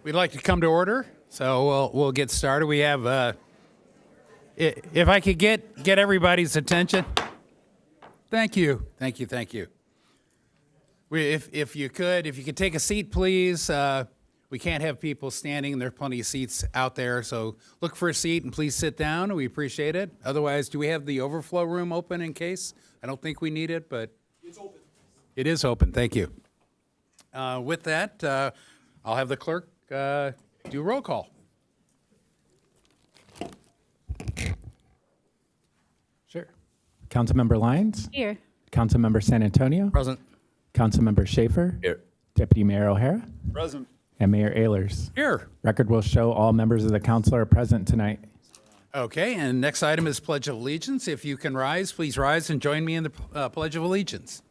We'd like to come to order, so we'll get started. We have, if I could get everybody's attention. Thank you. If you could take a seat, please. We can't have people standing. There are plenty of seats out there, so look for a seat and please sit down. We appreciate it. Otherwise, do we have the overflow room open in case? I don't think we need it, but It's open. it is open. Thank you. With that, I'll have the clerk do roll call. Sure. Councilmember Lyons? Here. Councilmember San Antonio? Present. Councilmember Schaefer? Here. Deputy Mayor O'Hara? Present. And Mayor Ehlers. Here. Record will show all members of the council are present tonight. Okay, and next item is Pledge of Allegiance. If you can rise, please rise and join me in the Pledge of Allegiance.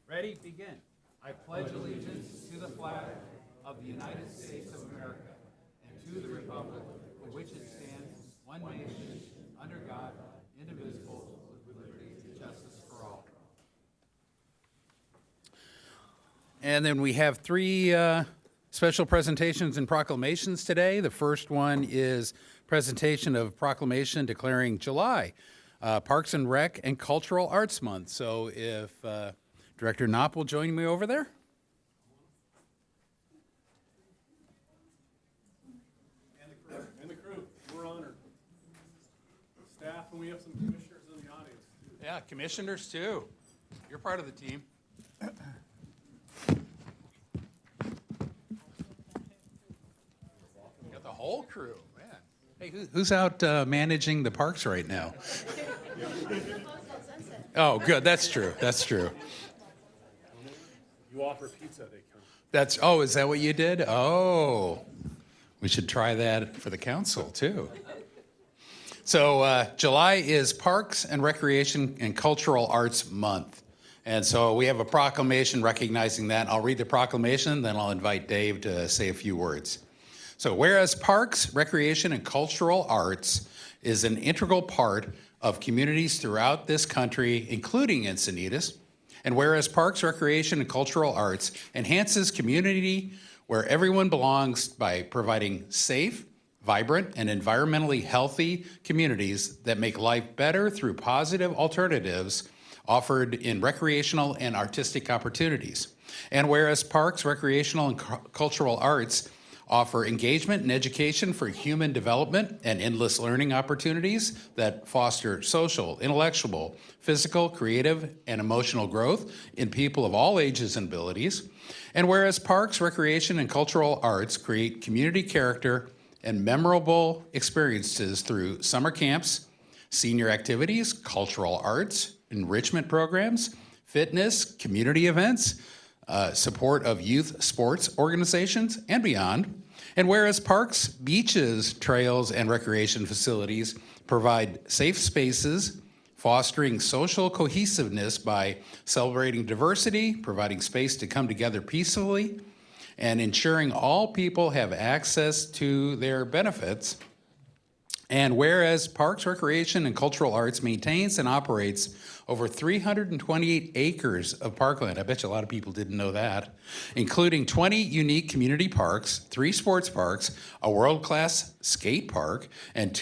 Ready? Begin. I pledge allegiance to the flag of the United States of America and to the republic for which it stands, one nation, under God, indivisible, with liberty and justice for all. And then we have three special presentations and proclamations today. The first one is presentation of proclamation declaring July Parks and Rec and Cultural Arts Month. So if Director Knopp will join me over there. And the crew, we're honored. Staff, and we have some commissioners in the audience. Yeah, commissioners too. You're part of the team. Got the whole crew, man. Hey, who's out managing the parks right now? Oh, good. That's true. You offer pizza, they come. Is that what you did? Oh, we should try that for the council too. So July is Parks and Recreation and Cultural Arts Month. And so we have a proclamation recognizing that. I'll read the proclamation, then I'll invite Dave to say a few words. So whereas Parks, Recreation, and Cultural Arts is an integral part of communities throughout this country, including Encinitas, and whereas Parks, Recreation, and Cultural Arts enhances community where everyone belongs by providing safe, vibrant, and environmentally healthy communities that make life better through positive alternatives offered in recreational and artistic opportunities. And whereas Parks, Recreational, and Cultural Arts offer engagement and education for human development and endless learning opportunities that foster social, intellectual, physical, creative, and emotional growth in people of all ages and abilities. And whereas Parks, Recreation, and Cultural Arts create community character and memorable experiences through summer camps, senior activities, cultural arts, enrichment programs, fitness, community events, support of youth sports organizations, and beyond. And whereas parks, beaches, trails, and recreation facilities provide safe spaces, fostering social cohesiveness by celebrating diversity, providing space to come together peacefully, and ensuring all people have access to their benefits. And whereas Parks, Recreation, and Cultural Arts maintains and operates over 328 acres of parkland, I bet you a lot of people didn't know that, including 20 unique community parks, 3 sports parks, a world-class skate park, and a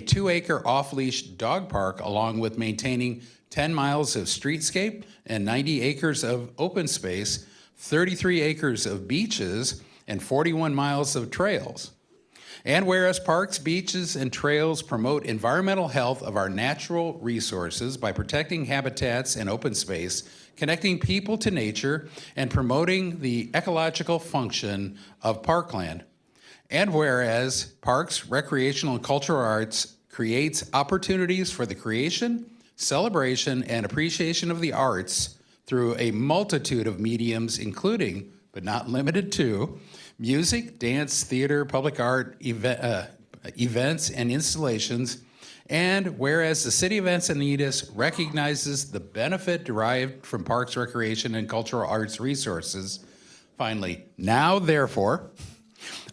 2-acre off-leash dog park, along with maintaining 10 miles of streetscape and 90 acres of open space, 33 acres of beaches, and 41 miles of trails. And whereas parks, beaches, and trails promote environmental health of our natural resources by protecting habitats and open space, connecting people to nature, and promoting the ecological function of parkland. And whereas Parks, Recreational, and Cultural Arts creates opportunities for the creation, celebration, and appreciation of the arts through a multitude of mediums, including, but not limited to, music, dance, theater, public art, events, and installations. And whereas the City of Encinitas recognizes the benefit derived from parks, recreation, and cultural arts resources, finally, now therefore,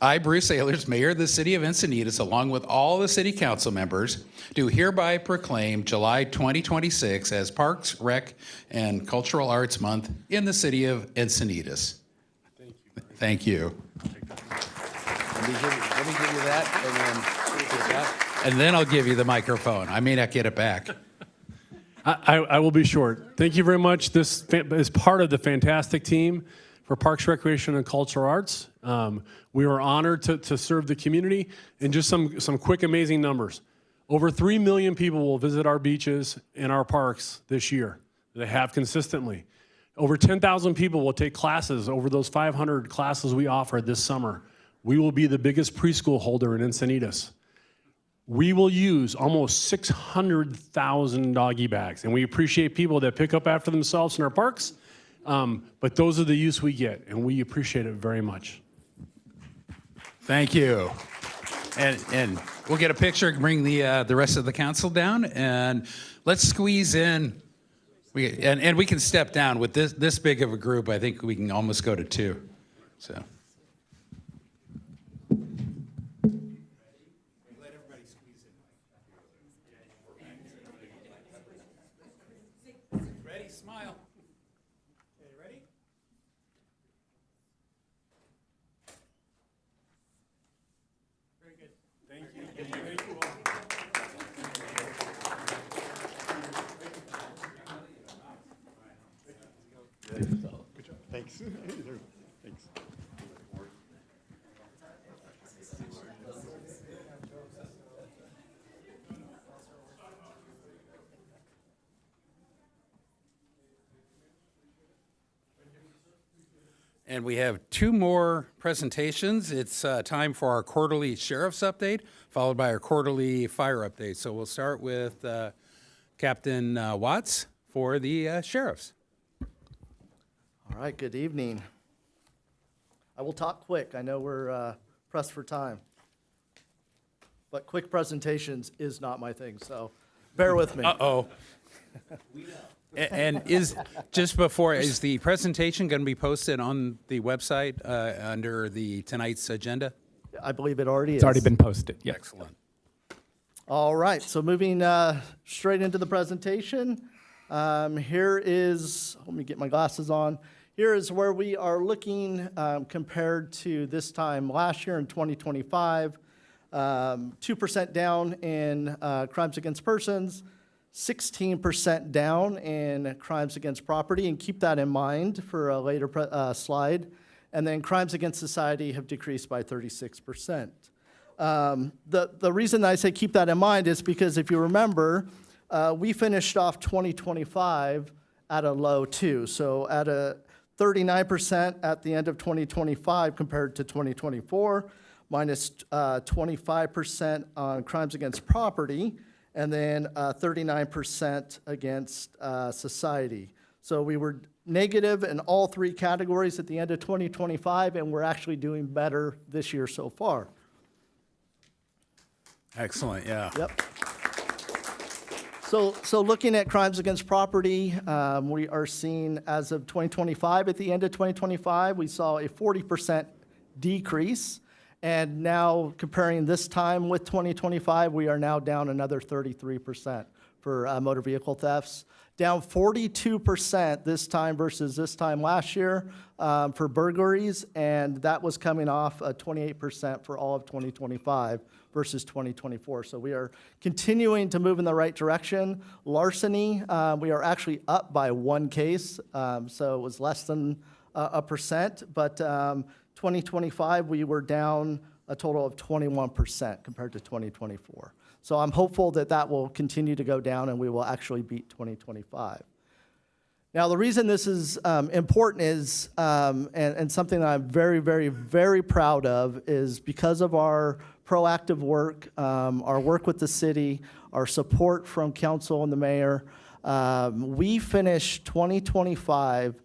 I, Bruce Ehlers, Mayor of the City of Encinitas, along with all the City Council members, do hereby proclaim July 2026 as Parks, Rec, and Cultural Arts Month in the City of Encinitas. Thank you. Let me give you that, and then I'll give you the microphone. I may not get it back. I will be short. Thank you very much. This is part of the fantastic team for Parks, Recreation, and Cultural Arts. We were honored to serve the community. And just some quick, amazing numbers. Over 3 million people will visit our beaches and our parks this year. They have consistently. Over 10,000 people will take classes over those 500 classes we offered this summer. We will be the biggest preschool holder in Encinitas. We will use almost 600,000 doggy bags, and we appreciate people that pick up after themselves in our parks, but those are the use we get, and we appreciate it very much. Thank you. And we'll get a picture, bring the rest of the council down, and let's squeeze in. And we can step down with this big of a group. I think we can almost go to 2. So. Let everybody squeeze in. Ready? Smile. Okay, ready? Very good. Thank you. Thank you all. Thanks. Thanks. And we have 2 more presentations. It's time for our quarterly sheriff's update, followed by our quarterly fire update. So we'll start with Captain Watts for the sheriffs. All right, good evening. I will talk quick. I know we're pressed for time. But quick presentations is not my thing, so bear with me. Uh-oh. And is the presentation going to be posted on the website under the tonight's agenda? I believe it already is. It's already been posted. Yep. Excellent. All right, so moving straight into the presentation. Here is, let me get my glasses on. Here is where we are looking compared to this time last year in 2025. 2% down in crimes against persons, 16% down in crimes against property, and keep that in mind for a later slide. And then crimes against society have decreased by 36%. The reason I say keep that in mind is because if you remember, we finished off 2025 at a low too. So at a 39% at the end of 2025 compared to 2024, minus 25% on crimes against property, and then 39% against society. So we were negative in all 3 categories at the end of 2025, and we're actually doing better this year so far. Excellent, yeah. Yep. So looking at crimes against property, we are seeing as of 2025, at the end of 2025, we saw a 40% decrease. And now comparing this time with 2025, we are now down another 33% for motor vehicle thefts. Down 42% this time versus this time last year for burglaries, and that was coming off 28% for all of 2025 versus 2024. So we are continuing to move in the right direction. Larceny, we are actually up by 1 case, so it was less than a percent, but 2025 we were down a total of 21% compared to 2024. So I'm hopeful that that will continue to go down and we will actually beat 2025. Now, the reason this is important is, and something that I'm very, very, very proud of, is because of our proactive work, our work with the city, our support from council and the mayor. We finished 2025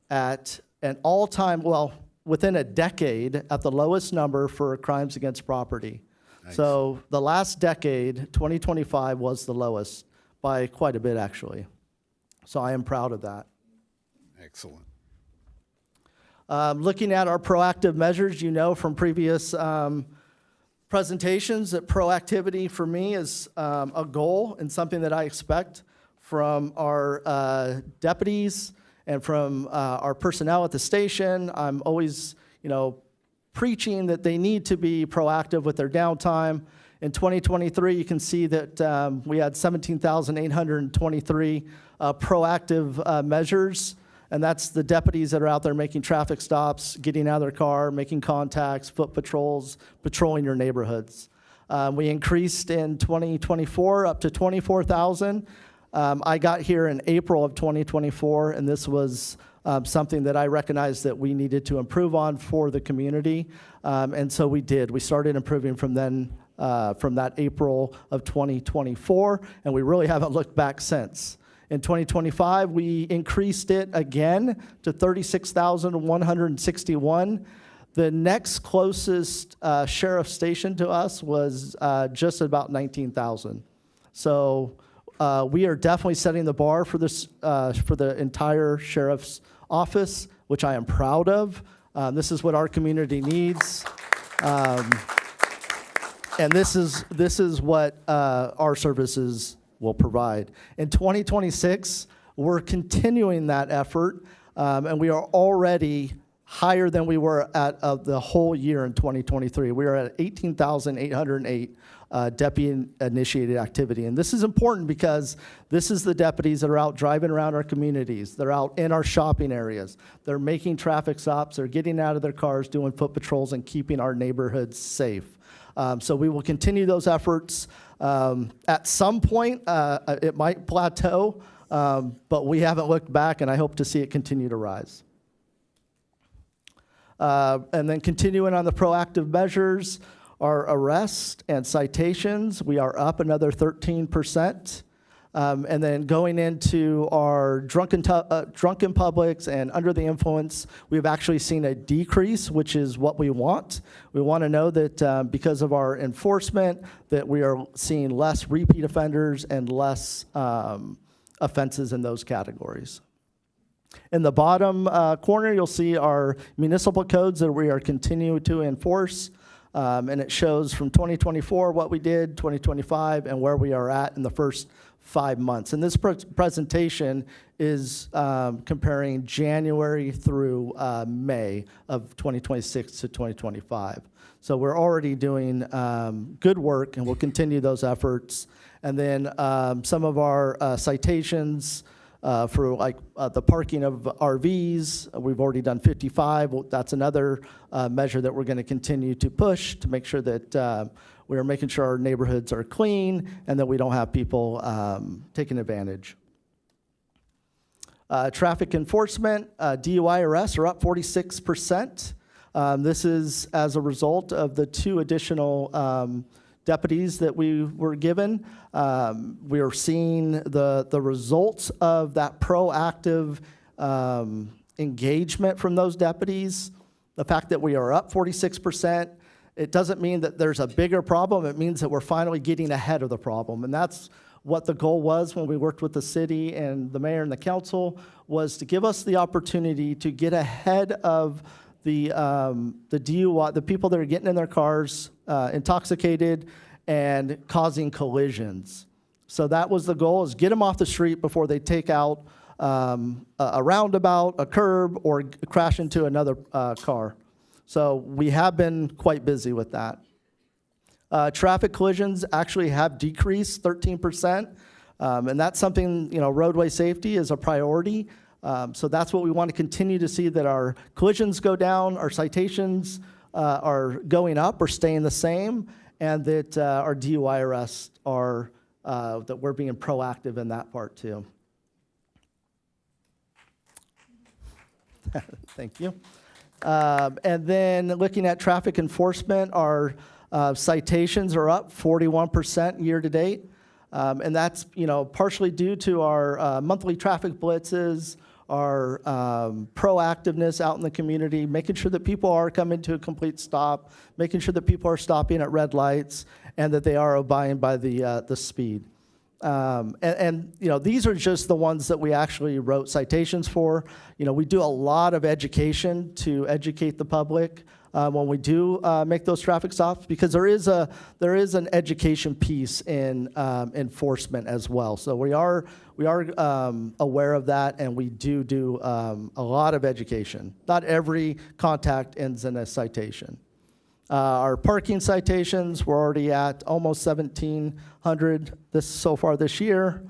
at an all-time, well, within a decade, at the lowest number for crimes against property. Nice. So the last decade, 2025 was the lowest by quite a bit, actually. So I am proud of that. Excellent. Looking at our proactive measures, you know from previous presentations that proactivity for me is a goal and something that I expect from our deputies and from our personnel at the station. I'm always, preaching that they need to be proactive with their downtime. In 2023, you can see that we had 17,823 proactive measures, and that's the deputies that are out there making traffic stops, getting out of their car, making contacts, foot patrols, patrolling your neighborhoods. We increased in 2024 up to 24,000. I got here in April of 2024, and this was something that I recognized that we needed to improve on for the community, and so we did. We started improving from then, from that April of 2024, and we really haven't looked back since. In 2025, we increased it again to 36,161. The next closest sheriff station to us was just about 19,000. So we are definitely setting the bar for this for the entire sheriff's office, which I am proud of. This is what our community needs, and this is what our services will provide. In 2026, we're continuing that effort, and we are already higher than we were at the whole year in 2023. We are at 18,808 deputy-initiated activity. And this is important because this is the deputies that are out driving around our communities. They're out in our shopping areas. They're making traffic stops. They're getting out of their cars, doing foot patrols, and keeping our neighborhoods safe. So we will continue those efforts. At some point, it might plateau, but we haven't looked back, and I hope to see it continue to rise. And then continuing on the proactive measures, our arrests and citations, we are up another 13%. And then going into our drunken publics and under the influence, we've actually seen a decrease, which is what we want. We want to know that because of our enforcement, that we are seeing less repeat offenders and less offenses in those categories. In the bottom corner, you'll see our municipal codes that we are continuing to enforce. And it shows from 2024 what we did, 2025, and where we are at in the first 5 months. And this presentation is comparing January through May of 2026 to 2025. So we're already doing good work, and we'll continue those efforts. And then some of our citations for like the parking of RVs, we've already done 55. That's another measure that we're going to continue to push to make sure that we are making sure our neighborhoods are clean and that we don't have people taking advantage. Traffic enforcement, DUI arrests are up 46%. This is as a result of the 2 additional deputies that we were given. We are seeing the results of that proactive engagement from those deputies. The fact that we are up 46%, it doesn't mean that there's a bigger problem. It means that we're finally getting ahead of the problem. And that's what the goal was when we worked with the city and the mayor and the council, was to give us the opportunity to get ahead of the DUI, the people that are getting in their cars intoxicated and causing collisions. So that was the goal, is get them off the street before they take out a roundabout, a curb, or crash into another car. So we have been quite busy with that. Traffic collisions actually have decreased 13%, and that's something, roadway safety is a priority. So that's what we want to continue to see, that our collisions go down, our citations are going up or staying the same, and that our DUI arrests are, that we're being proactive in that part too. Thank you. And then looking at traffic enforcement, our citations are up 41% year to date. And that's, partially due to our monthly traffic blitzes, our proactiveness out in the community, making sure that people are coming to a complete stop, making sure that people are stopping at red lights, and that they are abiding by the speed. These are just the ones that we actually wrote citations for. We do a lot of education to educate the public when we do make those traffic stops, because there is an education piece in enforcement as well. So we are aware of that, and we do a lot of education. Not every contact ends in a citation. Our parking citations, we're already at almost 1,700 so far this year.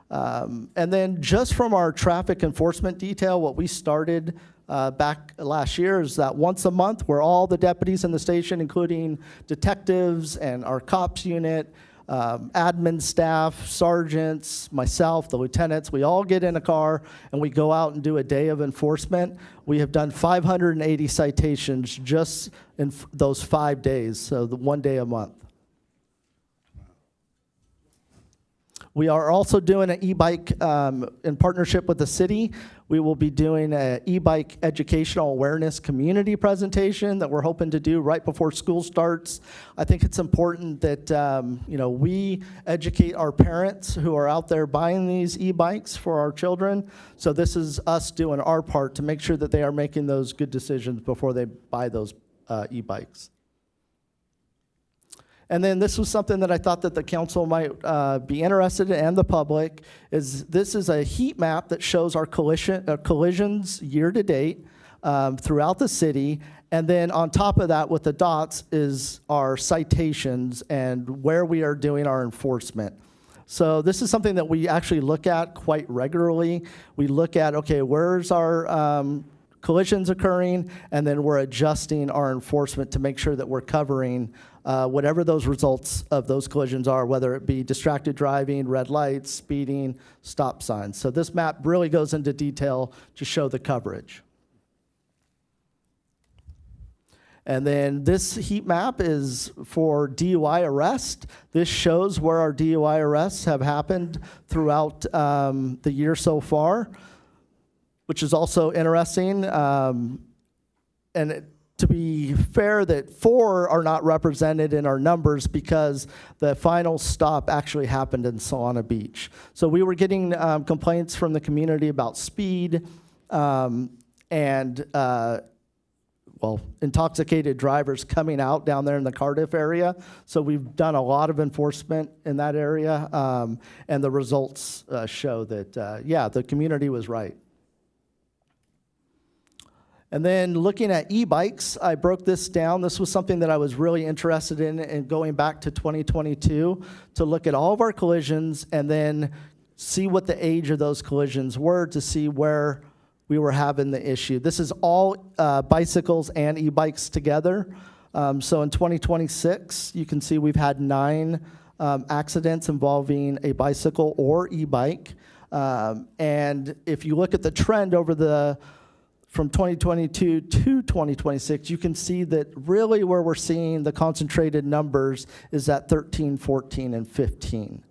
And then just from our traffic enforcement detail, what we started back last year is that once a month, where all the deputies in the station, including detectives and our cops unit, admin staff, sergeants, myself, the lieutenants, we all get in a car and we go out and do a day of enforcement. We have done 580 citations just in those 5 days, so the 1 day a month. We are also doing an e-bike in partnership with the city. We will be doing an e-bike educational awareness community presentation that we're hoping to do right before school starts. I think it's important that we educate our parents who are out there buying these e-bikes for our children. So this is us doing our part to make sure that they are making those good decisions before they buy those e-bikes. And then this was something that I thought that the council might be interested in, and the public, is this is a heat map that shows our collisions year to date throughout the city. And then on top of that, with the dots, is our citations and where we are doing our enforcement. So this is something that we actually look at quite regularly. We look at, okay, where's our collisions occurring, and then we're adjusting our enforcement to make sure that we're covering whatever those results of those collisions are, whether it be distracted driving, red lights, speeding, stop signs. So this map really goes into detail to show the coverage. And then this heat map is for DUI arrest. This shows where our DUI arrests have happened throughout the year so far, which is also interesting. To be fair, that 4 are not represented in our numbers because the final stop actually happened in Solana Beach. So we were getting complaints from the community about speed intoxicated drivers coming out down there in the Cardiff area. So we've done a lot of enforcement in that area, and the results show that, the community was right. And then looking at e-bikes, I broke this down. This was something that I was really interested in going back to 2022 to look at all of our collisions and then see what the age of those collisions were to see where we were having the issue. This is all bicycles and e-bikes together. So in 2026, you can see we've had 9 accidents involving a bicycle or e-bike. And if you look at the trend over from 2022 to 2026, you can see that really where we're seeing the concentrated numbers is at 13, 14, and 15.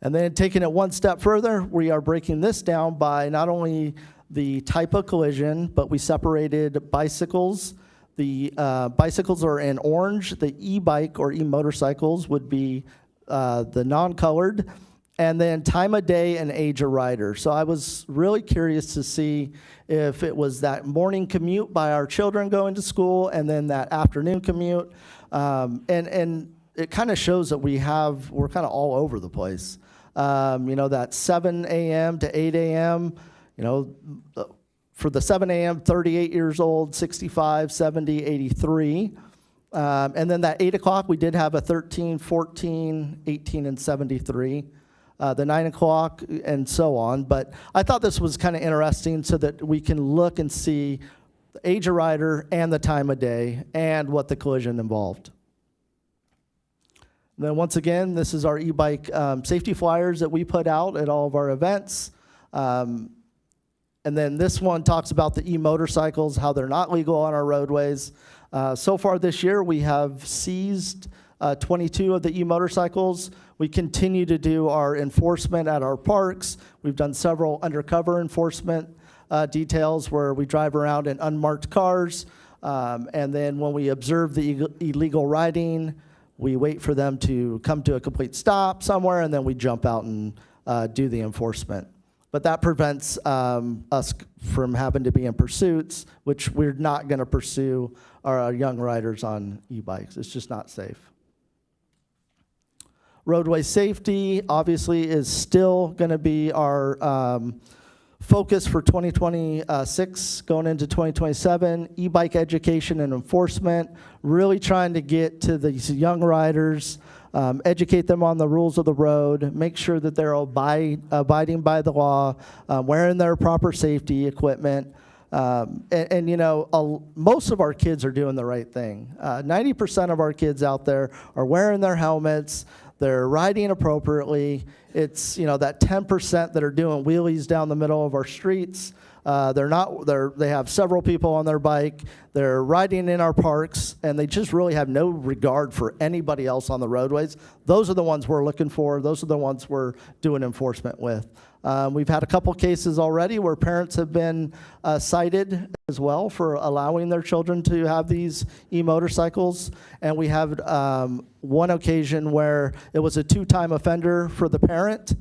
And then taking it one step further, we are breaking this down by not only the type of collision, but we separated bicycles. The bicycles are in orange. The e-bike or e-motorcycles would be the non-colored. And then time of day and age of rider. So I was really curious to see if it was that morning commute by our children going to school and then that afternoon commute. And it kind of shows that we're kind of all over the place. That 7 a.m. to 8 a.m., for the 7 a.m., 38 years old, 65, 70, 83. And then that 8 o'clock, we did have a 13, 14, 18, and 73. The 9 o'clock, and so on. But I thought this was kind of interesting so that we can look and see the age of rider and the time of day and what the collision involved. And then once again, this is our e-bike safety flyers that we put out at all of our events. And then this one talks about the e-motorcycles, how they're not legal on our roadways. So far this year, we have seized 22 of the e-motorcycles. We continue to do our enforcement at our parks. We've done several undercover enforcement details where we drive around in unmarked cars. And then when we observe the illegal riding, we wait for them to come to a complete stop somewhere, and then we jump out and do the enforcement. But that prevents us from having to be in pursuits, which we're not going to pursue our young riders on e-bikes. It's just not safe. Roadway safety, obviously, is still going to be our focus for 2026 going into 2027. E-bike education and enforcement, really trying to get to these young riders, educate them on the rules of the road, make sure that they're abiding by the law, wearing their proper safety equipment. And you know, most of our kids are doing the right thing. 90% of our kids out there are wearing their helmets. They're riding appropriately. It's, you know, that 10% that are doing wheelies down the middle of our streets. They have several people on their bike. They're riding in our parks, and they just really have no regard for anybody else on the roadways. Those are the ones we're looking for. Those are the ones we're doing enforcement with. We've had a couple cases already where parents have been cited as well for allowing their children to have these e-motorcycles. And we have one occasion where it was a 2-time offender for the parent,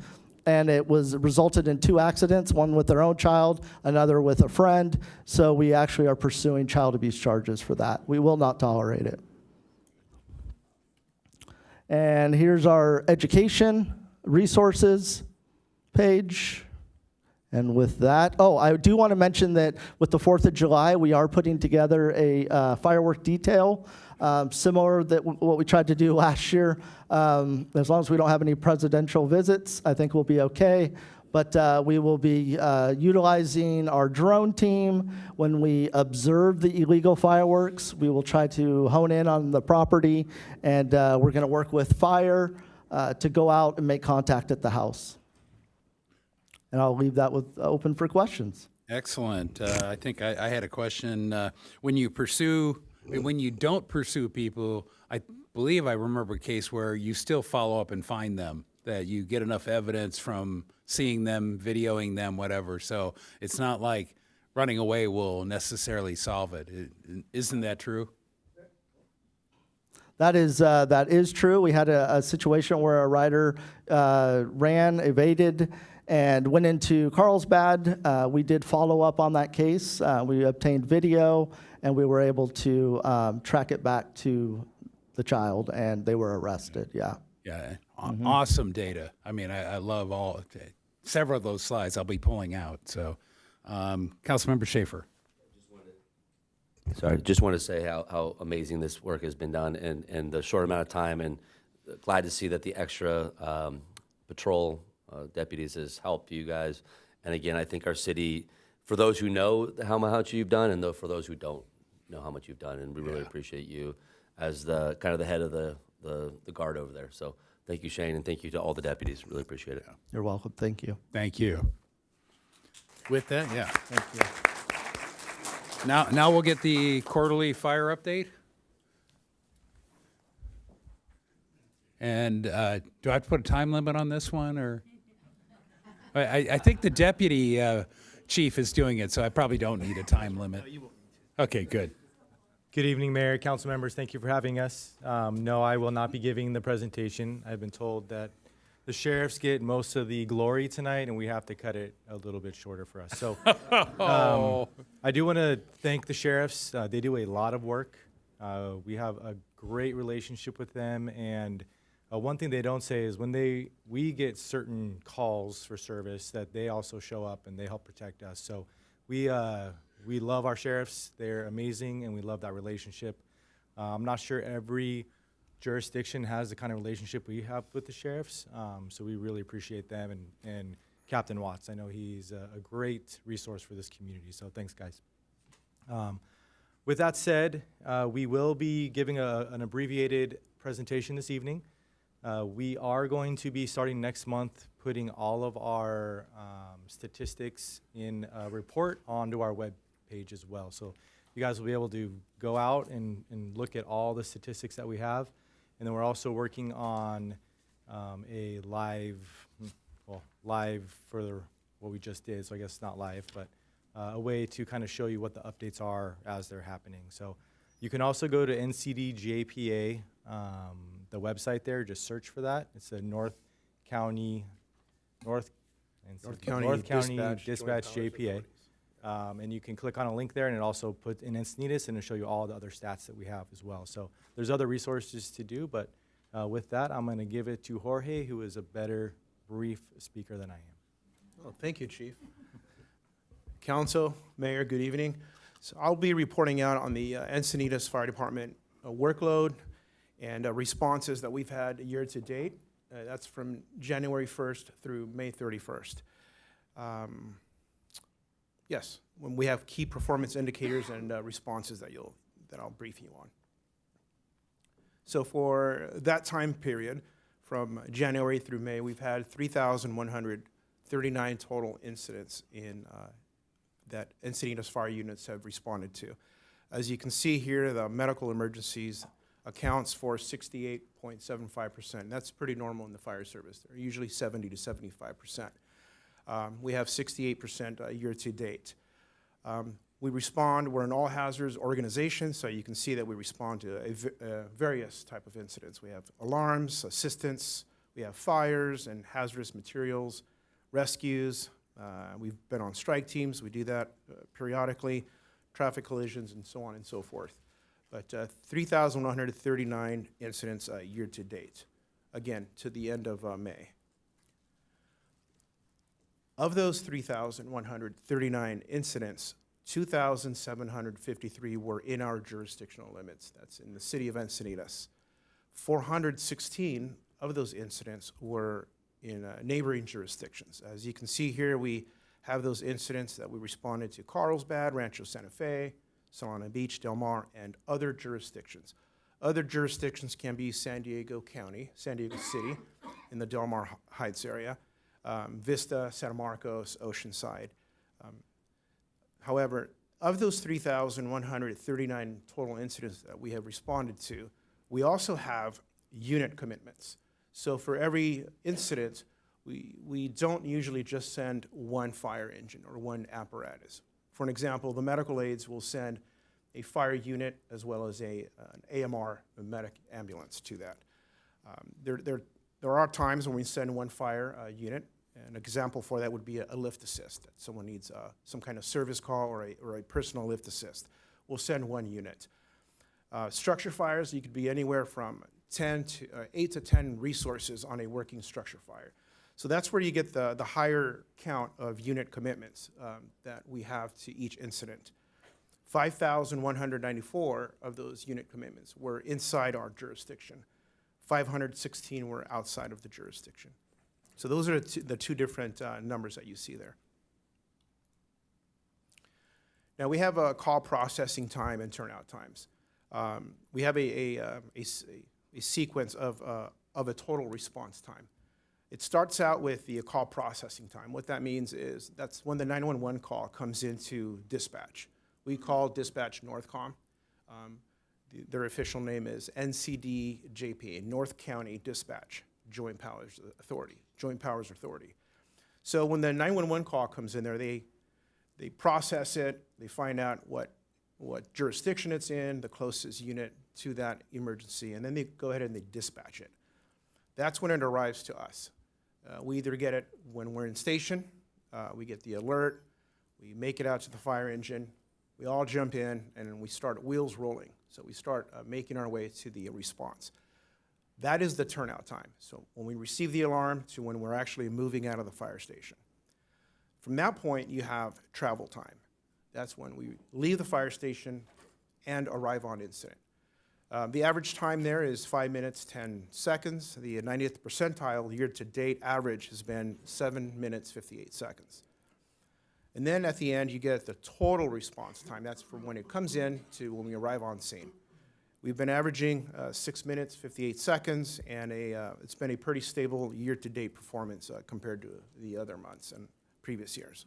and it resulted in 2 accidents, one with their own child, another with a friend. So we actually are pursuing child abuse charges for that. We will not tolerate it. And here's our education resources page. And with that, I do want to mention that with the 4th of July, we are putting together a firework detail, similar to what we tried to do last year. As long as we don't have any presidential visits, I think we'll be okay. But we will be utilizing our drone team when we observe the illegal fireworks. We will try to hone in on the property, and we're going to work with fire to go out and make contact at the house. And I'll leave that open for questions. Excellent. I think I had a question. When you don't pursue people, I believe I remember a case where you still follow up and find them, that you get enough evidence from seeing them, videoing them, whatever. So it's not like running away will necessarily solve it. Isn't that true? That is true. We had a situation where a rider evaded, and went into Carlsbad. We did follow up on that case. We obtained video, and we were able to track it back to the child, and they were arrested, yeah. Yeah, awesome data. I mean, I love several of those slides I'll be pulling out. So, Councilmember Schaefer. Sorry, just want to say how amazing this work has been done in the short amount of time, and glad to see that the extra patrol deputies has helped you guys. And again, I think our city, for those who know how much you've done, and for those who don't know how much you've done, and we really appreciate you as the kind of the head of the guard over there. So thank you, Shane, and thank you to all the deputies. Really appreciate it. You're welcome. Thank you. Thank you. With that, yeah. Thank you. Now we'll get the quarterly fire update. And do I have to put a time limit on this one, or? I think the deputy chief is doing it, so I probably don't need a time limit. Okay, good. Good evening, Mayor, council members. Thank you for having us. No, I will not be giving the presentation. I've been told that the sheriffs get most of the glory tonight, and we have to cut it a little bit shorter for us. So I do want to thank the sheriffs. They do a lot of work. We have a great relationship with them, and one thing they don't say is when we get certain calls for service, that they also show up and they help protect us. So we love our sheriffs. They're amazing, and we love that relationship. I'm not sure every jurisdiction has the kind of relationship we have with the sheriffs, so we really appreciate them, and Captain Watts. I know he's a great resource for this community, so thanks, guys. With that said, we will be giving an abbreviated presentation this evening. We are going to be starting next month putting all of our statistics in a report onto our web page as well. So you guys will be able to go out and look at all the statistics that we have. And then we're also working on a live for what we just did. So I guess not live, but a way to kind of show you what the updates are as they're happening. So you can also go to NCDJPA, the website there, just search for that. It's the North County, North County Dispatch JPA. And you can click on a link there, and it also put in Encinitas, and it'll show you all the other stats that we have as well. So there's other resources to do, but with that, I'm going to give it to Jorge, who is a better brief speaker than I am. Well, thank you, Chief. Council, Mayor, good evening. So I'll be reporting out on the Encinitas Fire Department workload and responses that we've had year to date. That's from January 1st through May 31st. Yes, when we have key performance indicators and responses that I'll brief you on. So for that time period, from January through May, we've had 3,139 total incidents in that Encinitas fire units have responded to. As you can see here, the medical emergencies accounts for 68.75%. That's pretty normal in the fire service. They're usually 70 to 75%. We have 68% year to date. We're an all hazards organization, so you can see that we respond to various type of incidents. We have alarms, assistance, we have fires and hazardous materials, rescues. We've been on strike teams, we do that periodically, traffic collisions and so on and so forth. But 3,139 incidents year to date, again, to the end of May. Of those 3,139 incidents, 2,753 were in our jurisdictional limits. That's in the city of Encinitas. 416 of those incidents were in neighboring jurisdictions. As you can see here, we have those incidents that we responded to Carlsbad, Rancho Santa Fe, Solana Beach, Del Mar, and other jurisdictions. Other jurisdictions can be San Diego County, San Diego City, in the Del Mar Heights area, Vista, Santa Marcos, Oceanside. However, of those 3,139 total incidents that we have responded to, we also have unit commitments. So for every incident, we don't usually just send one fire engine or one apparatus. For an example, the medical aids will send a fire unit as well as an AMR, a medic ambulance, to that. There are times when we send one fire unit. An example for that would be a lift assist. That someone needs some kind of service call or a personal lift assist. We'll send one unit. Structure fires, you could be anywhere from 8 to 10 resources on a working structure fire. So that's where you get the higher count of unit commitments that we have to each incident. 5,194 of those unit commitments were inside our jurisdiction. 516 were outside of the jurisdiction. So those are the two different numbers that you see there. Now we have a call processing time and turnout times. We have a sequence of a total response time. It starts out with the call processing time. What that means is that's when the 911 call comes into dispatch. We call dispatch Northcom. Their official name is NCDJP, North County Dispatch Joint Powers Authority. So when the 911 call comes in there, they process it, they find out what jurisdiction it's in, the closest unit to that emergency, and then they go ahead and they dispatch it. That's when it arrives to us. We either get it when we're in station, we get the alert, we make it out to the fire engine, we all jump in, and we start wheels rolling. So we start making our way to the response. That is the turnout time. So when we receive the alarm to when we're actually moving out of the fire station. From that point, you have travel time. That's when we leave the fire station and arrive on incident. The average time there is 5 minutes, 10 seconds. The 90th percentile year-to-date average has been 7 minutes, 58 seconds. And then at the end, you get the total response time. That's from when it comes in to when we arrive on scene. We've been averaging 6 minutes, 58 seconds, and it's been a pretty stable year-to-date performance compared to the other months and previous years.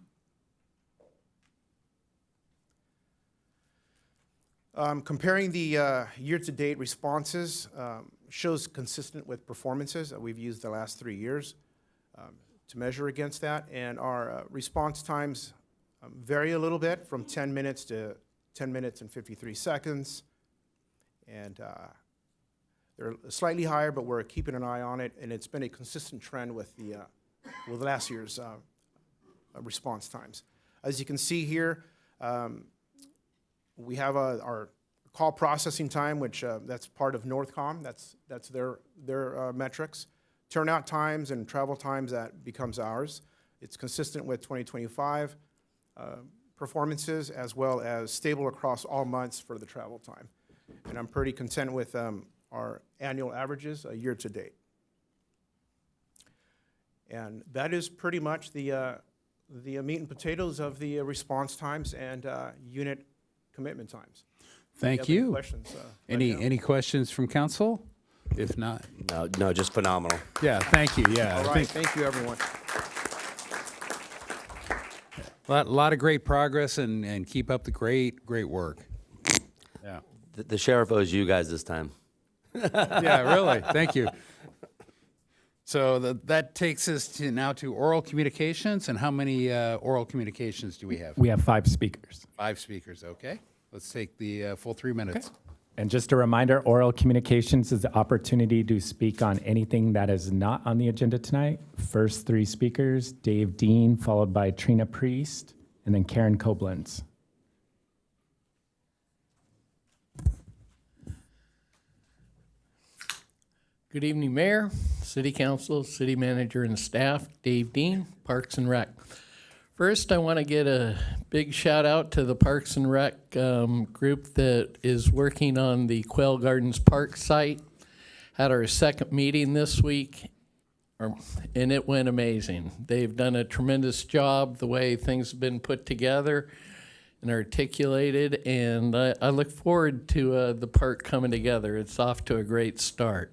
Comparing the year-to-date responses shows consistent with performances that we've used the last 3 years to measure against that. And our response times vary a little bit from 10 minutes to 10 minutes and 53 seconds. And they're slightly higher, but we're keeping an eye on it. And it's been a consistent trend with the last year's response times. As you can see here, we have our call processing time, which that's part of Northcom. That's their metrics. Turnout times and travel times, that becomes ours. It's consistent with 2025 performances, as well as stable across all months for the travel time. And I'm pretty content with our annual averages year to date. And that is pretty much the meat and potatoes of the response times and unit commitment times. Thank If you have you. any questions, let me know. Any questions from council? If not, No, just phenomenal. yeah, thank you. Yeah, All I right, think thank you, everyone. a lot of great progress, and keep up the great work. Yeah. The sheriff owes you guys this time. Yeah, really. Thank you. So that takes us to oral communications. And how many oral communications do we have? We have 5 speakers. 5 speakers. Okay. Let's take the full 3 minutes. And just a reminder, oral communications is the opportunity to speak on anything that is not on the agenda tonight. First 3 speakers, Dave Dean, followed by Trina Priest, and then Karen Koblenz. Good evening, Mayor, City Council, City Manager, and staff. Dave Dean, Parks and Rec. First, I want to get a big shout out to the Parks and Rec group that is working on the Quail Gardens Park site. Had our second meeting this week, and it went amazing. They've done a tremendous job the way things have been put together and articulated, and I look forward to the park coming together. It's off to a great start.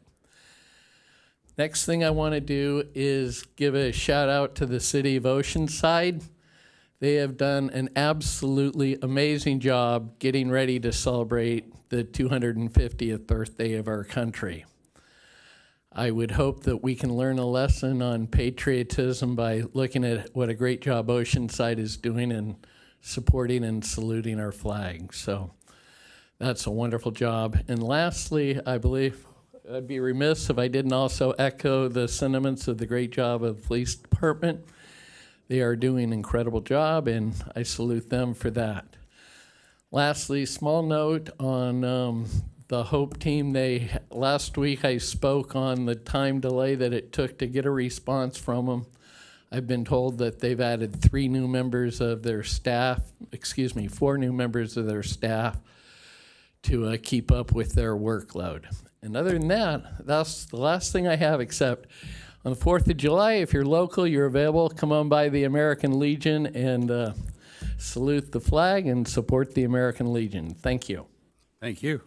Next thing I want to do is give a shout out to the city of Oceanside. They have done an absolutely amazing job getting ready to celebrate the 250th birthday of our country. I would hope that we can learn a lesson on patriotism by looking at what a great job Oceanside is doing in supporting and saluting our flag. So that's a wonderful job. And lastly, I believe I'd be remiss if I didn't also echo the sentiments of the great job of the police department. They are doing an incredible job, and I salute them for that. Lastly, small note on the HOPE team. Last week I spoke on the time delay that it took to get a response from them. I've been told that they've added 4 new members of their staff to keep up with their workload. And other than that, that's the last thing I have, except on the 4th of July, if you're local, you're available, come on by the American Legion and salute the flag and support the American Legion. Thank you. Thank you.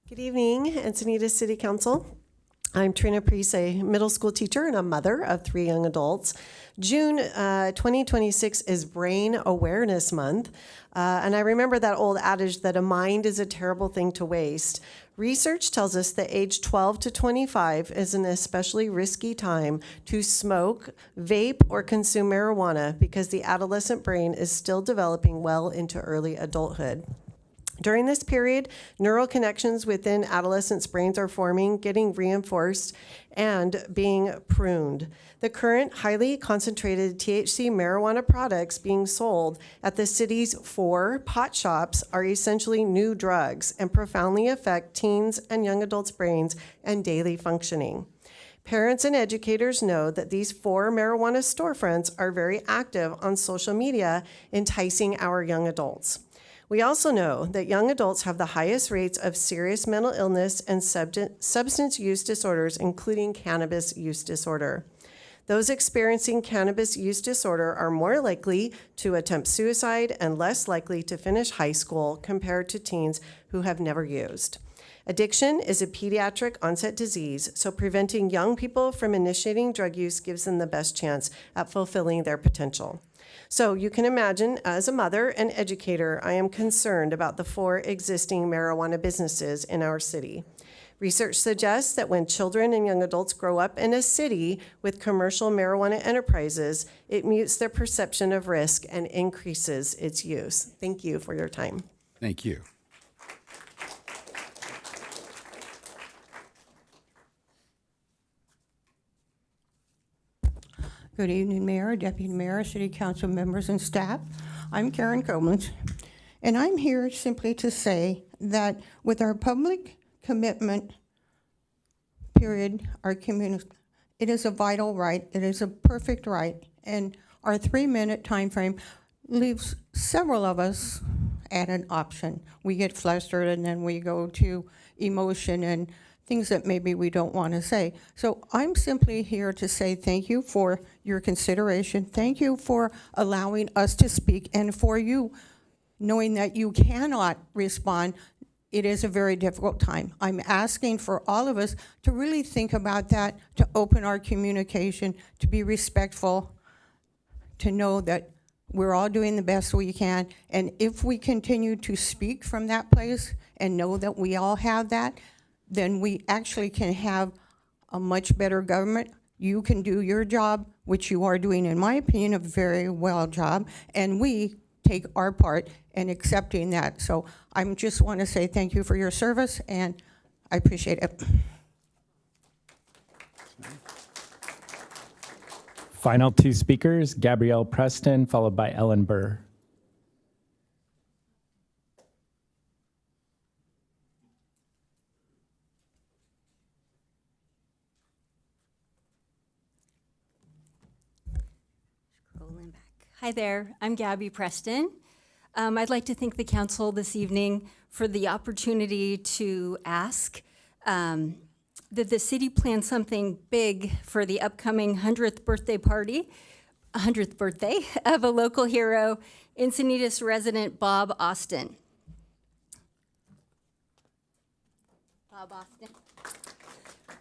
Good evening, Encinitas City Council. I'm Trina Priest, a middle school teacher and a mother of 3 young adults. June 2026 is Brain Awareness Month, and I remember that old adage that a mind is a terrible thing to waste. Research tells us that age 12 to 25 is an especially risky time to smoke, vape, or consume marijuana because the adolescent brain is still developing well into early adulthood. During this period, neural connections within adolescents' brains are forming, getting reinforced, and being pruned. The current highly concentrated THC marijuana products being sold at the city's 4 pot shops are essentially new drugs and profoundly affect teens and young adults' brains and daily functioning. Parents and educators know that these 4 marijuana storefronts are very active on social media, enticing our young adults. We also know that young adults have the highest rates of serious mental illness and substance use disorders, including cannabis use disorder. Those experiencing cannabis use disorder are more likely to attempt suicide and less likely to finish high school compared to teens who have never used. Addiction is a pediatric onset disease, so preventing young people from initiating drug use gives them the best chance at fulfilling their potential. So you can imagine, as a mother and educator, I am concerned about the 4 existing marijuana businesses in our city. Research suggests that when children and young adults grow up in a city with commercial marijuana enterprises, it mutes their perception of risk and increases its use. Thank you for your time. Thank you. Good evening, Mayor, Deputy Mayor, City Council members, and staff. I'm Karen Comans, and I'm here simply to say that with our public commitment period, our community, it is a vital right. It is a perfect right, and our 3-minute time frame leaves several of us at an option. We get flustered, and then we go to emotion and things that maybe we don't want to say. So I'm simply here to say thank you for your consideration. Thank you for allowing us to speak, and for you knowing that you cannot respond. It is a very difficult time. I'm asking for all of us to really think about that, to open our communication, to be respectful, to know that we're all doing the best we can. And if we continue to speak from that place and know that we all have that, then we actually can have a much better government. You can do your job, which you are doing, in my opinion, a very well job, and we take our part in accepting that. So I just want to say thank you for your service, and I appreciate it. Final 2 speakers, Gabrielle Preston, followed by Ellen Burr. Scrolling back. Hi there, I'm Gabby Preston. I'd like to thank the council this evening for the opportunity to ask that the city plan something big for the upcoming 100th birthday party, 100th birthday of a local hero, Encinitas resident Bob Austin. Bob Austin.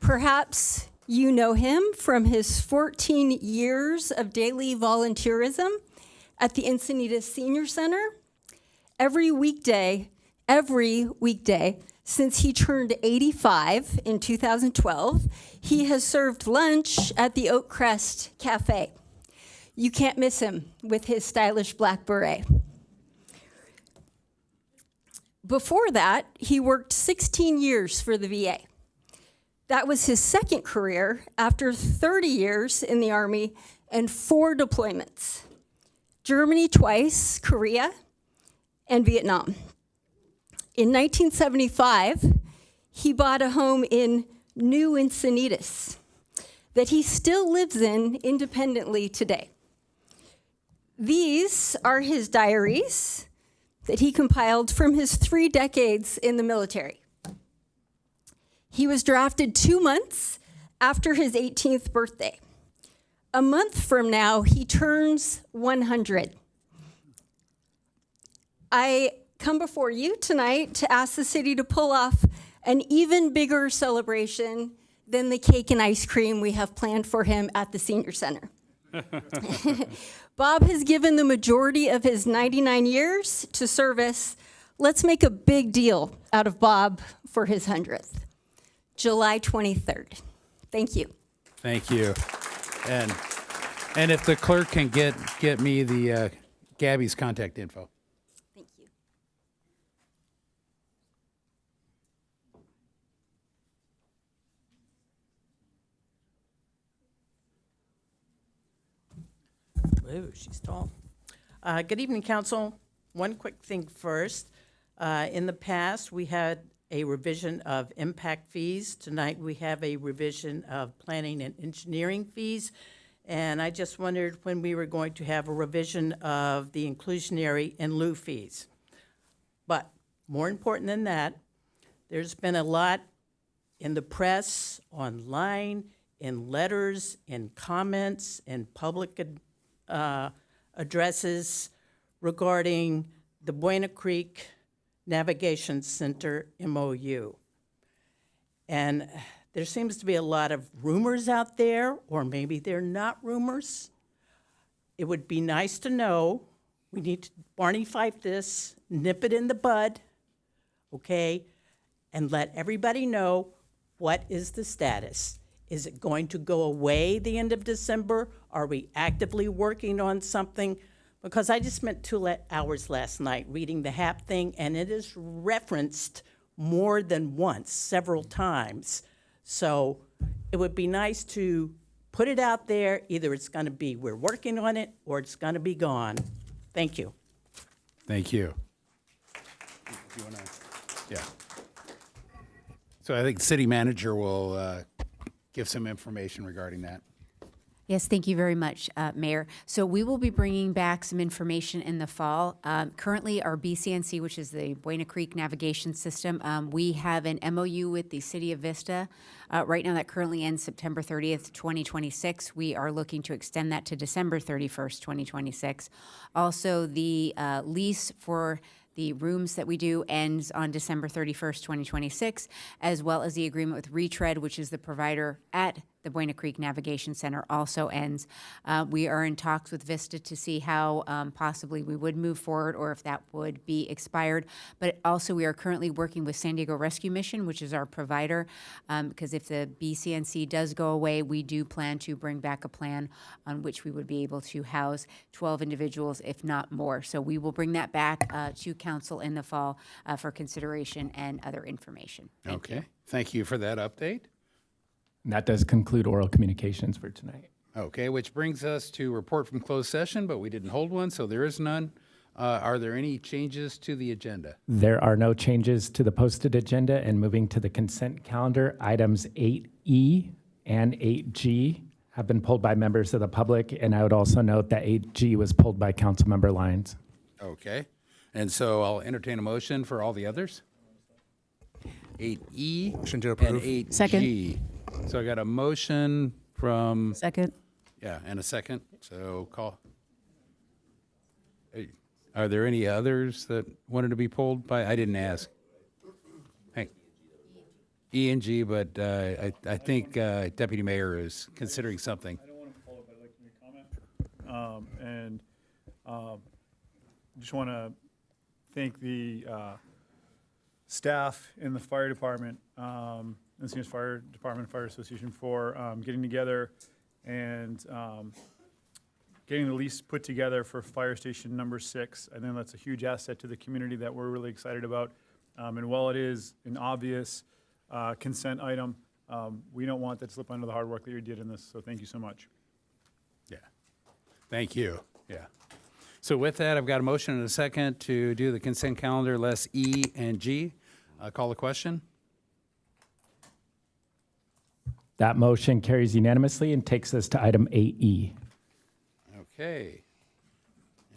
Perhaps you know him from his 14 years of daily volunteerism at the Encinitas Senior Center. Every weekday, since he turned 85 in 2012, he has served lunch at the Oakcrest Cafe. You can't miss him with his stylish black beret. Before that, he worked 16 years for the VA. That was his second career after 30 years in the Army and 4 deployments: Germany twice, Korea, and Vietnam. In 1975, he bought a home in New Encinitas that he still lives in independently today. These are his diaries that he compiled from his 3 decades in the military. He was drafted 2 months after his 18th birthday. A month from now, he turns 100. I come before you tonight to ask the city to pull off an even bigger celebration than the cake and ice cream we have planned for him at the Senior Center. Bob has given the majority of his 99 years to service. Let's make a big deal out of Bob for his 100th. July 23rd. Thank you. Thank you. And if the clerk can get me the Gabby's contact info. Thank you. Whoa, she's tall. Good evening, council. One quick thing first. In the past, we had a revision of impact fees. Tonight, we have a revision of planning and engineering fees. And I just wondered when we were going to have a revision of the inclusionary in lieu fees. But more important than that, there's been a lot in the press, online, in letters, in comments, in public addresses regarding the Buena Creek Navigation Center MOU. And there seems to be a lot of rumors out there, or maybe they're not rumors. It would be nice to know. We need to Barney Fife this, nip it in the bud, okay? And let everybody know what is the status. Is it going to go away the end of December? Are we actively working on something? Because I just spent 2 hours last night reading the HAP thing, and it is referenced more than once, several times. So it would be nice to put it out there. Either it's going to be, we're working on it, or it's going to be gone. Thank you. Thank you. You wanna- Yeah. So I think the city manager will give some information regarding that. Yes, thank you very much, Mayor. So we will be bringing back some information in the fall. Currently, our BCNC, which is the Buena Creek Navigation System, we have an MOU with the City of Vista. Right now, that currently ends September 30th, 2026. We are looking to extend that to December 31st, 2026. Also, the lease for the rooms that we do ends on December 31st, 2026, as well as the agreement with Retread, which is the provider at the Buena Creek Navigation Center, also ends. We are in talks with Vista to see how possibly we would move forward or if that would be expired. But also we are currently working with San Diego Rescue Mission, which is our provider, because if the BCNC does go away, we do plan to bring back a plan on which we would be able to house 12 individuals, if not more. So we will bring that back to council in the fall for consideration and other information. Thank you. Thank you for that update. And that does conclude oral communications for tonight. Okay, which brings us to report from closed session, but we didn't hold one, so there is none. Are there any changes to the agenda? There are no changes to the posted agenda, and moving to the consent calendar, items 8E and 8G have been pulled by members of the public, and I would also note that 8G was pulled by Councilmember Lyons. Okay, and so I'll entertain a motion for all the others. 8E Motion to and approve. 8G. Second. So I got a motion from, Second. yeah, and a second, so call. Hey, are there any others that wanted to be pulled by? I didn't ask. Hey, E and G, but I think Deputy Mayor is considering something. I don't want to pull it, but I'd like to make a comment. Just want to thank the staff in the fire department, Encinitas Fire Department, Fire Association, for getting together and getting the lease put together for Fire Station number 6. I think that's a huge asset to the community that we're really excited about. And while it is an obvious consent item, we don't want that to slip under the hard work that you did in this, so thank you so much. Yeah, thank you, yeah. So with that, I've got a motion and a second to do the consent calendar, less E and G. Call the question. That motion carries unanimously and takes us to item 8E. Okay.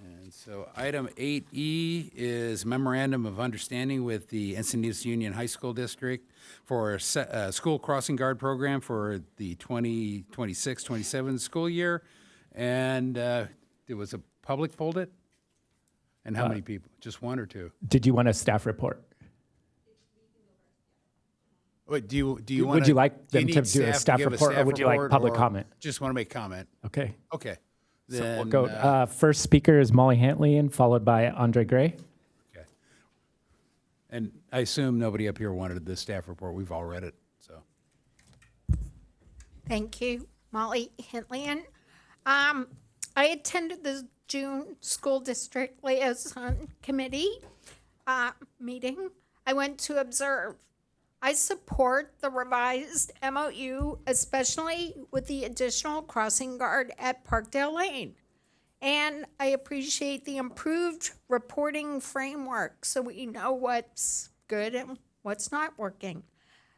And so item 8E is memorandum of understanding with the Encinitas Union High School District for a school crossing guard program for the 2026-27 school year. And it was a public pulled it? And how many people? Just one or two? Did you want a staff report? Wait, do you Would want you like them need to do a staff give report, or would you like report, public or comment? Just want to make comment. Okay. Okay. So we'll Then, go. First speaker is Molly Hantlian, followed by Andre Gray. okay. And I assume nobody up here wanted the staff report. We've all read it, so. Thank you, Molly Hintlian. I attended the June School District Liaison Committee meeting. I went to observe. I support the revised MOU, especially with the additional crossing guard at Parkdale Lane. And I appreciate the improved reporting framework so we know what's good and what's not working.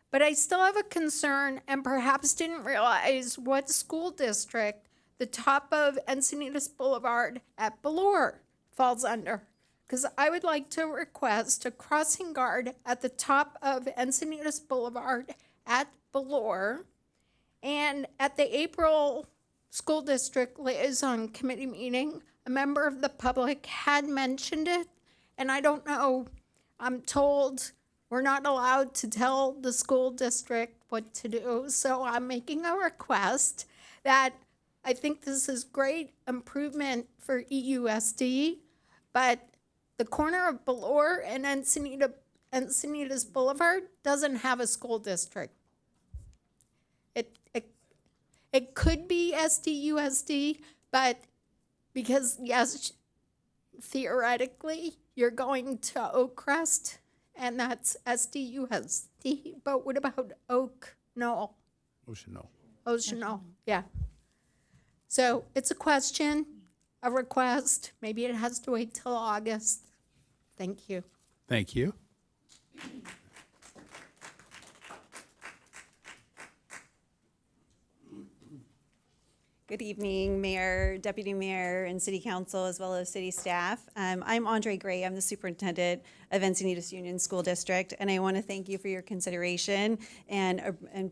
But I still have a concern and perhaps didn't realize what school district the top of Encinitas Boulevard at Ballore falls under. Because I would like to request a crossing guard at the top of Encinitas Boulevard at Ballore. And at the April School District Liaison Committee meeting, a member of the public had mentioned it. And I don't know, I'm told we're not allowed to tell the school district what to do. So I'm making a request that I think this is great improvement for EUSD, but the corner of Ballore and Encinitas Boulevard doesn't have a school district. It could be SDUSD, but because, yes, theoretically, you're going to Oakcrest, and that's SDUSD, but what about Oak Knoll? Ocean, no. Ocean Knoll, yeah. So it's a question, a request. Maybe it has to wait till August. Thank you. Thank you. Good evening, Mayor, Deputy Mayor, and City Council, as well as city staff. I'm Andre Gray. I'm the Superintendent of Encinitas Union School District, and I want to thank you for your consideration and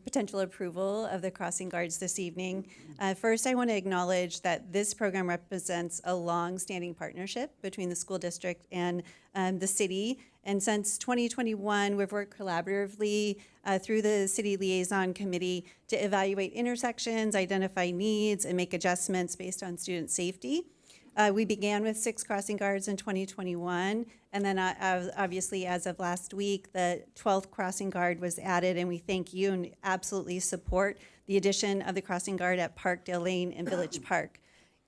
potential approval of the crossing guards this evening. First, I want to acknowledge that this program represents a long-standing partnership between the school district and the city. And since 2021, we've worked collaboratively through the City Liaison Committee to evaluate intersections, identify needs, and make adjustments based on student safety. We began with 6 crossing guards in 2021, and then obviously as of last week, the 12th crossing guard was added, and we thank you and absolutely support the addition of the crossing guard at Parkdale Lane and Village Park.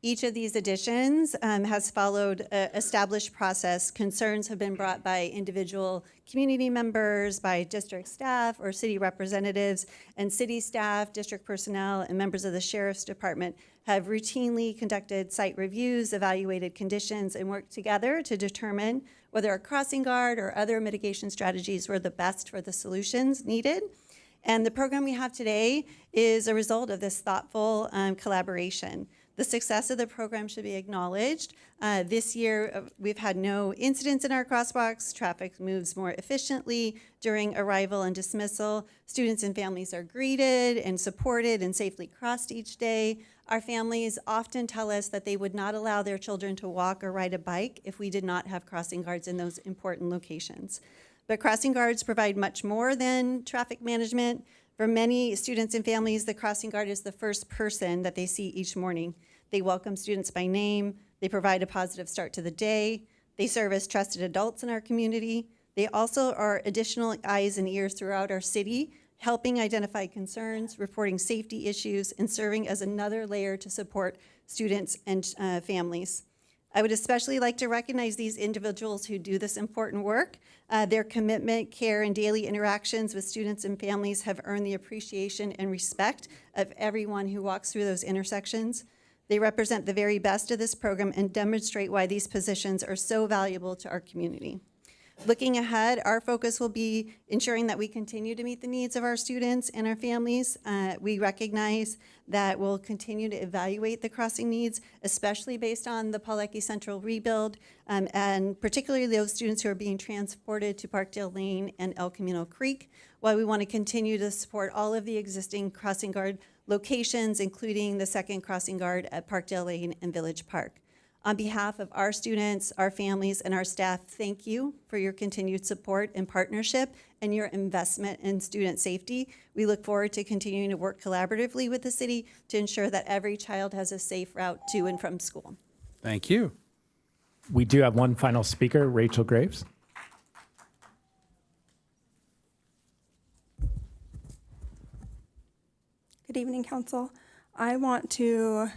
Each of these additions has followed an established process. Concerns have been brought by individual community members, by district staff or city representatives, and city staff, district personnel, and members of the Sheriff's Department have routinely conducted site reviews, evaluated conditions, and worked together to determine whether a crossing guard or other mitigation strategies were the best for the solutions needed. And the program we have today is a result of this thoughtful collaboration. The success of the program should be acknowledged. This year, we've had no incidents in our crosswalks. Traffic moves more efficiently during arrival and dismissal. Students and families are greeted and supported and safely crossed each day. Our families often tell us that they would not allow their children to walk or ride a bike if we did not have crossing guards in those important locations. But crossing guards provide much more than traffic management. For many students and families, the crossing guard is the first person that they see each morning. They welcome students by name. They provide a positive start to the day. They serve as trusted adults in our community. They also are additional eyes and ears throughout our city, helping identify concerns, reporting safety issues, and serving as another layer to support students and families. I would especially like to recognize these individuals who do this important work. Their commitment, care, and daily interactions with students and families have earned the appreciation and respect of everyone who walks through those intersections. They represent the very best of this program and demonstrate why these positions are so valuable to our community. Looking ahead, our focus will be ensuring that we continue to meet the needs of our students and our families. We recognize that we'll continue to evaluate the crossing needs, especially based on the Pawlecki Central rebuild, and particularly those students who are being transported to Parkdale Lane and El Camino Creek, while we want to continue to support all of the existing crossing guard locations, including the second crossing guard at Parkdale Lane and Village Park. On behalf of our students, our families, and our staff, thank you for your continued support and partnership and your investment in student safety. We look forward to continuing to work collaboratively with the city to ensure that every child has a safe route to and from school. Thank you. We do have one final speaker, Rachel Graves. Good evening, Council. I want to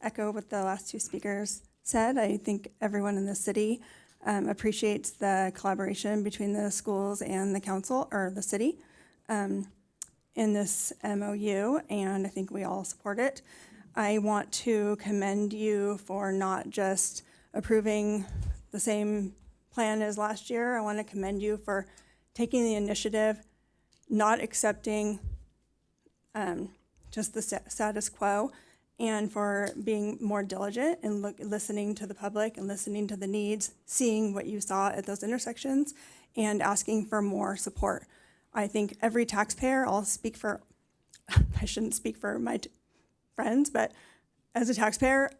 echo what the last 2 speakers said. I think everyone in the city appreciates the collaboration between the schools and the council, or the city, in this MOU, and I think we all support it. I want to commend you for not just approving the same plan as last year. I want to commend you for taking the initiative, not accepting just the status quo, and for being more diligent and listening to the public and listening to the needs, seeing what you saw at those intersections, and asking for more support. I think every taxpayer, I'll speak for, I shouldn't speak for my friends, but as a taxpayer,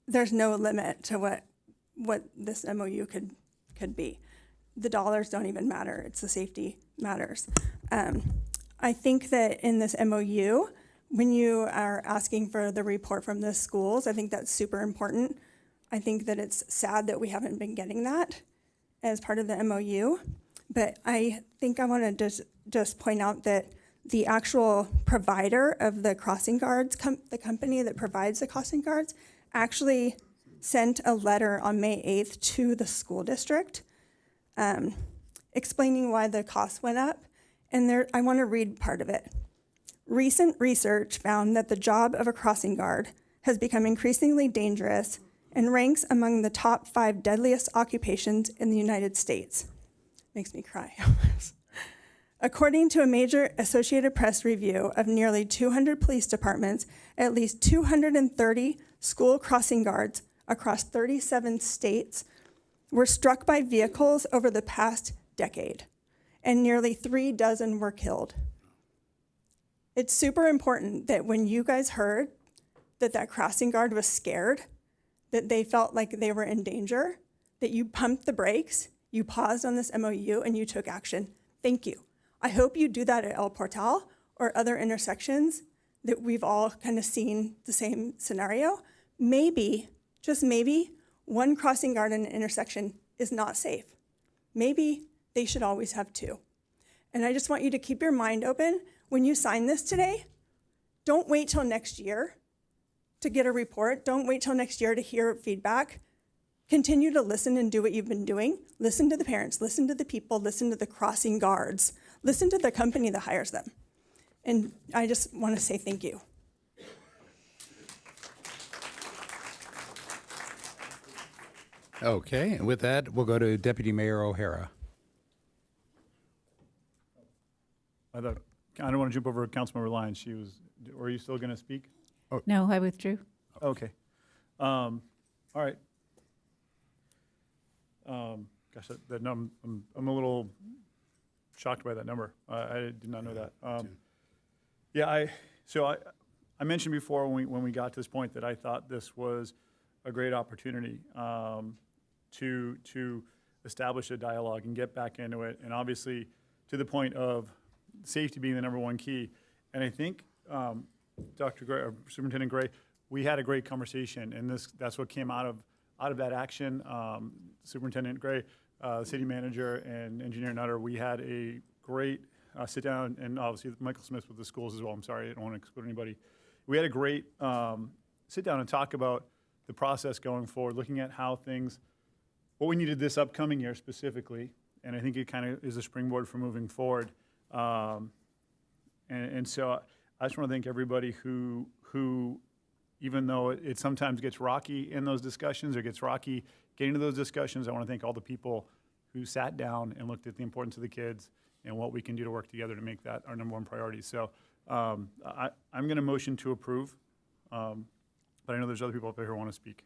there's no limit to what this MOU could be. The dollars don't even matter, it's the safety matters. I think that in this MOU, when you are asking for the report from the schools, I think that's super important. I think that it's sad that we haven't been getting that as part of the MOU, but I think I want to just point out that the actual provider of the crossing guards, the company that provides the crossing guards, actually sent a letter on May 8th to the school district explaining why the costs went up. And I want to read part of it. Recent research found that the job of a crossing guard has become increasingly dangerous and ranks among the top 5 deadliest occupations in the United States. Makes me cry. According to a major Associated Press review of nearly 200 police departments, at least 230 school crossing guards across 37 states were struck by vehicles over the past decade, and nearly 36 were killed. It's super important that when you guys heard that that crossing guard was scared, that they felt like they were in danger, that you pumped the brakes, you paused on this MOU, and you took action. Thank you. I hope you do that at El Portal or other intersections that we've all kind of seen the same scenario. Maybe, just maybe, one crossing guard in an intersection is not safe. Maybe they should always have 2. And I just want you to keep your mind open. When you sign this today, don't wait till next year to get a report. Don't wait till next year to hear feedback. Continue to listen and do what you've been doing. Listen to the parents, listen to the people, listen to the crossing guards, listen to the company that hires them. And I just want to say thank you. Okay, and with that, we'll go to Deputy Mayor O'Hara. I don't want to jump over Councilmember Lyons. Are you still going to speak? No, I withdrew. Okay. All right. Gosh, that number, I'm a little shocked by that number. I did not know that. Yeah, I mentioned before when we got to this point that I thought this was a great opportunity to establish a dialogue and get back into it, and obviously to the point of safety being the number one key. And I think Dr. Gray, or Superintendent Gray, we had a great conversation, and that's what came out of that action. Superintendent Gray, City Manager, and Engineer Nutter, we had a great sit down, and obviously Michael Smith with the schools as well. I'm sorry, I don't want to exclude anybody. We had a great sit down and talk about the process going forward, looking at how things, what we needed this upcoming year specifically, and I think it kind of is a springboard for moving forward. And so I just want to thank everybody who even though it sometimes gets rocky in those discussions or gets rocky getting to those discussions, I want to thank all the people who sat down and looked at the importance of the kids and what we can do to work together to make that our number one priority. So I'm going to motion to approve, but I know there's other people up there who want to speak.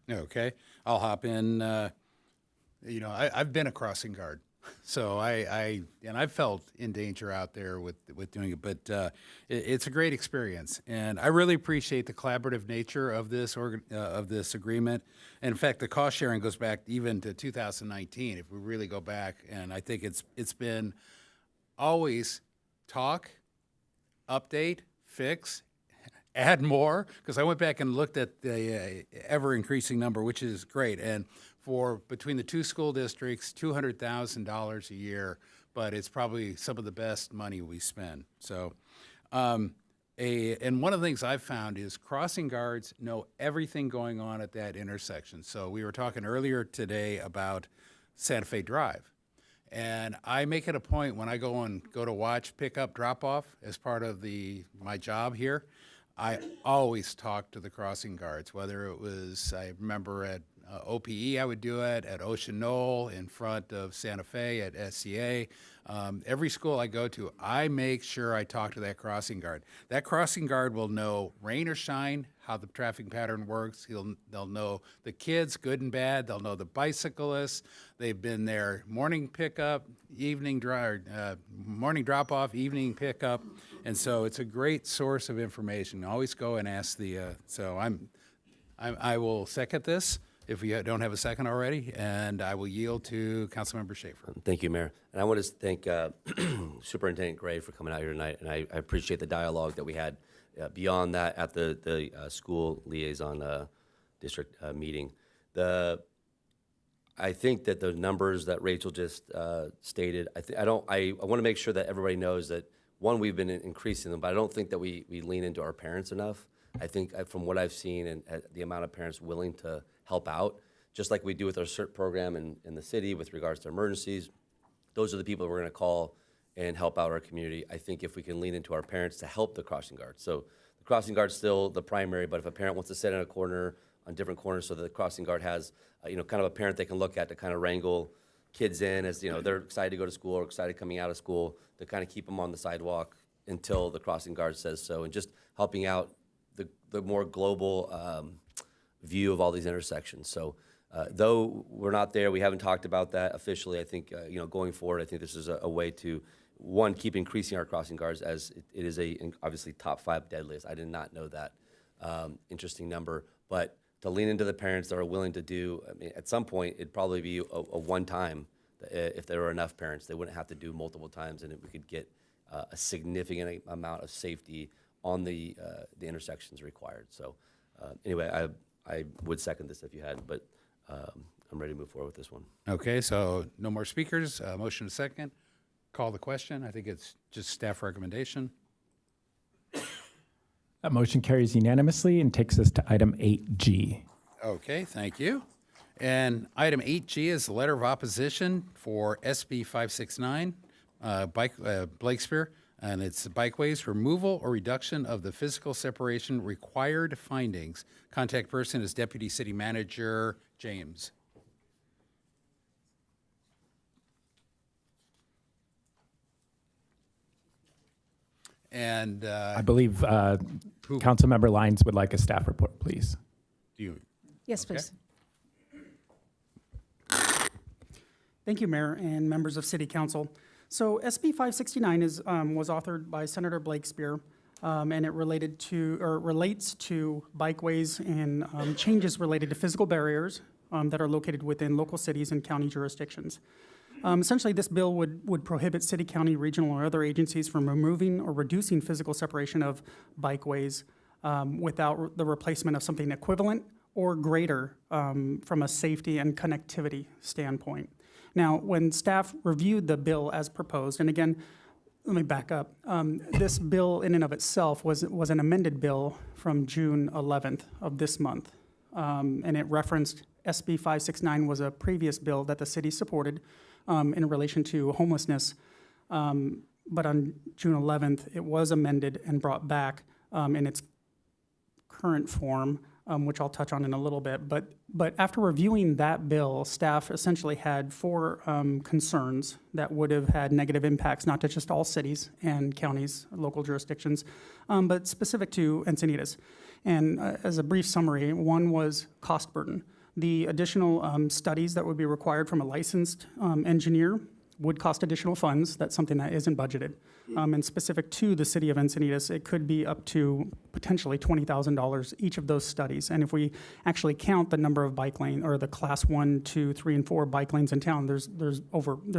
Okay, I'll hop in. I've been a crossing guard, so I've felt in danger out there with doing it. But it's a great experience, and I really appreciate the collaborative nature of this agreement. And in fact, the cost sharing goes back even to 2019. If we really go back, and I think it's been always talk, update, fix, add more, because I went back and looked at the ever-increasing number, which is great. And for between the 2 school districts, $200,000 a year, but it's probably some of the best money we spend. So, and one of the things I've found is crossing guards know everything going on at that intersection. So we were talking earlier today about Santa Fe Drive. And I make it a point when I go to watch pickup drop-off as part of my job here, I always talk to the crossing guards, whether it was, I remember at OPE I would do it, at Ocean Knoll, in front of Santa Fe, at SCA. Every school I go to, I make sure I talk to that crossing guard. That crossing guard will know rain or shine, how the traffic pattern works. They'll know the kids, good and bad. They'll know the bicyclists. They've been there morning pickup, morning drop-off, evening pickup. And so it's a great source of information. Always go and ask so I will second this if we don't have a second already, and I will yield to Councilmember Schaefer. Thank you, Mayor. And I want to thank Superintendent Gray for coming out here tonight, and I appreciate the dialogue that we had beyond that at the school liaison district meeting. I think that the numbers that Rachel just stated, I want to make sure that everybody knows that, one, we've been increasing them, but I don't think that we lean into our parents enough. I think from what I've seen and the amount of parents willing to help out, just like we do with our CERT program in the city with regards to emergencies, those are the people we're going to call and help out our community. I think if we can lean into our parents to help the crossing guard. So the crossing guard's still the primary, but if a parent wants to sit in a corner, on different corners, so that the crossing guard has, kind of a parent they can look at to kind of wrangle kids in as, they're excited to go to school or excited coming out of school, to kind of keep them on the sidewalk until the crossing guard says so, and just helping out the more global view of all these intersections. So though we're not there, we haven't talked about that officially, I think, going forward, I think this is a way to, one, keep increasing our crossing guards, as it is obviously top 5 deadliest. I did not know that. Interesting number. But to lean into the parents that are willing to do, I mean, at some point, it'd probably be a one-time, if there were enough parents. They wouldn't have to do multiple times, and we could get a significant amount of safety on the intersections required. So anyway, I would second this if you had, but I'm ready to move forward with this one. Okay, so no more speakers. Motion second. Call the question. I think it's just staff recommendation. That motion carries unanimously and takes us to item 8G. Okay, thank you. And item 8G is the letter of opposition for SB 569, Blakespeare, and it's bikeways removal or reduction of the physical separation required findings. Contact person is Deputy City Manager James. And I believe Councilmember Lyons would like a staff report, please. do you? Yes, Okay. please. Thank you, Mayor and members of City Council. So SB 569 was authored by Senator Blakespeare, and it relates to bikeways and changes related to physical barriers that are located within local cities and county jurisdictions. Essentially, this bill would prohibit city, county, regional, or other agencies from removing or reducing physical separation of bikeways without the replacement of something equivalent or greater from a safety and connectivity standpoint. Now, when staff reviewed the bill as proposed, and again, let me back up. This bill in and of itself was an amended bill from June 11th of this month. And it referenced SB 569 was a previous bill that the city supported in relation to homelessness. But on June 11th, it was amended and brought back in its current form, which I'll touch on in a little bit. But after reviewing that bill, staff essentially had 4 concerns that would have had negative impacts, not to just all cities and counties, local jurisdictions, but specific to Encinitas. And as a brief summary, one was cost burden. The additional studies that would be required from a licensed engineer would cost additional funds. That's something that isn't budgeted. And specific to the city of Encinitas, it could be up to potentially $20,000 each of those studies. And if we actually count the number of bike lane or the class 1, 2, 3, and 4 bike lanes in town, there's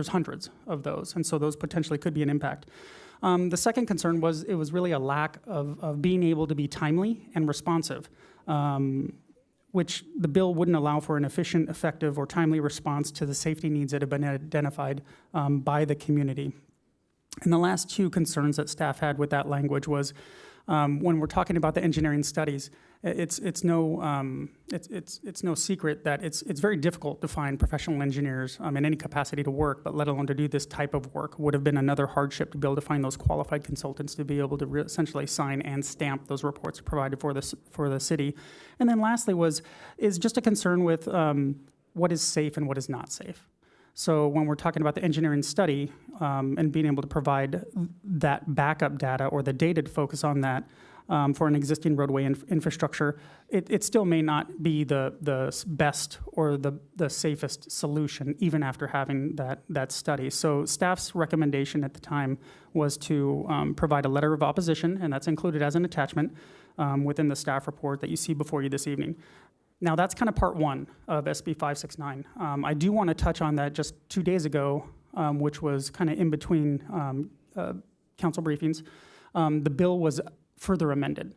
hundreds of those. And so those potentially could be an impact. The second concern was it was really a lack of being able to be timely and responsive, which the bill wouldn't allow for an efficient, effective, or timely response to the safety needs that have been identified by the community. And the last 2 concerns that staff had with that language was when we're talking about the engineering studies, it's no secret that it's very difficult to find professional engineers in any capacity to work, but let alone to do this type of work would have been another hardship to be able to find those qualified consultants to be able to essentially sign and stamp those reports provided for the city. And then lastly is just a concern with what is safe and what is not safe. So when we're talking about the engineering study and being able to provide that backup data or the data to focus on that for an existing roadway infrastructure, it still may not be the best or the safest solution, even after having that study. So staff's recommendation at the time was to provide a letter of opposition, and that's included as an attachment within the staff report that you see before you this evening. Now, that's kind of part 1 of SB 569. I do want to touch on that just 2 days ago, which was kind of in between council briefings. The bill was further amended.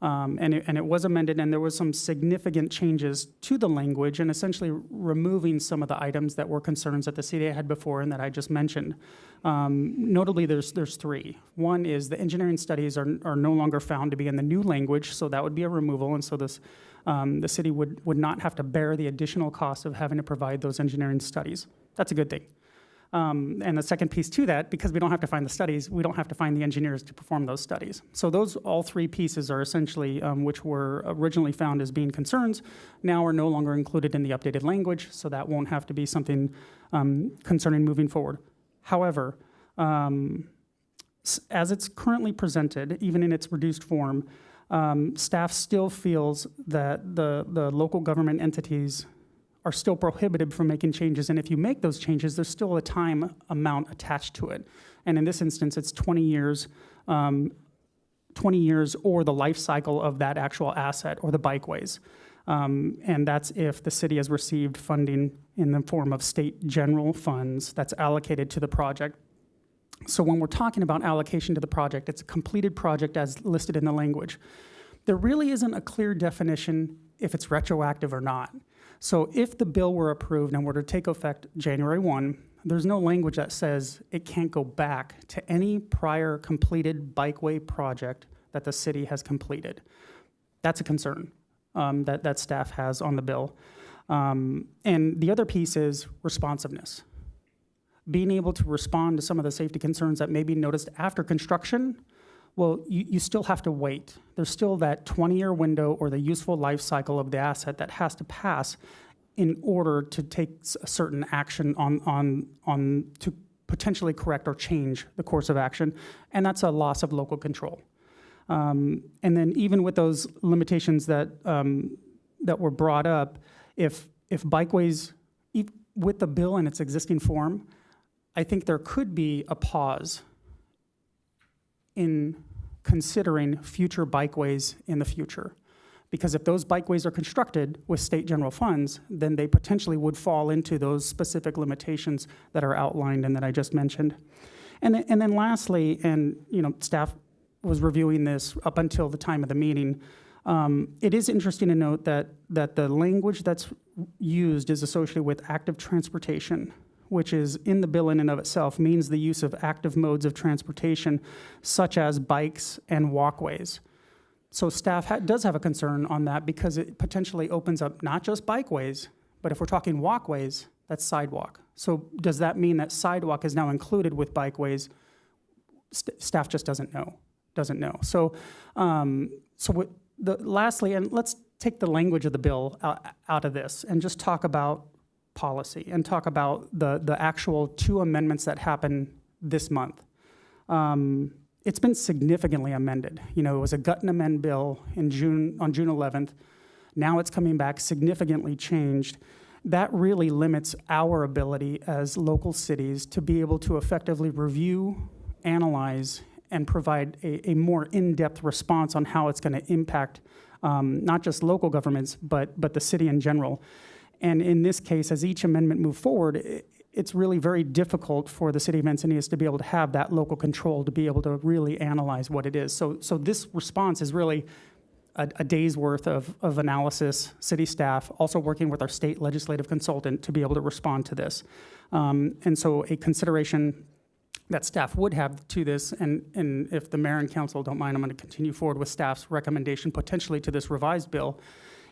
And it was amended, and there was some significant changes to the language and essentially removing some of the items that were concerns that the city had before and that I just mentioned. Notably, there's 3. One is the engineering studies are no longer found to be in the new language, so that would be a removal, and so the city would not have to bear the additional cost of having to provide those engineering studies. That's a good thing. And the second piece to that, because we don't have to find the studies, we don't have to find the engineers to perform those studies. So those all three pieces are essentially, which were originally found as being concerns, now are no longer included in the updated language, so that won't have to be something concerning moving forward. However, as it's currently presented, even in its reduced form, staff still feels that the local government entities are still prohibited from making changes. And if you make those changes, there's still a time amount attached to it. And in this instance, it's 20 years, 20 years or the life cycle of that actual asset or the bikeways. And that's if the city has received funding in the form of state general funds that's allocated to the project. So when we're talking about allocation to the project, it's a completed project as listed in the language. There really isn't a clear definition if it's retroactive or not. So if the bill were approved and were to take effect January 1, there's no language that says it can't go back to any prior completed bikeway project that the city has completed. That's a concern that staff has on the bill. And the other piece is responsiveness. Being able to respond to some of the safety concerns that may be noticed after construction, well, you still have to wait. There's still that 20-year window or the useful life cycle of the asset that has to pass in order to take a certain action on to potentially correct or change the course of action, and that's a loss of local control. And then even with those limitations that that were brought up, if bikeways, with the bill in its existing form, I think there could be a pause in considering future bikeways in the future. Because if those bikeways are constructed with state general funds, then they potentially would fall into those specific limitations that are outlined and that I just mentioned. And then lastly, and staff was reviewing this up until the time of the meeting, it is interesting to note that the language that's used is associated with active transportation, which is in the bill in and of itself, means the use of active modes of transportation, such as bikes and walkways. So staff does have a concern on that because it potentially opens up not just bikeways, but if we're talking walkways, that's sidewalk. So does that mean that sidewalk is now included with bikeways? Staff just doesn't know. So, lastly, and let's take the language of the bill out of this and just talk about policy and talk about the actual two amendments that happened this month. It's been significantly amended. It was a gut and amend bill on June 11th. Now it's coming back significantly changed. That really limits our ability as local cities to be able to effectively review, analyze, and provide a more in-depth response on how it's going to impact not just local governments, but the city in general. And in this case, as each amendment moved forward, it's really very difficult for the city of Encinitas to be able to have that local control to be able to really analyze what it is. So this response is really a day's worth of analysis, city staff, also working with our state legislative consultant to be able to respond to this. And so a consideration that staff would have to this, and if the mayor and council don't mind, I'm going to continue forward with staff's recommendation potentially to this revised bill,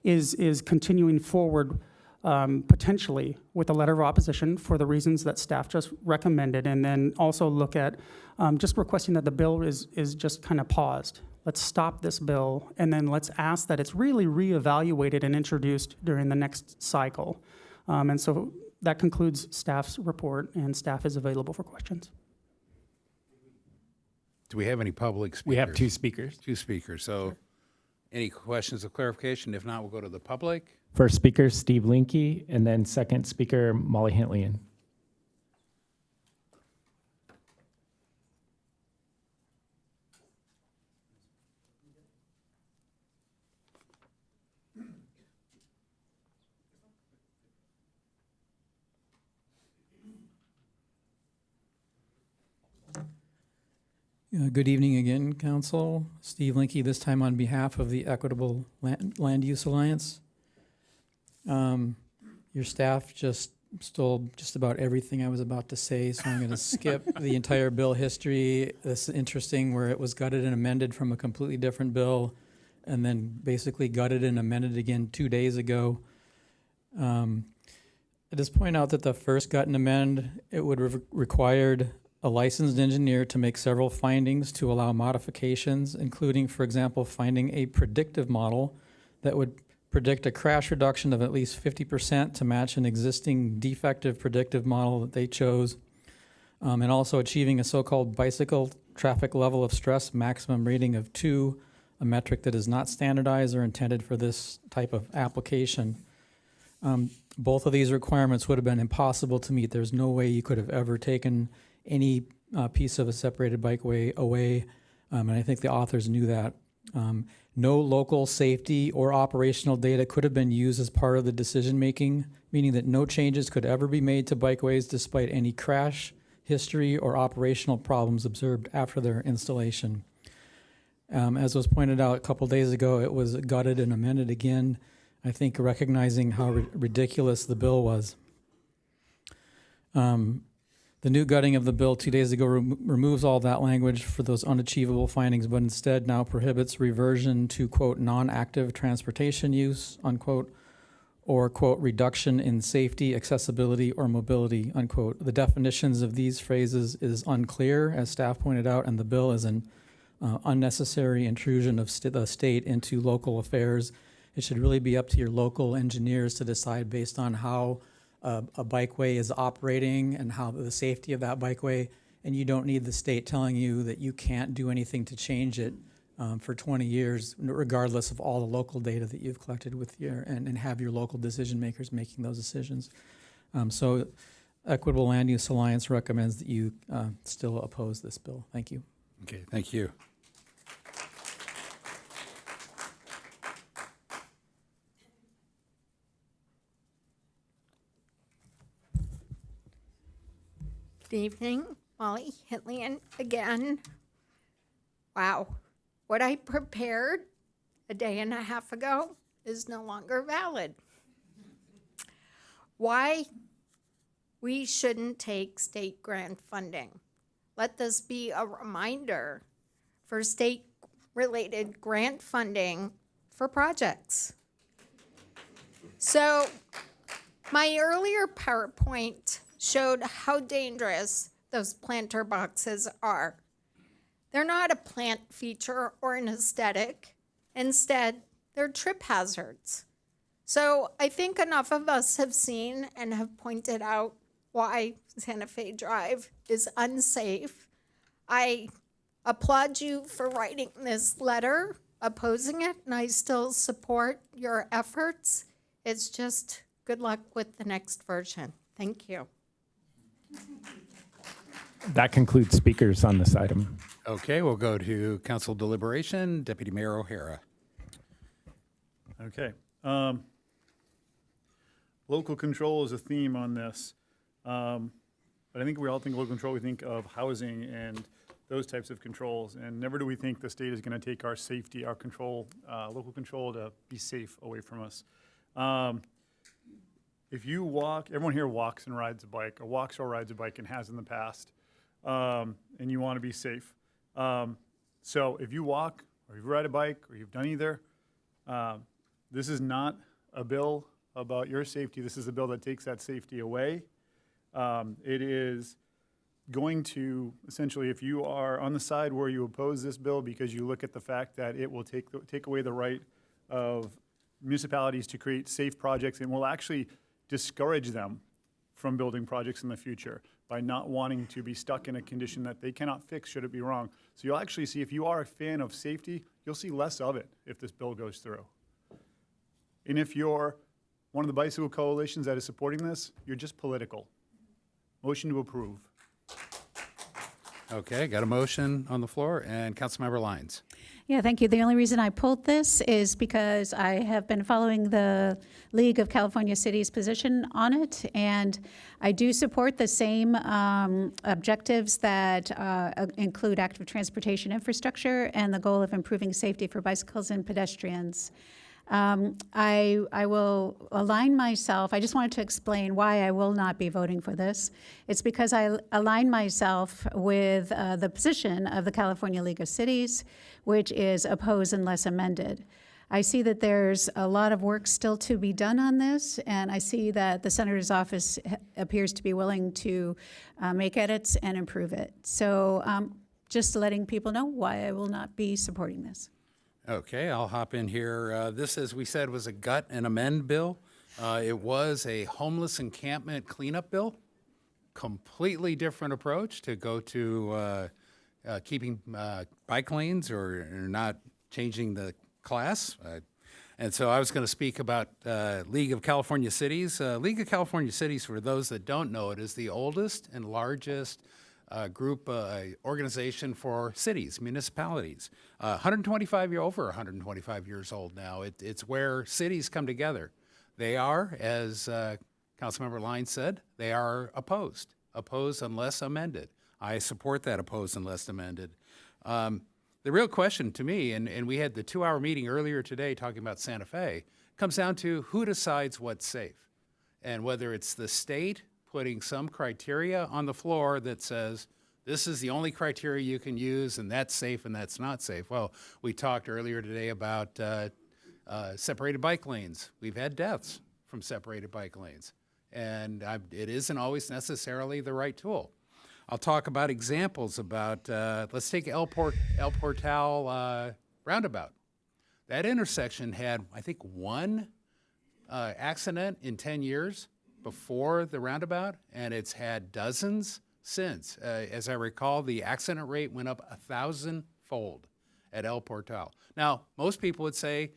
is continuing forward potentially with a letter of opposition for the reasons that staff just recommended, and then also look at just requesting that the bill is just kind of paused. Let's stop this bill, and then let's ask that it's really reevaluated and introduced during the next cycle. And so that concludes staff's report, and staff is available for questions. Do we have any public speakers? We have two speakers. Two speakers. So any questions of clarification? If not, we'll go to the public. First speaker, Steve Linke, and then second speaker, Molly Hintlian. Good evening again, Council. Steve Linke, this time on behalf of the Equitable Land Use Alliance. Your staff just stole just about everything I was about to say, so I'm going to skip the entire bill history. This is interesting, where it was gutted and amended from a completely different bill, and then basically gutted and amended again 2 days ago. I just point out that the first gut and amend, it would have required a licensed engineer to make several findings to allow modifications, including, for example, finding a predictive model that would predict a crash reduction of at least 50% to match an existing defective predictive model that they chose, and also achieving a so-called bicycle traffic level of stress maximum rating of 2, a metric that is not standardized or intended for this type of application. Both of these requirements would have been impossible to meet. There's no way you could have ever taken any piece of a separated bikeway away, and I think the authors knew that. No local safety or operational data could have been used as part of the decision-making, meaning that no changes could ever be made to bikeways despite any crash history or operational problems observed after their installation. As was pointed out a couple days ago, it was gutted and amended again, I think recognizing how ridiculous the bill was. The new gutting of the bill 2 days ago removes all that language for those unachievable findings, but instead now prohibits reversion to, quote, non-active transportation use, unquote, or, quote, reduction in safety, accessibility, or mobility, unquote. The definitions of these phrases is unclear, as staff pointed out, and the bill is an unnecessary intrusion of the state into local affairs. It should really be up to your local engineers to decide based on how a bikeway is operating and how the safety of that bikeway, and you don't need the state telling you that you can't do anything to change it for 20 years, regardless of all the local data that you've collected with your, and have your local decision makers making those decisions. So Equitable Land Use Alliance recommends that you still oppose this bill. Thank you. Okay, thank you. Good evening, Molly Hitlian again. Wow, what I prepared a day and a half ago is no longer valid. Why we shouldn't take state grant funding. Let this be a reminder for state-related grant funding for projects. So my earlier PowerPoint showed how dangerous those planter boxes are. They're not a plant feature or an aesthetic. Instead, they're trip hazards. So I think enough of us have seen and have pointed out why Santa Fe Drive is unsafe. I applaud you for writing this letter opposing it, and I still support your efforts. It's just good luck with the next version. Thank you. That concludes speakers on this item. Okay, we'll go to council deliberation. Deputy Mayor O'Hara. Okay. Local control is a theme on this. But I think we all think local control, we think of housing and those types of controls. And never do we think the state is going to take our safety, our control, local control to be safe away from us. If you walk, everyone here walks and rides a bike, or walks or rides a bike and has in the past, and you want to be safe. So if you walk or you ride a bike or you've done either, this is not a bill about your safety. This is a bill that takes that safety away. It is going to, essentially, if you are on the side where you oppose this bill because you look at the fact that it will take away the right of municipalities to create safe projects and will actually discourage them from building projects in the future by not wanting to be stuck in a condition that they cannot fix should it be wrong. So you'll actually see, if you are a fan of safety, you'll see less of it if this bill goes through. And if you're one of the bicycle coalitions that is supporting this, you're just political. Motion to approve. Okay, got a motion on the floor, and Councilmember Lyons. Yeah, thank you. The only reason I pulled this is because I have been following the League of California Cities position on it, and I do support the same objectives that include active transportation infrastructure and the goal of improving safety for bicycles and pedestrians. I will align myself. I just wanted to explain why I will not be voting for this. It's because I align myself with the position of the California League of Cities, which is oppose unless amended. I see that there's a lot of work still to be done on this, and I see that the Senator's office appears to be willing to make edits and improve it. So just letting people know why I will not be supporting this. Okay, I'll hop in here. This, as we said, was a gut and amend bill. It was a homeless encampment cleanup bill. Completely different approach to go to keeping bike lanes or not changing the class. And so I was going to speak about League of California Cities. League of California Cities, for those that don't know it, is the oldest and largest group organization for cities, municipalities. over 125 years old now. It's where cities come together. They are, as Councilmember Lyons said, they are opposed unless amended. I support that opposed unless amended. The real question to me, and we had the 2-hour meeting earlier today talking about Santa Fe, comes down to who decides what's safe, and whether it's the state putting some criteria on the floor that says this is the only criteria you can use and that's safe and that's not safe. Well, we talked earlier today about separated bike lanes. We've had deaths from separated bike lanes, and it isn't always necessarily the right tool. I'll talk about examples about, let's take El Portal roundabout. That intersection had, I think, one accident in 10 years before the roundabout, and it's had dozens since. As I recall, the accident rate went up 1,000-fold at El Portal. Now, most people would say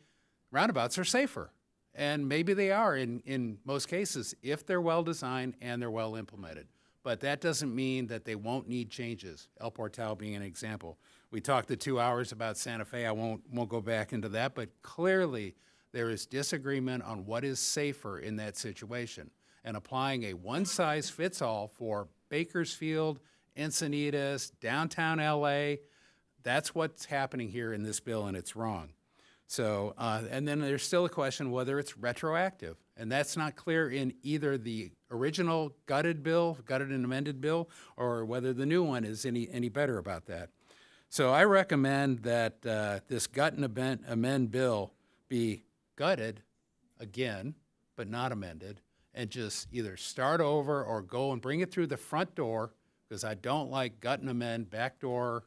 roundabouts are safer, and maybe they are in most cases if they're well designed and they're well implemented. But that doesn't mean that they won't need changes, El Portal being an example. We talked the 2 hours about Santa Fe. I won't go back into that, but clearly there is disagreement on what is safer in that situation. And applying a one-size-fits-all for Bakersfield, Encinitas, downtown LA, that's what's happening here in this bill, and it's wrong. So, and then there's still a question whether it's retroactive, and that's not clear in either the original gutted and amended bill, or whether the new one is any better about that. So I recommend that this gut and amend bill be gutted again, but not amended, and just either start over or go and bring it through the front door, because I don't like gut and amend backdoor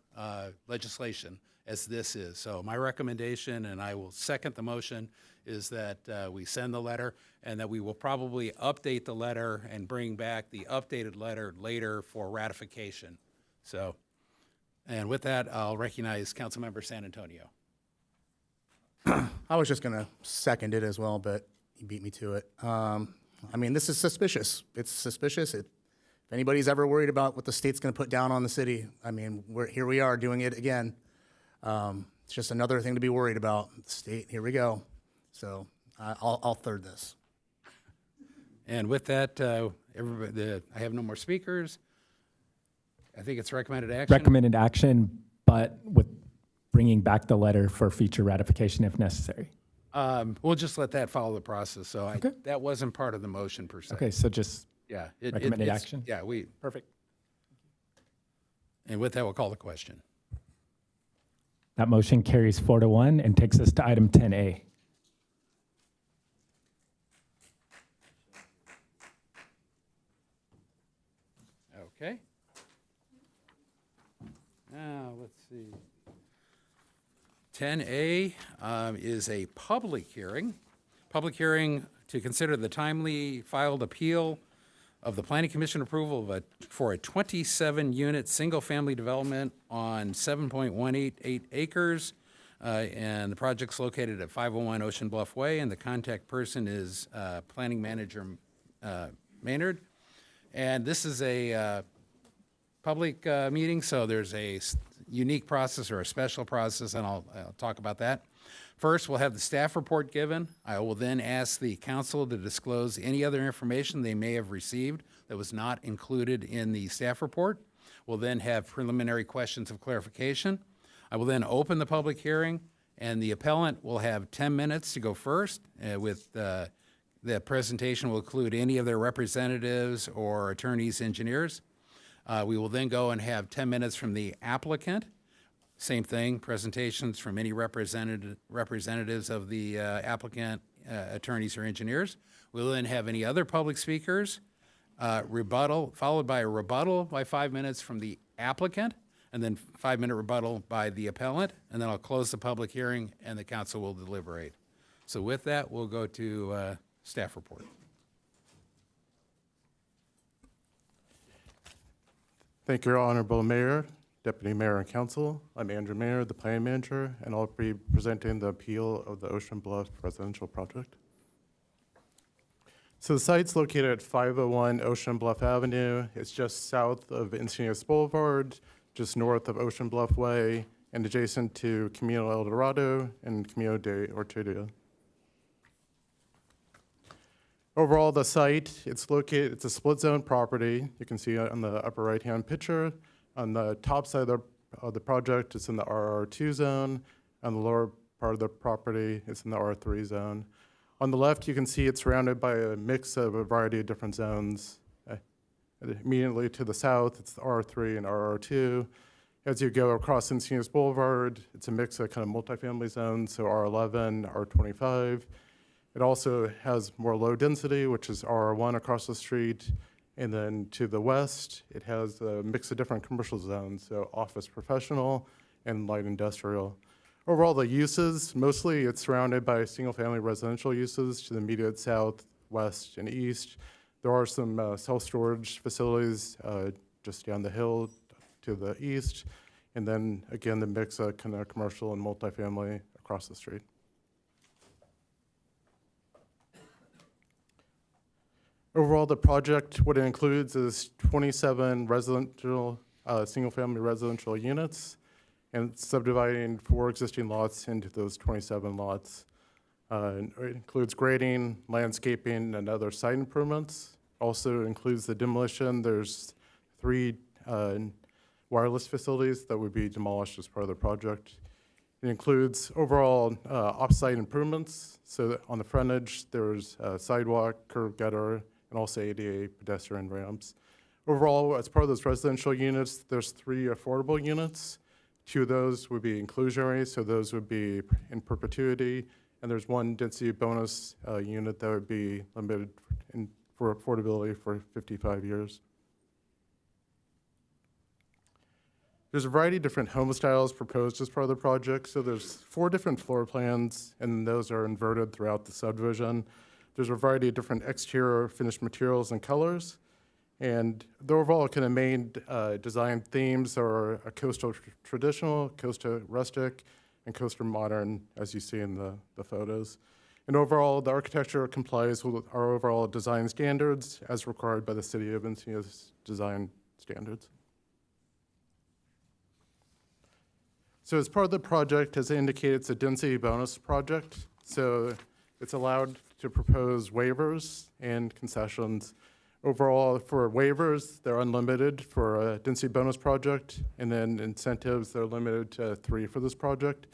legislation as this is. So my recommendation, and I will second the motion, is that we send the letter, and that we will probably update the letter and bring back the updated letter later for ratification. So, and with that, I'll recognize Councilmember San Antonio. I was just going to second it as well, but he beat me to it. I mean, this is suspicious. It's suspicious. If anybody's ever worried about what the state's going to put down on the city, I mean, here we are doing it again. It's just another thing to be worried about. The state, here we go. So I'll third this. And with that, I have no more speakers. I think it's recommended action. Recommended action, but with bringing back the letter for future ratification if necessary. We'll just let that follow the process. So that wasn't part of the motion per se. Okay, so just recommended it's- action? Yeah, Perfect. And with that, we'll call the question. That motion carries 4-1 and takes us to item 10A. Okay. Now, let's see. 10A is a public hearing. Public hearing to consider the timely filed appeal of the Planning Commission approval for a 27-unit single-family development on 7.188 acres. And the project's located at 501 Ocean Bluff Way, and the contact person is Planning Manager Maynard. And this is a public meeting, so there's a unique process or a special process, and I'll talk about that. First, we'll have the staff report given. I will then ask the council to disclose any other information they may have received that was not included in the staff report. We'll then have preliminary questions of clarification. I will then open the public hearing, and the appellant will have 10 minutes to go first. The presentation will include any of their representatives or attorneys, engineers. We will then go and have 10 minutes from the applicant. Same thing, presentations from any representatives of the applicant, attorneys or engineers. We'll then have any other public speakers, rebuttal, followed by a rebuttal by 5 minutes from the applicant, and then 5-minute rebuttal by the appellant, and then I'll close the public hearing and the council will deliberate. So with that, we'll go to staff report. Thank you, Honorable Mayor, Deputy Mayor, and Council. I'm Andrew Mayer, the Planning Manager, and I'll be presenting the appeal of the Ocean Bluff residential project. So the site's located at 501 Ocean Bluff Avenue. It's just south of Encinitas Boulevard, just north of Ocean Bluff Way, and adjacent to Camino El Dorado and Camino de Ortudia. Overall, the site, it's a split zone property. You can see on the upper right-hand picture. On the top side of the project, it's in the RR2 zone. On the lower part of the property, it's in the R3 zone. On the left, you can see it's surrounded by a mix of a variety of different zones. Immediately to the south, it's the R3 and RR2. As you go across Encinitas Boulevard, it's a mix of kind of multifamily zones, so R11, R25. It also has more low density, which is R1 across the street. And then to the west, it has a mix of different commercial zones, so office professional and light industrial. Overall, the uses, mostly it's surrounded by single-family residential uses to the immediate south, west, and east. There are some self-storage facilities just down the hill to the east. And then, again, the mix of kind of commercial and multifamily across the street. Overall, the project, what it includes is 27 residential, single-family residential units, and it's subdividing 4 existing lots into those 27 lots. It includes grading, landscaping, and other site improvements. Also includes the demolition. There's 3 wireless facilities that would be demolished as part of the project. It includes overall off-site improvements. So on the frontage, there's a sidewalk, curb gutter, and also ADA pedestrian ramps. Overall, as part of those residential units, there's 3 affordable units. 2 of those would be inclusionary, so those would be in perpetuity. And there's 1 density bonus unit that would be limited for affordability for 55 years. There's a variety of different home styles proposed as part of the project. So there's 4 different floor plans, and those are inverted throughout the subdivision. There's a variety of different exterior finished materials and colors. And the overall kind of main design themes are a coastal traditional, coastal rustic, and coastal modern, as you see in the photos. And overall, the architecture complies with our overall design standards as required by the City of Encinitas design standards. So as part of the project, as indicated, it's a density bonus project. So it's allowed to propose waivers and concessions. Overall, for waivers, they're unlimited for a density bonus project, and then incentives, they're limited to 3 for this project.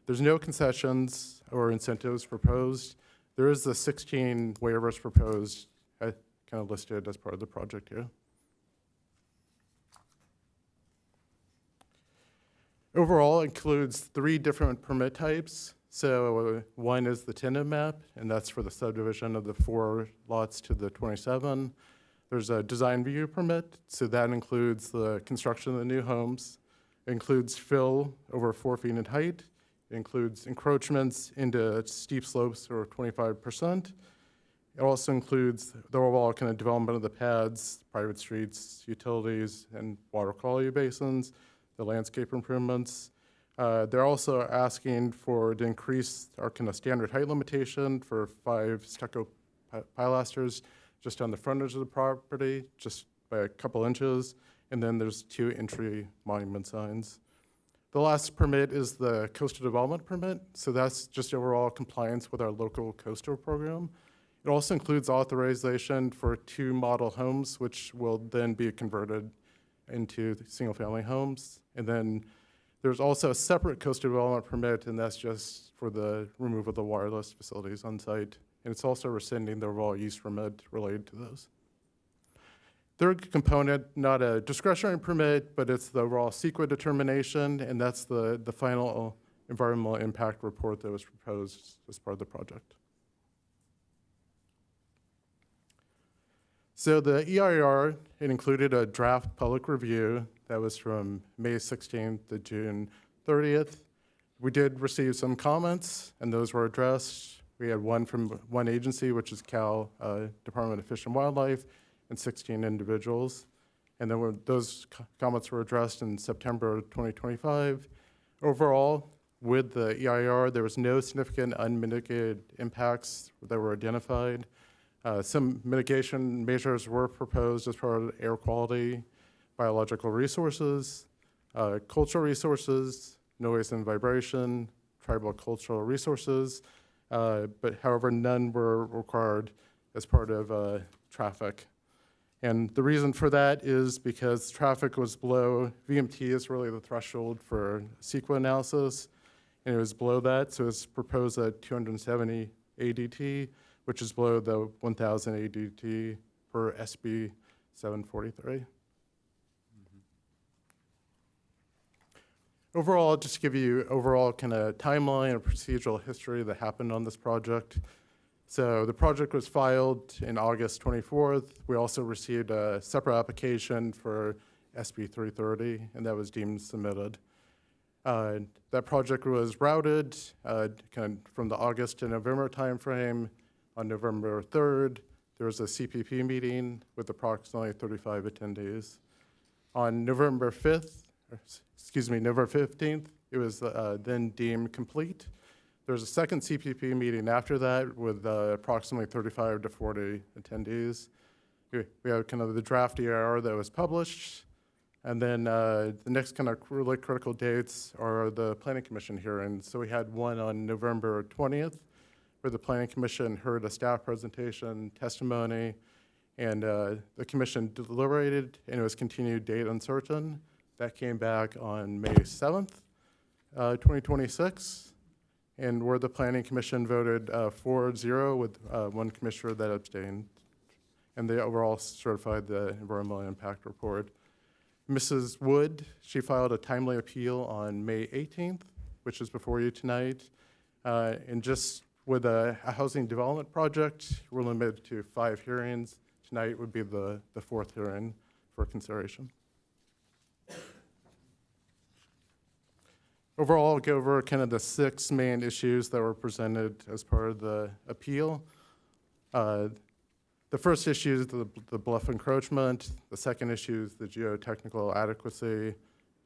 There's no concessions or incentives proposed. There is the 16 waivers proposed, kind of listed as part of the project here. Overall, it includes 3 different permit types. So 1 is the tenant map, and that's for the subdivision of the 4 lots to the 27. There's a design review permit, so that includes the construction of the new homes. It includes fill over 4 feet in height. It includes encroachments into steep slopes over 25%. It also includes the overall kind of development of the pads, private streets, utilities, and water quality basins, the landscape improvements. They're also asking to increase our kind of standard height limitation for 5 stucco pilasters just on the frontage of the property, just by a couple inches. And then there's 2 entry monument signs. The last permit is the coastal development permit. So that's just overall compliance with our local coastal program. It also includes authorization for 2 model homes, which will then be converted into single-family homes. And then there's also a separate coastal development permit, and that's just for the removal of the wireless facilities on site. And it's also rescinding the overall use permit related to those. Third component, not a discretionary permit, but it's the overall CEQA determination, and that's the final environmental impact report that was proposed as part of the project. So the EIR, it included a draft public review that was from May 16th to June 30th. We did receive some comments, and those were addressed. We had one from one agency, which is Cal Department of Fish and Wildlife, and 16 individuals. And then those comments were addressed in September 2025. Overall, with the EIR, there was no significant unmitigated impacts that were identified. Some mitigation measures were proposed as part of air quality, biological resources, cultural resources, noise and vibration, tribal cultural resources, but however, none were required as part of traffic. And the reason for that is because traffic was below, VMT is really the threshold for CEQA analysis, and it was below that, so it's proposed at 270 ADT, which is below the 1,000 ADT per SB 743. Overall, just to give you overall kind of timeline and procedural history that happened on this project. So the project was filed in August 24th. We also received a separate application for SB 330, and that was deemed submitted. That project was routed kind of from the August to November timeframe. On November 3rd, there was a CPP meeting with approximately 35 attendees. On November 15th, it was then deemed complete. There was a second CPP meeting after that with approximately 35 to 40 attendees. We have kind of the draft EIR that was published, and then the next kind of really critical dates are the Planning Commission hearings. So we had one on November 20th, where the Planning Commission heard a staff presentation, testimony, and the commission deliberated, and it was continued date uncertain. That came back on May 7th, 2026. And where the Planning Commission voted 4-0 with one commissioner that abstained. And they overall certified the environmental impact report. Mrs. Wood, she filed a timely appeal on May 18th, which is before you tonight. And just with a housing development project, we're limited to 5 hearings. Tonight would be the 4th hearing for consideration. Overall, I'll go over kind of the 6 main issues that were presented as part of the appeal. The first issue is the bluff encroachment. The second issue is the geotechnical adequacy.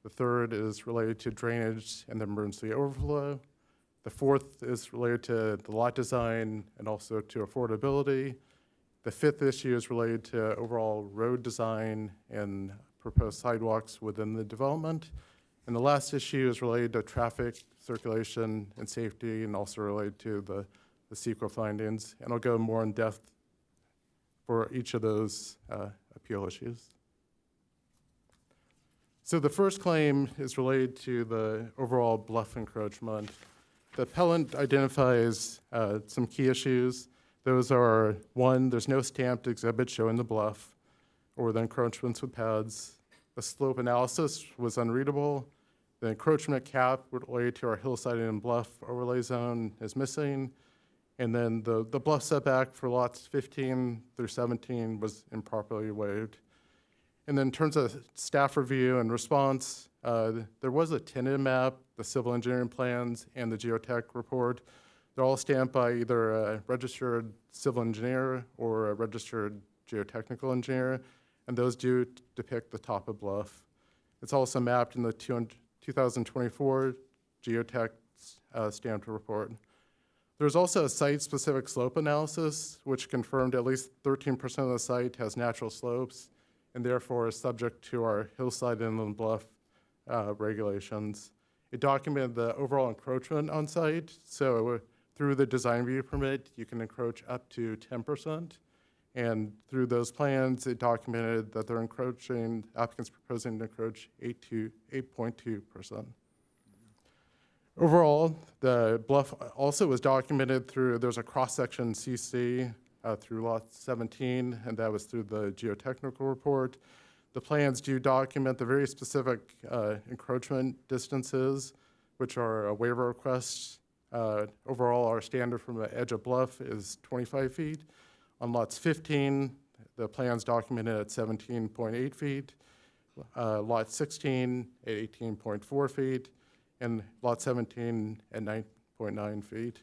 The third is related to drainage and the emergency overflow. The fourth is related to the lot design and also to affordability. The fifth issue is related to overall road design and proposed sidewalks within the development. And the last issue is related to traffic, circulation, and safety, and also related to the CEQA findings. And I'll go more in depth for each of those appeal issues. So the first claim is related to the overall bluff encroachment. The appellant identifies some key issues. Those are, 1, there's no stamped exhibit showing the bluff or the encroachments with pads. The slope analysis was unreadable. The encroachment cap related to our hillside and bluff overlay zone is missing. And then the bluff setback for lots 15 through 17 was improperly waived. And then in terms of staff review and response, there was a tentative map, the civil engineering plans, and the geotech report. They're all stamped by either a registered civil engineer or a registered geotechnical engineer, and those do depict the top of bluff. It's also mapped in the 2024 geotech stamped report. There's also a site-specific slope analysis, which confirmed at least 13% of the site has natural slopes, and therefore is subject to our hillside inland bluff regulations. It documented the overall encroachment on site, so through the design review permit, you can encroach up to 10%. And through those plans, it documented that they're encroaching, applicants proposing to encroach 8.2%. Overall, the bluff also was documented through, there's a cross-section CC through lot 17, and that was through the geotechnical report. The plans do document the very specific encroachment distances, which are a waiver request. Overall, our standard from the edge of bluff is 25 feet. On lots 15, the plans documented at 17.8 feet. Lot 16 at 18.4 feet, and lot 17 at 9.9 feet.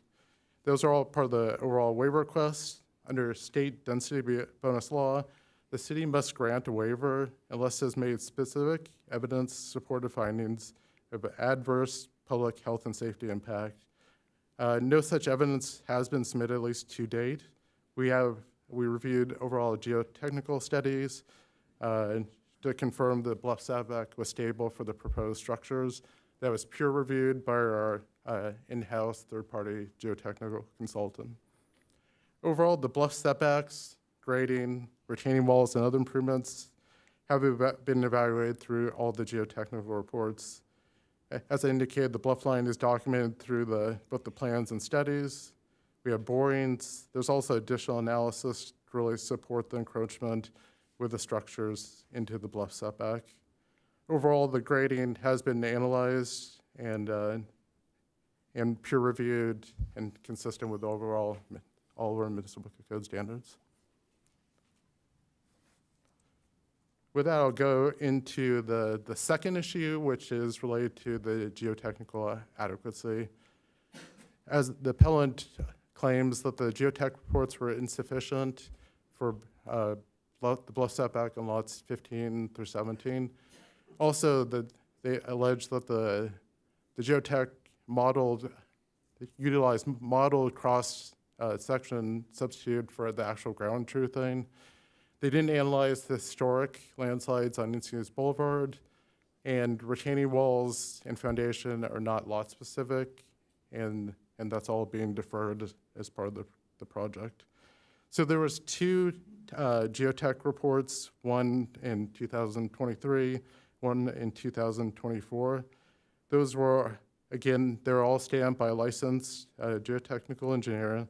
Those are all part of the overall waiver request. Under state density bonus law, the city must grant a waiver unless it has made specific evidence-supported findings of adverse public health and safety impact. No such evidence has been submitted, at least to date. We reviewed overall geotechnical studies to confirm the bluff setback was stable for the proposed structures. That was peer reviewed by our in-house third-party geotechnical consultant. Overall, the bluff setbacks, grading, retaining walls, and other improvements have been evaluated through all the geotechnical reports. As I indicated, the bluff line is documented through both the plans and studies. We have borings. There's also additional analysis to really support the encroachment with the structures into the bluff setback. Overall, the grading has been analyzed and peer reviewed and consistent with all of our municipal code standards. With that, I'll go into the second issue, which is related to the geotechnical adequacy. As the appellant claims that the geotech reports were insufficient for the bluff setback on lots 15 through 17. Also, they allege that the geotech utilized modeled cross section substitute for the actual ground truthing. They didn't analyze the historic landslides on Encinitas Boulevard, and retaining walls and foundation are not lot specific, and that's all being deferred as part of the project. So there was two geotech reports, one in 2023, one in 2024. Those were, again, they're all stamped by a licensed geotechnical engineer.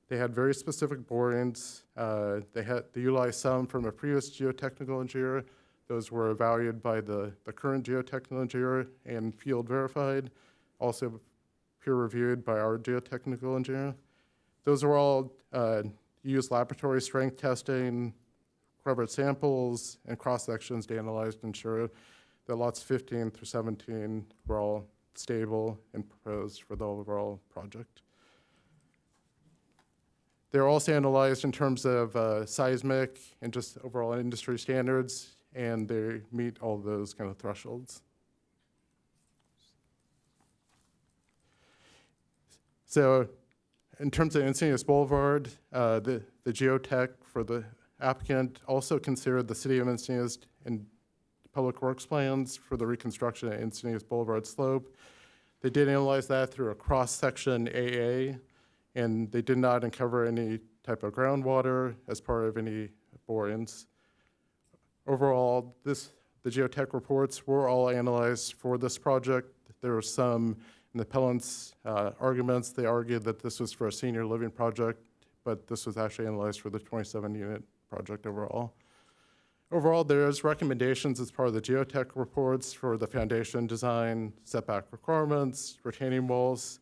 They had very specific borings. They utilized some from a previous geotechnical engineer. Those were evaluated by the current geotechnical engineer and field verified, also peer reviewed by our geotechnical engineer. Those were all used laboratory strength testing, covered samples, and cross sections to analyze to ensure that lots 15 through 17 were all stable and proposed for the overall project. They're also analyzed in terms of seismic and just overall industry standards, and they meet all of those kind of thresholds. So in terms of Encinitas Boulevard, the geotech for the applicant also considered the city of Encinitas and public works plans for the reconstruction of Encinitas Boulevard slope. They did analyze that through a cross-section AA, and they did not uncover any type of groundwater as part of any borings. Overall, the geotech reports were all analyzed for this project. There were some in the appellant's arguments. They argued that this was for a senior living project, but this was actually analyzed for the 27-unit project overall. Overall, there's recommendations as part of the geotech reports for the foundation design, setback requirements, retaining walls.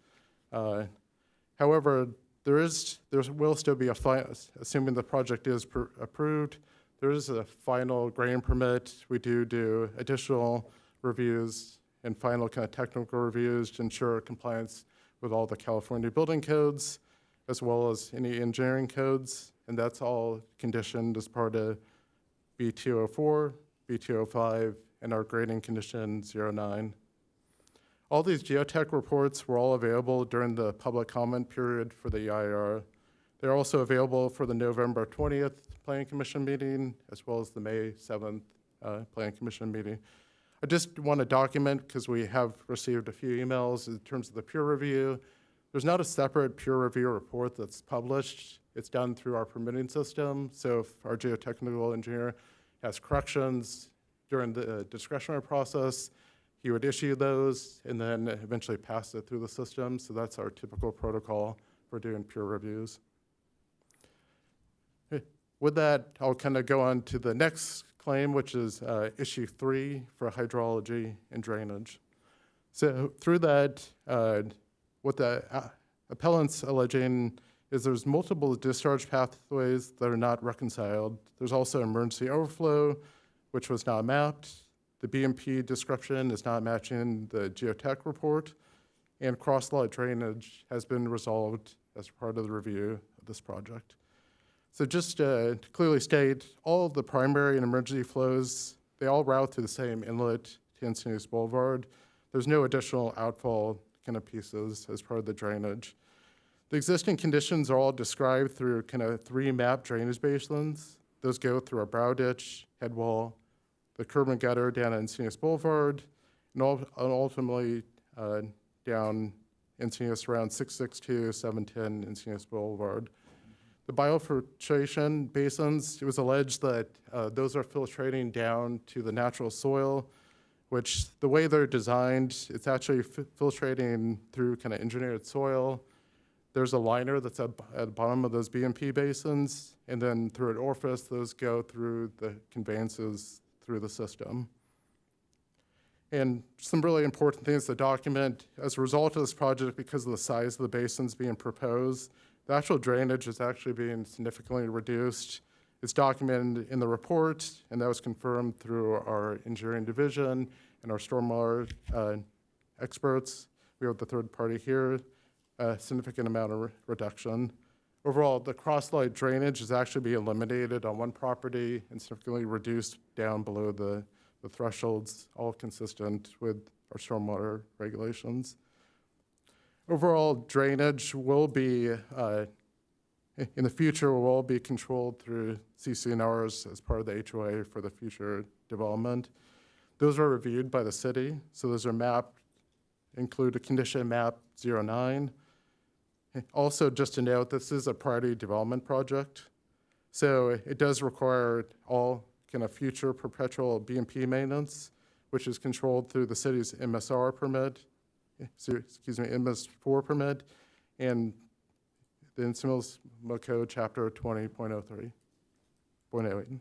However, there will still be assuming the project is approved, there is a final grading permit. We do additional reviews and final kind of technical reviews to ensure compliance with all the California building codes, as well as any engineering codes, and that's all conditioned as part of B204, B205, and our grading condition 09. All these geotech reports were all available during the public comment period for the EIR. They're also available for the November 20th Planning Commission meeting, as well as the May 7th Planning Commission meeting. I just want to document, because we have received a few emails in terms of the peer review. There's not a separate peer review report that's published. It's done through our permitting system. So if our geotechnical engineer has corrections during the discretionary process, he would issue those and then eventually pass it through the system. So that's our typical protocol for doing peer reviews. With that, I'll kind of go on to the next claim, which is issue 3 for hydrology and drainage. So through that, what the appellant's alleging is there's multiple discharge pathways that are not reconciled. There's also emergency overflow, which was not mapped. The BMP description is not matching the geotech report, and cross-lot drainage has been resolved as part of the review of this project. So just to clearly state, all of the primary and emergency flows, they all route through the same inlet to Encinitas Boulevard. There's no additional outfall kind of pieces as part of the drainage. The existing conditions are all described through kind of 3 mapped drainage basins. Those go through our brow ditch, head wall, the curb and gutter down at Encinitas Boulevard, and ultimately down Encinitas around 662, 710 Encinitas Boulevard. The biofiltration basins, it was alleged that those are filtrating down to the natural soil, which the way they're designed, it's actually filtrating through kind of engineered soil. There's a liner that's at the bottom of those BMP basins, and then through an orifice, those go through the conveyances through the system. And some really important things to document, as a result of this project, because of the size of the basins being proposed, the actual drainage is actually being significantly reduced. It's documented in the report, and that was confirmed through our engineering division and our stormwater experts. We have the third party here, a significant amount of reduction. Overall, the cross-lot drainage is actually being eliminated on one property and significantly reduced down below the thresholds, all consistent with our stormwater regulations. Overall, drainage will be, in the future, will all be controlled through CCNRs as part of the HOA for the future development. Those are reviewed by the city, so those are mapped, include a condition map 09. Also, just to note, this is a priority development project, so it does require all kind of future perpetual BMP maintenance, which is controlled through the city's MSR permit, MS4 permit, and the Encinitas Code Chapter 20.03.08.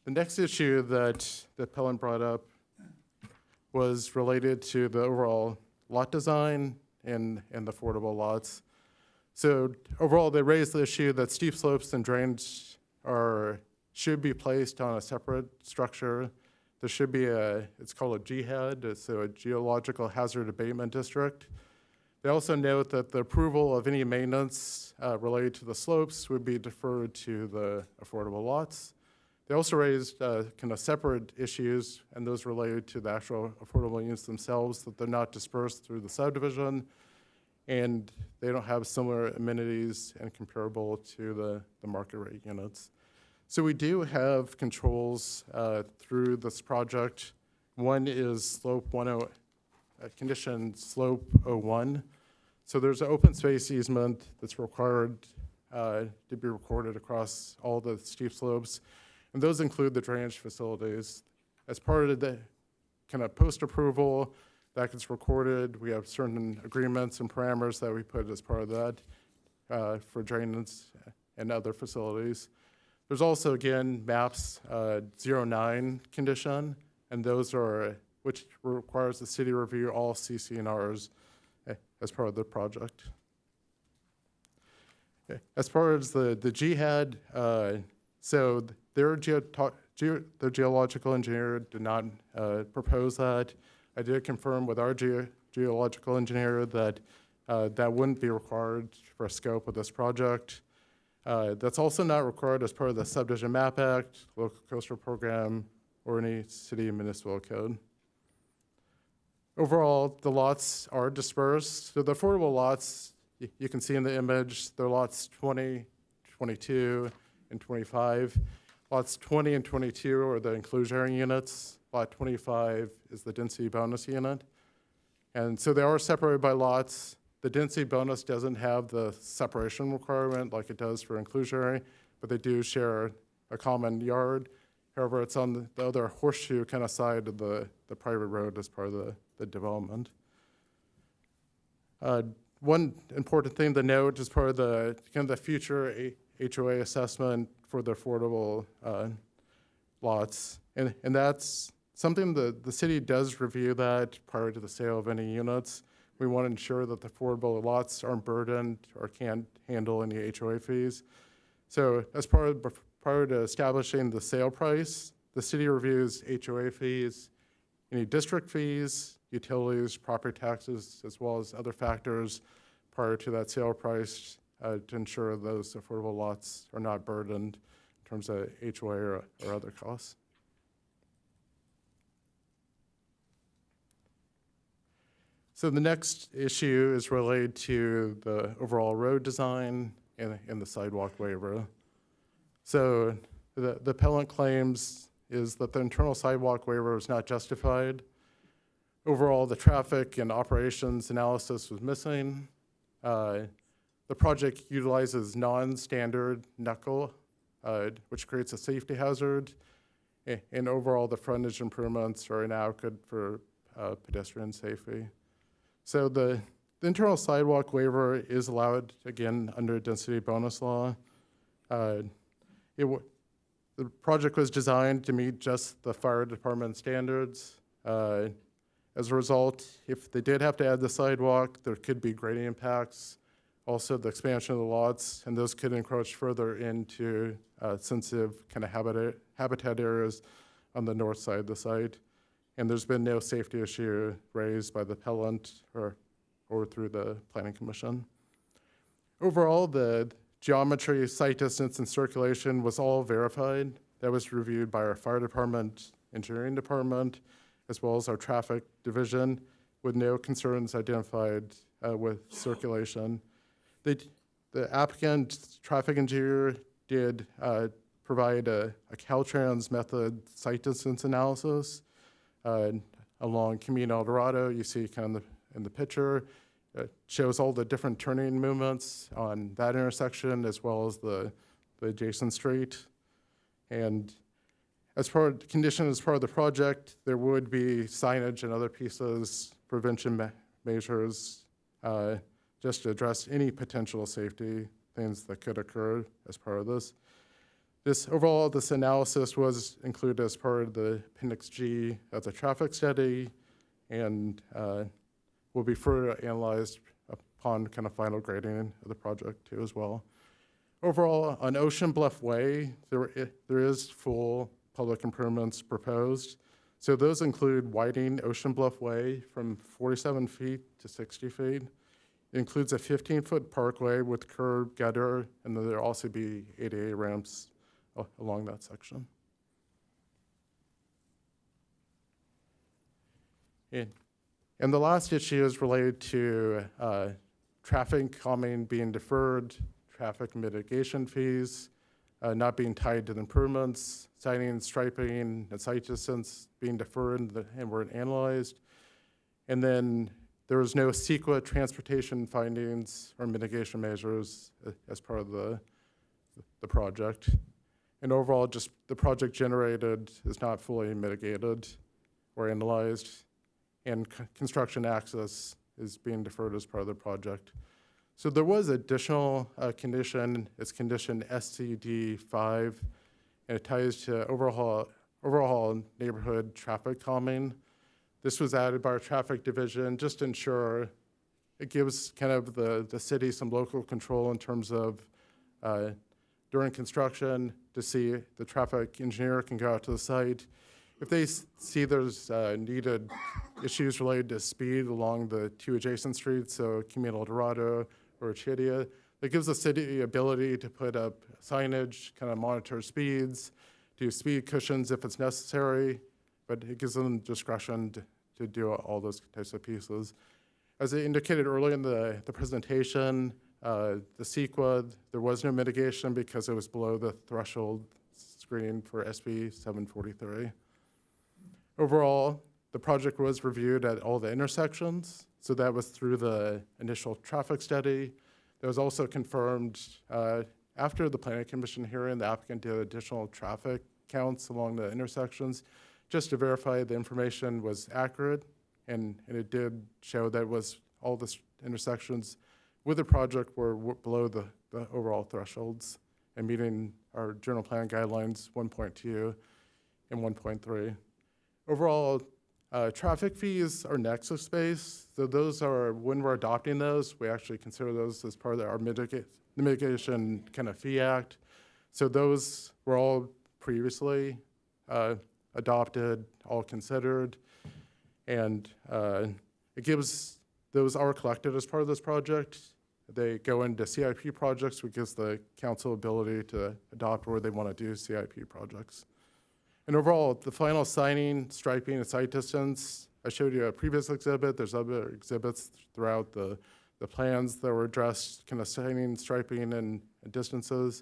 The next issue that the appellant brought up was related to the overall lot design and the affordable lots. So overall, they raised the issue that steep slopes and drains should be placed on a separate structure. There should be it's called a GHAD, so a Geological Hazard Abatement District. They also note that the approval of any maintenance related to the slopes would be deferred to the affordable lots. They also raised kind of separate issues, and those related to the actual affordable units themselves, that they're not dispersed through the subdivision, and they don't have similar amenities and comparable to the market rate units. So we do have controls through this project. One is slope condition slope 01. So there's an open space easement that's required to be recorded across all the steep slopes. And those include the drainage facilities. As part of the kind of post-approval, that gets recorded. We have certain agreements and parameters that we put as part of that for drainage and other facilities. There's also, again, maps 09 condition, and those are, which requires the city review all CCNRs as part of the project. Okay. As far as the GHAD, so their geological engineer did not propose that. I did confirm with our geological engineer that that wouldn't be required for a scope of this project. That's also not required as part of the Subdivision Map Act, Local Coastal Program, or any city municipal code. Overall, the lots are dispersed. So the affordable lots, you can see in the image, they're lots 20, 22, and 25. Lots 20 and 22 are the inclusionary units. Lot 25 is the density bonus unit. And so they are separated by lots. The density bonus doesn't have the separation requirement like it does for inclusionary, but they do share a common yard. However, it's on the other horseshoe kind of side of the private road as part of the development. one important thing to note as part of the kind of the future HOA assessment for the affordable lots, and that's something that the city does review that prior to the sale of any units. We want to ensure that the affordable lots aren't burdened or can't handle any HOA fees. So as prior to establishing the sale price, the city reviews HOA fees, any district fees, utilities, property taxes, as well as other factors prior to that sale price to ensure those affordable lots are not burdened in terms of HOA or other costs. So the next issue is related to the overall road design and the sidewalk waiver. So the appellant claims is that the internal sidewalk waiver was not justified. Overall, the traffic and operations analysis was missing. The project utilizes non-standard knuckle, which creates a safety hazard. And overall, the frontage improvements are inadequate for pedestrian safety. So the internal sidewalk waiver is allowed, again, under density bonus law. The project was designed to meet just the fire department standards. As a result, if they did have to add the sidewalk, there could be grading impacts. Also, the expansion of the lots, and those could encroach further into sensitive kind of habitat areas on the north side of the site. And there's been no safety issue raised by the appellant or through the Planning Commission. Overall, the geometry, site distance, and circulation was all verified. That was reviewed by our fire department, engineering department, as well as our traffic division, with no concerns identified with circulation. The applicant traffic engineer did provide a Caltrans method site distance analysis along Camino El Dorado. You see kind of in the picture. It shows all the different turning movements on that intersection as well as the adjacent street. And as part of the condition as part of the project, there would be signage and other pieces, prevention measures, just to address any potential safety things that could occur as part of this. Overall, this analysis was included as part of the Appendix G of the traffic study and will be further analyzed upon kind of final grading of the project too as well. Overall, on Ocean Bluff Way, there is full public improvements proposed. So those include widening Ocean Bluff Way from 47 feet to 60 feet. It includes a 15-foot parkway with curb, gutter, and then there'll also be ADA ramps along that section. And the last issue is related to traffic calming being deferred, traffic mitigation fees not being tied to the improvements, sighting and striping and site distance being deferred and weren't analyzed. And then there was no CEQA transportation findings or mitigation measures as part of the project. And overall, just the project generated is not fully mitigated or analyzed, and construction access is being deferred as part of the project. So there was additional condition, it's condition SCD5, and it ties to overall neighborhood traffic calming. This was added by our traffic division just to ensure it gives kind of the city some local control in terms of during construction to see the traffic engineer can go out to the site. If they see there's needed issues related to speed along the two adjacent streets, so Camino El Dorado or Chidia, that gives the city the ability to put up signage, kind of monitor speeds, do speed cushions if it's necessary, but it gives them discretion to do all those types of pieces. As I indicated earlier in the presentation, the CEQA, there was no mitigation because it was below the threshold screen for SB 743. Overall, the project was reviewed at all the intersections. So that was through the initial traffic study. That was also confirmed after the Planning Commission hearing. The applicant did additional traffic counts along the intersections just to verify the information was accurate. And it did show that all the intersections with the project, we're below the overall thresholds and meeting our general plan guidelines 1.2 and 1.3. Overall, traffic fees are nexus space. So those are, when we're adopting those, we actually consider those as part of our mitigation kind of fee act. So those were all previously adopted, all considered. And it gives, those are collected as part of this project. They go into CIP projects, which gives the council ability to adopt where they want to do CIP projects. And overall, the final signing, striping, and sight distance, I showed you a previous exhibit. There's other exhibits throughout the plans that were addressed, kind of signing, striping, and distances.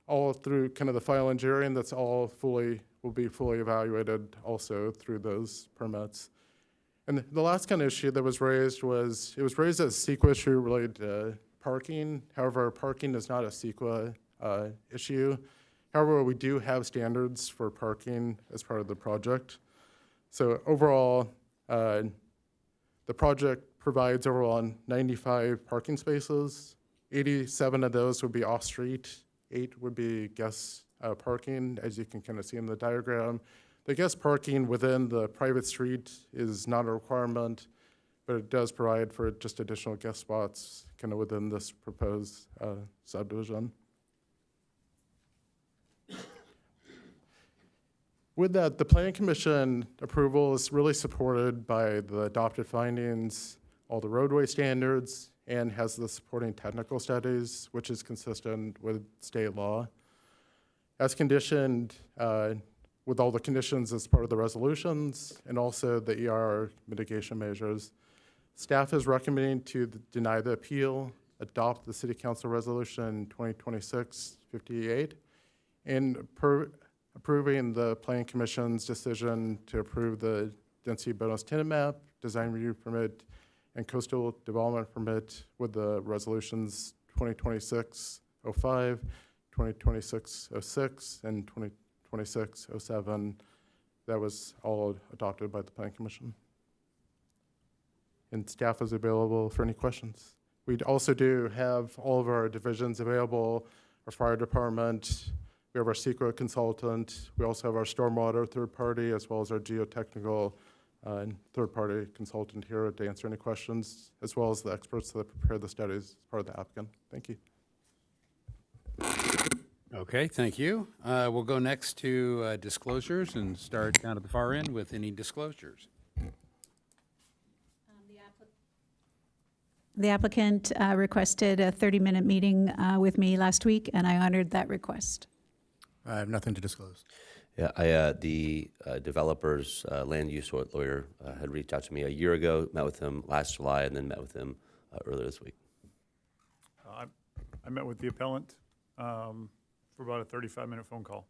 All through kind of the final engineering, that's all will be fully evaluated also through those permits. And the last kind of issue that was raised was, it was raised as a CEQA issue related to parking. However, parking is not a CEQA issue. However, we do have standards for parking as part of the project. So overall, the project provides overall 95 parking spaces. 87 of those would be off-street. 8 would be guest parking, as you can kind of see in the diagram. The guest parking within the private street is not a requirement, but it does provide for just additional guest spots kind of within this proposed subdivision. With that, the Planning Commission approval is really supported by the adopted findings, all the roadway standards, and has the supporting technical studies, which is consistent with state law. As conditioned, with all the conditions as part of the resolutions, and also the ER mitigation measures, staff is recommending to deny the appeal, adopt the City Council Resolution 2026-58, and approving the Planning Commission's decision to approve the density bonus tenant map, design review permit, and coastal development permit with the resolutions 2026-05, 2026-06, and 2026-07. That was all adopted by the Planning Commission. And staff is available for any questions. We also do have all of our divisions available, our fire department, we have our secret consultant, we also have our stormwater third party, as well as our geotechnical third party consultant here to answer any questions, as well as the experts that prepare the studies as part of the applicant. Thank you. Okay, thank you. We'll go next to disclosures and start down at the far end with any disclosures. The applicant requested a 30-minute meeting with me last week, and I honored that request. I have nothing to disclose. Yeah, the developer's land use lawyer had reached out to me a year ago, met with him last July, and then met with him earlier this week. I met with the appellant for about a 35-minute phone call.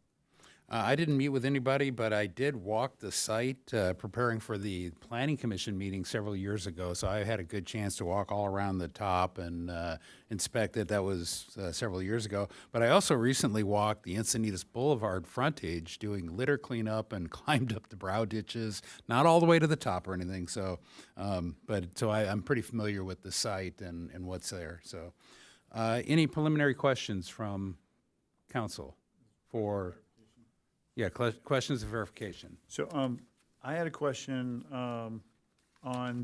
I didn't meet with anybody, but I did walk the site preparing for the Planning Commission meeting several years ago, so I had a good chance to walk all around the top and inspect it. That was several years ago. But I also recently walked the Encinitas Boulevard frontage doing litter cleanup and climbed up the brow ditches, not all the way to the top or anything. So, I'm pretty familiar with the site and what's there. So, any preliminary questions from council for... Yeah, questions of verification. So I had a question on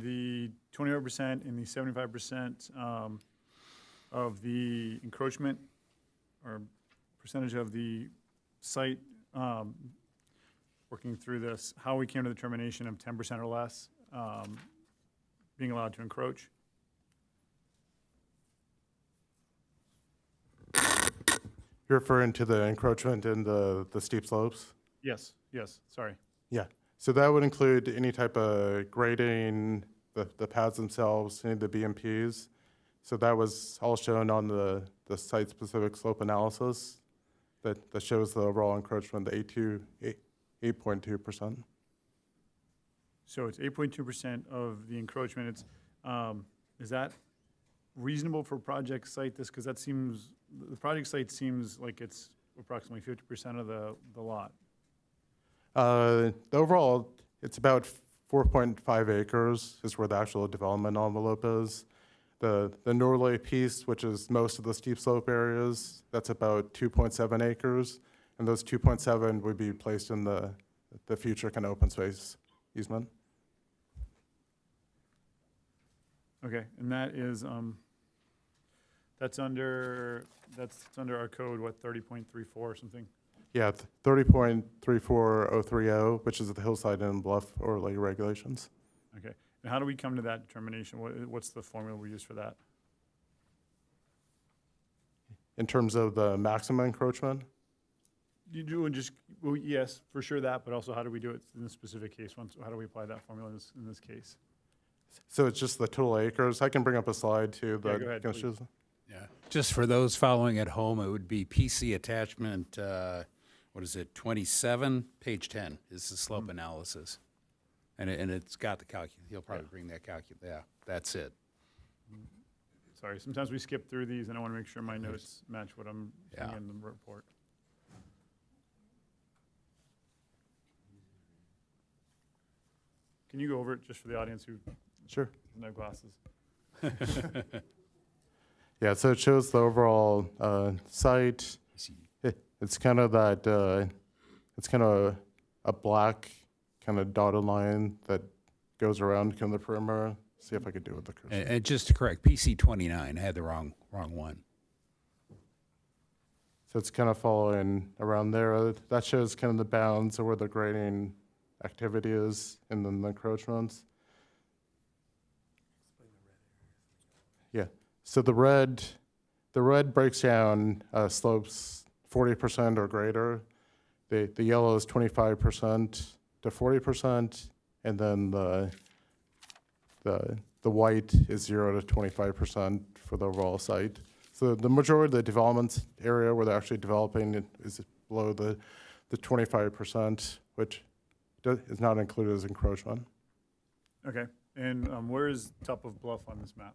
the 25% and the 75% of the encroachment or percentage of the site working through this, how we came to the determination of 10% or less being allowed to encroach. You're referring to the encroachment in the steep slopes? Yes, sorry. Yeah, so that would include any type of grading, the pads themselves, any of the BMPs. So that was all shown on the site-specific slope analysis that shows the overall encroachment, the 8.2%. So it's 8.2% of the encroachment. It's is that reasonable for a project site this? Because that seems, the project site seems like it's approximately 50% of the lot. The overall, it's about 4.5 acres is where the actual development envelope is. The northerly piece, which is most of the steep slope areas, that's about 2.7 acres. And those 2.7 would be placed in the future kind of open space easement. Okay, and that is, that's under our code, what, 30.34 or something? Yeah, 30.34030, which is the hillside and bluff overlay regulations. Okay, and how do we come to that determination? What's the formula we use for that? In terms of the maximum encroachment, You do and just, well, yes, for sure that, but also how do we do it in this specific case? How do we apply that formula in this case? so it's just the total acres. I can bring up a slide too. Yeah, go ahead, kind of please. shows- Yeah. Just for those following at home, it would be PC attachment, what is it, 27, page 10 is the slope analysis. And it's got the he'll probably bring that yeah, that's it. Sorry, sometimes we skip through these and I want to make sure my notes match what I'm seeing Yeah. in the report. Can you go over it just for the audience who Sure. doesn't have glasses? Yeah, so it shows the overall site. It's kind of that, it's kind of a black kind of dotted line that goes around kind of the perimeter. See if I could do it with the cursor. And just to correct, PC 29, I had the wrong one. So it's kind of following around there. That shows kind of the bounds of where the grading activity is and then the encroachments. Yeah, so the red breaks down slopes 40% or greater. The yellow is 25% to 40%, and then the white is 0 to 25% for the overall site. So the majority of the development area where they're actually developing it is below the 25%, which is not included as encroachment. Okay, and where is top of bluff on this map?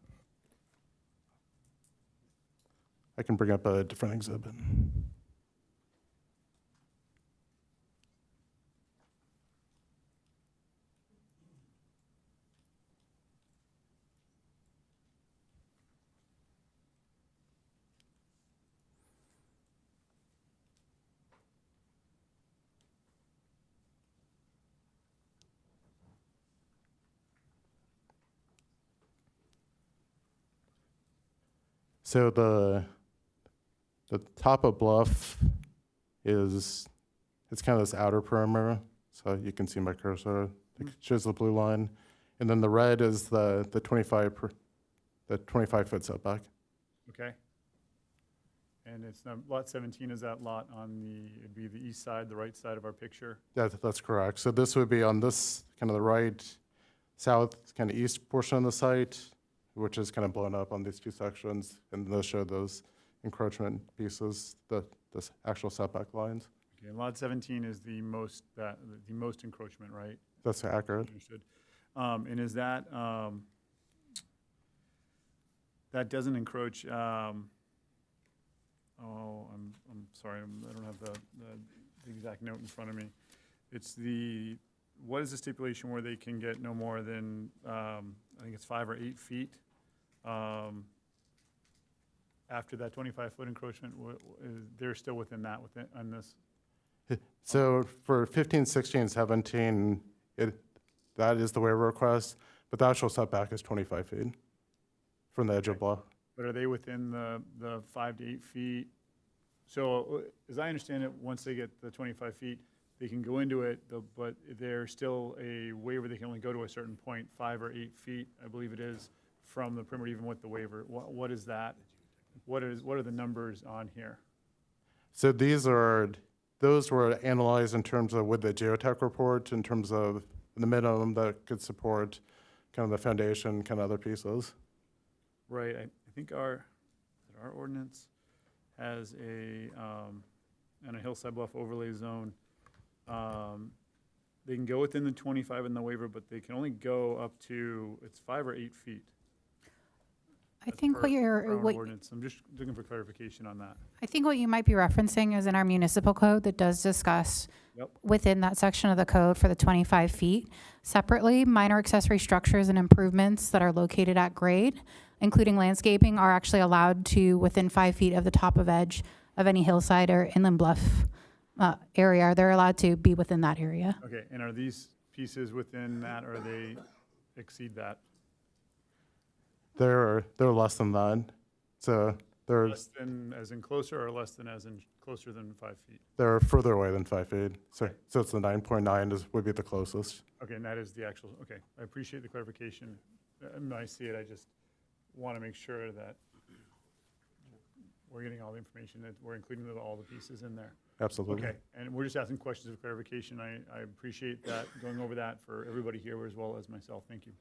I can bring up a different exhibit. So the top of bluff it's kind of this outer perimeter. So you can see my cursor. It shows the blue line. And then the red is the 25-foot setback. Okay. And it's lot 17 is that lot on it'd be the east side, the right side of our picture? That's correct. So this would be on this kind of the right, south, kind of east portion of the site, which is kind of blown up on these two sections. And they'll show those encroachment pieces, the actual setback lines. Okay, and lot 17 is the most encroachment, right? That's accurate. Understood. And is that, that doesn't encroach, I'm sorry, I don't have the exact note in front of me. It's what is the stipulation where they can get no more than, I think it's 5 or 8 feet? After that 25-foot encroachment, they're still within that, on this? So for 15, 16, 17, that is the waiver request, but the actual setback is 25 feet from the edge of bluff. But are they within the 5 to 8 feet? So as I understand it, once they get the 25 feet, they can go into it, but there's still a waiver, they can only go to a certain point, 5 or 8 feet, I believe it is, from the perimeter, even with the waiver. What is that? What are the numbers on here? So those were analyzed in terms of with the geotech report, in terms of the minimum that could support kind of the foundation, kind of other pieces. Right, I think our ordinance has and a hillside bluff overlay zone. They can go within the 25 in the waiver, but they can only go up to, it's 5 or 8 feet. That's think per what you're, our what, ordinance. I'm just looking for clarification on that. I think what you might be referencing is in our municipal code that does discuss Yep. within that section of the code for the 25 feet. Separately, minor accessory structures and improvements that are located at grade, including landscaping, are actually allowed to within 5 feet of the top of edge of any hillside or inland bluff area. They're allowed to be within that area. Okay, and are these pieces within that, or they exceed that? They're less than that. So they're Less than as in closer, or less than as in closer than 5 feet? they're further away than 5 feet. So it's the 9.9 would be the closest. Okay, and that is the actual, okay. I appreciate the clarification. When I see it, I just want to make sure that we're getting all the information, that we're including all the pieces in there. Absolutely. Okay, and we're just asking questions of clarification. I appreciate that, going over that for everybody here as well as myself. Thank you.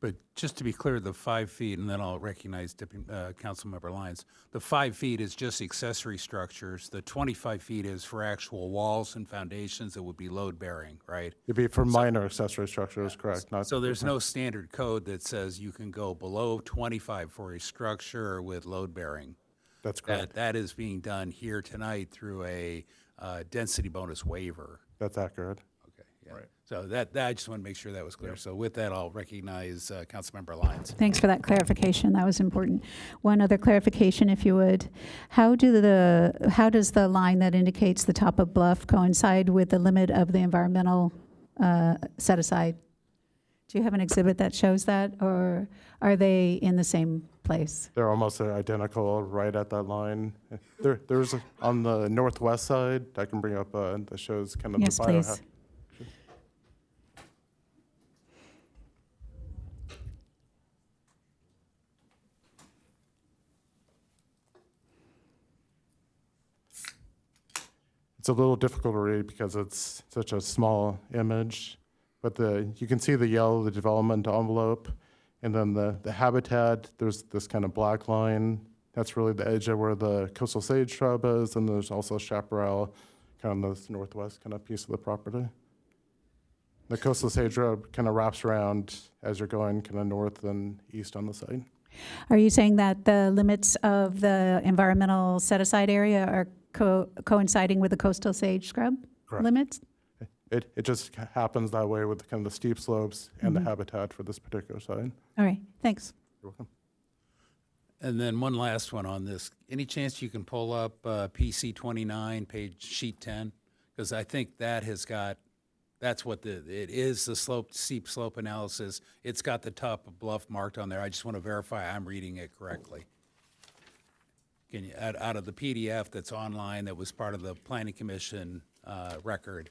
But just to be clear, the 5 feet, and then I'll recognize Councilmember Lyons, the 5 feet is just accessory structures. The 25 feet is for actual walls and foundations that would be load-bearing, right? It'd be for minor accessory structures, correct? Not So there's no standard code that says you can go below 25 for a structure with load-bearing. That's correct. That is being done here tonight through a density bonus waiver. That's accurate. Okay, yeah. Right. So that I just want to make sure that was clear. So with that, I'll recognize Councilmember Lyons. Thanks for that clarification. That was important. One other clarification, if you would. How does the line that indicates the top of bluff coincide with the limit of the environmental set aside? Do you have an exhibit that shows that, or are they in the same place? They're almost identical right at that line. There's on the northwest side, I can bring up that shows kind of Yes, the please. It's a little difficult to read because it's such a small image, but you can see the yellow, the development envelope, and then the habitat, there's this kind of black line. That's really the edge of where the coastal sage shrub is, and there's also chaparral, kind of this northwest kind of piece of the property. The coastal sage shrub kind of wraps around as you're going kind of north and east on the site. Are you saying that the limits of the environmental set-aside area are coinciding with the coastal sage scrub Correct. limits? It just happens that way with kind of the steep slopes and the habitat for this particular site. All right, thanks. You're welcome. And then one last one on this. Any chance you can pull up PC 29, page sheet 10? Because I think that has got, that's what it is, the steep slope analysis. It's got the top of bluff marked on there. I just want to verify I'm reading it correctly. Can you, out of the PDF that's online that was part of the Planning Commission record,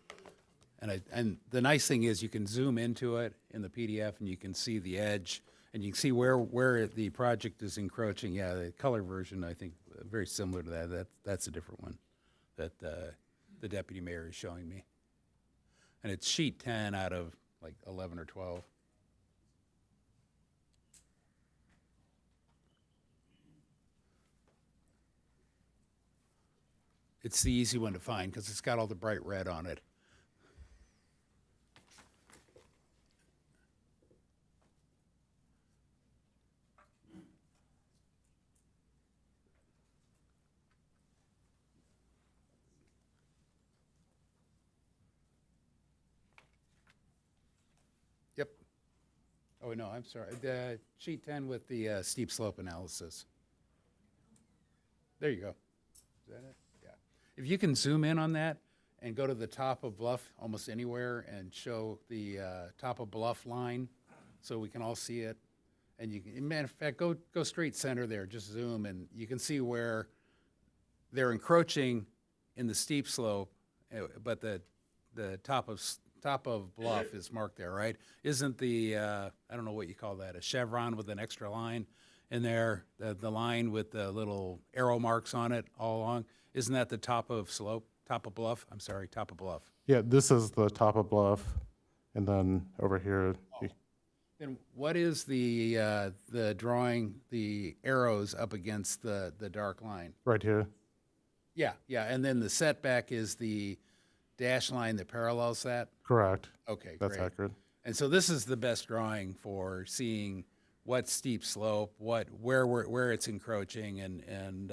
and the nice thing is you can zoom into it in the PDF and you can see the edge and you can see where the project is encroaching. Yeah, the color version, I think, very similar to that. That's a different one that the deputy mayor is showing me. And it's sheet 10 out of like 11 or 12. It's the easy one to find because it's got all the bright red on it. Yep. Oh, no, I'm sorry. The sheet 10 with the steep slope analysis. There you go. Is that it? Yeah. If you can zoom in on that and go to the top of bluff almost anywhere and show the top of bluff line so we can all see it. And you can, matter of fact, go straight center there, just zoom, and you can see where they're encroaching in the steep slope, but the top of bluff is marked there, right? Isn't the, I don't know what you call that, a chevron with an extra line in there, the line with the little arrow marks on it all along? Isn't that the top of bluff? I'm sorry, top of bluff. Yeah, this is the top of bluff, and then over here. Then what is the drawing, the arrows up against the dark line? Right here. Yeah, and then the setback is the dash line that parallels that? Correct. Okay, That's great. accurate. And so this is the best drawing for seeing what steep slope, where it's encroaching, and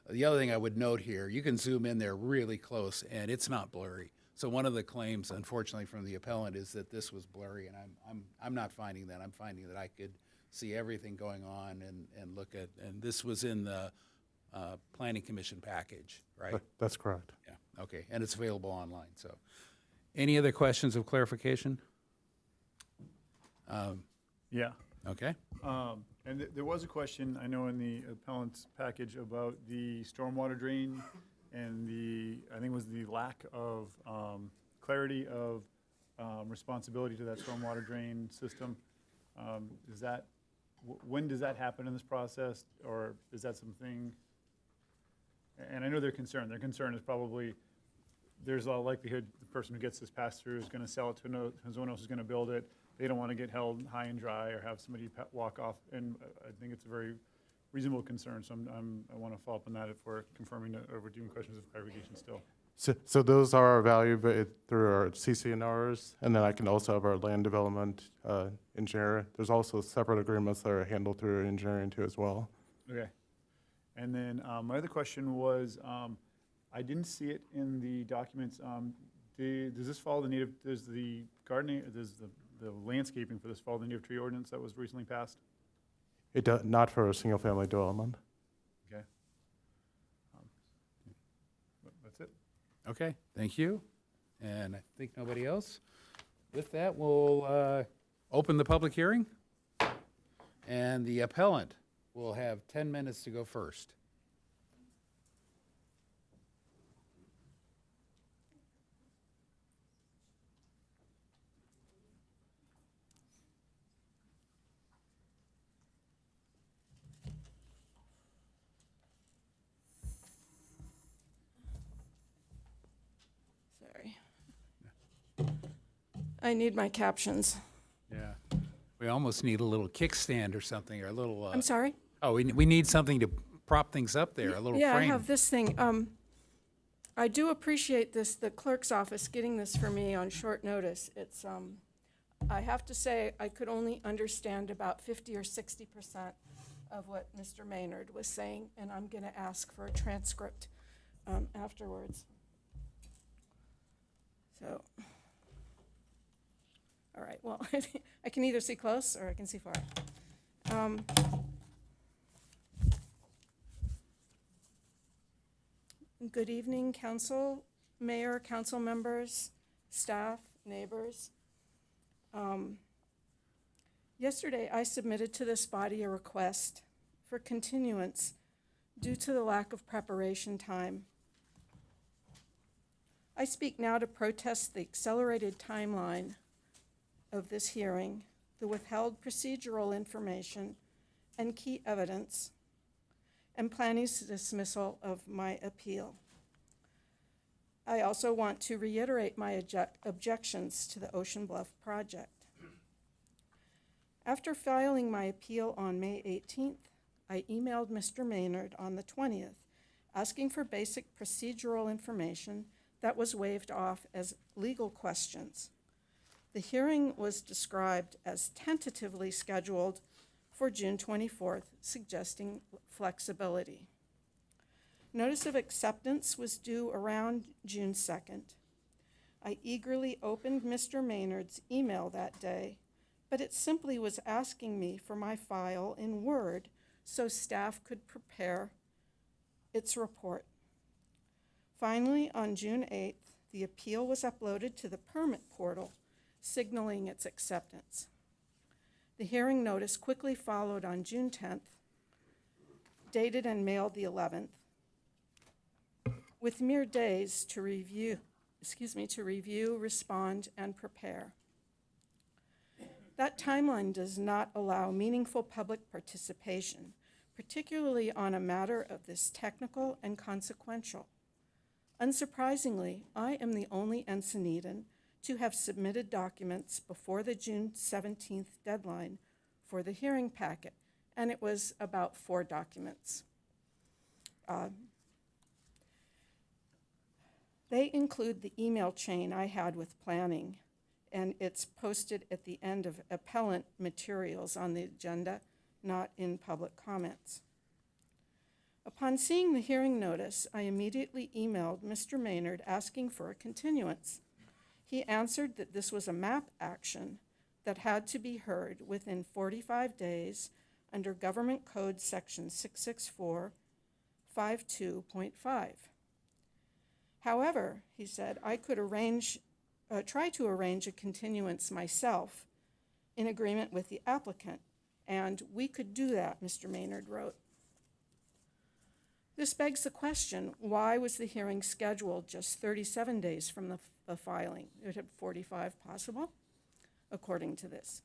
the other thing I would note here, you can zoom in there really close, and it's not blurry. So one of the claims, unfortunately, from the appellant is that this was blurry, and I'm not finding that. I'm finding that I could see everything going on and look at, and this was in the Planning Commission package, right? That's correct. Yeah, okay, and it's available online, so. Any other questions of clarification? Yeah. Okay. And there was a question, I know in the appellant's package, about the stormwater drain and I think it was the lack of clarity of responsibility to that stormwater drain system. When does that happen in this process, or is that something? And I know they're concerned. Their concern is probably there's a likelihood the person who gets this pass through is going to sell it to someone else who's going to build it. They don't want to get held high and dry or have somebody walk off. And I think it's a very reasonable concern. So I want to follow up on that if we're confirming that, or we're doing questions of clarification still. So those are evaluated through our CCNRs, and then I can also have our land development engineer. There's also separate agreements that are handled through engineering too as well. Okay. And then my other question was, I didn't see it in the documents. Does this follow the native, does the gardening, does the landscaping for this follow the native tree ordinance that was recently passed? It does not for a single family development. Okay. That's it. Okay, thank you. And I think nobody else. With that, we'll open the public hearing. And the appellant will have 10 minutes to go first. Sorry. I need my captions. Yeah. We almost need a little kickstand or something, or a little. I'm sorry? Oh, we need something to prop things up there, a little Yeah, frame. I have this thing. I do appreciate this, the clerk's office getting this for me on short notice. It's, I have to say, I could only understand about 50 or 60% of what Mr. Maynard was saying, and I'm going to ask for a transcript afterwards. So, all right, well, I can either see close or I can see far. Good evening, council, mayor, council members, staff, neighbors. Yesterday, I submitted to this body a request for continuance due to the lack of preparation time. I speak now to protest the accelerated timeline of this hearing, the withheld procedural information and key evidence, and planning's dismissal of my appeal. I also want to reiterate my objections to the Ocean Bluff project. After filing my appeal on May 18th, I emailed Mr. Maynard on the 20th, asking for basic procedural information that was waived off as legal questions. The hearing was described as tentatively scheduled for June 24th, suggesting flexibility. Notice of acceptance was due around June 2nd. I eagerly opened Mr. Maynard's email that day, but it simply was asking me for my file in Word so staff could prepare its report. Finally, on June 8th, the appeal was uploaded to the permit portal, signaling its acceptance. The hearing notice quickly followed on June 10th, dated and mailed the 11th, with mere days to review, respond, and prepare. That timeline does not allow meaningful public participation, particularly on a matter of this technical and consequential. Unsurprisingly, I am the only Encinitan to have submitted documents before the June 17th deadline for the hearing packet, and it was about 4 documents. They include the email chain I had with planning, and it's posted at the end of appellant materials on the agenda, not in public comments. Upon seeing the hearing notice, I immediately emailed Mr. Maynard asking for a continuance. He answered that this was a MAP action that had to be heard within 45 days under Government Code Section 664.52.5. However, he said, I could try to arrange a continuance myself in agreement with the applicant, and we could do that, Mr. Maynard wrote. This begs the question, why was the hearing scheduled just 37 days from the filing? It had 45 possible, according to this.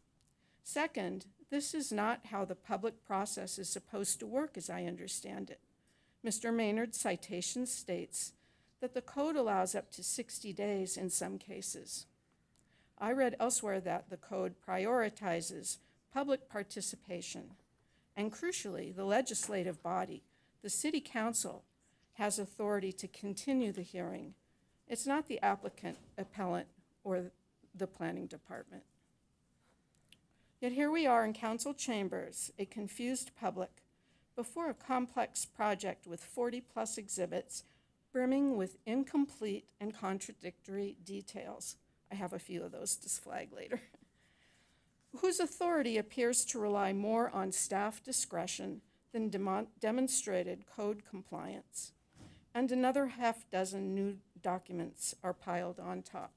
Second, this is not how the public process is supposed to work, as I understand it. Mr. Maynard's citation states that the code allows up to 60 days in some cases. I read elsewhere that the code prioritizes public participation, and crucially, the legislative body, the City Council, has authority to continue the hearing. It's not the applicant, appellant, or the planning department. Yet here we are in council chambers, a confused public, before a complex project with 40+ exhibits, brimming with incomplete and contradictory details. I have a few of those to flag later. Whose authority appears to rely more on staff discretion than demonstrated code compliance. And another half dozen new documents are piled on top.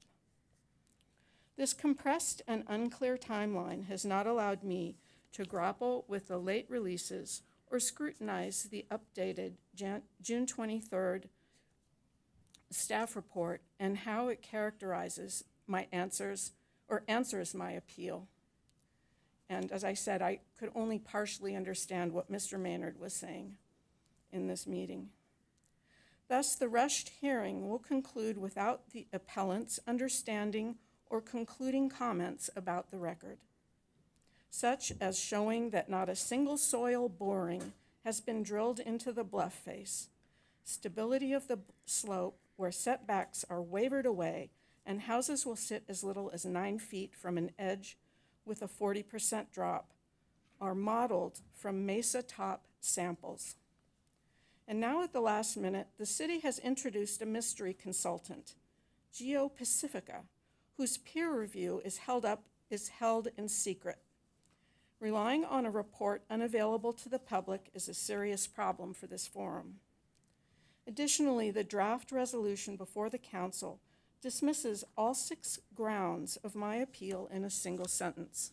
This compressed and unclear timeline has not allowed me to grapple with the late releases or scrutinize the updated June 23rd staff report and how it characterizes my answers or answers my appeal. And as I said, I could only partially understand what Mr. Maynard was saying in this meeting. Thus, the rushed hearing will conclude without the appellant's understanding or concluding comments about the record, such as showing that not a single soil boring has been drilled into the bluff face, stability of the slope where setbacks are wavered away and houses will sit as little as 9 feet from an edge with a 40% drop, are modeled from mesa top samples. And now at the last minute, the city has introduced a mystery consultant, GeoPacifica, whose peer review is held in secret. Relying on a report unavailable to the public is a serious problem for this forum. Additionally, the draft resolution before the council dismisses all 6 grounds of my appeal in a single sentence.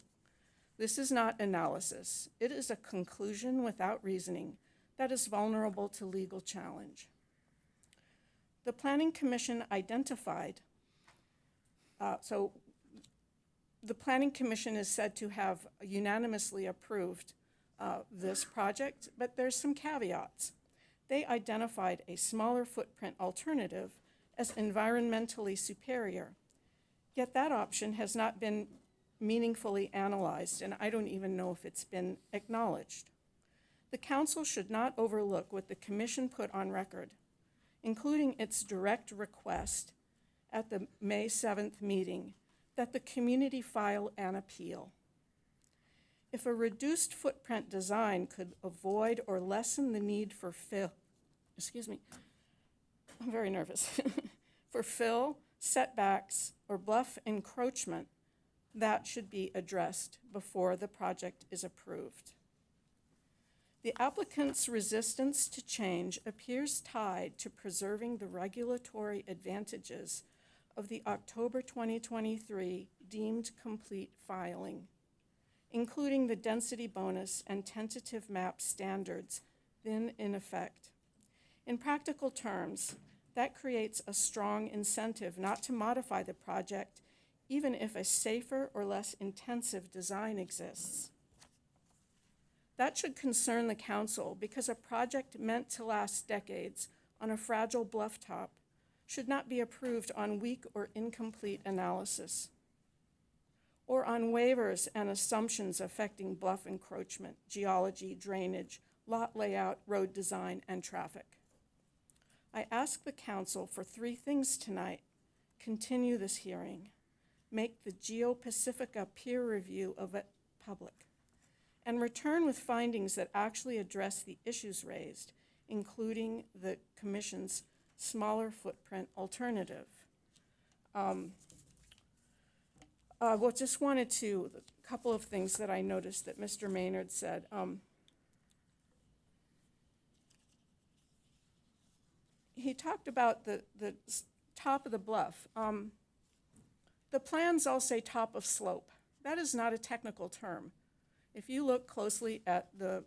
This is not analysis. It is a conclusion without reasoning that is vulnerable to legal challenge. The Planning Commission identified, the Planning Commission is said to have unanimously approved this project, but there's some caveats. They identified a smaller footprint alternative as environmentally superior, yet that option has not been meaningfully analyzed, and I don't even know if it's been acknowledged. The council should not overlook what the commission put on record, including its direct request at the May 7th meeting that the community file an appeal. If a reduced footprint design could avoid or lessen the need for I'm very nervous, for fill, setbacks, or bluff encroachment, that should be addressed before the project is approved. The applicant's resistance to change appears tied to preserving the regulatory advantages of the October 2023 deemed complete filing, including the density bonus and tentative map standards then in effect. In practical terms, that creates a strong incentive not to modify the project, even if a safer or less intensive design exists. That should concern the council because a project meant to last decades on a fragile bluff top should not be approved on weak or incomplete analysis, or on waivers and assumptions affecting bluff encroachment, geology, drainage, lot layout, road design, and traffic. I ask the council for 3 things tonight. Continue this hearing. make the Geo-Pacifica peer review of it public, and return with findings that actually address the issues raised, including the Commission's smaller footprint alternative. Just wanted to, a couple of things that I noticed that Mr. Maynard said. He talked about the top of the bluff. The plans all say top of slope. That is not a technical term. If you look closely at the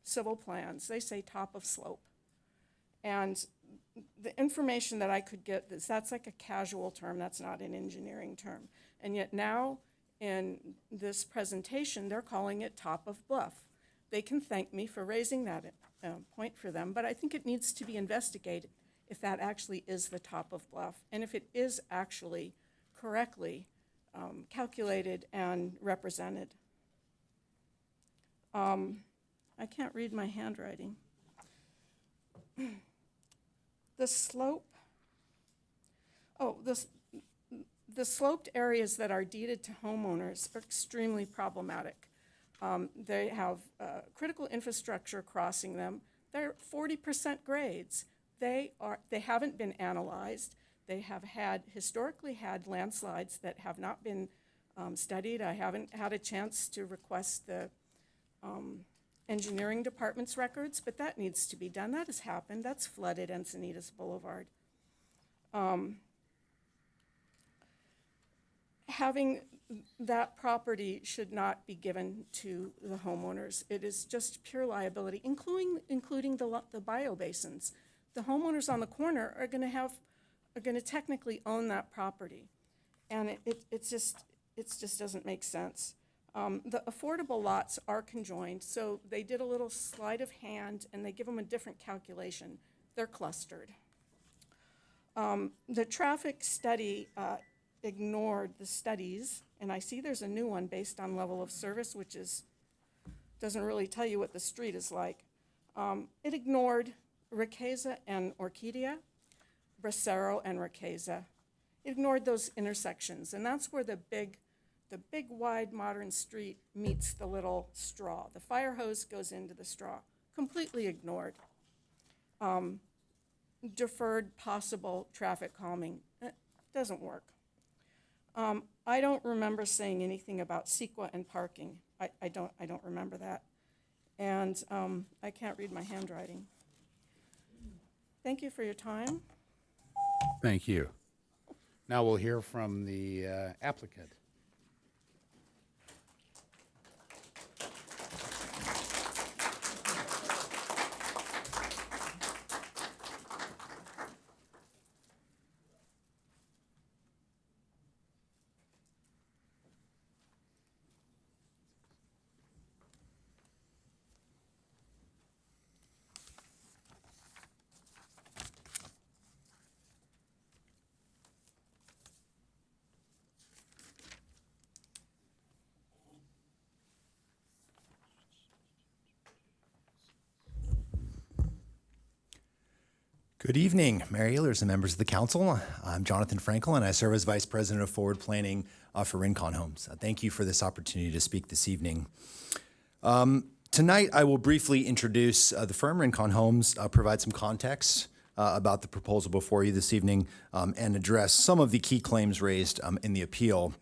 civil plans, they say top of slope. And the information that I could get is that's like a casual term, that's not an engineering term. And yet now in this presentation, they're calling it top of bluff. They can thank me for raising that point for them, but I think it needs to be investigated if that actually is the top of bluff and if it is actually correctly calculated and represented. I can't read my handwriting. The slope, the sloped areas that are deeded to homeowners are extremely problematic. They have critical infrastructure crossing them. They're 40% grades. They haven't been analyzed. They have historically had landslides that have not been studied. I haven't had a chance to request the engineering department's records, but that needs to be done. That has happened. That's flooded Encinitas Boulevard. Having that property should not be given to the homeowners. It is just pure liability, including the biobasins. The homeowners on the corner are going to technically own that property, and it just doesn't make sense. The affordable lots are conjoined, so they did a little sleight of hand, and they give them a different calculation. They're clustered. The traffic study ignored the studies, and I see there's a new one based on level of service, which doesn't really tell you what the street is like. It ignored Riqueza and Orquídea, Bracero and Riqueza. It ignored those intersections, and that's where the big wide modern street meets the little straw. The fire hose goes into the straw. Completely ignored. Deferred possible traffic calming. It doesn't work. I don't remember saying anything about CEQA and parking. I don't remember that. And I can't read my handwriting. Thank you for your time. Thank you. Now we'll hear from the applicant. Good evening, Mayor Ehlers and members of the council. I'm Jonathan Frankel, and I serve as Vice President of Forward Planning for Rincon Homes. Thank you for this opportunity to speak this evening. Tonight, I will briefly introduce the firm, Rincon Homes, provide some context about the proposal before you this evening, and address some of the key claims raised in the appeal.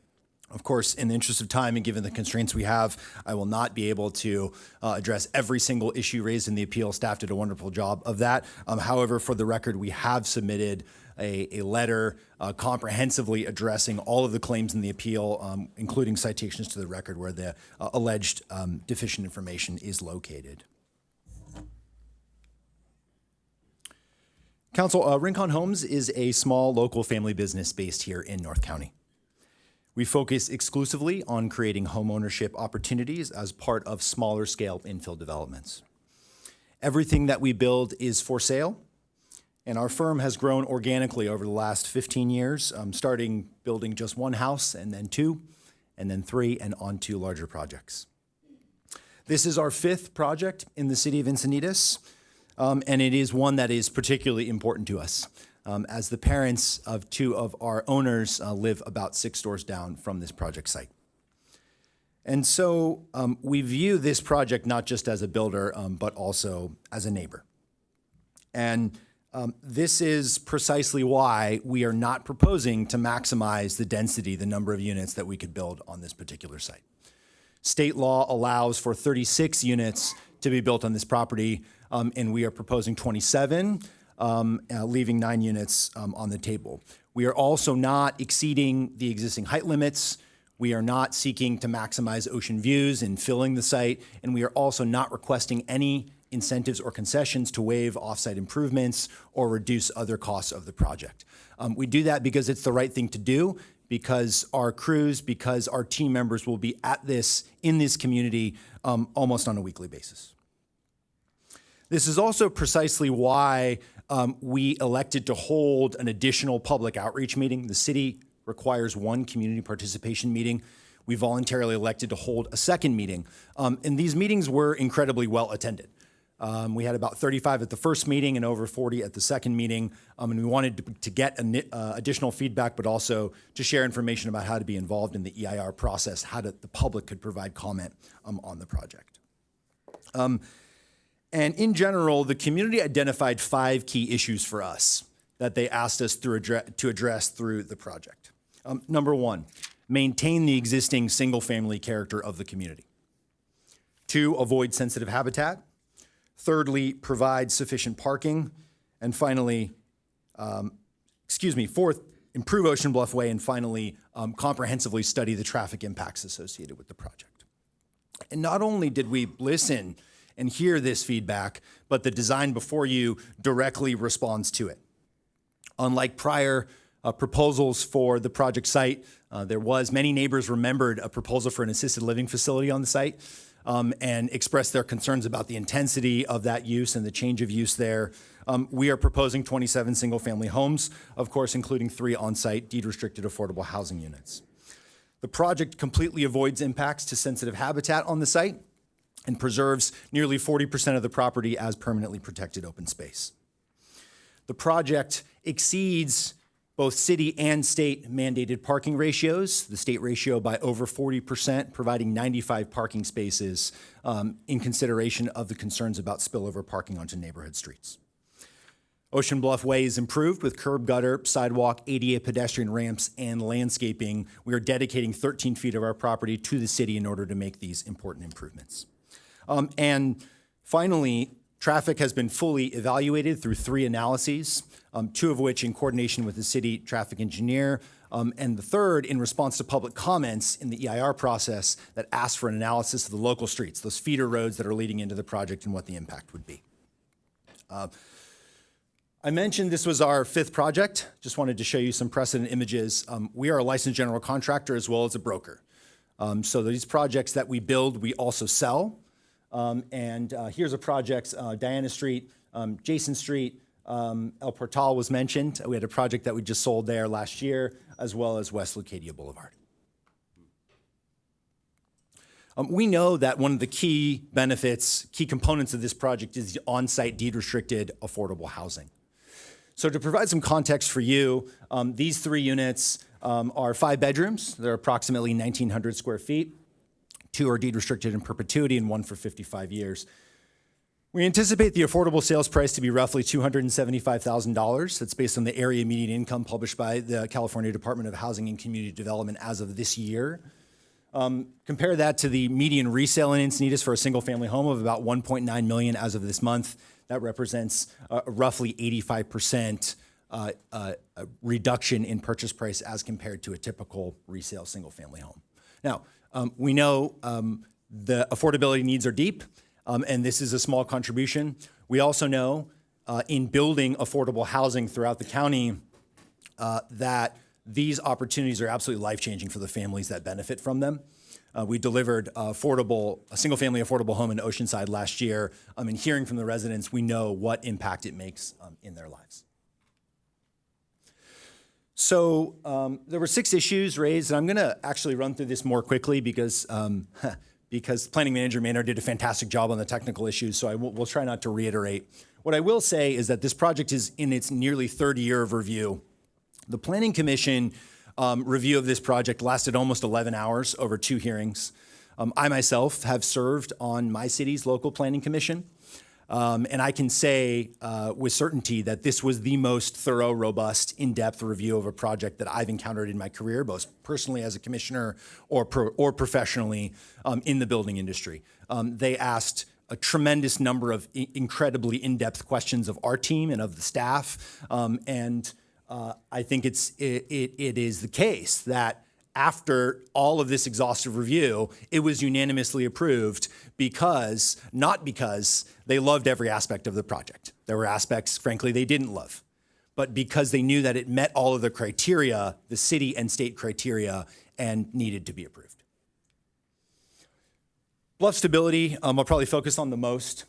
Of course, in the interest of time and given the constraints we have, I will not be able to address every single issue raised in the appeal. Staff did a wonderful job of that. However, for the record, we have submitted a letter comprehensively addressing all of the claims in the appeal, including citations to the record where the alleged deficient information is located. Council, Rincon Homes is a small local family business based here in North County. We focus exclusively on creating homeownership opportunities as part of smaller scale infill developments. Everything that we build is for sale, and our firm has grown organically over the last 15 years, starting building just one house and then two, and then three, and on to larger projects. This is our 5th project in the city of Encinitas, and it is one that is particularly important to us. as the parents of two of our owners live about 6 doors down from this project site. And so we view this project not just as a builder, but also as a neighbor. And this is precisely why we are not proposing to maximize the density, the number of units that we could build on this particular site. State law allows for 36 units to be built on this property, and we are proposing 27, leaving 9 units on the table. We are also not exceeding the existing height limits. We are not seeking to maximize ocean views in filling the site, and we are also not requesting any incentives or concessions to waive offsite improvements or reduce other costs of the project. We do that because it's the right thing to do, because our crews, because our team members will be in this community almost on a weekly basis. This is also precisely why we elected to hold an additional public outreach meeting. The city requires 1 community participation meeting. We voluntarily elected to hold a second meeting. And these meetings were incredibly well attended. We had about 35 at the first meeting and over 40 at the second meeting. And we wanted to get additional feedback, but also to share information about how to be involved in the EIR process, how the public could provide comment on the project. And in general, the community identified 5 key issues for us that they asked us to address through the project. Number 1, maintain the existing single-family character of the community. 2, avoid sensitive habitat. Thirdly, provide sufficient parking. And finally, 4th, improve Ocean Bluff Way. And finally, comprehensively study the traffic impacts associated with the project. And not only did we listen and hear this feedback, but the design before you directly responds to it. Unlike prior proposals for the project site, many neighbors remembered a proposal for an assisted living facility on the site and expressed their concerns about the intensity of that use and the change of use there. We are proposing 27 single-family homes, of course, including 3 on-site deed-restricted affordable housing units. The project completely avoids impacts to sensitive habitat on the site and preserves nearly 40% of the property as permanently protected open space. The project exceeds both city and state mandated parking ratios, the state ratio by over 40%, providing 95 parking spaces in consideration of the concerns about spillover parking onto neighborhood streets. Ocean Bluff Way is improved with curb gutter, sidewalk, ADA pedestrian ramps, and landscaping. We are dedicating 13 feet of our property to the city in order to make these important improvements. And finally, traffic has been fully evaluated through 3 analyses, 2 of which in coordination with the city traffic engineer, and the 3rd in response to public comments in the EIR process that asked for an analysis of the local streets, those feeder roads that are leading into the project and what the impact would be. I mentioned this was our 5th project. Just wanted to show you some precedent images. We are a licensed general contractor as well as a broker. So these projects that we build, we also sell. And here's a project, Diana Street, Jason Street, El Portal was mentioned. We had a project that we just sold there last year, as well as West Lucadia Boulevard. We know that one of the key benefits, key components of this project is the on-site deed-restricted affordable housing. So to provide some context for you, these 3 units are 5 bedrooms. They're approximately 1,900 square feet. 2 are deed restricted in perpetuity and 1 for 55 years. We anticipate the affordable sales price to be roughly $275,000. That's based on the area median income published by the California Department of Housing and Community Development as of this year. Compare that to the median resale in Encinitas for a single family home of about $1.9 million as of this month. That represents roughly 85% reduction in purchase price as compared to a typical resale single family home. Now, we know the affordability needs are deep, and this is a small contribution. We also know in building affordable housing throughout the county that these opportunities are absolutely life-changing for the families that benefit from them. We delivered a single-family affordable home in Oceanside last year, and hearing from the residents, we know what impact it makes in their lives. So there were 6 issues raised, and I'm going to actually run through this more quickly because Planning Manager Maynard did a fantastic job on the technical issues, so we'll try not to reiterate What I will say is that this project is in its nearly third year of review. The Planning Commission review of this project lasted almost 11 hours over 2 hearings. I myself have served on my city's local planning commission, and I can say with certainty that this was the most thorough, robust, in-depth review of a project that I've encountered in my career, both personally as a commissioner or professionally in the building industry. They asked a tremendous number of incredibly in-depth questions of our team and of the staff, and I think it is the case that after all of this exhaustive review, it was unanimously approved not because they loved every aspect of the project. There were aspects, frankly, they didn't love, but because they knew that it met all of the criteria, the city and state criteria, and needed to be approved. Bluff stability, I'll probably focus on the most.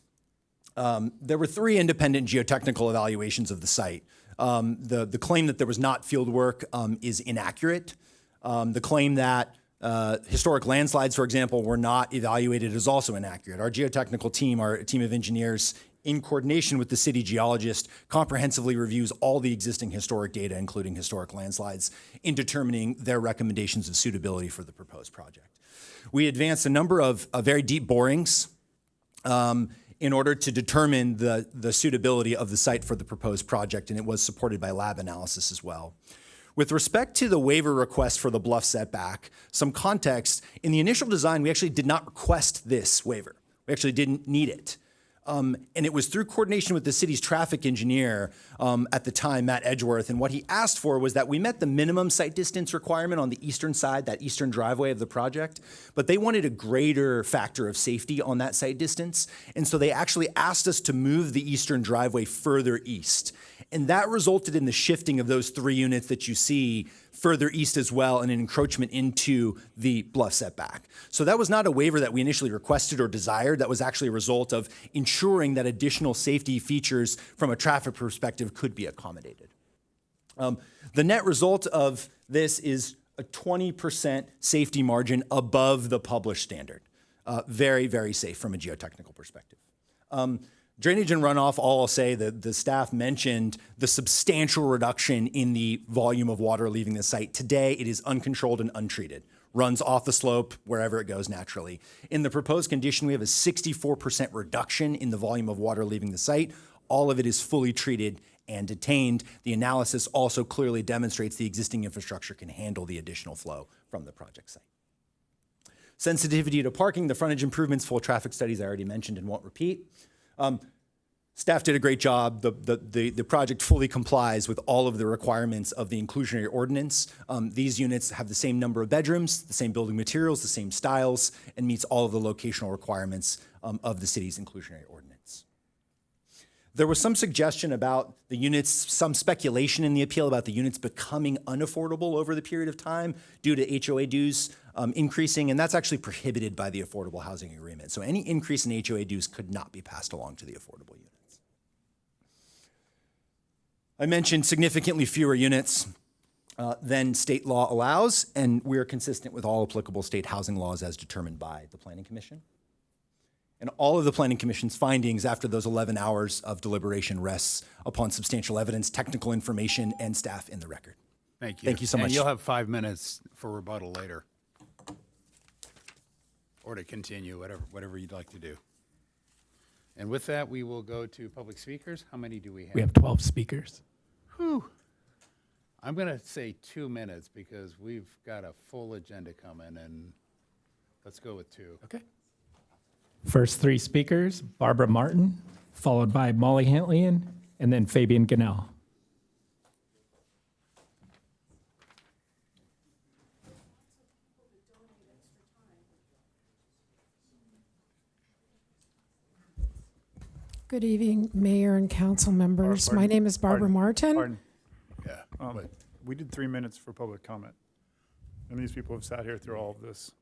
There were 3 independent geotechnical evaluations of the site. The claim that there was not field work is inaccurate. The claim that historic landslides, for example, were not evaluated is also inaccurate. Our geotechnical team, our team of engineers, in coordination with the city geologist, comprehensively reviews all the existing historic data, including historic landslides, in determining their recommendations of suitability for the proposed project. We advanced a number of very deep borings in order to determine the suitability of the site for the proposed project, and it was supported by lab analysis as well. With respect to the waiver request for the bluff setback, some context, in the initial design, we actually did not request this waiver. We actually didn't need it. And it was through coordination with the city's traffic engineer at the time, Matt Edgeworth, and what he asked for was that we met the minimum site distance requirement on the eastern side, that eastern driveway of the project, but they wanted a greater factor of safety on that site distance, and so they actually asked us to move the eastern driveway further east. And that resulted in the shifting of those 3 units that you see further east as well, and an encroachment into the bluff setback. So that was not a waiver that we initially requested or desired. That was actually a result of ensuring that additional safety features from a traffic perspective could be accommodated. The net result of this is a 20% safety margin above the published standard. Very, very safe from a geotechnical perspective. Drainage and runoff, all I'll say, the staff mentioned the substantial reduction in the volume of water leaving the site. Today, it is uncontrolled and untreated. Runs off the slope wherever it goes naturally. In the proposed condition, we have a 64% reduction in the volume of water leaving the site. All of it is fully treated and detained. The analysis also clearly demonstrates the existing infrastructure can handle the additional flow from the project site. Sensitivity to parking, the frontage improvements, full traffic studies I already mentioned and won't repeat. Staff did a great job. The project fully complies with all of the requirements of the inclusionary ordinance. These units have the same number of bedrooms, the same building materials, the same styles, and meets all of the locational requirements of the city's inclusionary ordinance. There was some suggestion about the units, some speculation in the appeal about the units becoming unaffordable over the period of time due to HOA dues increasing, and that's actually prohibited by the Affordable Housing Agreement. So any increase in HOA dues could not be passed along to the affordable units. I mentioned significantly fewer units than state law allows, and we're consistent with all applicable state housing laws as determined by the Planning Commission. And all of the Planning Commission's findings after those 11 hours of deliberation rests upon substantial evidence, technical information, and staff in the record. Thank you. Thank you so much. And you'll have 5 minutes for rebuttal later. Or to continue, whatever you'd like to do. And with that, we will go to public speakers. How many do we have? We have 12 speakers. Whew. I'm going to say 2 minutes because we've got a full agenda coming, and let's go with 2. Okay. First 3 speakers, Barbara Martin, followed by Molly Hentlian, and then Fabian Gannell. Good evening, Mayor and council members. My name is Barbara Martin. Pardon. Yeah. We did 3 minutes for public comment, and these people have sat here through all of this.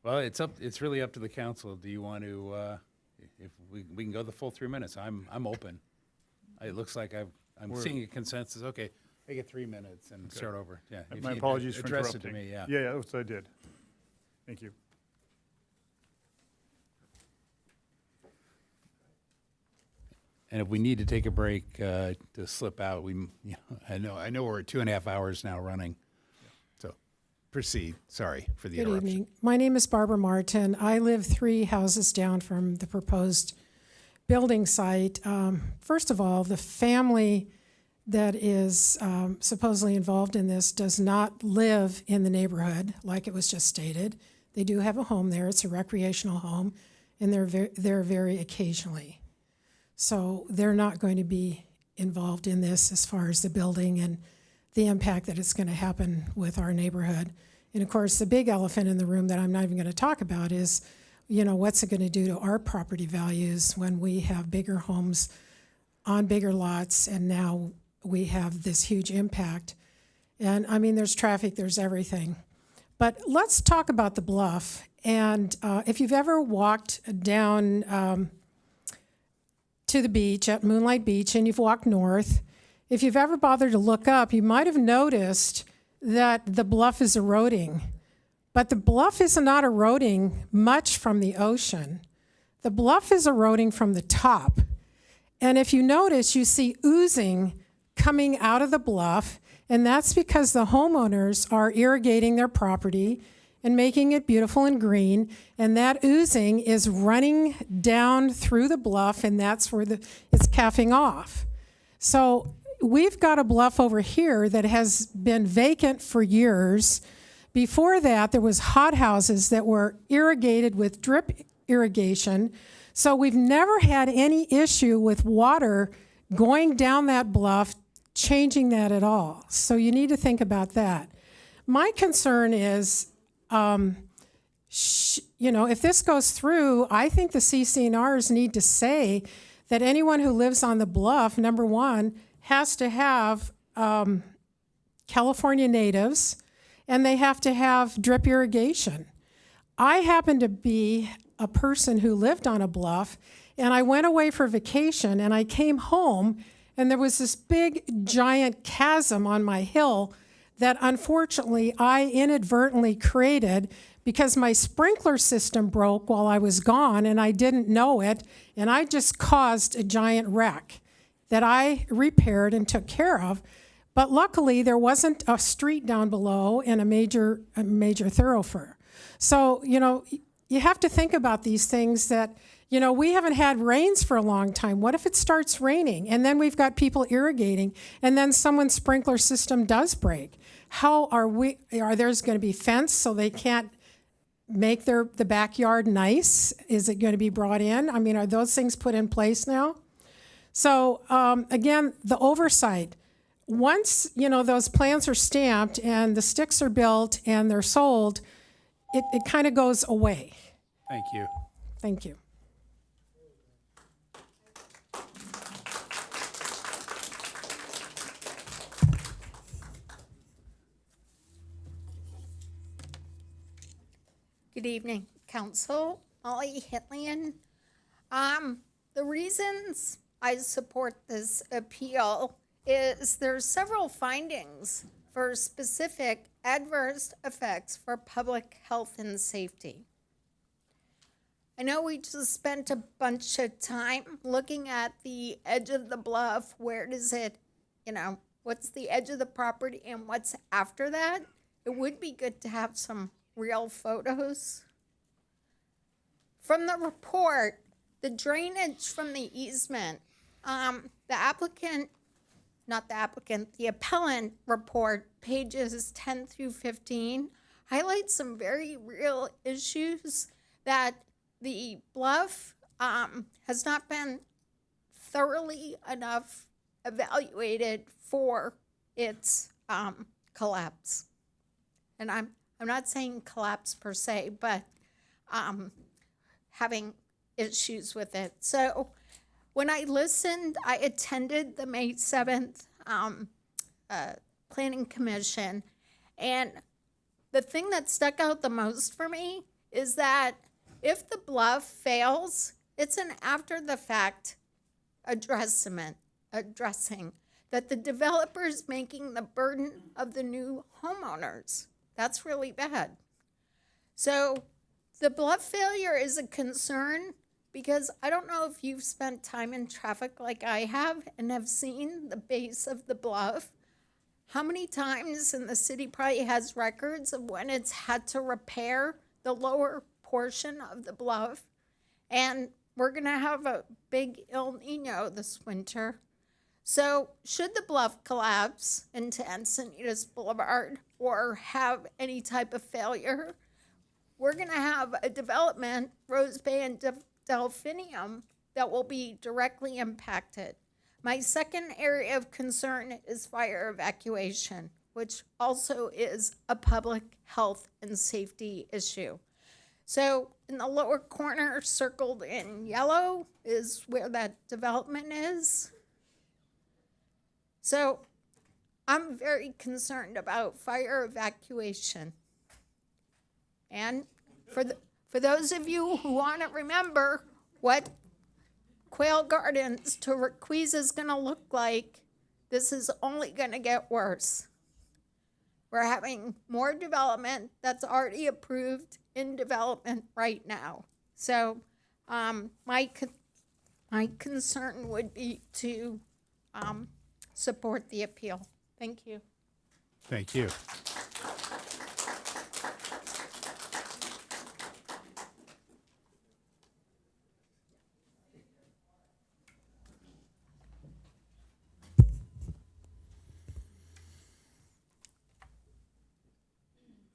Well, it's really up to the council. Do you want to, if we can go the full 3 minutes? I'm open. It looks like I'm seeing a consensus. Okay, make it 3 minutes and start over. Yeah. My apologies for address interrupting. it to me, yeah. Yeah, that's what I did. Thank you. And if we need to take a break to slip out, I know we're at 2.5 hours now running. So proceed. Sorry for the Good interruption. evening. My name is Barbara Martin. I live 3 houses down from the proposed building site. First of all, the family that is supposedly involved in this does not live in the neighborhood, like it was just stated. They do have a home there. It's a recreational home, and they're there very occasionally. So they're not going to be involved in this as far as the building and the impact that it's going to happen with our neighborhood. And of course, the big elephant in the room that I'm not even going to talk about is, what's it going to do to our property values when we have bigger homes on bigger lots, and now we have this huge impact. And I mean, there's traffic, there's everything. But let's talk about the bluff. And if you've ever walked down to the beach at Moonlight Beach and you've walked north, if you've ever bothered to look up, you might have noticed that the bluff is eroding. But the bluff is not eroding much from the ocean. The bluff is eroding from the top. And if you notice, you see oozing coming out of the bluff, and that's because the homeowners are irrigating their property and making it beautiful and green, and that oozing is running down through the bluff, and that's where it's calving off. So we've got a bluff over here that has been vacant for years. Before that, there was hothouses that were irrigated with drip irrigation. So we've never had any issue with water going down that bluff, changing that at all. So you need to think about that. My concern is, if this goes through, I think the CCNRs need to say that anyone who lives on the bluff, number one, has to have California natives, and they have to have drip irrigation. I happen to be a person who lived on a bluff, and I went away for vacation, and I came home, and there was this big, giant chasm on my hill that unfortunately I inadvertently created because my sprinkler system broke while I was gone, and I didn't know it, and I just caused a giant wreck that I repaired and took care of. But luckily, there wasn't a street down below and a major thoroughfare. So, you have to think about these things that, we haven't had rains for a long time. What if it starts raining and then we've got people irrigating and then someone's sprinkler system does break? How are there's going to be fence so they can't make the backyard nice? Is it going to be brought in? I mean, are those things put in place now? So again, the oversight. Once, those plans are stamped and the sticks are built and they're sold, it kind of goes away. Thank you. Thank you. Good evening, Council. Molly Hitlian. The reasons I support this appeal is there's several findings for specific adverse effects for public health and safety. I know we just spent a bunch of time looking at the edge of the bluff. Where does it, what's the edge of the property and what's after that? It would be good to have some real photos. From the report, the drainage from the easement, the appellant report, pages 10 through 15, highlights some very real issues that the bluff has not been thoroughly enough evaluated for its collapse. And I'm not saying collapse per se, but having issues with it. So when I listened, I attended the May 7th Planning Commission, and the thing that stuck out the most for me is that if the bluff fails, it's an after-the-fact addressing that the developer's making the burden of the new homeowners. That's really bad. So the bluff failure is a concern, because I don't know if you've spent time in traffic like I have and have seen the base of the bluff. How many times, and the city probably has records of when it's had to repair the lower portion of the bluff. And we're gonna have a big El Nino this winter. So should the bluff collapse into Encinitas Boulevard or have any type of failure, we're gonna have a development, Rose Bay and Delphinium, that will be directly impacted. My second area of concern is fire evacuation, which also is a public health and safety issue. So in the lower corner, circled in yellow, is where that development is. So I'm very concerned about fire evacuation. And for those of you who want to remember what Quail Gardens to Requesa is going to look like, this is only going to get worse. We're having more development that's already approved in development right now. So my concern would be to support the appeal. Thank you. Thank you.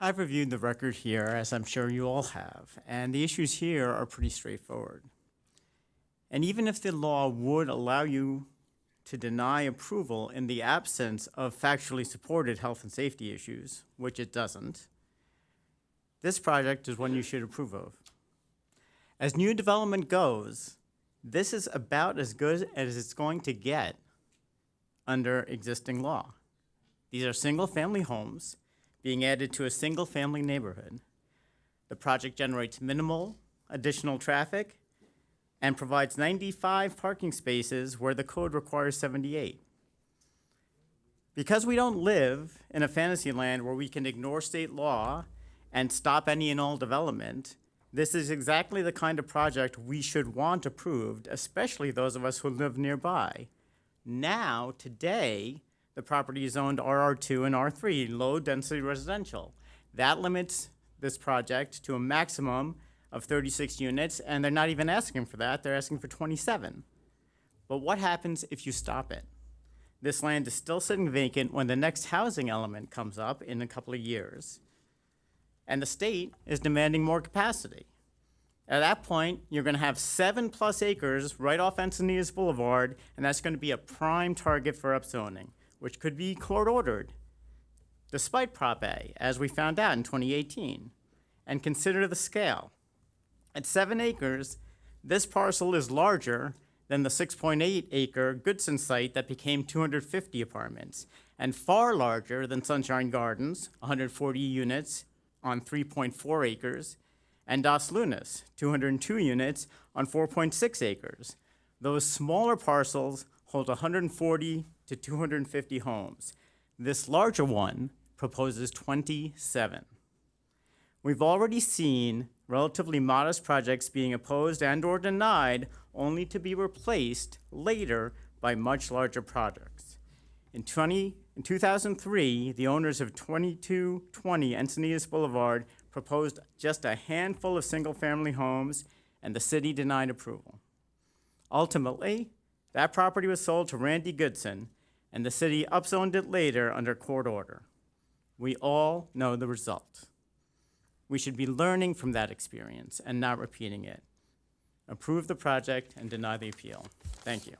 I've reviewed the record here, as I'm sure you all have, and the issues here are pretty straightforward. And even if the law would allow you to deny approval in the absence of factually supported health and safety issues, which it doesn't, this project is one you should approve of. As new development goes, this is about as good as it's going to get under existing law. These are single-family homes being added to a single-family neighborhood. The project generates minimal additional traffic and provides 95 parking spaces where the code requires 78. Because we don't live in a fantasy land where we can ignore state law and stop any and all development, this is exactly the kind of project we should want approved, especially those of us who live nearby. Now, today, the property is zoned RR2 and R3, low density residential. That limits this project to a maximum of 36 units, and they're not even asking for that, they're asking for 27. But what happens if you stop it? This land is still sitting vacant when the next housing element comes up in a couple of years, and the state is demanding more capacity. At that point, you're gonna have 7+ acres right off Encinitas Boulevard, and that's gonna be a prime target for upzoning, which could be court-ordered, despite Prop A, as we found out in 2018. And consider the scale. At 7 acres, this parcel is larger than the 6.8-acre Goodson site that became 250 apartments, and far larger than Sunshine Gardens, 140 units on 3.4 acres, and Das Lunas, 202 units on 4.6 acres. Those smaller parcels hold 140 to 250 homes. This larger one proposes 27. We've already seen relatively modest projects being opposed and or denied only to be replaced later by much larger projects. In 2003, the owners of 2220 Encinitas Boulevard proposed just a handful of single-family homes, and the city denied approval. Ultimately, that property was sold to Randy Goodson, and the city upzoned it later under court order. We all know the result. We should be learning from that experience and not repeating it. Approve the project and deny the appeal. Thank you.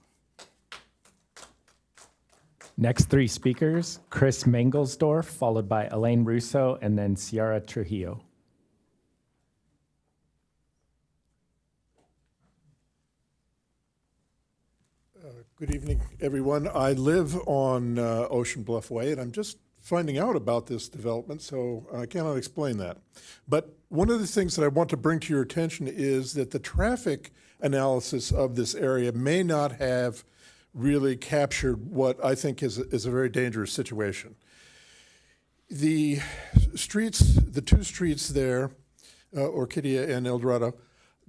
Next three speakers, Chris Mangelsdorf, followed by Elaine Russo, and then Ciara Trujillo. Good evening, everyone. I live on Ocean Bluff Way, and I'm just finding out about this development, so I cannot explain that. But one of the things that I want to bring to your attention is that the traffic analysis of this area may not have really captured what I think is a very dangerous situation. The streets, the two streets there, Orquídea and El Dorado,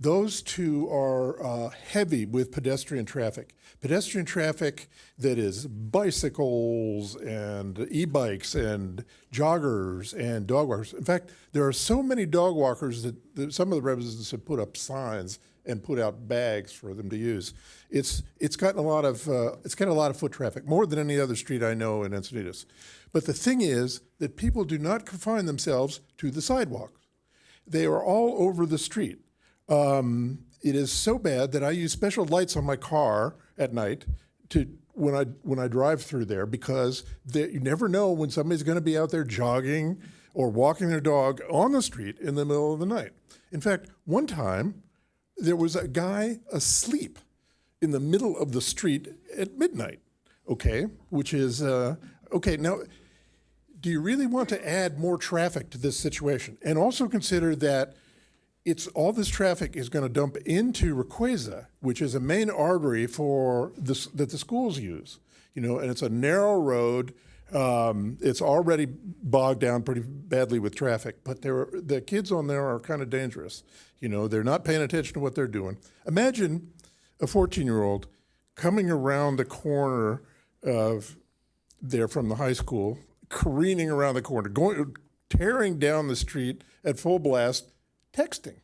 Those two are heavy with pedestrian traffic. Pedestrian traffic that is bicycles and e-bikes and joggers and dog walkers. In fact, there are so many dog walkers that some of the residents have put up signs and put out bags for them to use. It's gotten a lot of foot traffic, more than any other street I know in Encinitas. But the thing is that people do not confine themselves to the sidewalks. They are all over the street. It is so bad that I use special lights on my car at night when I drive through there, because you never know when somebody's going to be out there jogging or walking their dog on the street in the middle of the night. In fact, one time there was a guy asleep in the middle of the street at midnight. Okay, which is okay. Now, do you really want to add more traffic to this situation? And also consider that all this traffic is going to dump into Requesa, which is a main artery that the schools use. And it's a narrow road. It's already bogged down pretty badly with traffic, but the kids on there are kind of dangerous. They're not paying attention to what they're doing. Imagine a 14-year-old coming around the corner from the high school, careening around the corner, tearing down the street at full blast, texting.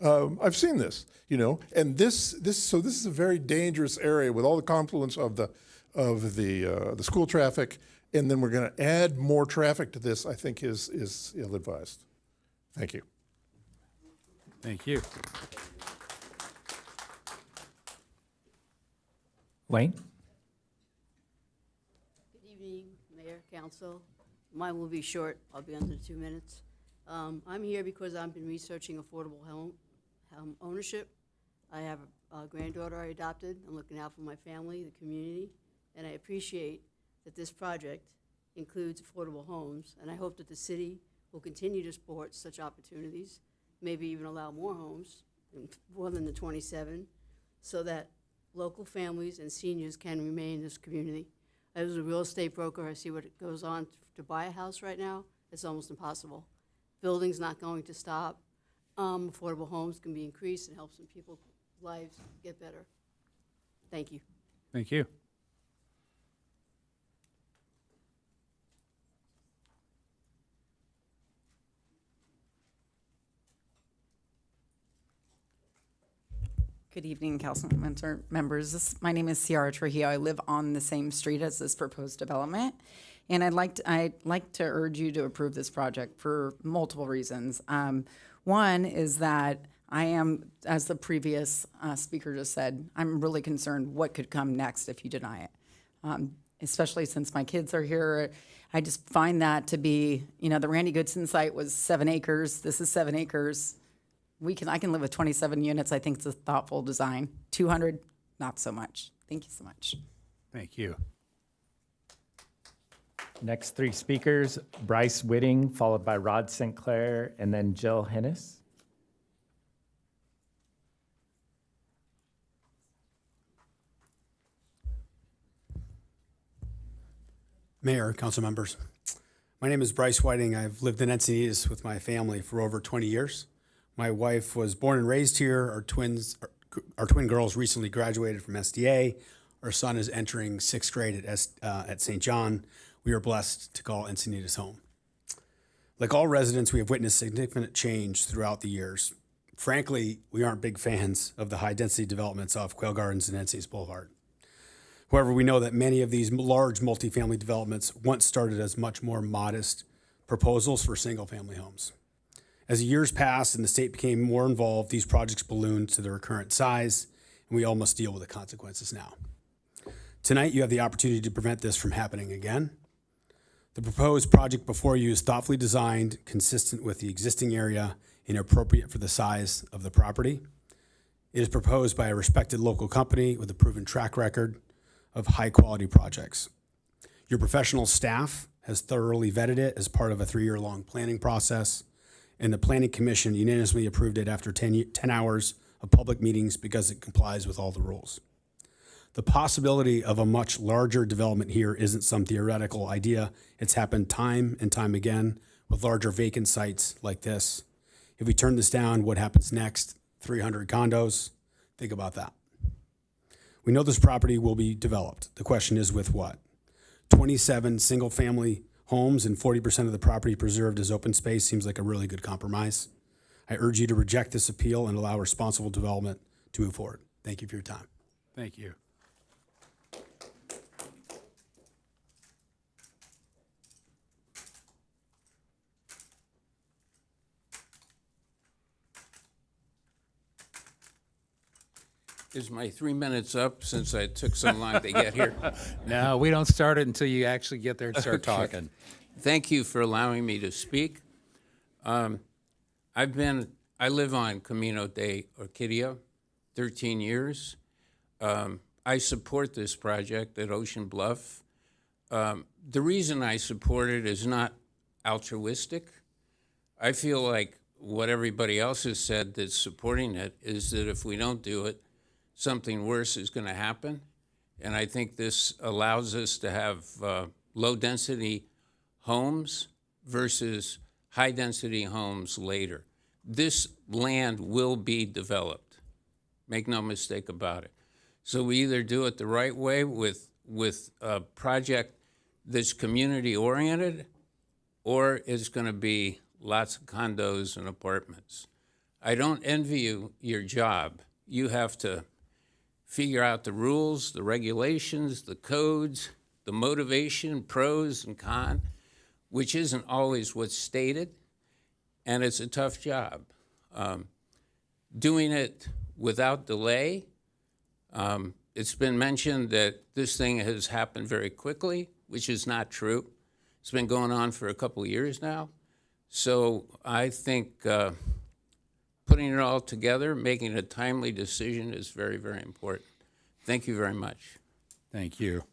I've seen this, and this is a very dangerous area with all the confluence of the school traffic, and then we're going to add more traffic to this. I think is ill-advised. Thank you. Thank you. Wayne? Good evening, Mayor, Council. Mine will be short. I'll be under 2 minutes. I'm here because I've been researching affordable home ownership. I have a granddaughter I adopted. I'm looking out for my family, the community, and I appreciate that this project includes affordable homes, and I hope that the city will continue to support such opportunities, maybe even allow more homes, more than the 27, so that local families and seniors can remain in this community. I was a real estate broker. I see what it goes on to buy a house right now. It's almost impossible. Building's not going to stop. Affordable homes can be increased and help some people's lives get better. Thank you. Thank you. Good evening, council members. My name is Ciara Trujillo. I live on the same street as this proposed development. And I'd like to urge you to approve this project for multiple reasons. One is that I am, as the previous speaker just said, I'm really concerned what could come next if you deny it. Especially since my kids are here. I just find that to be, the Randy Goodson site was 7 acres. This is 7 acres. I can live with 27 units. I think it's a thoughtful design. 200, not so much. Thank you so much. Thank you. Next 3 speakers, Bryce Whitting, followed by Rod St. Clair, and then Jill Hennis. Mayor, council members. My name is Bryce Whiting. I've lived in Encinitas with my family for over 20 years. My wife was born and raised here. Our twin girls recently graduated from SDA. Our son is entering 6th grade at St. John. We are blessed to call Encinitas home. Like all residents, we have witnessed significant change throughout the years. Frankly, we aren't big fans of the high-density developments off Quail Gardens and Encinitas Boulevard. However, we know that many of these large multifamily developments once started as much more modest proposals for single-family homes. As the years passed and the state became more involved, these projects ballooned to their current size, and we all must deal with the consequences now. Tonight, you have the opportunity to prevent this from happening again. The proposed project before you is thoughtfully designed, consistent with the existing area, and appropriate for the size of the property. It is proposed by a respected local company with a proven track record of high-quality projects. Your professional staff has thoroughly vetted it as part of a 3-year-long planning process, and the Planning Commission unanimously approved it after 10 hours of public meetings because it complies with all the rules. The possibility of a much larger development here isn't some theoretical idea. It's happened time and time again with larger vacant sites like this. If we turn this down, what happens next 300 condos. Think about that. We know this property will be developed. The question is with what? 27 single-family homes and 40% of the property preserved as open space seems like a really good compromise. I urge you to reject this appeal and allow responsible development to move forward. Thank you for your time. Thank you. Is my 3 minutes up since I took so long to get here? No, we don't start it until you actually get there and start Okay. talking. Thank you for allowing me to speak. I live on Camino de Orquídea, 13 years. I support this project at Ocean Bluff. The reason I support it is not altruistic. I feel like what everybody else has said that's supporting it is that if we don't do it, something worse is going to happen. And I think this allows us to have low-density homes versus high-density homes later. This land will be developed. Make no mistake about it. So we either do it the right way with a project that's community-oriented, or it's going to be lots of condos and apartments. I don't envy you your job. You have to figure out the rules, the regulations, the codes, the motivation, pros and cons, which isn't always what's stated, and it's a tough job. Doing it without delay, it's been mentioned that this thing has happened very quickly, which is not true. It's been going on for a couple of years now. So I think putting it all together, making a timely decision is very, very important. Thank you very much. Thank you.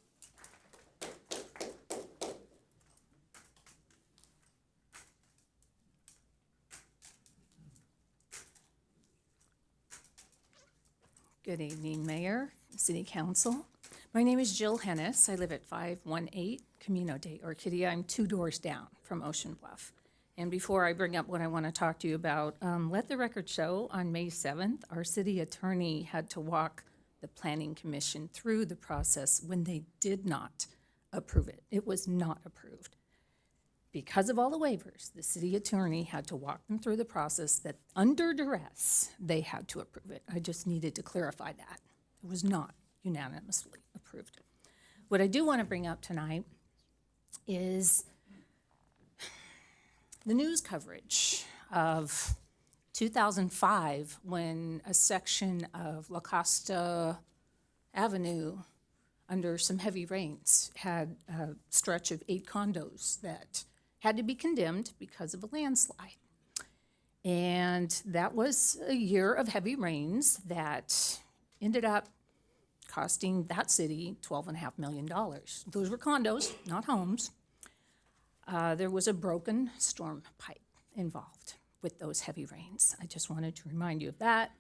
Good evening, Mayor, City Council. My name is Jill Hennis. I live at 518 Camino de Orquídea. I'm 2 doors down from Ocean Bluff. And before I bring up what I want to talk to you about, let the record show on May 7th, our city attorney had to walk the Planning Commission through the process when they did not approve it. It was not approved. Because of all the waivers, the city attorney had to walk them through the process that under duress, they had to approve it. I just needed to clarify that. It was not unanimously approved. What I do want to bring up tonight is the news coverage of 2005 when a section of La Costa Avenue under some heavy rains had a stretch of 8 condos that had to be condemned because of a landslide. And that was a year of heavy rains that ended up costing that city $12.5 million. Those were condos, not homes. There was a broken storm pipe involved with those heavy rains. I just wanted to remind you of that.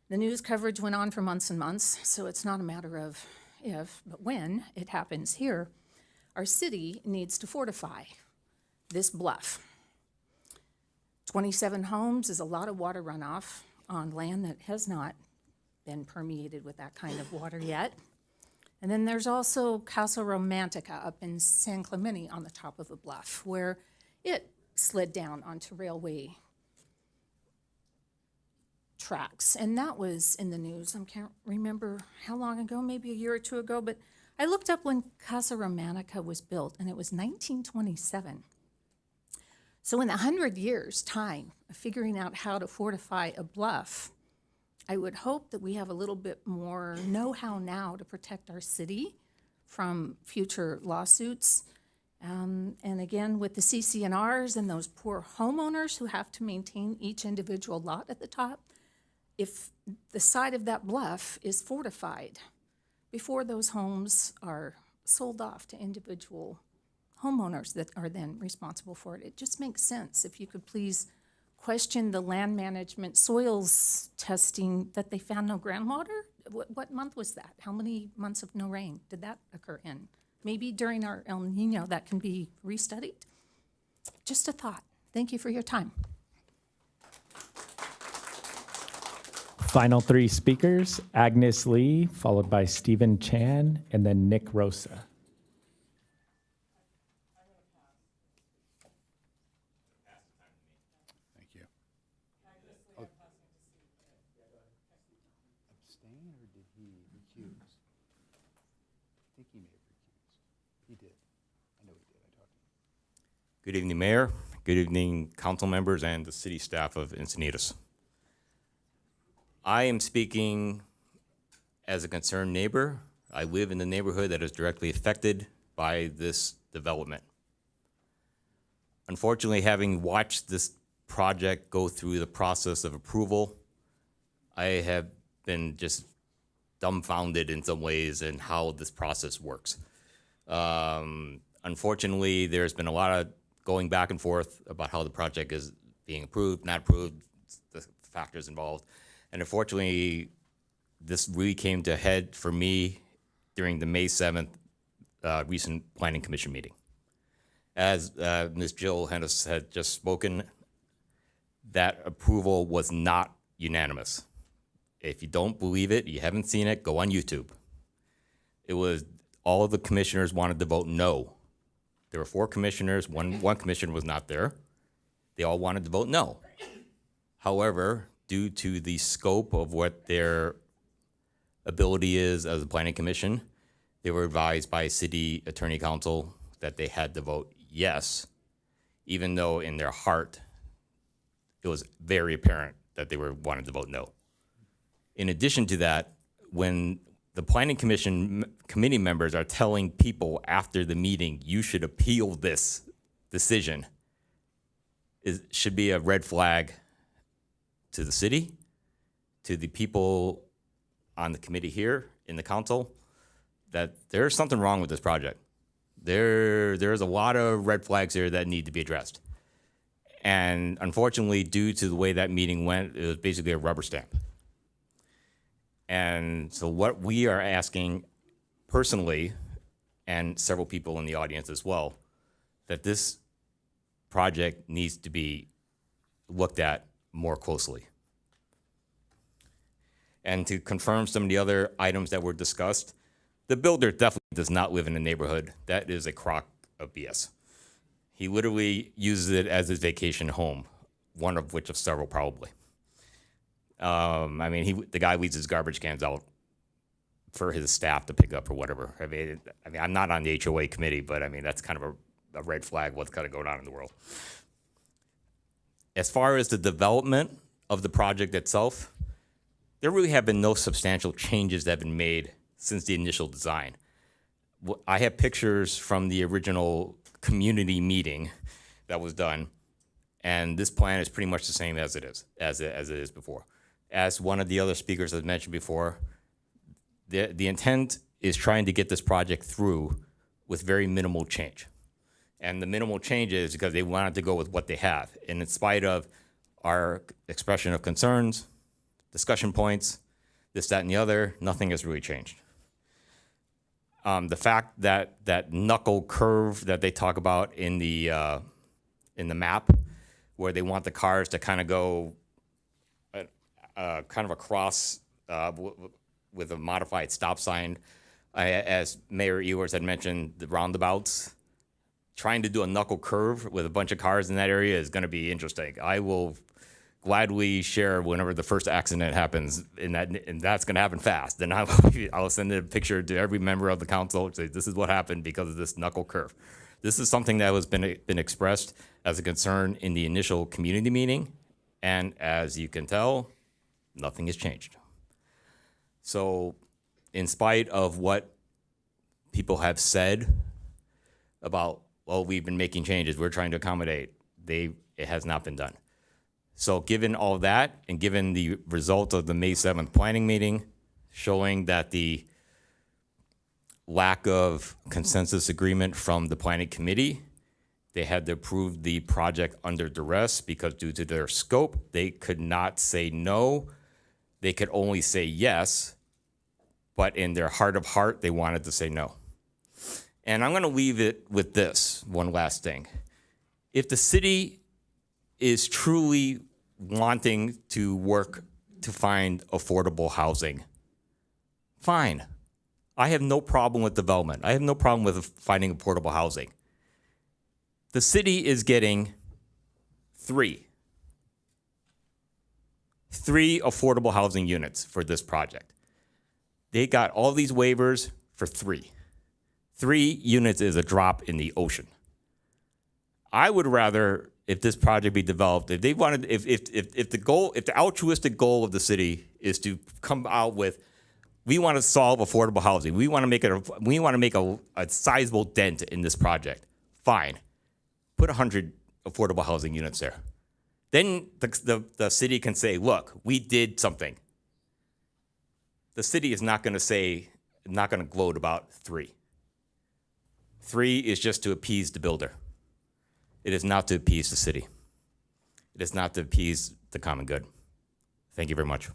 The news coverage went on for months and months, so it's not a matter of if, but when it happens here. Our city needs to fortify this bluff. 27 homes is a lot of water runoff on land that has not been permeated with that kind of water yet. And then there's also Casa Romantica up in San Clemente on the top of a bluff where it slid down onto railway tracks. And that was in the news. I can't remember how long ago, maybe a year or 2 ago, but I looked up when Casa Romantica was built, and it was 1927. So in 100 years' time of figuring out how to fortify a bluff, I would hope that we have a little bit more know-how now to protect our city from future lawsuits. And again, with the CC&Rs and those poor homeowners who have to maintain each individual lot at the top, if the side of that bluff is fortified before those homes are sold off to individual homeowners that are then responsible for it, it just makes sense. If you could please question the land management soils testing that they found no groundwater. What month was that? How many months of no rain did that occur in? Maybe during our El Nino that can be restudied. Just a thought. Thank you for your time. Final three speakers, Agnes Lee, followed by Stephen Chan, and then Nick Rosa. Thank you. Abstain, or did he recuse? I think he may have recused. He did. I know he did. I talked to him. Good evening, Mayor. Good evening, council members and the city staff of Encinitas. I am speaking as a concerned neighbor. I live in the neighborhood that is directly affected by this development. Unfortunately, having watched this project go through the process of approval, I have been just dumbfounded in some ways in how this process works. Unfortunately, there's been a lot of going back and forth about how the project is being approved, not approved, the factors involved. And unfortunately, this really came to a head for me during the May 7th recent Planning Commission meeting. As Ms. Jill Hennis had just spoken, that approval was not unanimous. If you don't believe it, you haven't seen it, go on YouTube. It was, all of the commissioners wanted to vote no. There were 4 commissioners, one commissioner was not there. They all wanted to vote no. However, due to the scope of what their ability is as a planning commission, they were advised by city attorney council that they had to vote yes, even though in their heart, it was very apparent that they wanted to vote no. In addition to that, when the planning commission committee members are telling people after the meeting, you should appeal this decision, it should be a red flag to the city, to the people on the committee here in the council, that there's something wrong with this project. There's a lot of red flags here that need to be addressed. And unfortunately, due to the way that meeting went, it was basically a rubber stamp. And so what we are asking personally, and several people in the audience as well, that this project needs to be looked at more closely. And to confirm some of the other items that were discussed, the builder definitely does not live in the neighborhood. That is a crock of BS. He literally uses it as his vacation home, one of which of several probably. I mean, the guy leaves his garbage cans out for his staff to pick up or whatever. I mean, I'm not on the HOA committee, but I mean, that's kind of a red flag what's kind of going on in the world. As far as the development of the project itself, there really have been no substantial changes that have been made since the initial design. I have pictures from the original community meeting that was done, and this plan is pretty much the same as it is before. As one of the other speakers has mentioned before, the intent is trying to get this project through with very minimal change. And the minimal change is because they wanted to go with what they have. And in spite of our expression of concerns, discussion points, this, that, and the other, nothing has really changed. The fact that that knuckle curve that they talk about in the map, where they want the cars to kind of go kind of across with a modified stop sign, as Mayor Ewers had mentioned, the roundabouts, trying to do a knuckle curve with a bunch of cars in that area is going to be interesting. I will gladly share whenever the first accident happens, and that's going to happen fast. Then I'll send a picture to every member of the council and say, this is what happened because of this knuckle curve. This is something that has been expressed as a concern in the initial community meeting, and as you can tell, nothing has changed. So in spite of what people have said about, well, we've been making changes, we're trying to accommodate, it has not been done. So given all that, and given the result of the May 7th planning meeting, showing that the lack of consensus agreement from the planning committee, they had to approve the project under duress because due to their scope, they could not say no. They could only say yes, but in their heart of heart, they wanted to say no. And I'm gonna leave it with this one last thing. If the city is truly wanting to work to find affordable housing. Fine. I have no problem with development. I have no problem with finding affordable housing. The city is getting three affordable housing units for this project. They got all these waivers for three. 3 units is a drop in the ocean. I would rather, if this project be developed, if they wanted, if the altruistic goal of the city is to come out with, we want to solve affordable housing, we want to make a sizable dent in this project. Fine, put 100 affordable housing units there. Then the city can say, look, we did something. The city is not going to gloat about 3. 3 is just to appease the builder. It is not to appease the city. It is not to appease the common good. Thank you very much.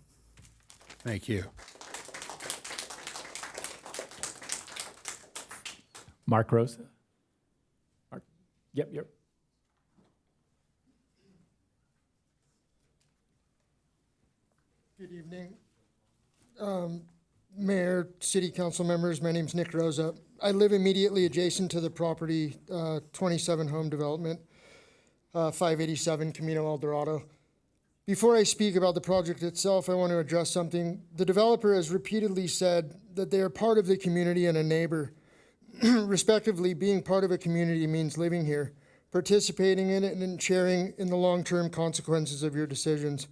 Thank you. Mark Rosa. Mark. Yep. Good evening. Mayor, City Council members, my name's Nick Rosa. I live immediately adjacent to the property, 27 home development, 587 Camino El Dorado. Before I speak about the project itself, I want to address something. The developer has repeatedly said that they are part of the community and a neighbor. Respectively, being part of a community means living here, participating in it, and sharing in the long-term consequences of your decisions.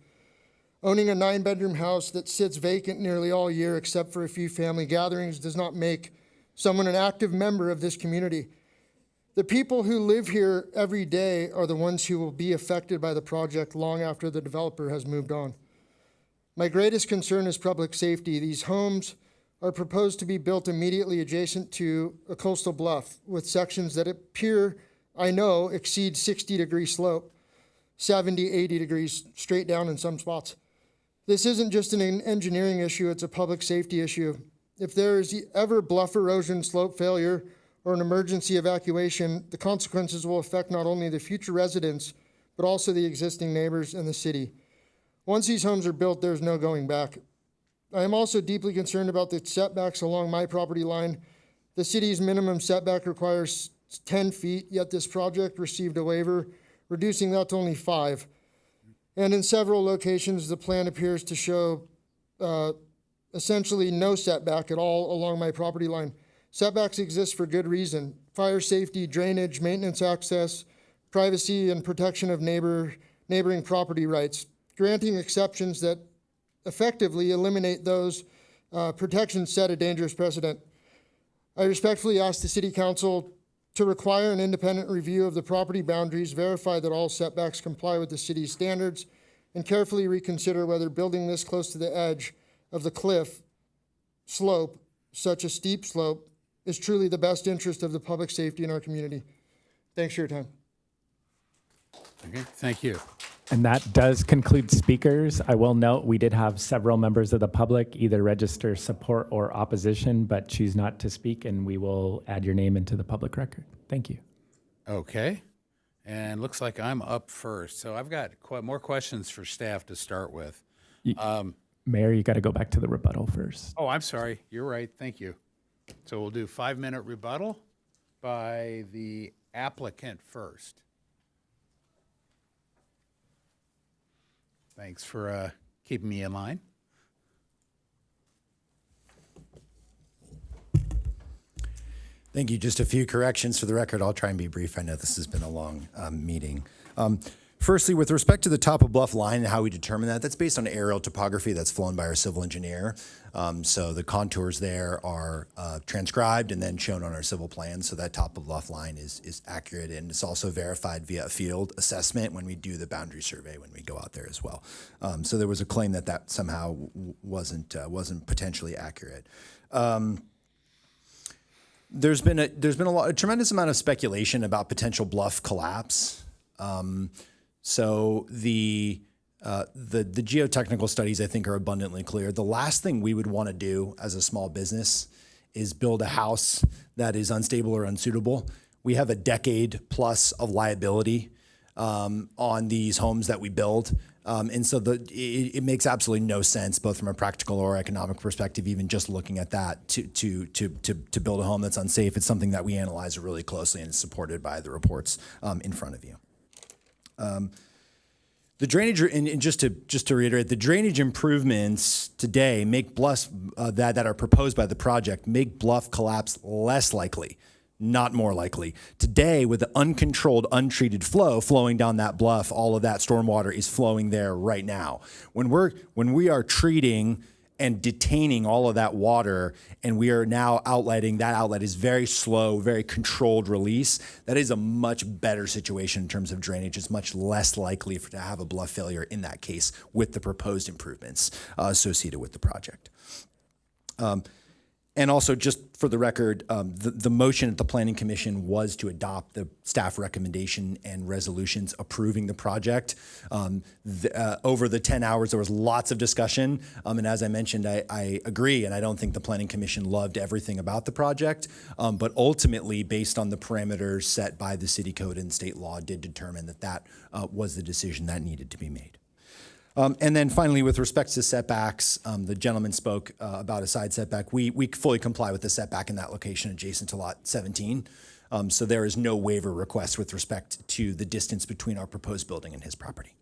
Owning a 9-bedroom house that sits vacant nearly all year except for a few family gatherings does not make someone an active member of this community. The people who live here every day are the ones who will be affected by the project long after the developer has moved on. My greatest concern is public safety. These homes are proposed to be built immediately adjacent to a coastal bluff with sections that appear, I know, exceed 60-degree slope, 70, 80 degrees straight down in some spots. This isn't just an engineering issue, it's a public safety issue. If there is ever bluff erosion, slope failure, or an emergency evacuation, the consequences will affect not only the future residents, but also the existing neighbors and the city. Once these homes are built, there's no going back. I am also deeply concerned about the setbacks along my property line. The city's minimum setback requires 10 feet, yet this project received a waiver, reducing that to only 5. And in several locations, the plan appears to show essentially no setback at all along my property line. Setbacks exist for good reason: fire safety, drainage, maintenance access, privacy, and protection of neighboring property rights. Granting exceptions that effectively eliminate those protections set a dangerous precedent. I respectfully ask the City Council to require an independent review of the property boundaries, verify that all setbacks comply with the city's standards, and carefully reconsider whether building this close to the edge of the cliff slope, such a steep slope, is truly the best interest of the public safety in our community. Thanks for your time. Okay, thank you. And that does conclude speakers. I will note we did have several members of the public either register support or opposition, but choose not to speak, and we will add your name into the public record. Thank you. Okay, and looks like I'm up first. So I've got more questions for staff to start with. Mayor, you got to go back to the rebuttal first. Oh, I'm sorry. You're right. Thank you. So we'll do 5-minute rebuttal by the applicant first. Thanks for keeping me in line. Thank you. Just a few corrections for the record. I'll try and be brief. I know this has been a long meeting. Firstly, with respect to the top of bluff line and how we determine that, that's based on aerial topography that's flown by our civil engineer. So the contours there are transcribed and then shown on our civil plan. So that top of bluff line is accurate, and it's also verified via a field assessment when we do the boundary survey when we go out there as well. So there was a claim that somehow wasn't potentially accurate. There's been a tremendous amount of speculation about potential bluff collapse. So the geotechnical studies, I think, are abundantly clear. The last thing we would want to do as a small business is build a house that is unstable or unsuitable. We have a decade plus of liability on these homes that we build. And so it makes absolutely no sense, both from a practical or economic perspective, even just looking at that to build a home that's unsafe. It's something that we analyze really closely and is supported by the reports in front of you. The drainage, and just to reiterate, the drainage improvements today make bluffs that are proposed by the project make bluff collapse less likely, not more likely. Today, with the uncontrolled, untreated flow flowing down that bluff, all of that stormwater is flowing there right now. When we are treating and detaining all of that water, and we are now outletting, that outlet is very slow, very controlled release. That is a much better situation in terms of drainage. It's much less likely to have a bluff failure in that case with the proposed improvements associated with the project. And also, just for the record, the motion at the Planning Commission was to adopt the staff recommendation and resolutions approving the project. Over the 10 hours, there was lots of discussion. And as I mentioned, I agree, and I don't think the Planning Commission loved everything about the project. But ultimately, based on the parameters set by the city code and state law, did determine that was the decision that needed to be made. And then finally, with respect to setbacks, the gentleman spoke about a side setback. We fully comply with the setback in that location adjacent to lot 17. So there is no waiver request with respect to the distance between our proposed building and his property.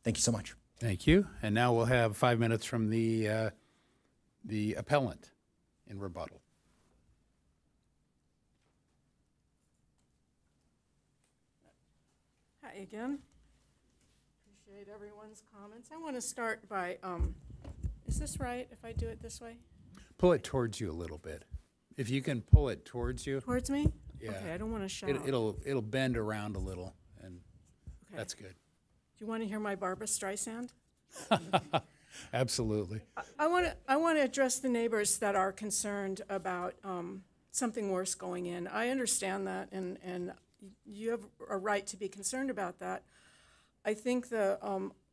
Thank you so much. Thank you. And now we'll have 5 minutes from the appellant in rebuttal. Hi again. Appreciate everyone's comments. I want to start by, is this right if I do it this way? Pull it towards you a little bit. If you can pull it towards you. Towards me? Yeah. Okay, I don't want to shout. It'll bend around a little, and that's good. Do you want to hear my Barbra Streisand? Absolutely. I want to address the neighbors that are concerned about something worse going in. I understand that, and you have a right to be concerned about that. I think the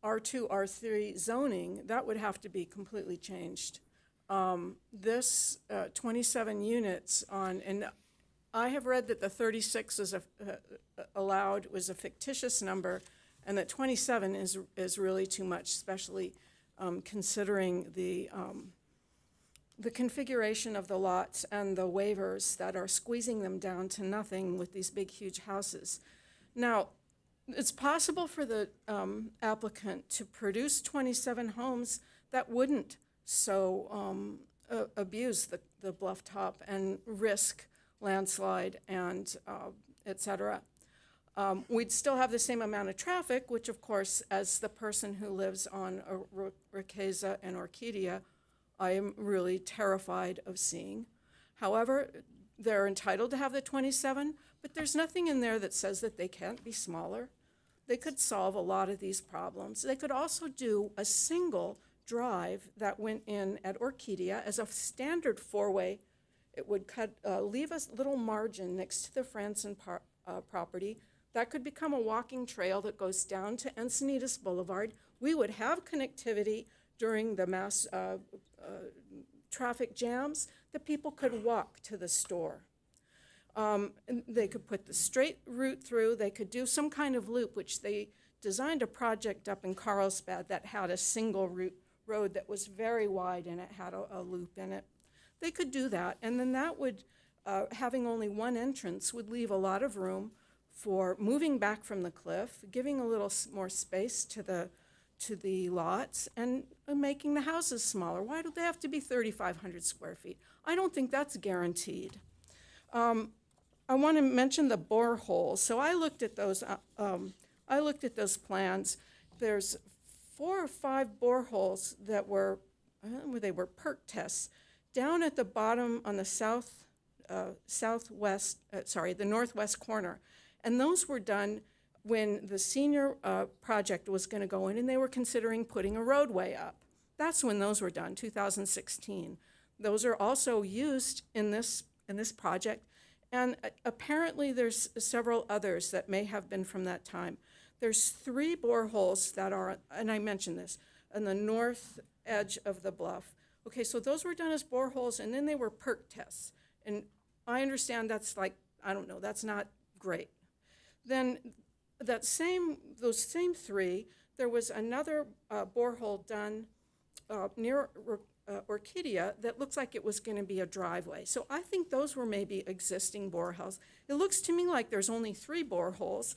R2, R3 zoning, that would have to be completely changed. This 27 units on, and I have read that the 36 is allowed was a fictitious number, and that 27 is really too much, especially considering the configuration of the lots and the waivers that are squeezing them down to nothing with these big, huge houses. Now, it's possible for the applicant to produce 27 homes that wouldn't so abuse the bluff top and risk landslide and et cetera. We'd still have the same amount of traffic, which of course, as the person who lives on Riqueza and Orquídea, I am really terrified of seeing. However, they're entitled to have the 27, but there's nothing in there that says that they can't be smaller. They could solve a lot of these problems. They could also do a single drive that went in at Orquídea as a standard four-way. It would leave a little margin next to the Franson property. That could become a walking trail that goes down to Encinitas Boulevard. We would have connectivity during the mass traffic jams. The people could walk to the store. They could put the straight route through. They could do some kind of loop, which they designed a project up in Carlsbad that had a single road that was very wide and it had a loop in it. They could do that, and then that would, having only one entrance, would leave a lot of room for moving back from the cliff, giving a little more space to the lots, and making the houses smaller. Why do they have to be 3,500 square feet? I don't think that's guaranteed. I want to mention the boreholes. So I looked at those. I looked at those plans. There's 4 or 5 boreholes that were, they were perk tests down at the bottom on the the northwest corner, and those were done when the senior project was going to go in, and they were considering putting a roadway up. That's when those were done, 2016. Those are also used in this project. And apparently there's several others that may have been from that time. There's 3 boreholes that are, and I mentioned this, on the north edge of the bluff. Okay, so those were done as boreholes, and then they were perk tests. And I understand that's like, I don't know, that's not great. Then those same 3, there was another borehole done near Orchidea that looks like it was going to be a driveway. So I think those were maybe existing boreholes. It looks to me like there's only 3 boreholes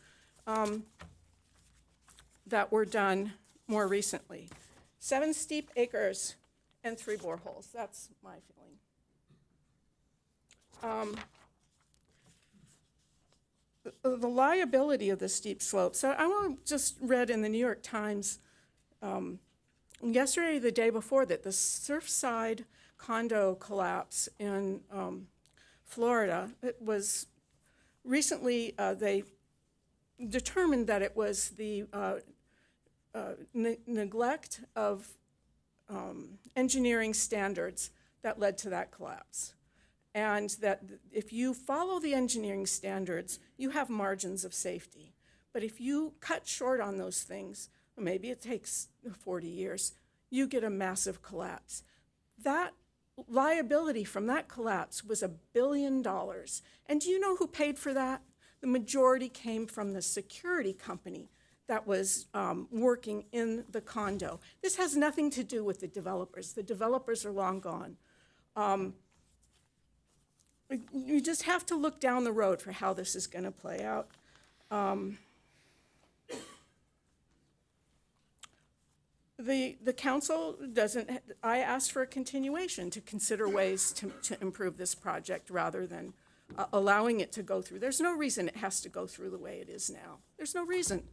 that were done more recently. 7 steep acres and 3 boreholes. That's my feeling. The liability of the steep slopes. So I just read in the New York Times yesterday, the day before, that the Surfside condo collapse in Florida, it was recently, they determined that it was the neglect of engineering standards that led to that collapse. And that if you follow the engineering standards, you have margins of safety. But if you cut short on those things, maybe it takes 40 years, you get a massive collapse. That liability from that collapse was $1 billion. And do you know who paid for that? The majority came from the security company that was working in the condo. This has nothing to do with the developers. The developers are long gone. You just have to look down the road for how this is going to play out. The council doesn't, I asked for a continuation to consider ways to improve this project rather than allowing it to go through. There's no reason it has to go through the way it is now. There's no reason,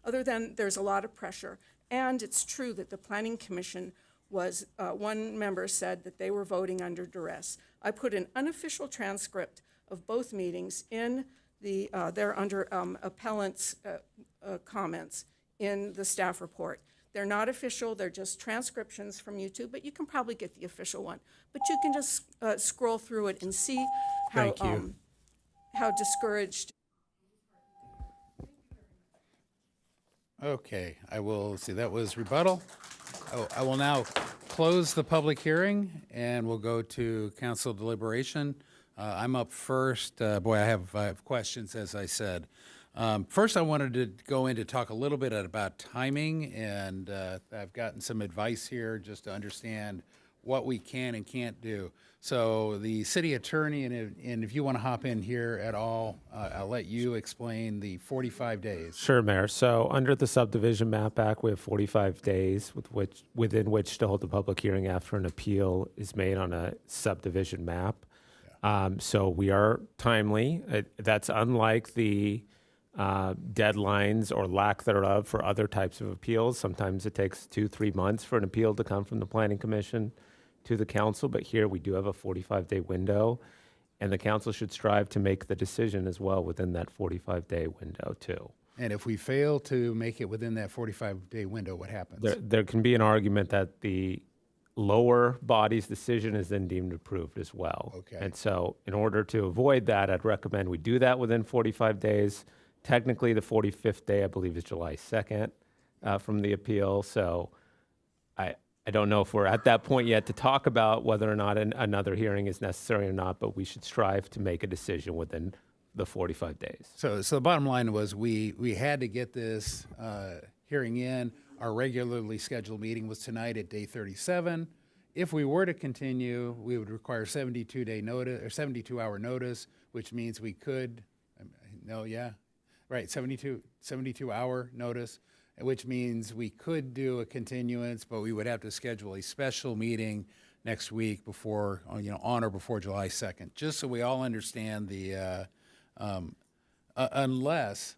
other than there's a lot of pressure. And it's true that the Planning Commission was, one member said that they were voting under duress. I put an unofficial transcript of both meetings in the, they're under appellant's comments in the staff report. They're not official, they're just transcriptions from YouTube, but you can probably get the official one. But you can just scroll through it and see how, how discouraged. Okay, I will see, that was rebuttal. I will now close the public hearing and we'll go to council deliberation. I'm up first. Boy, I have questions, as I said. First, I wanted to go in to talk a little bit about timing, and I've gotten some advice here just to understand what we can and can't do. So the city attorney, and if you want to hop in here at all, I'll let you explain the 45 days. Sure, Mayor. So under the Subdivision Map Act, we have 45 days within which to hold a public hearing after an appeal is made on a subdivision map. So we are timely. That's unlike the deadlines or lack thereof for other types of appeals. Sometimes it takes 2-3 months for an appeal to come from the Planning Commission to the council, but here we do have a 45-day window, and the council should strive to make the decision as well within that 45-day window too. And if we fail to make it within that 45-day window, what happens? There can be an argument that the lower body's decision is then deemed approved as well. Okay. And so in order to avoid that, I'd recommend we do that within 45 days. Technically, the 45th day, I believe, is July 2nd from the appeal. So I don't know if we're at that point yet to talk about whether or not another hearing is necessary or not, but we should strive to make a decision within the 45 days. So the bottom line was we had to get this hearing in. Our regularly scheduled meeting was tonight at day 37. If we were to continue, we would require 72-day notice or 72-hour notice, which means we could, 72-hour notice, which means we could do a continuance, but we would have to schedule a special meeting next week before, on or before July 2nd, just so we all understand the, unless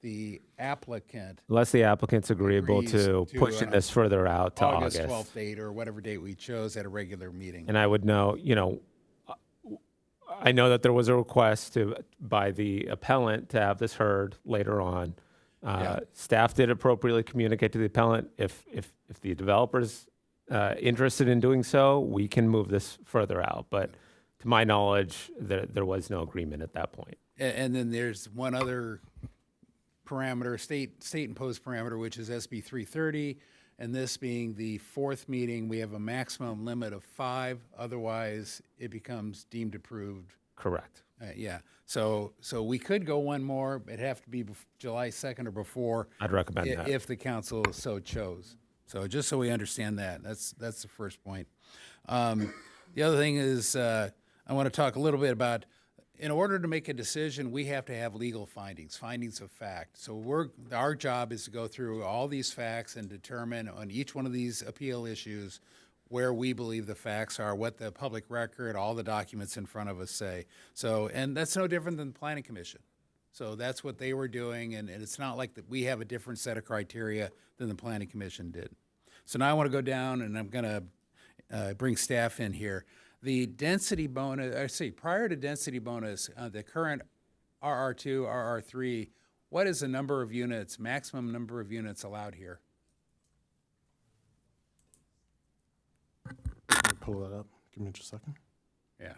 the applicant. Unless the applicant's agreeable agrees to pushing this further out to August. 12th date or whatever date we chose at a regular meeting. And I would know, I know that there was a request by the appellant to have this heard later on. Staff did appropriately communicate to the appellant. If the developer's interested in doing so, we can move this further out. But to my knowledge, there was no agreement at that point. And then there's one other parameter, state imposed parameter, which is SB 330. And this being the 4th meeting, we have a maximum limit of 5. Otherwise, it becomes deemed approved Correct. Yeah. So we could go one more. It'd have to be July 2nd or before. I'd recommend that. If the council so chose. So just so we understand that, that's the first point. The other thing is I want to talk a little bit about, in order to make a decision, we have to have legal findings of fact. So our job is to go through all these facts and determine on each one of these appeal issues where we believe the facts are, what the public record, all the documents in front of us say. So, and that's no different than the Planning Commission. So that's what they were doing, and it's not like that we have a different set of criteria than the Planning Commission did. So now I want to go down, and I'm going to bring staff in here. The density bonus, prior to density bonus, the current RR2, RR3, what is the number of units, maximum number of units allowed here? Let me pull that up. Give me just a second. Yeah.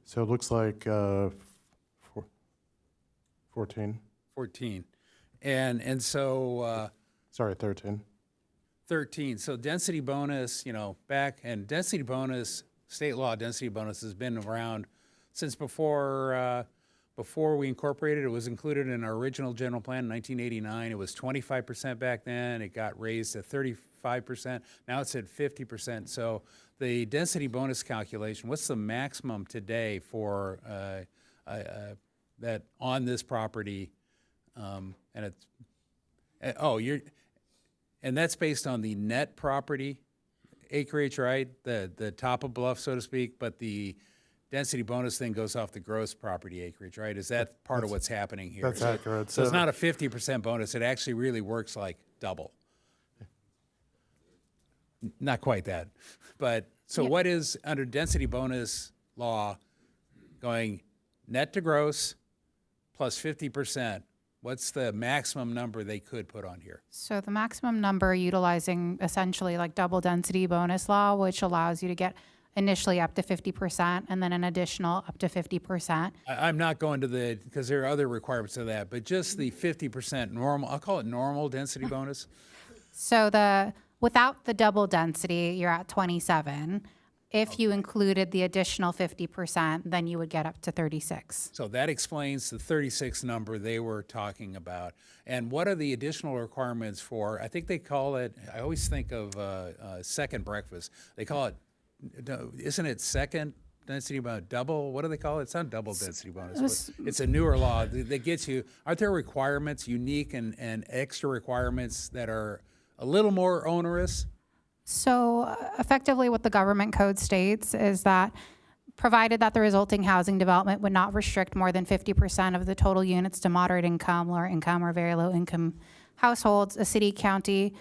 So it looks like 14. 14. And so... sorry, 13. 13. So density bonus, density bonus, state law density bonus has been around since before we incorporated. It was included in our original general plan in 1989. It was 25% back then. It got raised to 35%. Now it's at 50%. So the density bonus calculation, what's the maximum today for that on this property? And it's and that's based on the net property acreage, right? The top of bluff, so to speak, but the density bonus thing goes off the gross property acreage, right? Is that part of what's happening here? That's accurate. So it's not a 50% bonus. It actually really works like double. Not quite that. But so what is under density bonus law going net to gross plus 50%? What's the maximum number they could put on here? So the maximum number utilizing essentially like double density bonus law, which allows you to get initially up to 50% and then an additional up to 50%. I'm not going to because there are other requirements of that, but just the 50% normal, I'll call it normal density bonus. So without the double density, you're at 27. If you included the additional 50%, then you would get up to 36. So that explains the 36 number they were talking about. And what are the additional requirements for, I think they call it, I always think of second breakfast. They call it, isn't it second density bonus, double? What do they call it? It's not double density bonus, but it's a newer law that gets you, aren't there requirements, unique and extra requirements that are a little more onerous? So effectively what the government code states is that provided that the resulting housing development would not restrict more than 50% of the total units to moderate income, lower income, or very low income households, a city, county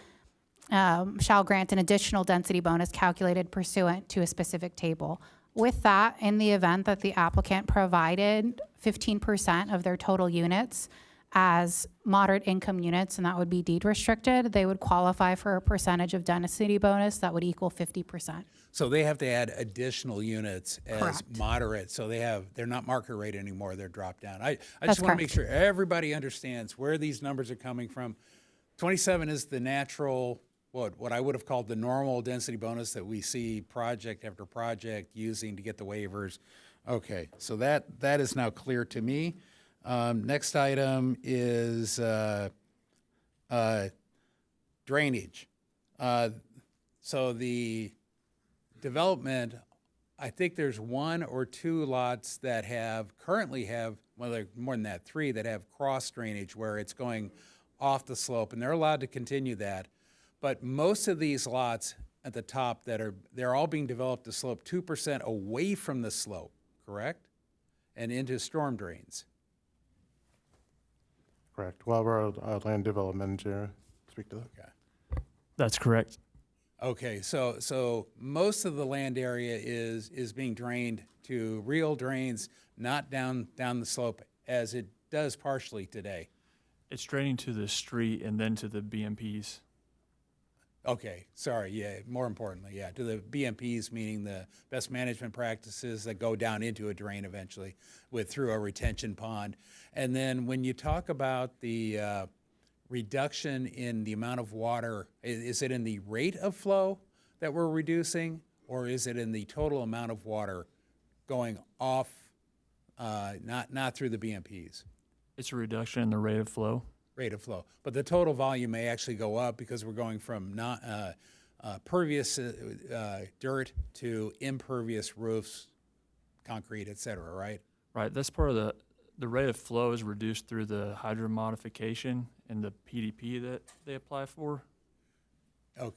shall grant an additional density bonus calculated pursuant to a specific table. With that, in the event that the applicant provided 15% of their total units as moderate income units, and that would be deed restricted, they would qualify for a percentage of density bonus that would equal 50%. So they have to add additional units as Correct. moderate. So they're not market rate anymore, they're dropped down. I That's just want to make correct. sure everybody understands where these numbers are coming from. 27 is the natural, what I would have called the normal density bonus that we see project after project using to get the waivers. Okay, so that is now clear to me. Next item is drainage. So the development, I think there's one or two lots that currently have, well, there are more than that, 3 that have cross drainage where it's going off the slope, and they're allowed to continue that. But most of these lots at the top they're all being developed to slope 2% away from the slope, correct? And into storm drains. Correct. Well, we're a land development engineer. Speak to that. Okay. That's correct. Okay, so most of the land area is being drained to real drains, not down the slope as it does partially today. It's draining to the street and then to the BMPs. Okay, sorry, yeah, more importantly, yeah, to the BMPs, meaning the best management practices that go down into a drain eventually through a retention pond. And then when you talk about the reduction in the amount of water, is it in the rate of flow that we're reducing, or is it in the total amount of water going off, not through the BMPs? It's a reduction in the rate of flow. Rate of flow. But the total volume may actually go up because we're going from pervious dirt to impervious roofs, concrete, et cetera, right? Right. That's part of the rate of flow is reduced through the hydro modification and the PDP that they apply for. Okay.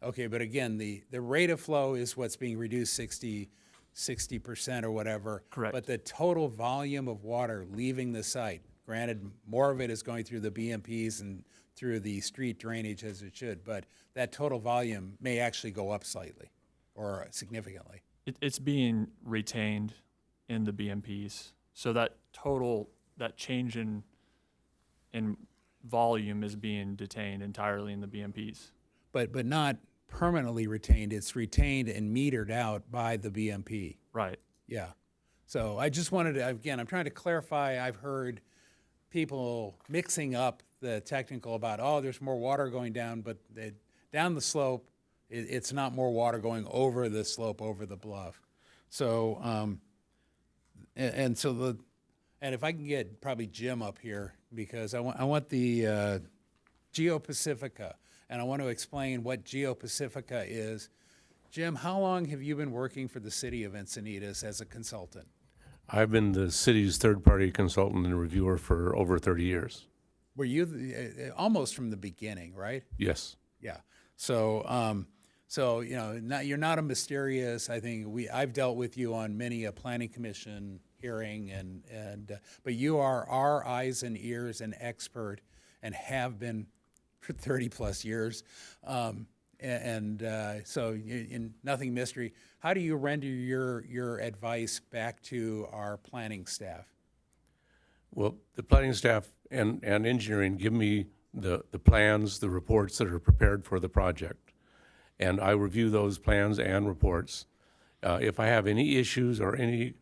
Okay, but again, the rate of flow is what's being reduced 60% or whatever. Correct. But the total volume of water leaving the site, granted, more of it is going through the BMPs and through the street drainage as it should, but that total volume may actually go up slightly or significantly. It's being retained in the BMPs. So that change in volume is being detained entirely in the BMPs. But not permanently retained. It's retained and metered out by the BMP. Right. Yeah. So I just wanted to, again, I'm trying to clarify. I've heard people mixing up the technical about, oh, there's more water going down, but down the slope, it's not more water going over the slope, over the bluff. So, and if I can get probably Jim up here, because I want the Geopacifica, and I want to explain what Geopacifica is. Jim, how long have you been working for the city of Encinitas as a consultant? I've been the city's third-party consultant and reviewer for over 30 years. Were you almost from the beginning, right? Yes. Yeah. So, you know, you're not a mysterious. I think I've dealt with you on many a planning commission hearing, but you are our eyes and ears and expert, and have been for 30 plus years. So in nothing mystery. How do you render your advice back to our planning staff? Well, the planning staff and engineering give me the plans, the reports that are prepared for the project. And I review those plans and reports. If I have any issues or any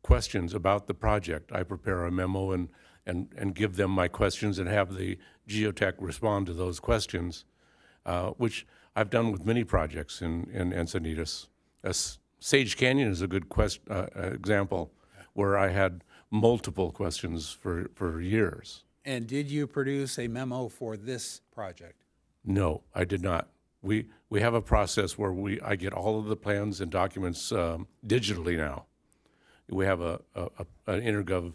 questions about the project, I prepare a memo and give them my questions and have the geotech respond to those questions, which I've done with many projects in Encinitas. Sage Canyon is a good example where I had multiple questions for years. And did you produce a memo for this project? No, I did not. We have a process where I get all of the plans and documents digitally now. We have an intergov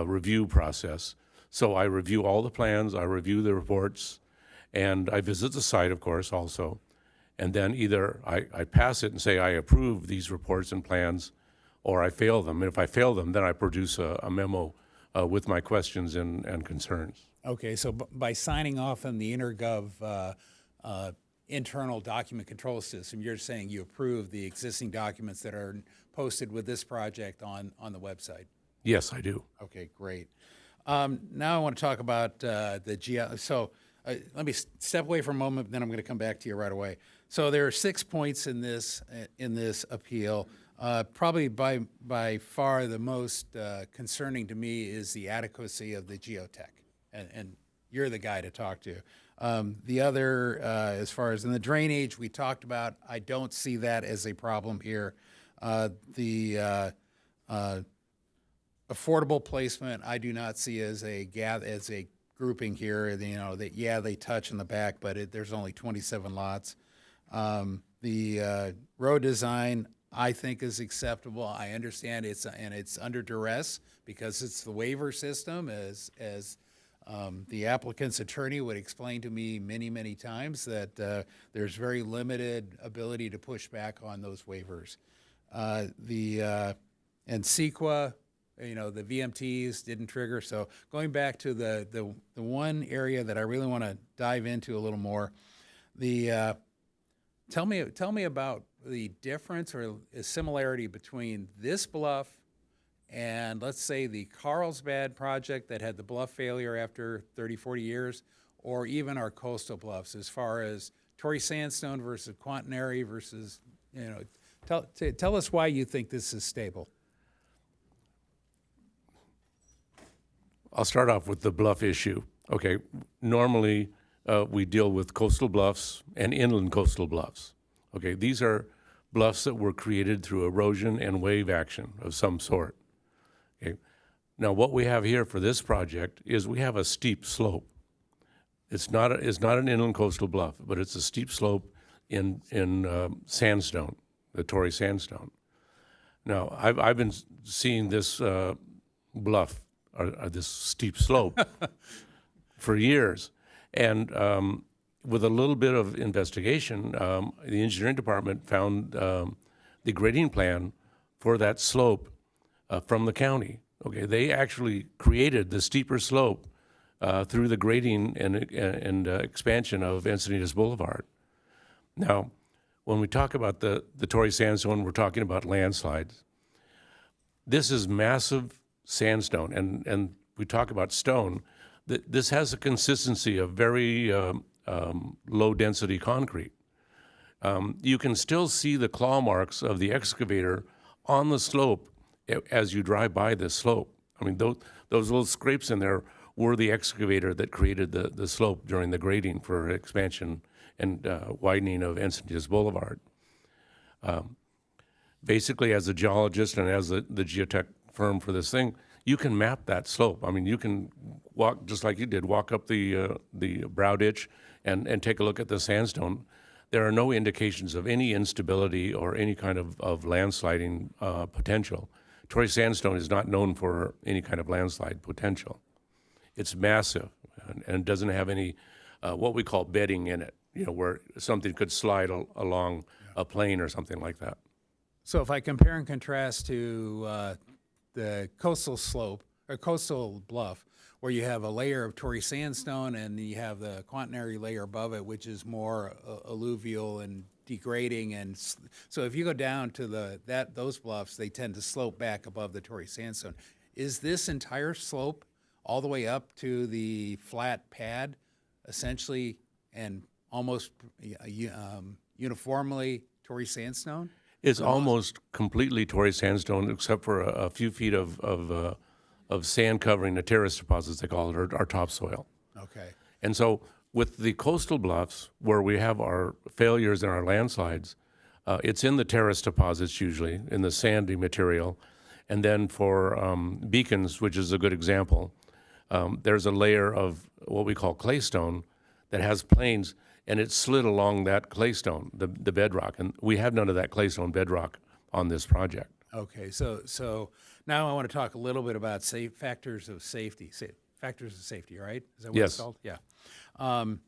review process. So I review all the plans, I review the reports, and I visit the site, of course, also. And then either I pass it and say I approve these reports and plans, or I fail them. And if I fail them, then I produce a memo with my questions and concerns. Okay, so by signing off on the intergov internal document control system, you're saying you approve the existing documents that are posted with this project on the website? Yes, I do. Okay, great. Now I want to talk about the geo. So let me step away for a moment, then I'm going to come back to you right away. So there are 6 points in this appeal. Probably by far the most concerning to me is the adequacy of the geotech, and you're the guy to talk to. The other, as far as in the drainage we talked about, I don't see that as a problem here. The affordable placement I do not see as a grouping here. You know that they touch in the back, but there's only 27 lots. The road design I think is acceptable. I understand it's under duress because it's the waiver system, as the applicant's attorney would explain to me many times, that there's very limited ability to push back on those waivers. And CEQA, the VMTs didn't trigger. So going back to the one area that I really want to dive into a little more, tell me about the difference or similarity between this bluff and, let's say, the Carlsbad project that had the bluff failure after 30, 40 years, or even our coastal bluffs as far as Torrey Sandstone versus Quaternary versus, tell us why you think this is stable. I'll start off with the bluff issue. Okay, normally we deal with coastal bluffs and inland coastal bluffs. Okay, these are bluffs that were created through erosion and wave action of some sort. Okay, now what we have here for this project is we have a steep slope. It's not an inland coastal bluff, but it's a steep slope in sandstone, the Torrey Sandstone. Now I've been seeing this bluff or this steep slope for years, and with a little bit of investigation, the engineering department found the grading plan for that slope from the county. Okay, they actually created the steeper slope through the grading and expansion of Encinitas Boulevard. Now, when we talk about the Torrey Sandstone, we're talking about landslides. This is massive sandstone, and we talk about stone. This has a consistency of very low-density concrete. You can still see the claw marks of the excavator on the slope as you drive by this slope. I mean, those little scrapes in there were the excavator that created the slope during the grading for expansion and widening of Encinitas Boulevard. Basically, as a geologist and as the geotech firm for this thing, you can map that slope. I mean, you can walk, just like you did, walk up the brow ditch and take a look at the sandstone. There are no indications of any instability or any kind of landsliding potential. Torrey Sandstone is not known for any kind of landslide potential. It's massive and doesn't have any what we call bedding in it, where something could slide along a plane or something like that. So if I compare and contrast to the coastal slope or coastal bluff, where you have a layer of Torrey Sandstone and you have the Quaternary layer above it, which is more alluvial and degrading, and so if you go down to those bluffs, they tend to slope back above the Torrey Sandstone. Is this entire slope all the way up to the flat pad, essentially, and almost uniformly Torrey Sandstone? It's almost completely Torrey Sandstone, except for a few feet of sand covering the terrace deposits, they call it, our topsoil. Okay. And so with the coastal bluffs, where we have our failures and our landslides, it's in the terrace deposits usually, in the sandy material. And then for beacons, which is a good example, there's a layer of what we call claystone that has planes, and it's slid along that claystone, the bedrock. And we have none of that claystone bedrock on this project. Okay, so now I want to talk a little bit about factors of safety. Factors of safety, right? Is that what it's Yes. called? Yeah. And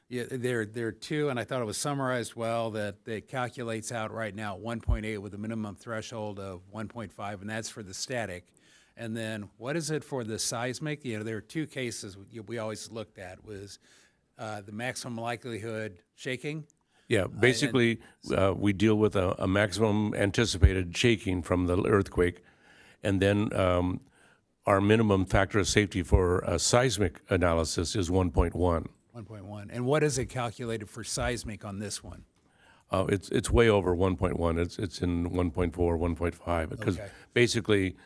there are two, and I thought it was summarized well, that it calculates out right now at 1.8 with a minimum threshold of 1.5, and that's for the static. And then what is it for the seismic? There are two cases we always looked at, was the maximum likelihood shaking. Yeah, basically, we deal with a maximum anticipated shaking from the earthquake, and then our minimum factor of safety for a seismic analysis is 1.1. 1.1. And what is it calculated for seismic on this one? It's way over 1.1. It's in 1.4, 1.5, because basically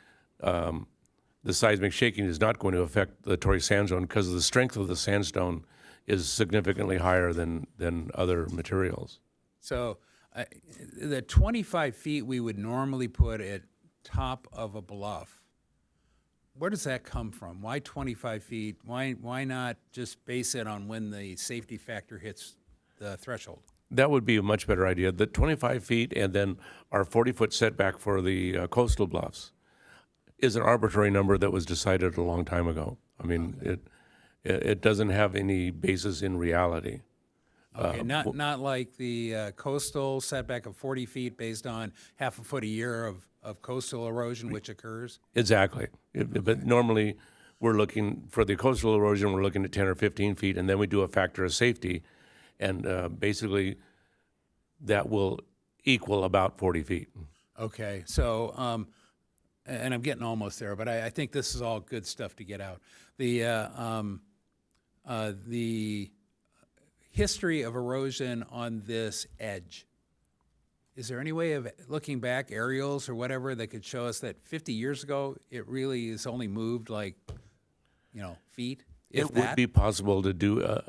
the seismic shaking is not going to affect the Torrey Sandstone because the strength of the sandstone is significantly higher than other materials. So the 25 feet we would normally put at top of a bluff, where does that come from? Why 25 feet? Why not just base it on when the safety factor hits the threshold? That would be a much better idea. The 25 feet and then our 40-foot setback for the coastal bluffs is an arbitrary number that was decided a long time ago. I mean, it doesn't have any basis in reality. Okay, not like the coastal setback of 40 feet based on half a foot a year of coastal erosion which occurs? Exactly. But normally we're looking, for the coastal erosion, we're looking at 10 or 15 feet, and then we do a factor of safety, and basically that will equal about 40 feet. Okay, so, and I'm getting almost there, but I think this is all good stuff to get out. The the history of erosion on this edge. Is there any way of looking back, aerials or whatever, that could show us that 50 years ago, it really is only moved like, feet? If It that? would be possible to do,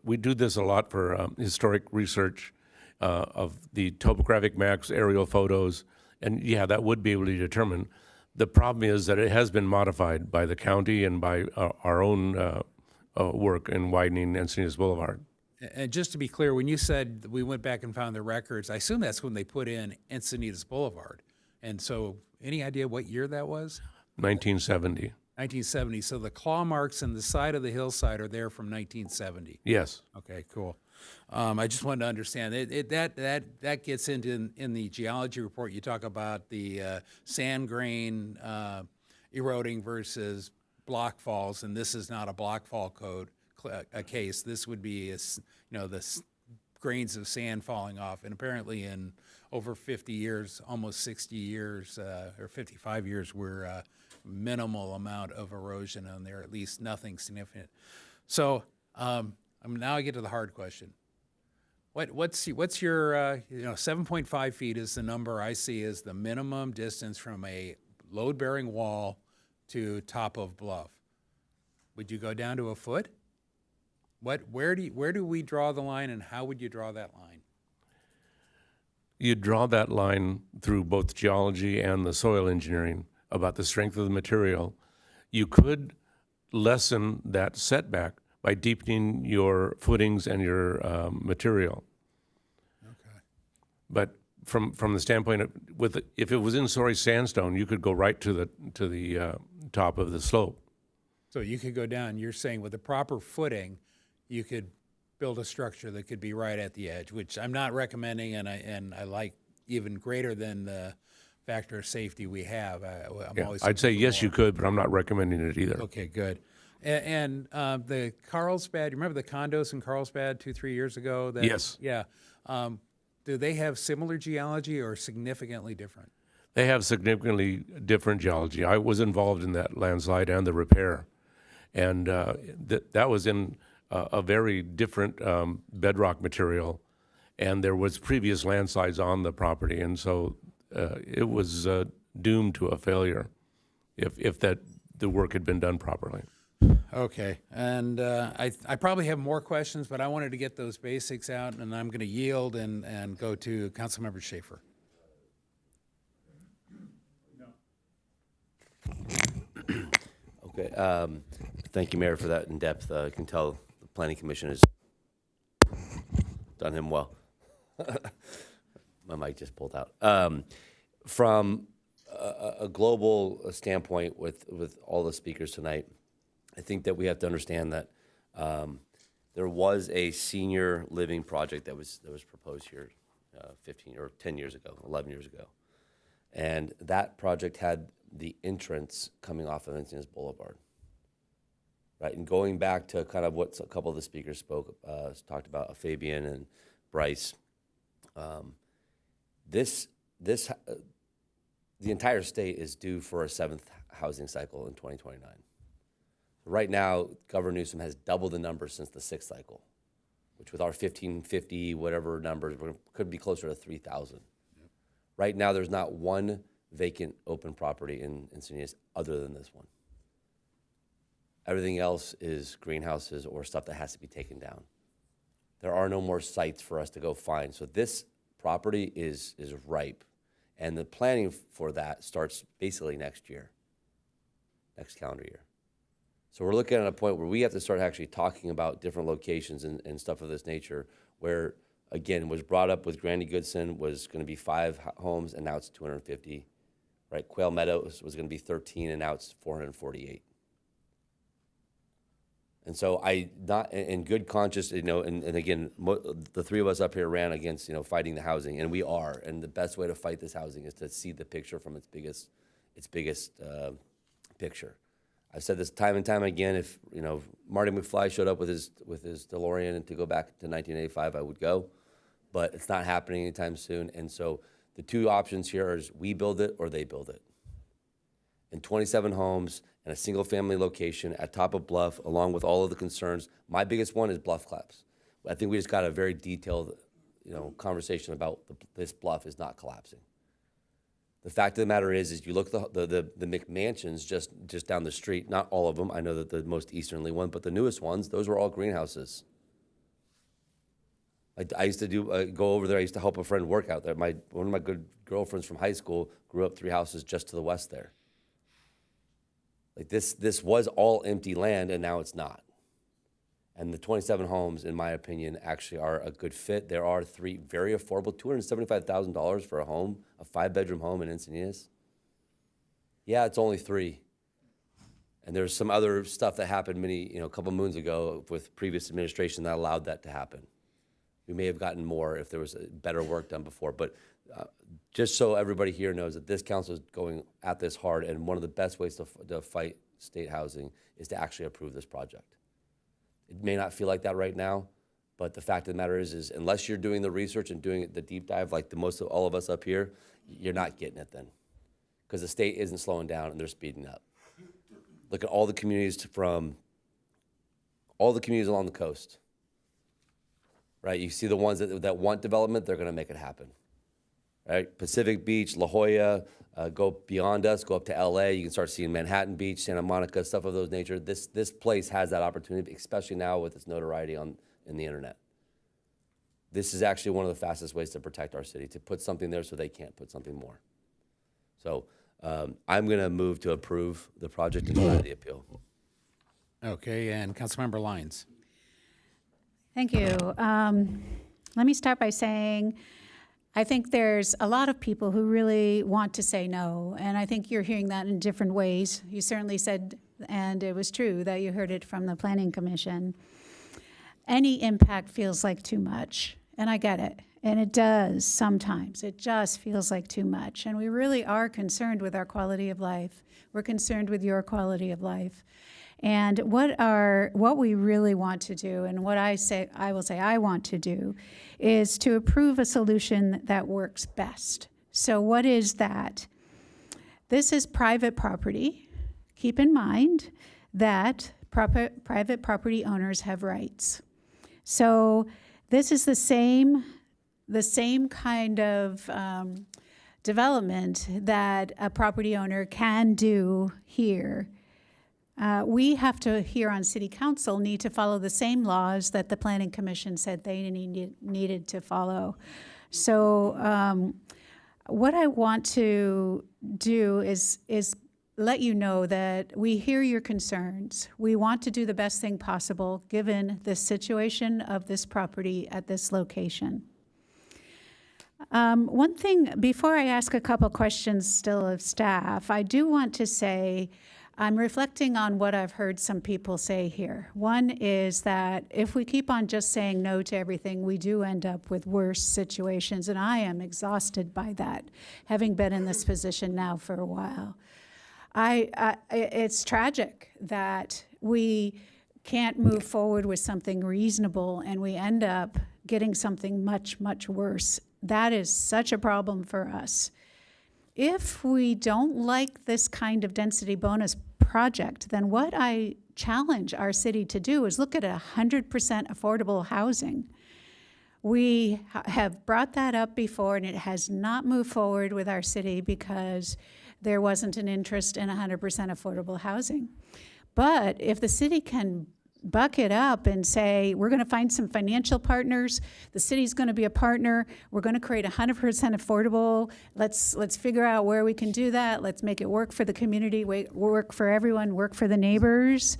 we do this a lot for historic research of the topographic maps, aerial photos, and yeah, that would be able to determine. The problem is that it has been modified by the county and by our own work in widening Encinitas Boulevard. And just to be clear, when you said we went back and found the records, I assume that's when they put in Encinitas Boulevard. And so any idea what year that was? 1970. 1970. So the claw marks in the side of the hillside are there from 1970. Yes. Okay, cool. I just wanted to understand that gets into in the geology report. You talk about the sand grain eroding versus block falls, and this is not a block fall case. This would be the grains of sand falling off, and apparently in over 50 years, almost 60 years or 55 years, we're minimal amount of erosion on there, at least nothing significant. So now I get to the hard question. What's your 7.5 feet is the number I see as the minimum distance from a load-bearing wall to top of bluff. Would you go down to a foot? Where do we draw the line, and how would you draw that line? You draw that line through both geology and the soil engineering about the strength of the material. You could lessen that setback by deepening your footings and your material. Okay. But from the standpoint of if it was in sorry sandstone, you could go right to the top of the slope. So you could go down. You're saying with the proper footing, you could build a structure that could be right at the edge, which I'm not recommending, and I like even greater than the factor of safety we have. I'd say yes, you could, but I'm not recommending it either. Okay, good. And the Carlsbad, you remember the condos in Carlsbad 2-3 years ago? Yes. Yeah. Do they have similar geology or significantly different? They have significantly different geology. I was involved in that landslide and the repair, and that was in a very different bedrock material, and there was previous landslides on the property, and so it was doomed to a failure if the work had been done properly. Okay, and I probably have more questions, but I wanted to get those basics out, and I'm going to yield and go to Councilmember Schaefer. Okay, thank you, Mayor, for that in-depth. I can tell the Planning Commission has done him well. My mic just pulled out. From a global standpoint with all the speakers tonight, I think that we have to understand that there was a senior living project that was proposed here 15 or 10 years ago, 11 years ago. And that project had the entrance coming off of Encinitas Boulevard. Right, and going back to kind of what a couple of the speakers talked about, Fabian and Bryce, the entire state is due for a 7th housing cycle in 2029. Right now, Governor Newsom has doubled the number since the 6th cycle, which with our 1,550, whatever numbers, could be closer to 3,000. Yep. Right now, there's not one vacant open property in Encinitas other than this one. Everything else is greenhouses or stuff that has to be taken down. There are no more sites for us to go find. So this property is ripe. And the planning for that starts basically next year, next calendar year. So we're looking at a point where we have to start actually talking about different locations and stuff of this nature where, again, was brought up with Grandy Goodson was going to be 5 homes, and now it's 250. Right? Quail Meadows was going to be 13, and now it's 448. And so not in good conscience, and again, the three of us up here ran against, fighting the housing, and we are. And the best way to fight this housing is to see the picture from its biggest picture. I've said this time and time again. If Marty McFly showed up with his DeLorean and to go back to 1985, I would go, but it's not happening anytime soon. And so the two options here is we build it or they build it. and 27 homes and a single-family location at top of bluff, along with all of the concerns. My biggest one is bluff collapse. I think we just got a very detailed, conversation about this bluff is not collapsing. The fact of the matter is you look at the McMansions just down the street. Not all of them. I know that the most easternly one, but the newest ones, those were all greenhouses. I used to go over there. I used to help a friend work out there. One of my good girlfriends from high school grew up 3 houses just to the west there. Like this was all empty land, and now it's not. And the 27 homes, in my opinion, actually are a good fit. There are 3 very affordable, $275,000 for a home, a 5-bedroom home in Encinitas. Yeah, it's only 3. And there's some other stuff that happened a couple moons ago with previous administration that allowed that to happen. We may have gotten more if there was better work done before, but just so everybody here knows that this council is going at this hard, and one of the best ways to fight state housing is to actually approve this project. It may not feel like that right now, but the fact of the matter is unless you're doing the research and doing the deep dive like the most of all of us up here, you're not getting it then, because the state isn't slowing down and they're speeding up. Look at all the communities along the coast. Right, you see the ones that want development, they're going to make it happen. Right, Pacific Beach, La Jolla, go beyond us, go up to LA. You can start seeing Manhattan Beach, Santa Monica, stuff of those nature. This place has that opportunity, especially now with its notoriety in the internet. This is actually one of the fastest ways to protect our city, to put something there so they can't put something more. So I'm going to move to approve the project and deny the appeal. Okay, and Councilmember Lyons. Thank you. Let me start by saying I think there's a lot of people who really want to say no, and I think you're hearing that in different ways. You certainly said, and it was true, that you heard it from the Planning Commission. Any impact feels like too much, and I get it, and it does sometimes. It just feels like too much, and we really are concerned with our quality of life. We're concerned with your quality of life. And what we really want to do, and what I want to do, is to approve a solution that works best. So what is that? This is private property. Keep in mind that private property owners have rights. So this is the same kind of development that a property owner can do here. We have to, here on City Council, need to follow the same laws that the Planning Commission said they needed to follow. So what I want to do is let you know that we hear your concerns. We want to do the best thing possible given the situation of this property at this location. One thing, before I ask a couple questions still of staff, I do want to say I'm reflecting on what I've heard some people say here. One is that if we keep on just saying no to everything, we do end up with worse situations, and I am exhausted by that, having been in this position now for a while. It's tragic that we can't move forward with something reasonable and we end up getting something much, much worse. That is such a problem for us. If we don't like this kind of density bonus project, then what I challenge our city to do is look at 100% affordable housing. We have brought that up before, and it has not moved forward with our city because there wasn't an interest in 100% affordable housing. But if the city can buck it up and say, we're going to find some financial partners, the city's going to be a partner, we're going to create 100% affordable, let's figure out where we can do that, let's make it work for the community, work for everyone, work for the neighbors,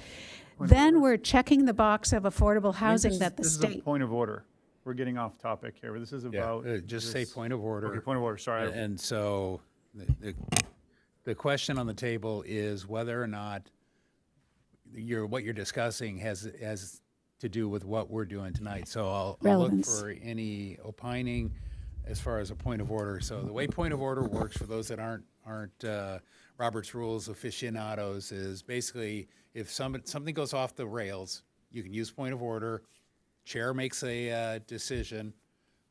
then we're checking the box of affordable housing that the This state... is a point of order. We're getting off topic here. This is about... just say point of order. Okay, point of order, sorry. And so the question on the table is whether or not what you're discussing has to do with what we're doing tonight. So I'll look for any opining as far as a point of order. So the way point of order works for those that aren't Robert's Rules aficionados is basically if something goes off the rails, you can use point of order. Chair makes a decision.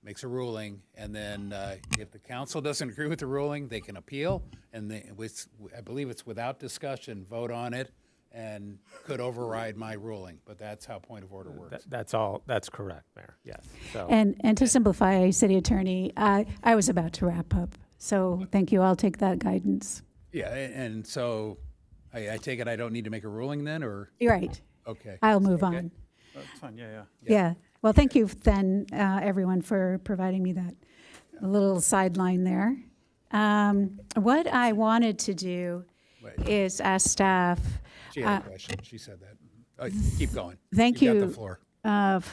makes a ruling, and then if the council doesn't agree with the ruling, they can appeal, and I believe it's without discussion, vote on it, and could override my ruling. But that's how point of order works. That's correct, Mayor, yes. So, And to simplify, City Attorney, I was about to wrap up, so thank you. I'll take that guidance. Yeah, and so I take it I don't need to make a ruling then, or? You're right. Okay. I'll move on. That's fine, yeah. Yeah. Well, thank you then, everyone, for providing me that little sideline there. What I wanted to do is ask staff. She had a question. She said that. Keep going. Thank You've you. got the floor.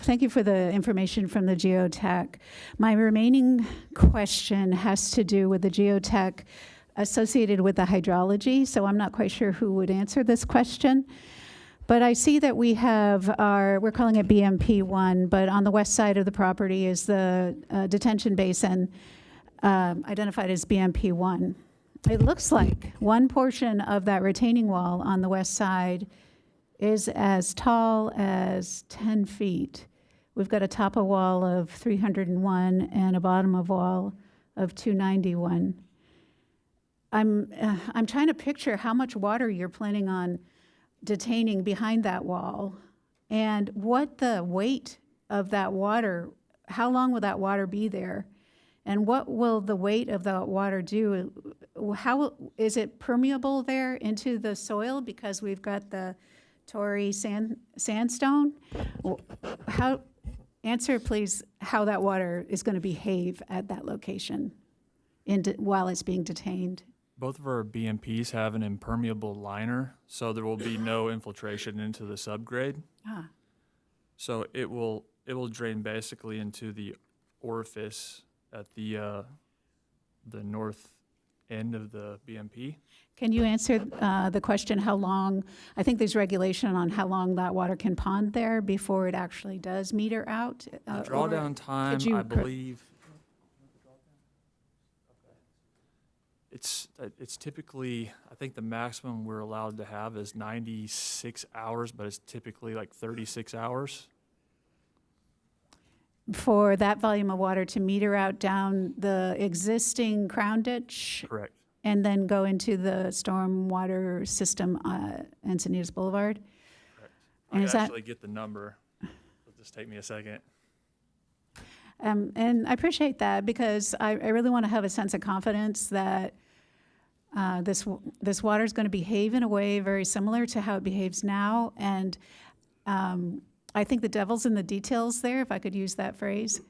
Thank you for the information from the geotech. My remaining question has to do with the geotech associated with the hydrology, so I'm not quite sure who would answer this question. But I see that we have we're calling it BMP1, but on the west side of the property is the detention basin identified as BMP1. It looks like one portion of that retaining wall on the west side is as tall as 10 feet. We've got a top of wall of 301 and a bottom of wall of 291. I'm trying to picture how much water you're planning on detaining behind that wall, and what the weight of that water, how long will that water be there, and what will the weight of the water do? How is it permeable there into the soil because we've got the Tory sandstone? Answer please how that water is going to behave at that location while it's being detained. Both of our BMPs have an impermeable liner, so there will be no infiltration into the subgrade. So it will drain basically into the orifice at the north end of the BMP. Can you answer the question how long, I think there's regulation on how long that water can pond there before it actually does meter out? The drawdown time, I believe, it's typically, I think the maximum we're allowed to have is 96 hours, but it's typically like 36 hours. For that volume of water to meter out down the existing crown ditch? Correct. And then go into the stormwater system, Encinitas Boulevard? Correct. And I is can that- actually get the number. It'll just take me a second. And I appreciate that because I really want to have a sense of confidence that this water is going to behave in a way very similar to how it behaves now. And I think the devil's in the details there, if I could use that phrase.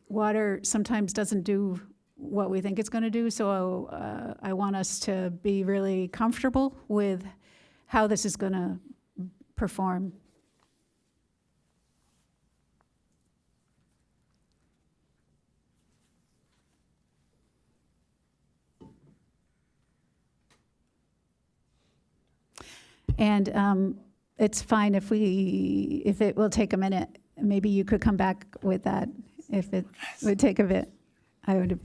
Water sometimes doesn't do what we think it's going to do, so I want us to be really comfortable with how this is going to perform. And it's fine if it will take a minute. Maybe you could come back with that if it would take a bit. I would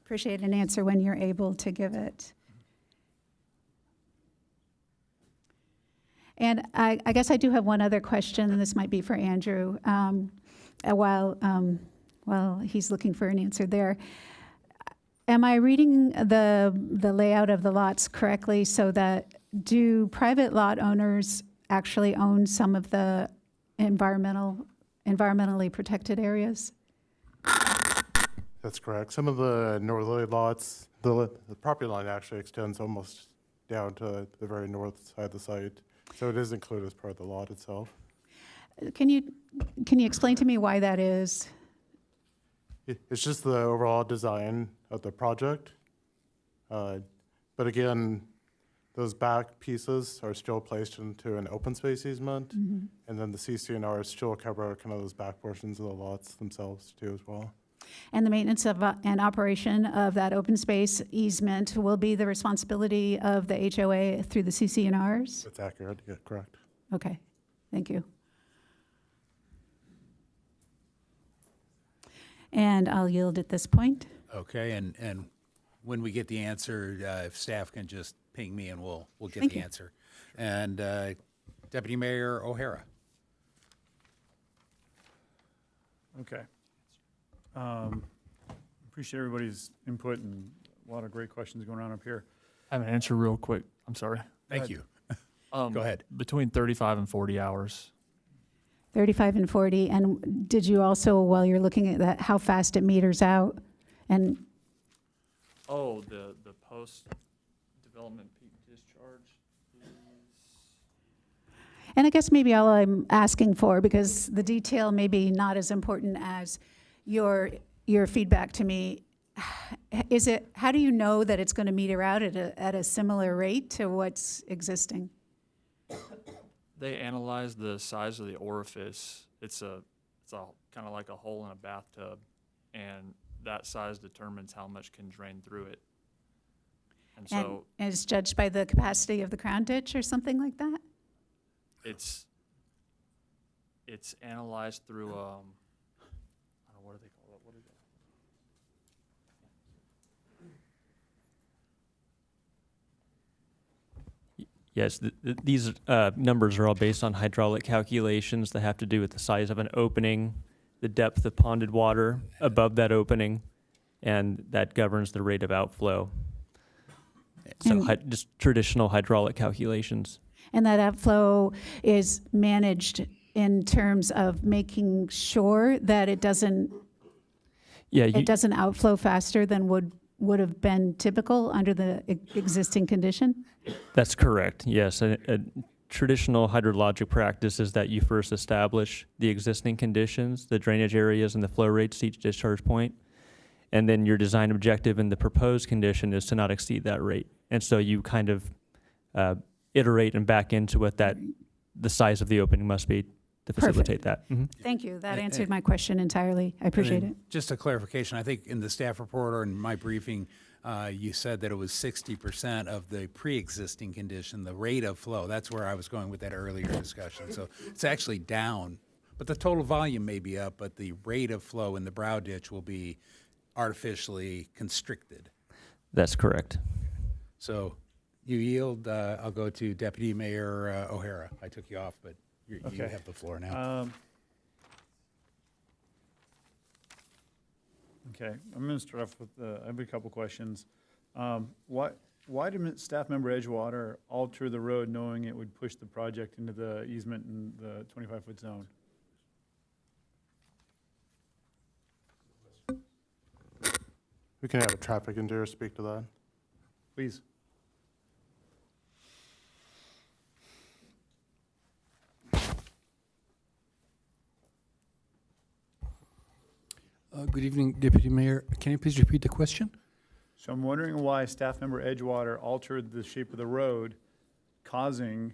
appreciate an answer when you're able to give it. And I guess I do have one other question, and this might be for Andrew, while he's looking for an answer there. Am I reading the layout of the lots correctly so that do private lot owners actually own some of the environmentally protected areas? That's correct. Some of the northerly lots, the property line actually extends almost down to the very north side of the site. So it is included as part of the lot itself. Can you explain to me why that is? It's just the overall design of the project. But again, those back pieces are still placed into an open space easement. Mm-hmm. And then the CC&R still cover kind of those back portions of the lots themselves too as well. And the maintenance of and operation of that open space easement will be the responsibility of the HOA through the CC&Rs? That's accurate, yeah, correct. Okay, thank you. And I'll yield at this point. Okay, and when we get the answer, if staff can just ping me and we'll get Thank the you. answer. And Deputy Mayor O'Hara. Okay. Appreciate everybody's input and a lot of great questions going on up here. I have an answer real quick. I'm sorry. Thank you. Go ahead. Between 35 and 40 hours. 35 and 40. And did you also, while you're looking at that, how fast it meters out? And Oh, the post-development peak discharge is... And I guess maybe all I'm asking for, because the detail may be not as important as your feedback to me, is it, how do you know that it's going to meter out at a similar rate to what's existing? They analyzed the size of the orifice. It's a kind of like a hole in a bathtub, and that size determines how much can drain through it. And so And it's judged by the capacity of the crown ditch or something like that? it's analyzed through I don't know, what do they call it? What is it? Yes, these numbers are all based on hydraulic calculations that have to do with the size of an opening, the depth of ponded water above that opening, and that governs the rate of outflow. So just traditional hydraulic calculations. And that outflow is managed in terms of making sure that it doesn't outflow faster than would have been typical under the existing condition? That's correct, yes. A traditional hydrologic practice is that you first establish the existing conditions, the drainage areas and the flow rates to each discharge point, and then your design objective in the proposed condition is to not exceed that rate. And so you kind of iterate and back into what the size of the opening must be to facilitate that. Mm-hmm. Thank you. That answered my question entirely. I appreciate it. Just a clarification, I think in the staff report or in my briefing, you said that it was 60% of the pre-existing condition, the rate of flow. That's where I was going with that earlier discussion. So it's actually down, but the total volume may be up, but the rate of flow in the brow ditch will be artificially constricted. That's correct. So you yield. I'll go to Deputy Mayor O'Hara. I took you off, but you have the floor now. Okay, I'm going to start off with, I have a couple questions. Why did staff member Edgewater alter the road knowing it would push the project into the easement in the 25-foot zone? We can have a traffic engineer speak to that. Please. Good evening, Deputy Mayor. Can you please repeat the question? So I'm wondering why staff member Edgewater altered the shape of the road, causing,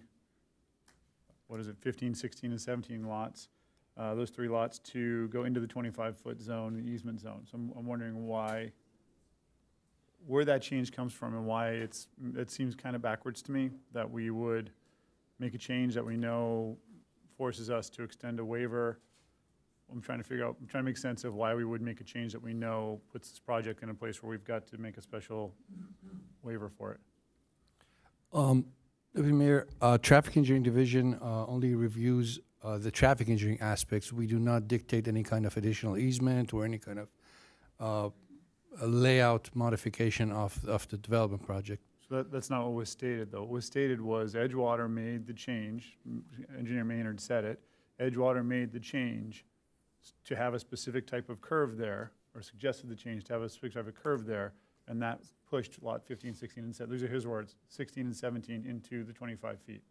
15, 16, and 17 lots, those 3 lots to go into the 25-foot zone, the easement zone. So I'm wondering where that change comes from and why it seems kind of backwards to me that we would make a change that we know forces us to extend a waiver. I'm trying to make sense of why we would make a change that we know puts this project in a place where we've got to make a special waiver for it. Deputy Mayor, Traffic Engineering Division only reviews the traffic engineering aspects. We do not dictate any kind of additional easement or any kind of layout modification of the development project. So that's not what was stated, though. What was stated was Edgewater made the change, Engineer Maynard said it, Edgewater made the change to have a specific type of curve there, or suggested the change to have a specific type of curve there, and that pushed lot 15, 16, and 17, these are his words, 16 and 17 into the 25 feet.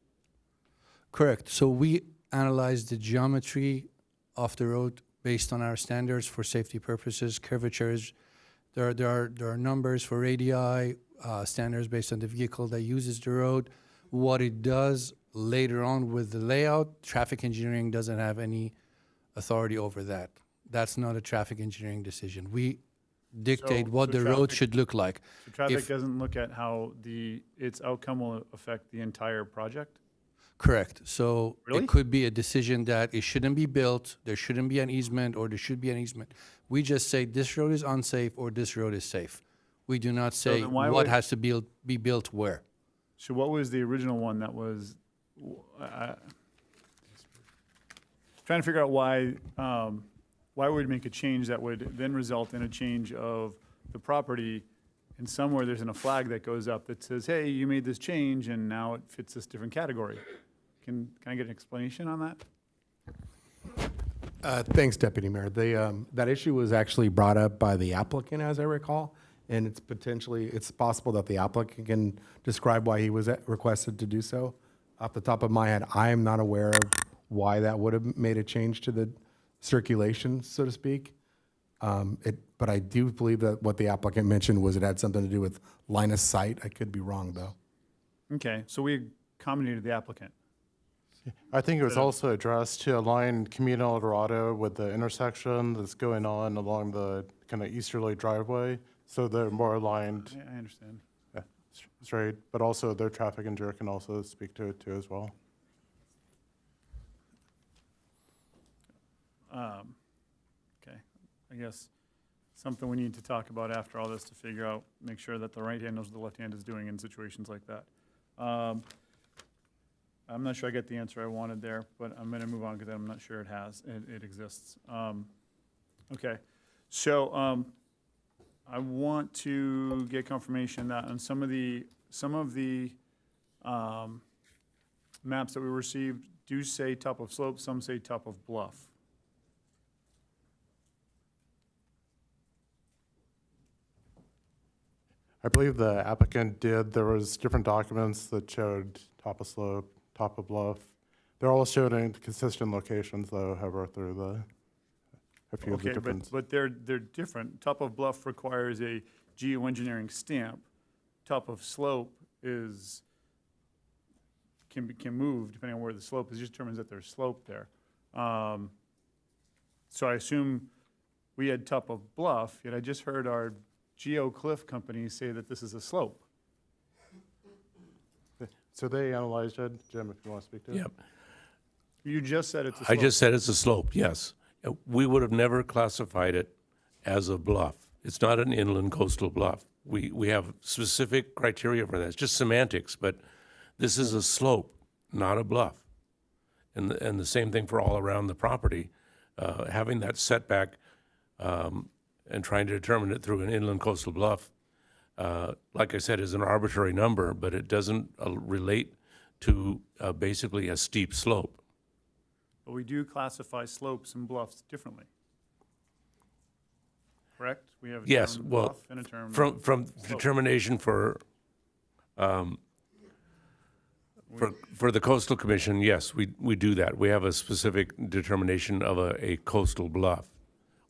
Correct. So we analyzed the geometry of the road based on our standards for safety purposes, curvatures. There are numbers for radii, standards based on the vehicle that uses the road. What it does later on with the layout, traffic engineering doesn't have any authority over that. That's not a traffic engineering decision. We dictate what the road should look like. So traffic doesn't look at how its outcome will affect the entire project? Correct. So Really? it could be a decision that it shouldn't be built, there shouldn't be an easement, or there should be an easement. We just say this road is unsafe or this road is safe. We do not say then why what would- has to be built where. So what was the original one that was, trying to figure out why why would we make a change that would then result in a change of the property, and somewhere there's a flag that goes up that says, hey, you made this change and now it fits this different category? Can I get an explanation on that? Thanks, Deputy Mayor. That issue was actually brought up by the applicant, as I recall, and it's possible that the applicant can describe why he was requested to do so. Off the top of my head, I am not aware of why that would have made a change to the circulation, so to speak. But I do believe that what the applicant mentioned was it had something to do with line of sight. I could be wrong, though. Okay, so we accommodated the applicant. I think it was also addressed to align Camino El Dorado with the intersection that's going on along the kind of easterly driveway, so they're more aligned. I understand. Yeah, straight, but also their traffic engineer can also speak to it too as well. Okay, I guess something we need to talk about after all this to figure out, make sure that the right hand knows what the left hand is doing in situations like that. I'm not sure I get the answer I wanted there, but I'm going to move on because I'm not sure it exists. Okay, so I want to get confirmation that on some of the maps that we received do say top of slope, some say top of bluff. I believe the applicant did. There was different documents that showed top of slope, top of bluff. They're all showed in consistent locations, though, however, through a few of the different. But they're different. Top of bluff requires a geoengineering stamp. Top of slope can move depending on where the slope is. It just determines that there's slope there. So I assume we had top of bluff, yet I just heard our GeoCliff company say that this is a slope. So they analyzed it. Jim, if you want to speak to it. Yep. You just said it's a I slope. just said it's a slope, yes. We would have never classified it as a bluff. It's not an inland coastal bluff. We have specific criteria for that. It's just semantics, but this is a slope, not a bluff. And the same thing for all around the property. Having that setback and trying to determine it through an inland coastal bluff, like I said, is an arbitrary number, but it doesn't relate to basically a steep slope. But we do classify slopes and bluffs differently. Correct? We have a Yes, term well, bluff and a term from slope. determination for the Coastal Commission, yes, we do that. We have a specific determination of a coastal bluff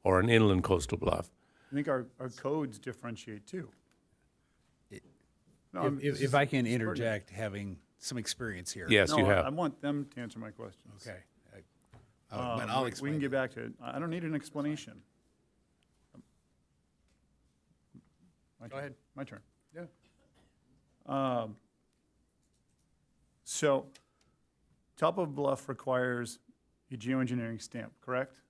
or an inland coastal bluff. I think our codes differentiate too. No, If I can interject, having some experience here. Yes, you have. I want them to answer my questions. Okay. But I'll We explain. can get back to it. I don't need an explanation. Go ahead. My turn. Yeah. So, top of bluff requires a geoengineering stamp, correct?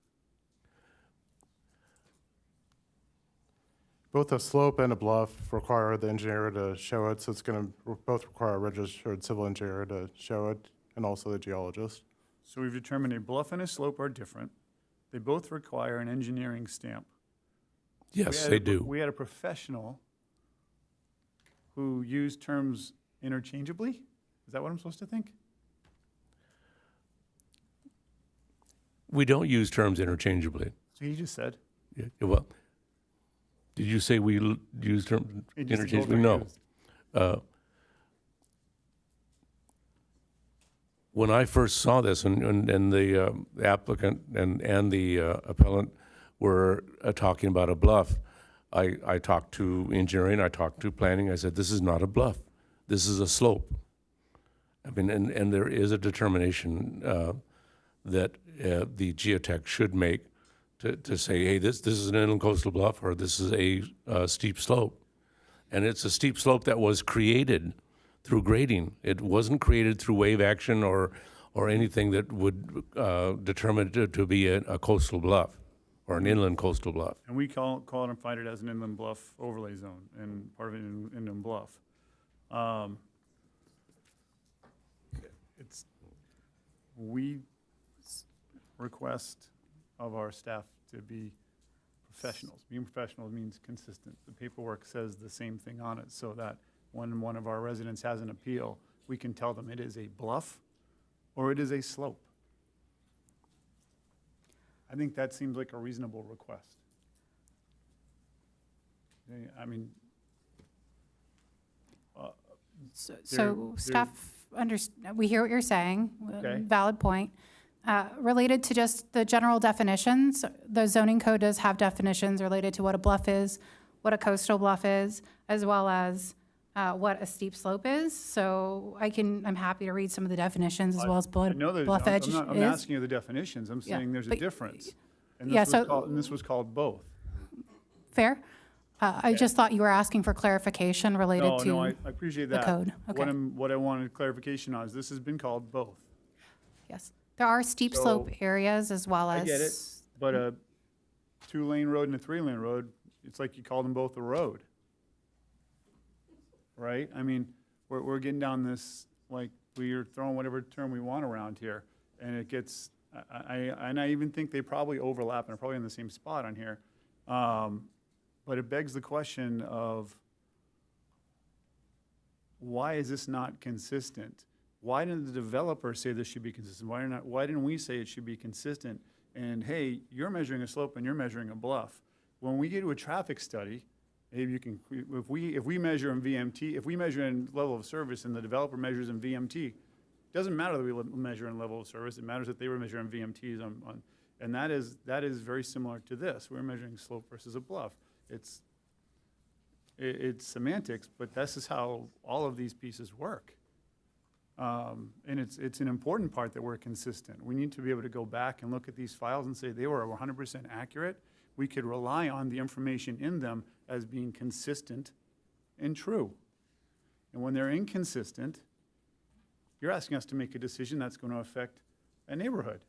Both a slope and a bluff require the engineer to show it, so it's going to both require a registered civil engineer to show it, and also the geologist. So we've determined a bluff and a slope are different. They both require an engineering stamp. Yes, they do. We had a professional who used terms interchangeably. Is that what I'm supposed to think? We don't use terms interchangeably. So he just said. Yeah, well, did you say we use terms It just interchangeably? both are No. used. When I first saw this, and the applicant and the appellant were talking about a bluff, I talked to engineering, I talked to planning. I said, this is not a bluff. This is a slope. I mean, and there is a determination that the geotech should make to say, hey, this is an inland coastal bluff, or this is a steep slope. And it's a steep slope that was created through grading. It wasn't created through wave action or anything that would determine it to be a coastal bluff or an inland coastal bluff. And we call it and find it as an inland bluff overlay zone, and part of it in inland bluff. We request of our staff to be professionals. Being professional means consistent. The paperwork says the same thing on it, so that when one of our residents has an appeal, we can tell them it is a bluff or it is a slope. I think that seems like a reasonable request. I mean, So staff, we hear what you're saying, Okay. valid point. Related to just the general definitions, the zoning code does have definitions related to what a bluff is, what a coastal bluff is, as well as what a steep slope is. So I'm happy to read some of the definitions as well as I know there's- bluff edge I'm is. asking you the definitions. I'm Yeah, saying there's a but- difference. And Yeah, this was called both. Fair. I just thought you were asking for clarification related No, to I appreciate the that. code. What Okay. what I wanted clarification on is this has been called both. Yes. There are steep slope So, areas as well as. I get it, but a 2-lane road and a 3-lane road, it's like you called them both a road. Right? I mean, we're getting down this, like, we're throwing whatever term we want around here, and it gets, and I even think they probably overlap and are probably in the same spot on here. But it begs the question of, why is this not consistent? Why didn't the developer say this should be consistent? Why didn't we say it should be consistent? And hey, you're measuring a slope and you're measuring a bluff. When we get to a traffic study, maybe you can, if we measure in VMT, if we measure in level of service and the developer measures in VMT, it doesn't matter that we measure in level of service. It matters that they were measuring VMTs and that is very similar to this. We're measuring slope versus a bluff. It's semantics, but this is how all of these pieces work. And it's an important part that we're consistent. We need to be able to go back and look at these files and say they were 100% accurate. We could rely on the information in them as being consistent and true. And when they're inconsistent, you're asking us to make a decision that's going to affect a neighborhood.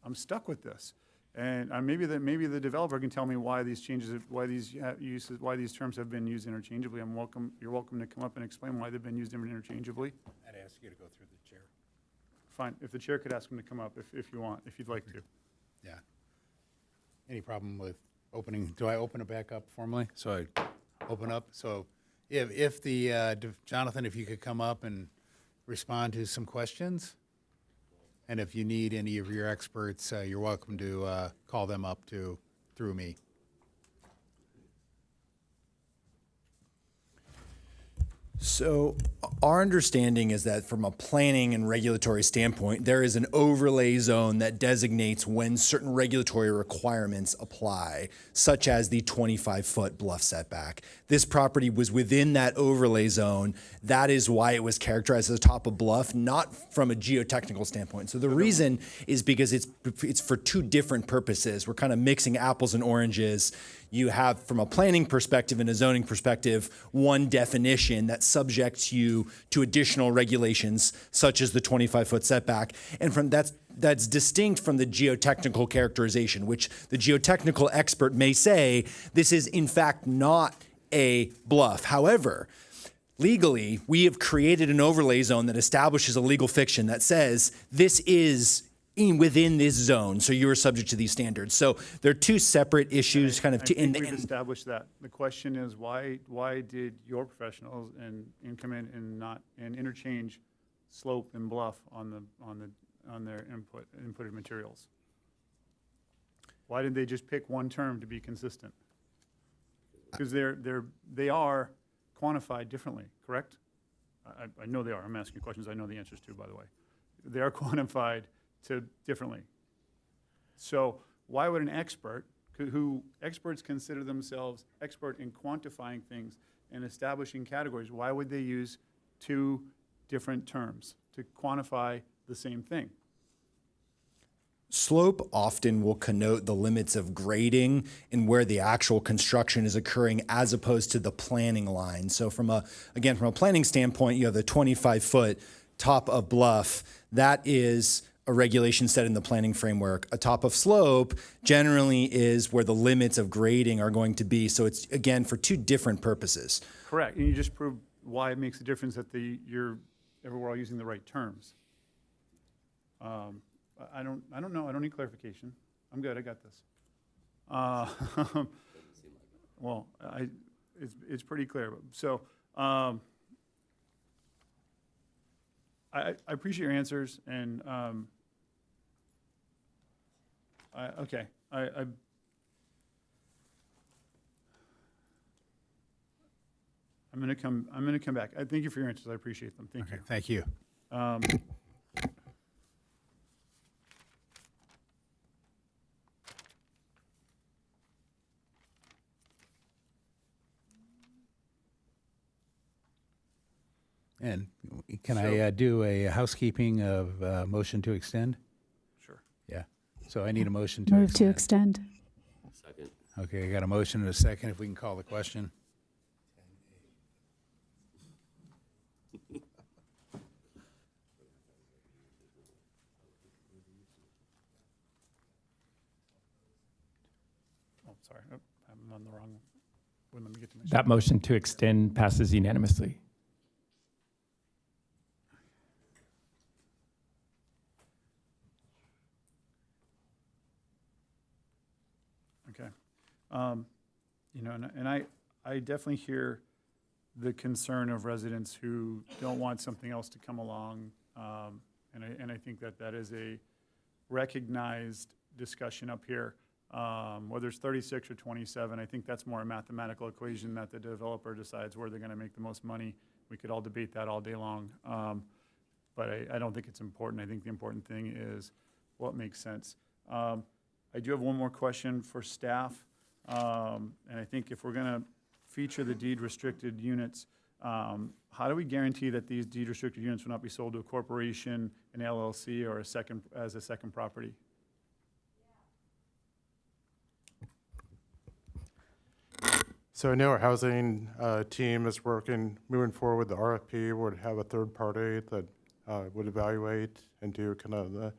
I'm stuck with this. And maybe the developer can tell me why these changes, why these terms have been used interchangeably. You're welcome to come up and explain why they've been used interchangeably. I'd ask you to go through the chair. Fine, if the chair could ask him to come up, if you want, if you'd like to. Yeah. Any problem with opening, do I open it back up formally? So I open up, so if Jonathan, if you could come up and respond to some questions? And if you need any of your experts, you're welcome to call them up through me. So our understanding is that from a planning and regulatory standpoint, there is an overlay zone that designates when certain regulatory requirements apply, such as the 25-foot bluff setback. This property was within that overlay zone. That is why it was characterized as a top of bluff, not from a geotechnical standpoint. So the reason is because it's for two different purposes. We're kind of mixing apples and oranges. You have, from a planning perspective and a zoning perspective, one definition that subjects you to additional regulations, such as the 25-foot setback. And that's distinct from the geotechnical characterization, which the geotechnical expert may say this is in fact not a bluff. However, legally, we have created an overlay zone that establishes a legal fiction that says this is within this zone, so you are subject to these standards. So they're two separate issues, I think we've established that. The question is, why did your professionals and come in and interchange slope and bluff on their inputted materials? Why did they just pick one term to be consistent? Because they are quantified differently, correct? I know they are. I'm asking questions I know the answers to, by the way. They are quantified differently. So why would an expert, who experts consider themselves expert in quantifying things and establishing categories, why would they use two different terms to quantify the same thing? Slope often will connote the limits of grading and where the actual construction is occurring as opposed to the planning line. So from a planning standpoint, you have the 25-foot top of bluff. That is a regulation set in the planning framework. A top of slope generally is where the limits of grading are going to be. So it's, again, for two different purposes. Correct. And you just proved why it makes a difference that we're all using the right terms. I don't know. I don't need clarification. I'm good. I got this. Well, it's pretty clear. So I appreciate your answers, and okay. I'm gonna come back. I thank you for your answers. I appreciate them. Thank you. Thank you. And can I do a housekeeping of motion to extend? Sure. Yeah. So I need a motion to Move to extend. extend. Second. Okay, I got a motion and a second. If we can call the question. Oh, sorry. Oh, I'm on the wrong one. Wouldn't let me get to my. That motion to extend passes unanimously. Okay. You know, and I definitely hear the concern of residents who don't want something else to come along. And I think that is a recognized discussion up here. Whether it's 36 or 27, I think that's more a mathematical equation that the developer decides where they're going to make the most money. We could all debate that all day long. But I don't think it's important. I think the important thing is what makes sense. I do have one more question for staff. And I think if we're going to feature the deed restricted units, how do we guarantee that these deed restricted units will not be sold to a corporation, an LLC, or as a second property? So I know our housing team is moving forward with the RFP. Would have a third party that would evaluate and do kind of the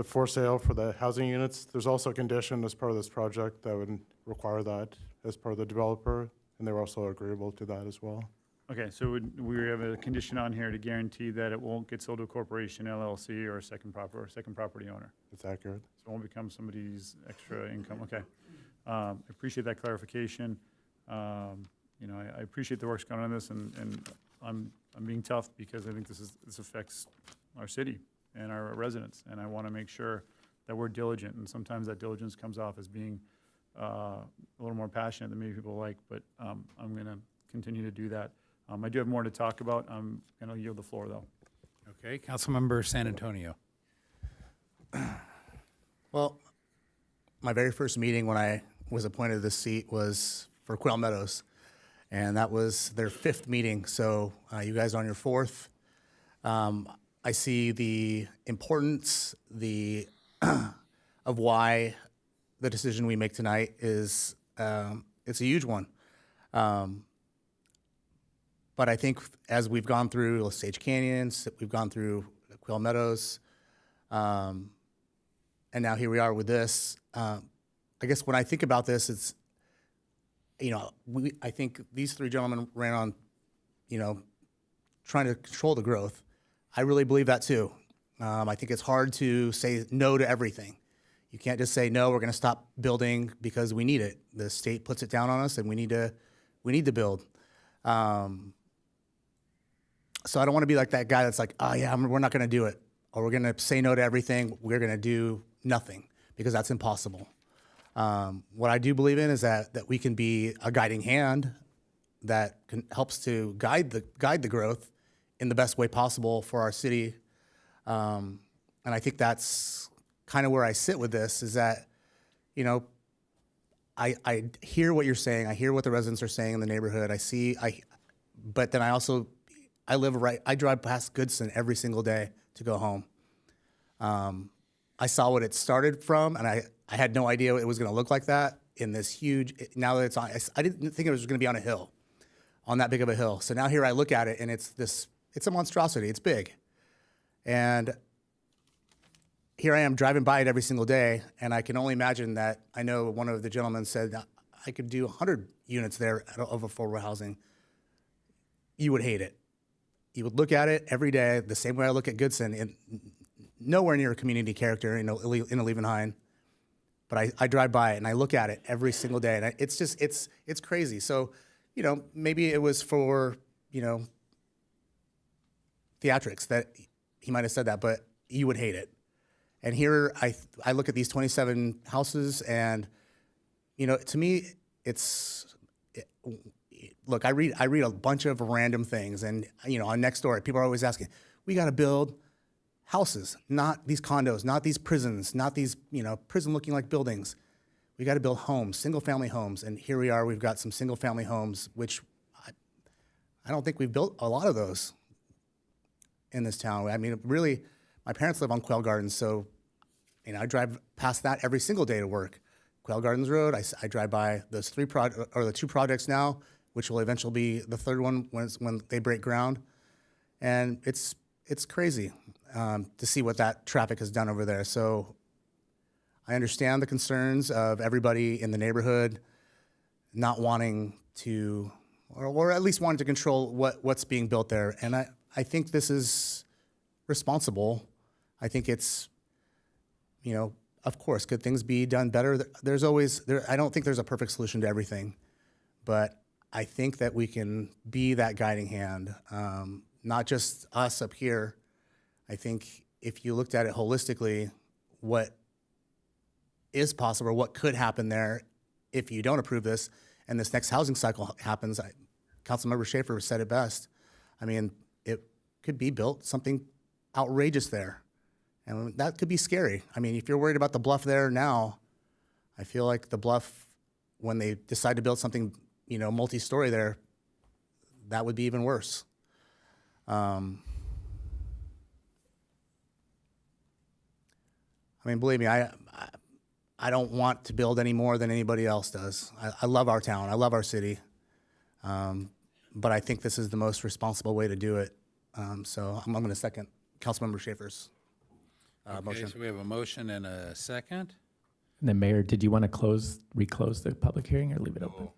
for sale for the housing units. There's also a condition as part of this project that would require that as part of the developer, and they're also agreeable to that as well. Okay, so we have a condition on here to guarantee that it won't get sold to a corporation, LLC, or a second property owner. It's accurate. So it won't become somebody's extra income. Okay. I appreciate that clarification. You know, I appreciate the work's going on this, and I'm being tough because I think this affects our city and our residents, and I want to make sure that we're diligent. And sometimes that diligence comes off as being a little more passionate than maybe people like, but I'm going to continue to do that. I do have more to talk about. I'm going to yield the floor, though. Okay, Councilmember San Antonio. Well, my very first meeting when I was appointed to this seat was for Quail Meadows, and that was their 5th meeting. So you guys are on your 4th. I see the importance of why the decision we make tonight is it's a huge one. But I think as we've gone through Sage Canyons, we've gone through Quail Meadows, and now here we are with this. I guess when I think about this, it's, you know, I think these 3 gentlemen ran on, you know, trying to control the growth. I really believe that too. I think it's hard to say no to everything. You can't just say, no, we're going to stop building because we need it. The state puts it down on us and we need to build. So I don't want to be like that guy that's like, oh yeah, we're not going to do it. Or we're going to say no to everything. We're going to do nothing because that's impossible. What I do believe in is that we can be a guiding hand that helps to guide the growth in the best way possible for our city. And I think that's kind of where I sit with this, is that, you know, I hear what you're saying. I hear what the residents are saying in the neighborhood. But then I drive past Goodson every single day to go home. I saw what it started from, and I had no idea it was going to look like that in this huge, now that it's on, I didn't think it was going to be on a hill, on that big of a hill. So now here I look at it, and it's a monstrosity. It's big. And here I am driving by it every single day, and I can only imagine that, I know one of the gentlemen said, I could do 100 units there of affordable housing. You would hate it. You would look at it every day the same way I look at Goodson, and nowhere near a community character in Levenheim. But I drive by it and I look at it every single day, and it's just it's crazy. So, maybe it was for theatrics that he might have said that, but you would hate it. And here I look at these 27 houses, and to me look, I read a bunch of random things, and on Nextdoor, people are always asking, we got to build houses, not these condos, not these prisons, not these prison-looking like buildings. We got to build homes, single-family homes, and here we are. We've got some single-family homes, which I don't think we've built a lot of those in this town. I mean, really, my parents live on Quail Gardens, so I drive past that every single day to work. Quail Gardens Road. I drive by those the two projects now, which will eventually be the third one when they break ground, and it's crazy to see what that traffic has done over there. So I understand the concerns of everybody in the neighborhood not wanting to, or at least wanting to control what's being built there, and I think this is responsible. I think it's, of course, could things be done better? There's always, I don't think there's a perfect solution to everything, but I think that we can be that guiding hand, not just us up here. I think if you looked at it holistically, what is possible, or what could happen there if you don't approve this, and this next housing cycle happens, Councilmember Schaefer said it best. I mean, it could be built something outrageous there. And that could be scary. I mean, if you're worried about the Bluff there now, I feel like the Bluff, when they decide to build something, multi-story there, that would be even worse. I mean, believe me, I don't want to build any more than anybody else does. I love our town. I love our city. But I think this is the most responsible way to do it. So I'm going to second Councilmember Schaefer's motion. So we have a motion and a second. And then, Mayor, did you want to reclose the public hearing or leave it open?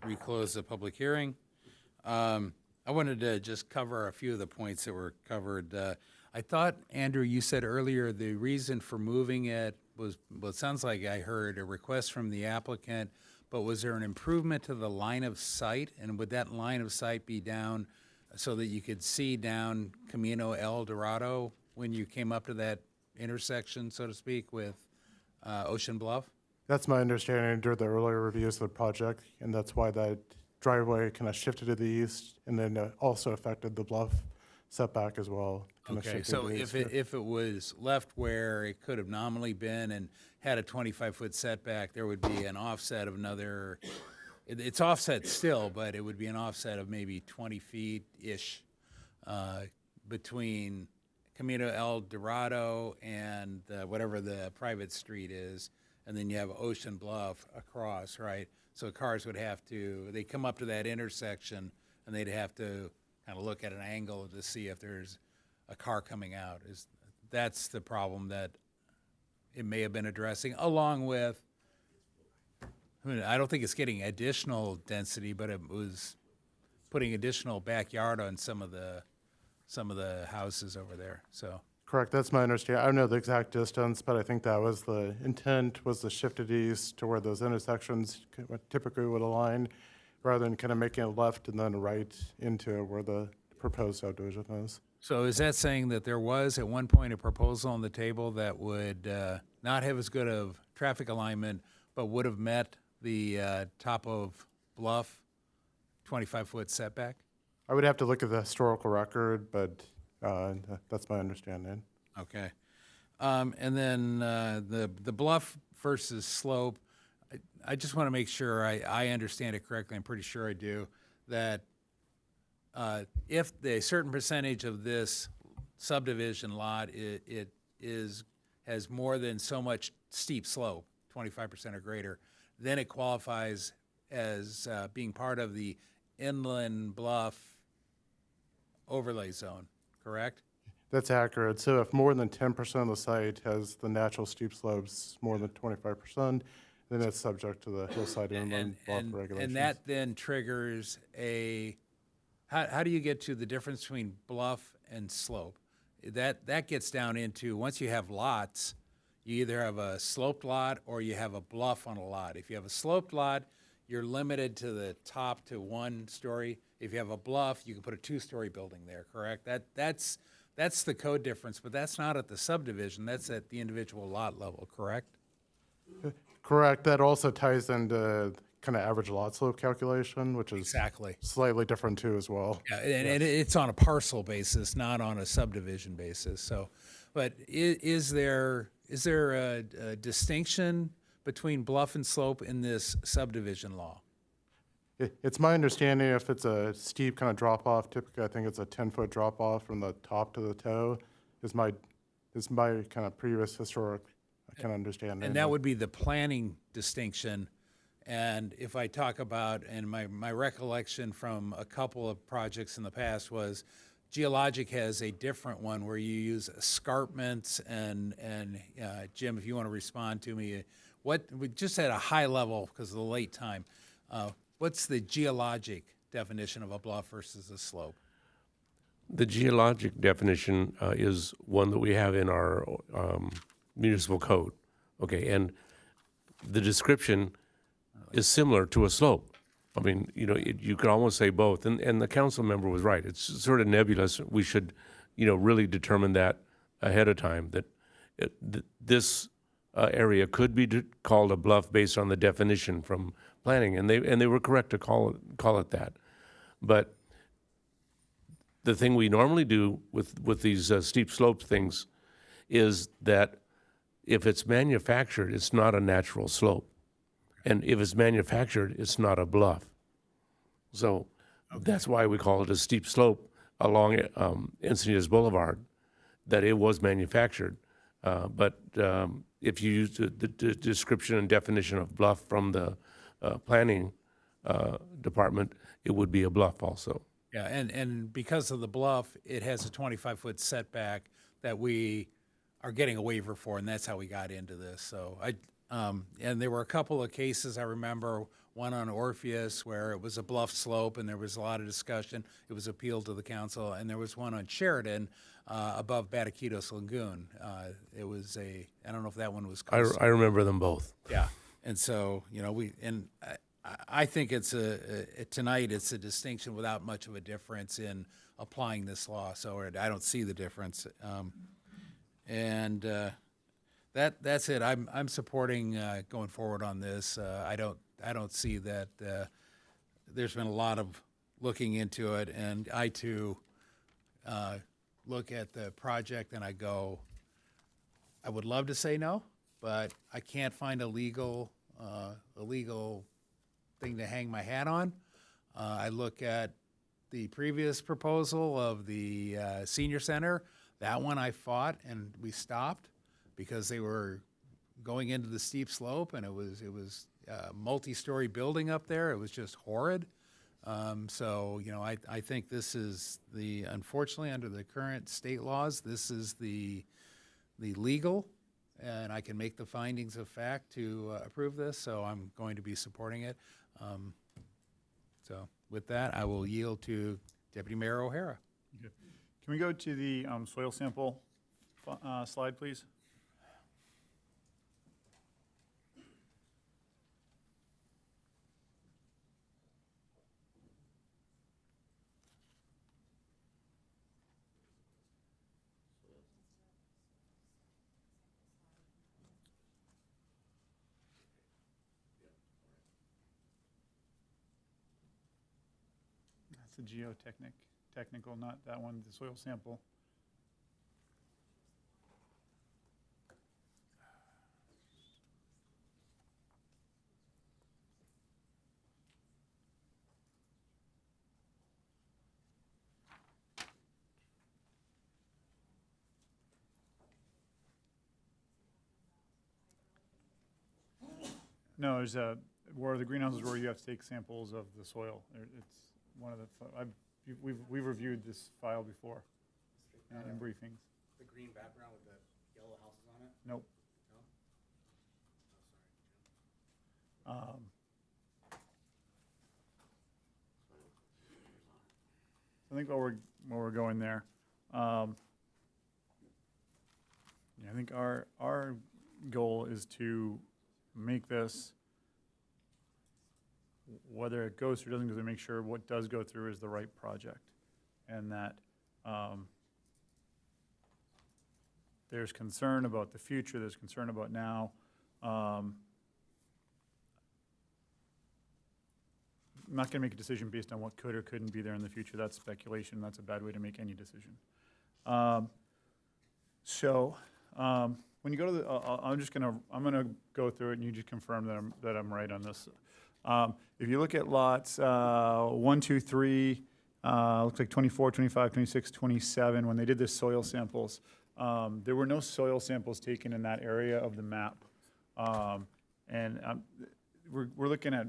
Reclose the public hearing. I wanted to just cover a few of the points that were covered. I thought, Andrew, you said earlier the reason for moving it was, well, it sounds like I heard a request from the applicant, but was there an improvement to the line of sight? And would that line of sight be down so that you could see down Camino El Dorado when you came up to that intersection, so to speak, with Ocean Bluff? That's my understanding during the earlier reviews of the project, and that's why that driveway kind of shifted to the east, and then also affected the bluff setback as well. Okay, so if it was left where it could have nominally been and had a 25-foot setback, there would be an offset of another, it's offset still, but it would be an offset of maybe 20 feet-ish between Camino El Dorado and whatever the private street is, and then you have Ocean Bluff across, right? So cars would have to, they come up to that intersection, and they'd have to kind of look at an angle to see if there's a car coming out. That's the problem that it may have been addressing, along with, I don't think it's getting additional density, but it was putting additional backyard on some of the houses over there, so. Correct, that's my understanding. I don't know the exact distance, but I think that was the intent, was to shift it east to where those intersections typically would align, rather than kind of making a left and then a right into where the proposed subdivision is. So is that saying that there was at one point a proposal on the table that would not have as good of traffic alignment, but would have met the top of Bluff 25-foot setback? I would have to look at the historical record, but that's my understanding. Okay. And then the bluff versus slope, I just want to make sure I understand it correctly. I'm pretty sure I do, that if a certain percentage of this subdivision lot has more than so much steep slope, 25% or greater, then it qualifies as being part of the inland bluff overlay zone, correct? That's accurate. So if more than 10% of the site has the natural steep slopes, more than 25%, then it's subject to the hillside inland bluff regulations. And that then triggers how do you get to the difference between bluff and slope? that gets down into, once you have lots, you either have a sloped lot or you have a bluff on a lot. If you have a sloped lot, you're limited to the top to 1 story. If you have a bluff, you can put a 2-story building there, correct? That's the code difference, but that's not at the subdivision, that's at the individual lot level, correct? Correct. That also ties into kind of average lot slope calculation, which is Exactly. slightly different too as well. Yeah, and it's on a parcel basis, not on a subdivision basis. So, but is there a distinction between bluff and slope in this subdivision law? It's my understanding if it's a steep kind of drop off, typically I think it's a 10-foot drop off from the top to the toe is my kind of previous historic kind of understanding. And that would be the planning distinction. And if I talk about, and my recollection from a couple of projects in the past was Geologic has a different one where you use escarpments and Jim, if you want to respond to me, we just at a high level because of the late time, what's the geologic definition of a bluff versus a slope? The geologic definition is one that we have in our municipal code. Okay, and the description is similar to a slope. I mean, you could almost say both. And the council member was right. It's sort of nebulous. We should, really determine that ahead of time, that this area could be called a bluff based on the definition from planning, and they were correct to call it that. But the thing we normally do with these steep slope things is that if it's manufactured, it's not a natural slope. And if it's manufactured, it's not a bluff. So that's why we call it a steep slope along Encinitas Boulevard, that it was manufactured. But if you use the description and definition of bluff from the planning department, it would be a bluff also. Yeah, and because of the bluff, it has a 25-foot setback that we are getting a waiver for, and that's how we got into this. So and there were a couple of cases, I remember, one on Orpheus where it was a bluff slope and there was a lot of discussion. It was appealed to the council. And there was one on Sheridan above Bataquitos Lagoon. It was I don't know if that one was close. I remember them both. Yeah. And so, I think tonight it's a distinction without much of a difference in applying this law. So I don't see the difference. That's it. I'm supporting going forward on this. I don't see that there's been a lot of looking into it, and I too look at the project and I go, I would love to say no, but I can't find a legal thing to hang my hat on. I look at the previous proposal of the senior center. That one I fought and we stopped because they were going into the steep slope, and it was a multi-story building up there. It was just horrid. So I think this is unfortunately under the current state laws, this is the legal, and I can make the findings of fact to approve this. So I'm going to be supporting it. So with that, I will yield to Deputy Mayor O'Hara. Okay. Can we go to the soil sample slide, please? That's the geotechnical, not that one, the soil sample. No, there's where the greenhouses where you have to take samples of the soil. It's one of the, we've reviewed this file before in briefings. The green background with the yellow houses on it? Nope. I think while we're going there, Yeah, I think our goal is to make this, whether it goes through or doesn't go through, make sure what does go through is the right project, and that there's concern about the future, there's concern about now. I'm not going to make a decision based on what could or couldn't be there in the future. That's speculation. That's a bad way to make any decision. When you go to the, I'm gonna go through it, and you just confirm that I'm right on this. If you look at lots 1, 2, 3, looks like 24, 25, 26, 27. When they did the soil samples, there were no soil samples taken in that area of the map, and we're looking at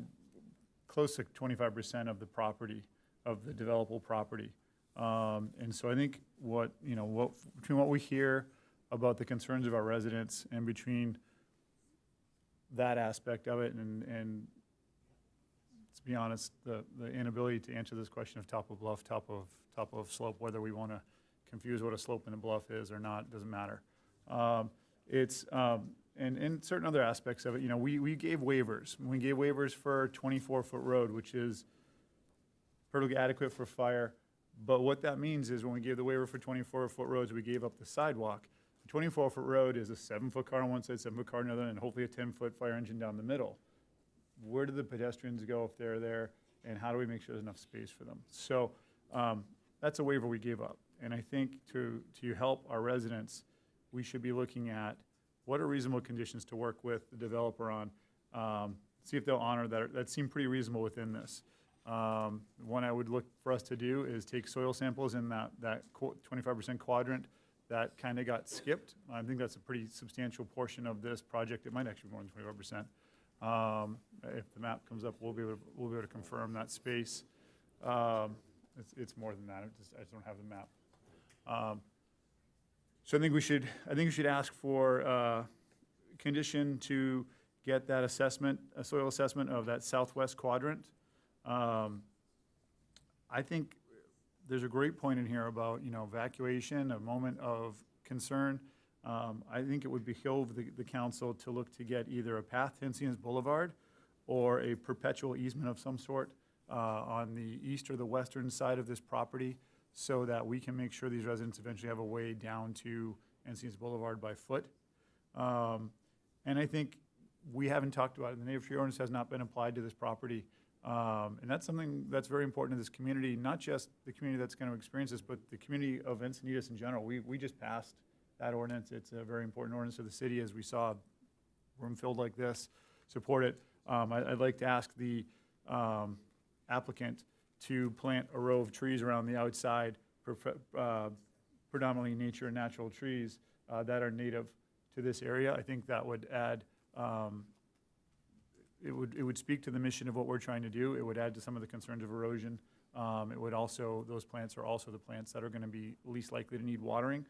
close to 25% of the property, of the developable property. And so I think between what we hear about the concerns of our residents and between that aspect of it and to be honest, the inability to answer this question of top of bluff, top of slope, whether we want to confuse what a slope and a bluff is or not, doesn't matter. And certain other aspects of it, we gave waivers. We gave waivers for a 24-foot road, which is perfectly adequate for fire. But what that means is when we gave the waiver for 24-foot roads, we gave up the sidewalk. The 24-foot road is a 7-foot car on one side, 7-foot car on the other, and hopefully a 10-foot fire engine down the middle. Where do the pedestrians go if they're there, and how do we make sure there's enough space for them? So that's a waiver we gave up. And I think to help our residents, we should be looking at what are reasonable conditions to work with the developer on, see if they'll honor that. That seemed pretty reasonable within this. One I would look for us to do is take soil samples in that 25% quadrant that kind of got skipped. I think that's a pretty substantial portion of this project. It might actually be more than 25%. If the map comes up, we'll be able to confirm that space. It's more than that. I just don't have the map. So I think we should ask for a condition to get that assessment, a soil assessment of that southwest quadrant. I think there's a great point in here about evacuation, a moment of concern. I think it would behoove the council to look to get either a path to Encinitas Boulevard or a perpetual easement of some sort on the east or the western side of this property, so that we can make sure these residents eventually have a way down to Encinitas Boulevard by foot. And I think we haven't talked about it. The native tree ordinance has not been applied to this property. And that's something that's very important to this community, not just the community that's going to experience this, but the community of Encinitas in general. We just passed that ordinance. It's a very important ordinance to the city, as we saw a room filled like this support it. I'd like to ask the applicant to plant a row of trees around the outside, predominantly nature and natural trees that are native to this area. I think that would add, it would speak to the mission of what we're trying to do. It would add to some of the concerns of erosion. It would also, those plants are also the plants that are going to be least likely to need watering.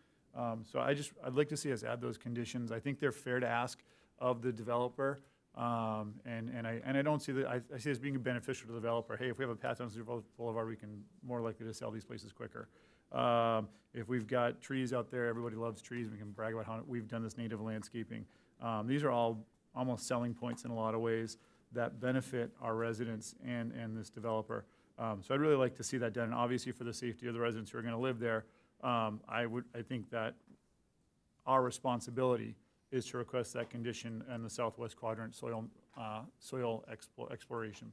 So I'd like to see us add those conditions. I think they're fair to ask of the developer. And I don't see that, I see this being beneficial to the developer. Hey, if we have a path on Boulevard, we can more likely to sell these places quicker. If we've got trees out there, everybody loves trees. We can brag about how we've done this native landscaping. These are all almost selling points in a lot of ways that benefit our residents and this developer. So I'd really like to see that done. And obviously, for the safety of the residents who are going to live there, I think that our responsibility is to request that condition in the southwest quadrant soil exploration.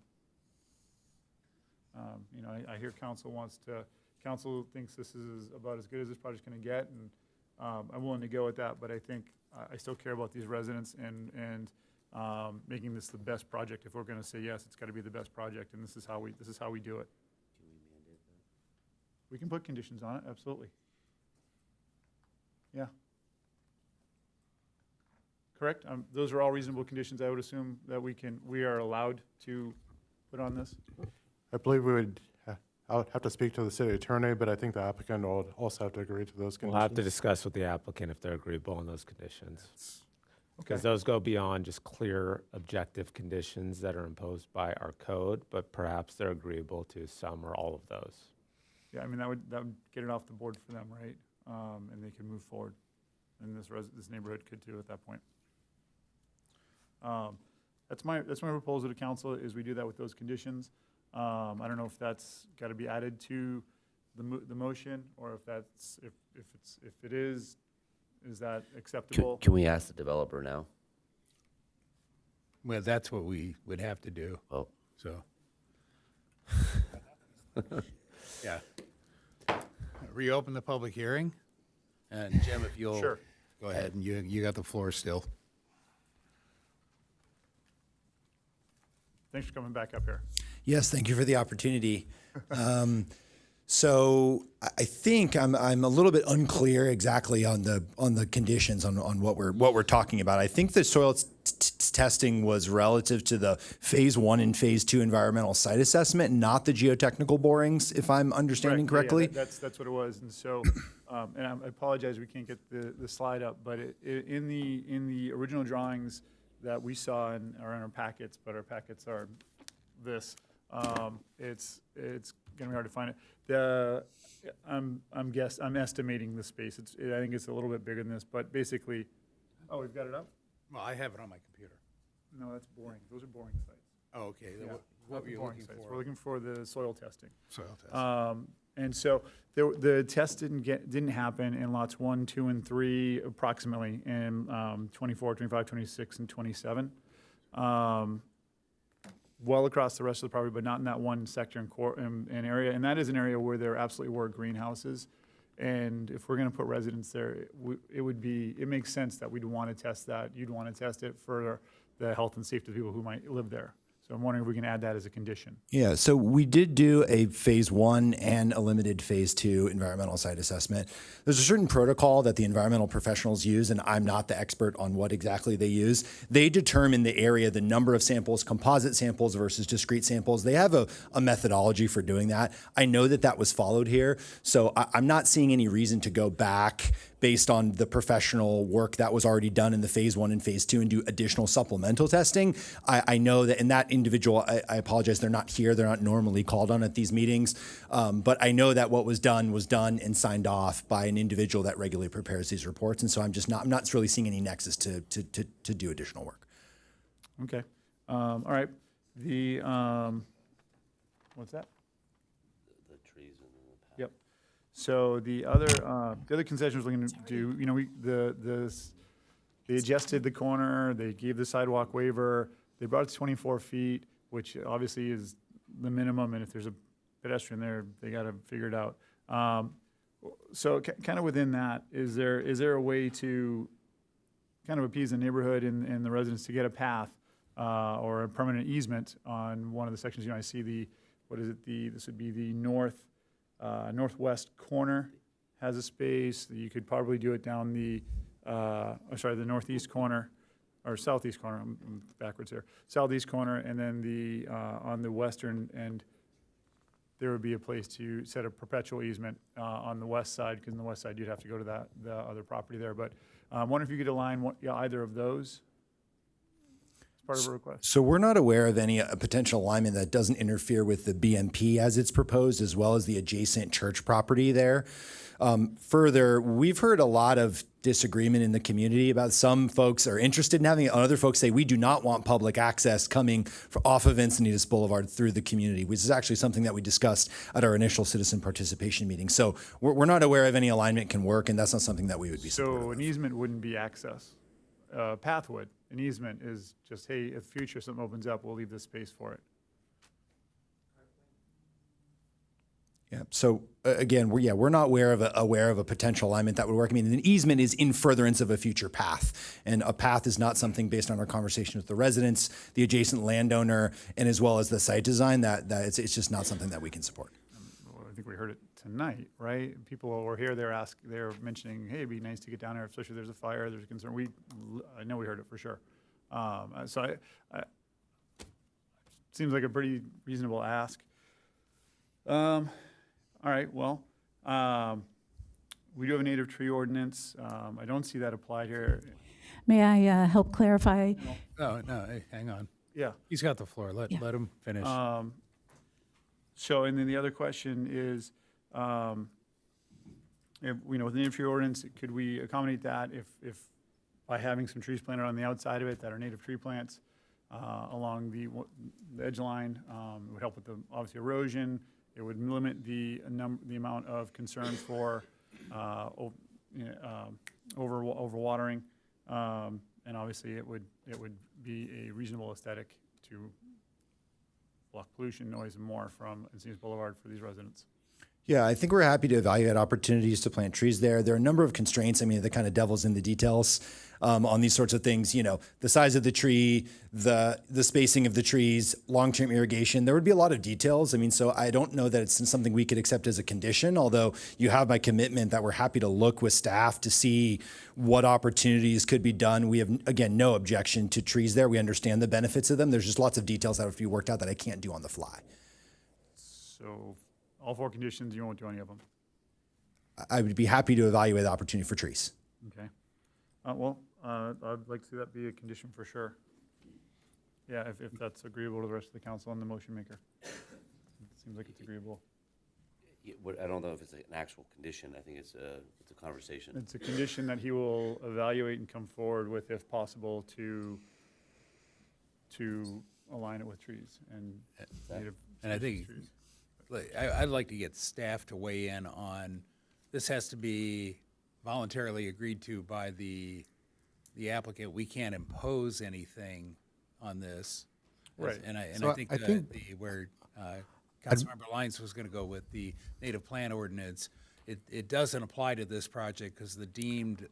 I hear council thinks this is about as good as this project's going to get, and I'm willing to go with that. But I think I still care about these residents and making this the best project. If we're going to say yes, it's got to be the best project, and this is how we do it. Can we mandate that? We can put conditions on it, absolutely. Yeah. Correct? Those are all reasonable conditions I would assume that we are allowed to put on this? I believe we would, I would have to speak to the city attorney, but I think the applicant will also have to agree to those conditions. We'll have to discuss with the applicant if they're agreeable on those conditions. Because those go beyond just clear objective conditions that are imposed by our code, but perhaps they're agreeable to some or all of those. Yeah, I mean, that would get it off the board for them, right? And they can move forward. and this neighborhood could too at that point. That's my proposal to council, is we do that with those conditions. I don't know if that's got to be added to the motion, or if it is that acceptable? Can we ask the developer now? Well, that's what we would have to do. Oh. So. Yeah. Reopen the public hearing. And Jim, if you'll Sure. go ahead, and you got the floor still. Thanks for coming back up here. Yes, thank you for the opportunity. So I think I'm a little bit unclear exactly on the conditions on what we're talking about. I think the soil testing was relative to the phase 1 and phase 2 environmental site assessment, not the geotechnical borings, if I'm understanding correctly. Yeah, that's what it was. And so, and I apologize, we can't get the slide up, but in the original drawings that we saw are in our packets, but our packets are this. It's gonna be hard to find it. I'm estimating the space. I think it's a little bit bigger than this, but basically, oh, we've got it up? Well, I have it on my computer. No, that's boring. Those are boring sites. Oh, okay. Yeah, What were you boring looking sites. for? We're looking for the soil testing. Soil testing. And so the test didn't happen in lots 1, 2, and 3 approximately in 24, 25, 26, and 27. Well across the rest of the property, but not in that one sector and area. And that is an area where there absolutely were greenhouses. And if we're going to put residents there, it makes sense that we'd want to test that. You'd want to test it for the health and safety of people who might live there. So I'm wondering if we can add that as a condition. Yeah, so we did do a phase 1 and a limited phase 2 environmental site assessment. There's a certain protocol that the environmental professionals use, and I'm not the expert on what exactly they use. They determine the area, the number of samples, composite samples versus discrete samples. They have a methodology for doing that. I know that was followed here, so I'm not seeing any reason to go back based on the professional work that was already done in the phase 1 and phase 2 and do additional supplemental testing. I know that in that individual, I apologize, they're not here. They're not normally called on at these meetings. But I know that what was done and signed off by an individual that regularly prepares these reports. And so I'm not really seeing any nexus to do additional work. Okay. All right. What's that? The trees and the path. Yep. So the other concessions we're looking to do, they adjusted the corner, they gave the sidewalk waiver, they brought it to 24 feet, which obviously is the minimum, and if there's a pedestrian there, they got to figure it out. So kind of within that, is there a way to kind of appease the neighborhood and the residents to get a path or a permanent easement on one of the sections? I see this would be the northwest corner has a space. You could probably do it down the northeast corner, or southeast corner, I'm backwards here. Southeast corner, and then on the western end, there would be a place to set a perpetual easement on the west side, because on the west side, you'd have to go to the other property there. But I wonder if you could align either of those as part of a request. So we're not aware of any potential alignment that doesn't interfere with the BMP as it's proposed, as well as the adjacent church property there. Further, we've heard a lot of disagreement in the community about some folks are interested in having it, other folks say we do not want public access coming off of Encinitas Boulevard through the community, which is actually something that we discussed at our initial citizen participation meeting. So we're not aware of any alignment can work, and that's not something that we would be supportive So of. an easement wouldn't be access. Path would. An easement is just, hey, if future something opens up, we'll leave this space for it. Yeah. So again, we're not aware of a potential alignment that would work. I mean, an easement is in furtherance of a future path, and a path is not something based on our conversation with the residents, the adjacent landowner, and as well as the site design that it's just not something that we can support. Well, I think we heard it tonight, right? People who were here, they're mentioning, hey, it'd be nice to get down there, especially if there's a fire, there's a concern. I know we heard it for sure. So I seems like a pretty reasonable ask. All right, well, we do have a native tree ordinance. I don't see that applied here. May I help clarify? No, hey, hang on. Yeah. He's got the floor. Let him finish. So, and then the other question is, If, you know, with the native tree ordinance, could we accommodate that if by having some trees planted on the outside of it that are native tree plants along the edge line, it would help with the, obviously, erosion. It would limit the amount of concern for overwatering, and obviously it would be a reasonable aesthetic to block pollution, noise, and more from Encinitas Boulevard for these residents. Yeah, I think we're happy to evaluate opportunities to plant trees there. There are a number of constraints. I mean, the kind of devil's in the details on these sorts of things. You know, the size of the tree, the spacing of the trees, long-term irrigation. There would be a lot of details. I mean, so I don't know that it's something we could accept as a condition, although you have my commitment that we're happy to look with staff to see what opportunities could be done. We have, again, no objection to trees there. We understand the benefits of them. There's just lots of details that have to be worked out that I can't do on the fly. So all 4 conditions, you won't do any of them? I would be happy to evaluate the opportunity for trees. Okay. I'd like to see that be a condition for sure. Yeah, if that's agreeable to the rest of the council and the motion maker. It seems like it's agreeable. Yeah, I don't know if it's an actual condition. I think it's a conversation. It's a condition that he will evaluate and come forward with, if possible, to align it with trees and native. And I think trees. I'd like to get staff to weigh in on, this has to be voluntarily agreed to by the applicant. We can't impose anything on this. Right. And I So think, I think- where Councilmember Lyons was going to go with the native plant ordinance, it doesn't apply to this project because the deemed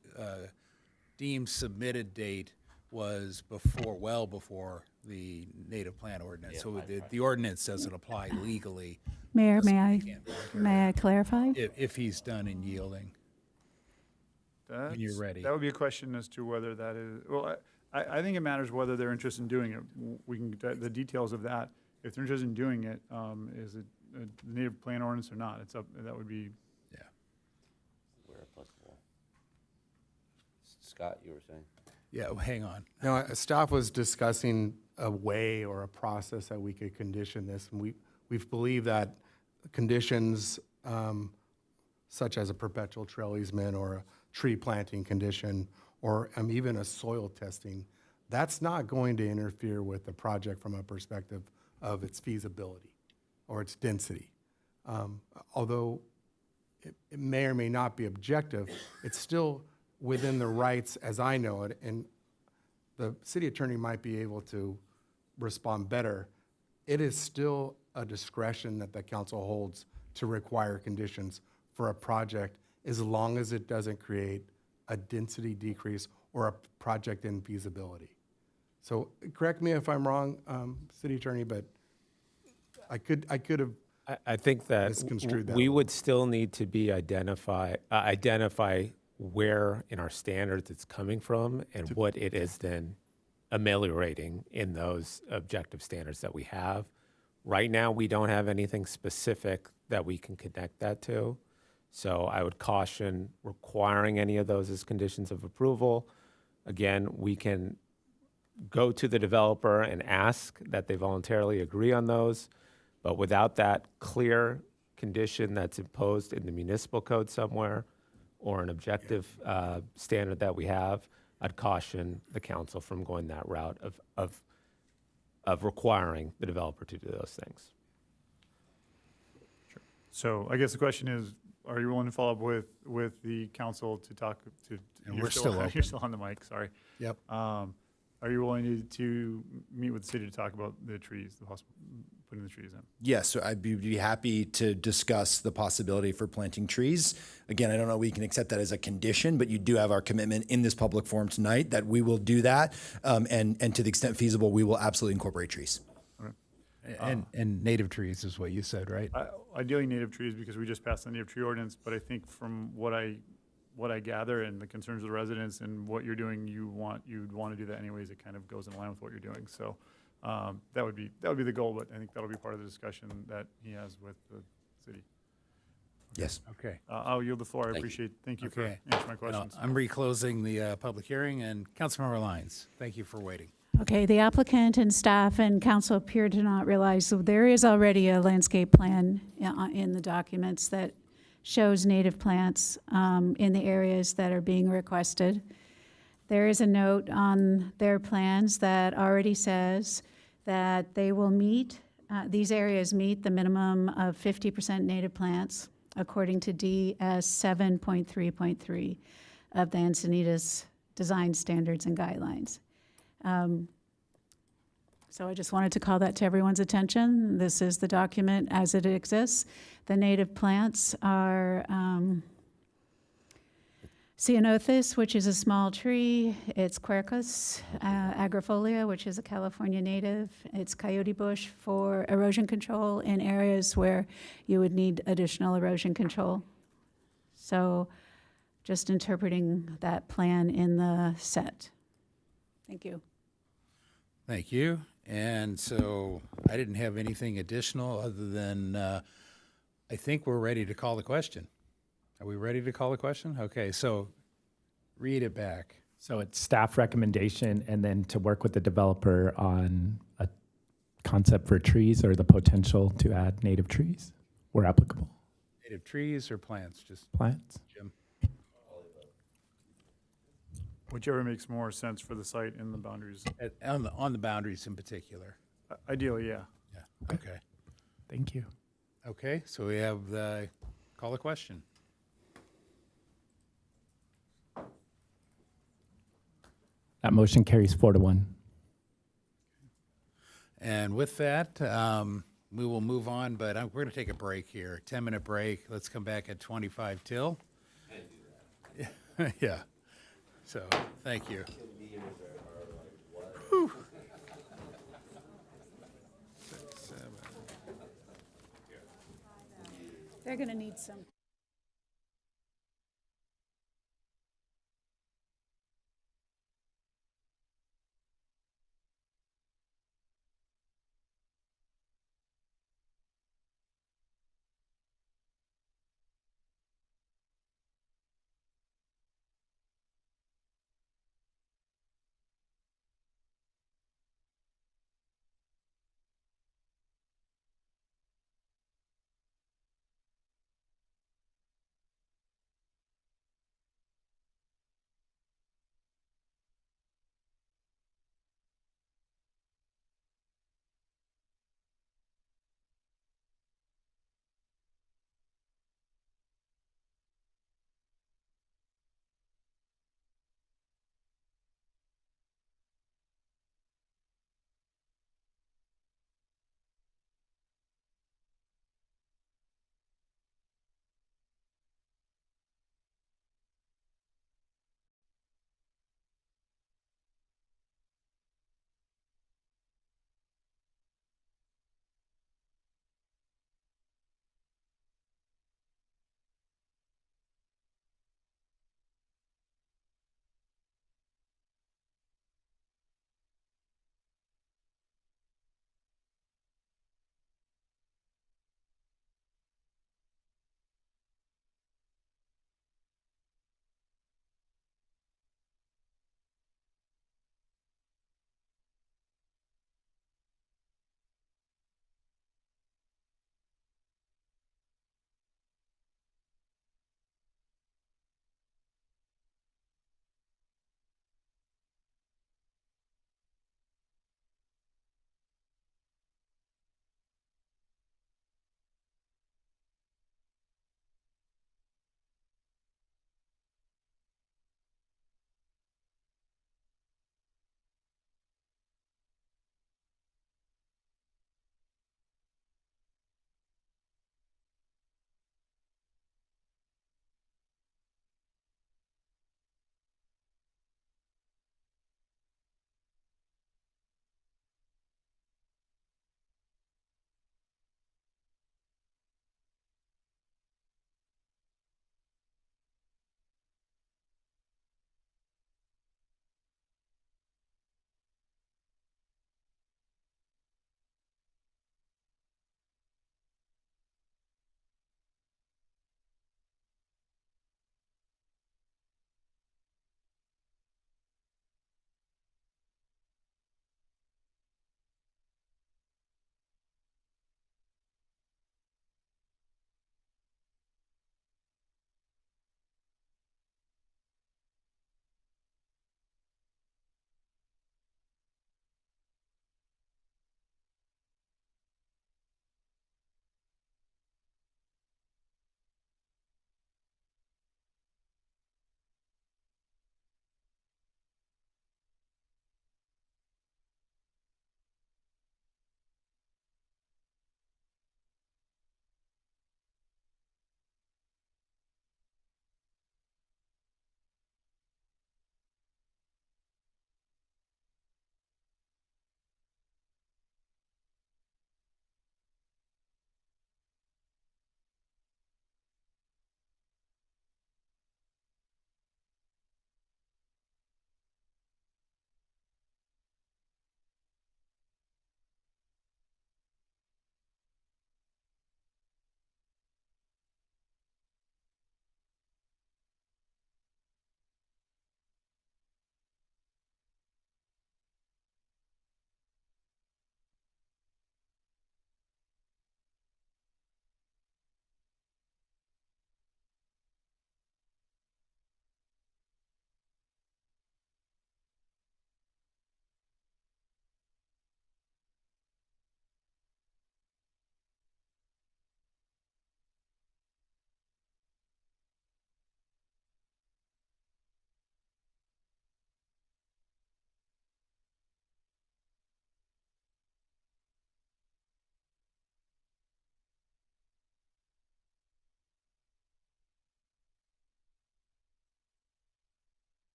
submitted date was well before the native plant ordinance. Yeah, So the ordinance doesn't apply legally. Mayor, Doesn't- may can't work I clarify? if he's done in yielding. When you're ready. That would be a question as to whether that is, well, I think it matters whether they're interested in doing it. We can get the details of that. If they're interested in doing it, is it a native plant ordinance or not? It's up, that would be. Yeah. Where applicable. Scott, you were saying? Yeah, well, hang on. No, staff was discussing a way or a process that we could condition this, and we believe that conditions such as a perpetual trail easement or a tree planting condition or even a soil testing, that's not going to interfere with the project from a perspective of its feasibility or its density. Although it may or may not be objective, it's still within the rights, as I know it, and the city attorney might be able to respond better. It is still a discretion that the council holds to require conditions for a project as long as it doesn't create a density decrease or a project infeasibility. So correct me if I'm wrong, city attorney, but I could have I think that misconstrued that we a would still need to be identify where in our standards it's coming from and what it is then ameliorating in those objective standards that we have. Right now, we don't have anything specific that we can connect that to. So I would caution requiring any of those as conditions of approval. Again, we can go to the developer and ask that they voluntarily agree on those, but without that clear condition that's imposed in the municipal code somewhere or an objective standard that we have, I'd caution the council from going that route of requiring the developer to do those things. So I guess the question is, are you willing to follow up with the council to talk to? And we're still open. You're still on the mic, sorry. Yep. Are you willing to meet with the city to talk about the trees, putting the trees in? Yes, so I'd be happy to discuss the possibility for planting trees. Again, I don't know if we can accept that as a condition, but you do have our commitment in this public forum tonight that we will do that. And to the extent feasible, we will absolutely incorporate trees. And native trees is what you said, right? Ideally native trees, because we just passed the native tree ordinance, but I think from what I gather and the concerns of the residents and what you're doing, you'd want to do that anyways. It kind of goes in line with what you're doing. So that would be the goal, but I think that'll be part of the discussion that he has with the city. Yes. Okay. I'll yield the floor. Thank you for answering my questions. I'm reclosing the public hearing, and Councilmember Lyons, thank you for waiting. Okay, the applicant and staff and council appear to not realize that there is already a landscape plan in the documents that shows native plants in the areas that are being requested. There is a note on their plans that already says that they will meet, these areas meet the minimum of 50% native plants according to DS 7.3.3 of the Encinitas Design Standards and Guidelines. So I just wanted to call that to everyone's attention. This is the document as it exists. The native plants are Ceanothus, which is a small tree. It's Quercus agrifolia, which is a California native. It's coyote bush for erosion control in areas where you would need additional erosion control. So just interpreting that plan in the set. Thank you. Thank you. And so I didn't have anything additional other than I think we're ready to call the question. Are we ready to call the question? Okay, so read it back. So it's staff recommendation and then to work with the developer on a concept for trees or the potential to add native trees where applicable. Native trees or plants? Just Plants. Jim. Whichever makes more sense for the site in the boundaries. On the boundaries in particular. Ideally, yeah. Yeah. Okay. Thank you. Okay, so we have the call the question. That motion carries 4-1. And with that, we will move on, but we're going to take a break here, 10-minute break. Let's come back at 25 till. Yeah. So, thank you. Whew. They're going to need some.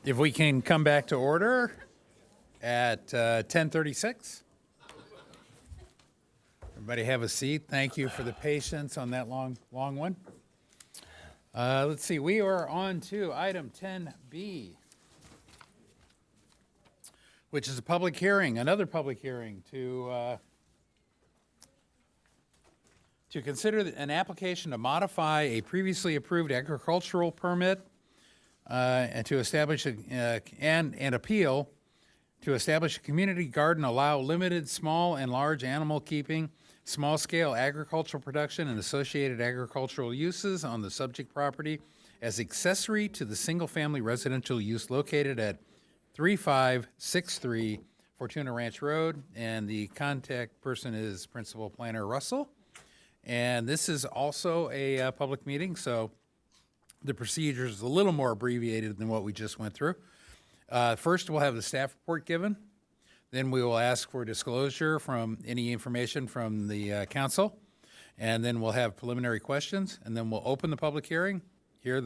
If we can come back to order at 10:36. Everybody have a seat. Thank you for the patience on that long one. Let's see, we are on to item 10B, which is a public hearing, another public hearing to consider an application to modify a previously approved agricultural permit and to establish an appeal to establish a community garden, allow limited small and large animal keeping, small-scale agricultural production and associated agricultural uses on the subject property as accessory to the single-family residential use located at 3563 Fortuna Ranch Road, and the contact person is Principal Planner Russell. And this is also a public meeting, so the procedure is a little more abbreviated than what we just went through. First, we'll have the staff report given. Then we will ask for disclosure from any information from the council. And then we'll have preliminary questions. And then we'll open the public hearing, hear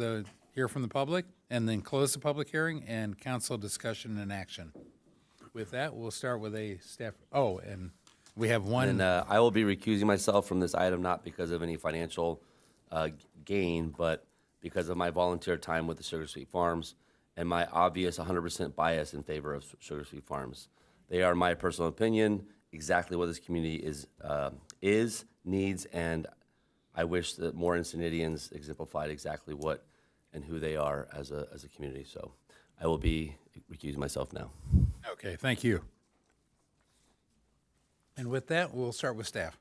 from the public, and then close the public hearing and council discussion and action. With that, we'll start with a staff. Oh, and we have one. And I will be recusing myself from this item, not because of any financial gain, but because of my volunteer time with the Sugar Sweet Farms and my obvious 100% bias in favor of Sugar Sweet Farms. They are my personal opinion, exactly what this community needs, and I wish that more Encinitians exemplified exactly what and who they are as a community. So I will be recusing myself now. Okay, thank you. And with that, we'll start with staff.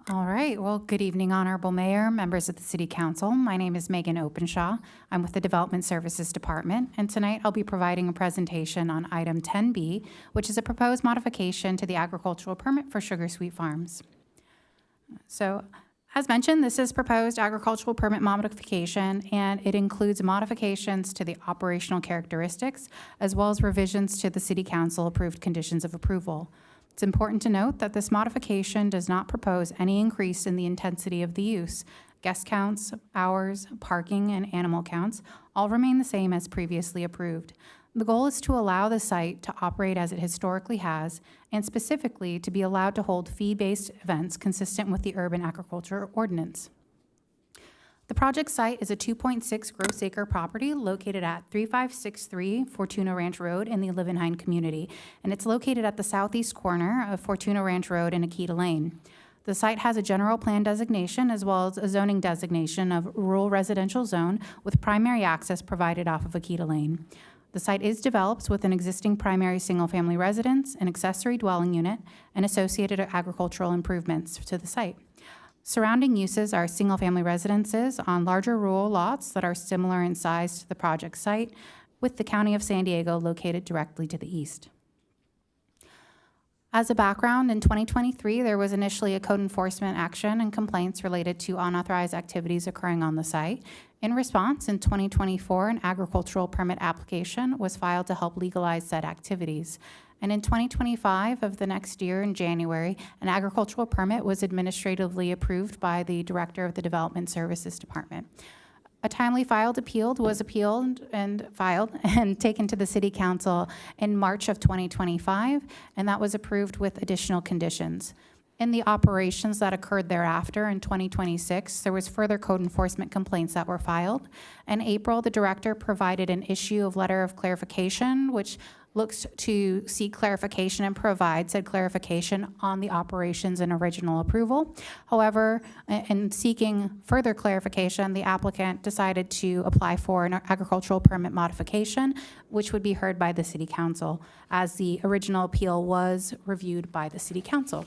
All right. Well, good evening, Honorable Mayor, members of the City Council. My name is Megan Openshaw. I'm with the Development Services Department, and tonight I'll be providing a presentation on item 10B, which is a proposed modification to the agricultural permit for Sugar Sweet Farms. So, as mentioned, this is proposed agricultural permit modification, and it includes modifications to the operational characteristics, as well as revisions to the City Council approved conditions of approval. It's important to note that this modification does not propose any increase in the intensity of the use. Guest counts, hours, parking, and animal counts all remain the same as previously approved. The goal is to allow the site to operate as it historically has, and specifically to be allowed to hold fee-based events consistent with the Urban Agriculture Ordinance. The project site is a 2.6 gross acre property located at 3563 Fortuna Ranch Road in the Livenheim community, and it's located at the southeast corner of Fortuna Ranch Road and Akita Lane. The site has a general plan designation as well as a zoning designation of rural residential zone with primary access provided off of Akita Lane. The site is developed with an existing primary single-family residence, an accessory dwelling unit, and associated agricultural improvements to the site. Surrounding uses are single-family residences on larger rural lots that are similar in size to the project site, with the County of San Diego located directly to the east. As a background, in 2023, there was initially a code enforcement action and complaints related to unauthorized activities occurring on the site. In response, in 2024, an agricultural permit application was filed to help legalize said activities. And in 2025 of the next year, in January, an agricultural permit was administratively approved by the Director of the Development Services Department. A timely filed appeal was appealed and filed and taken to the City Council in March of 2025, and that was approved with additional conditions. In the operations that occurred thereafter in 2026, there was further code enforcement complaints that were filed. In April, the director provided an issue of letter of clarification, which looks to seek clarification and provide said clarification on the operations and original approval. However, in seeking further clarification, the applicant decided to apply for an agricultural permit modification, which would be heard by the City Council, as the original appeal was reviewed by the City Council.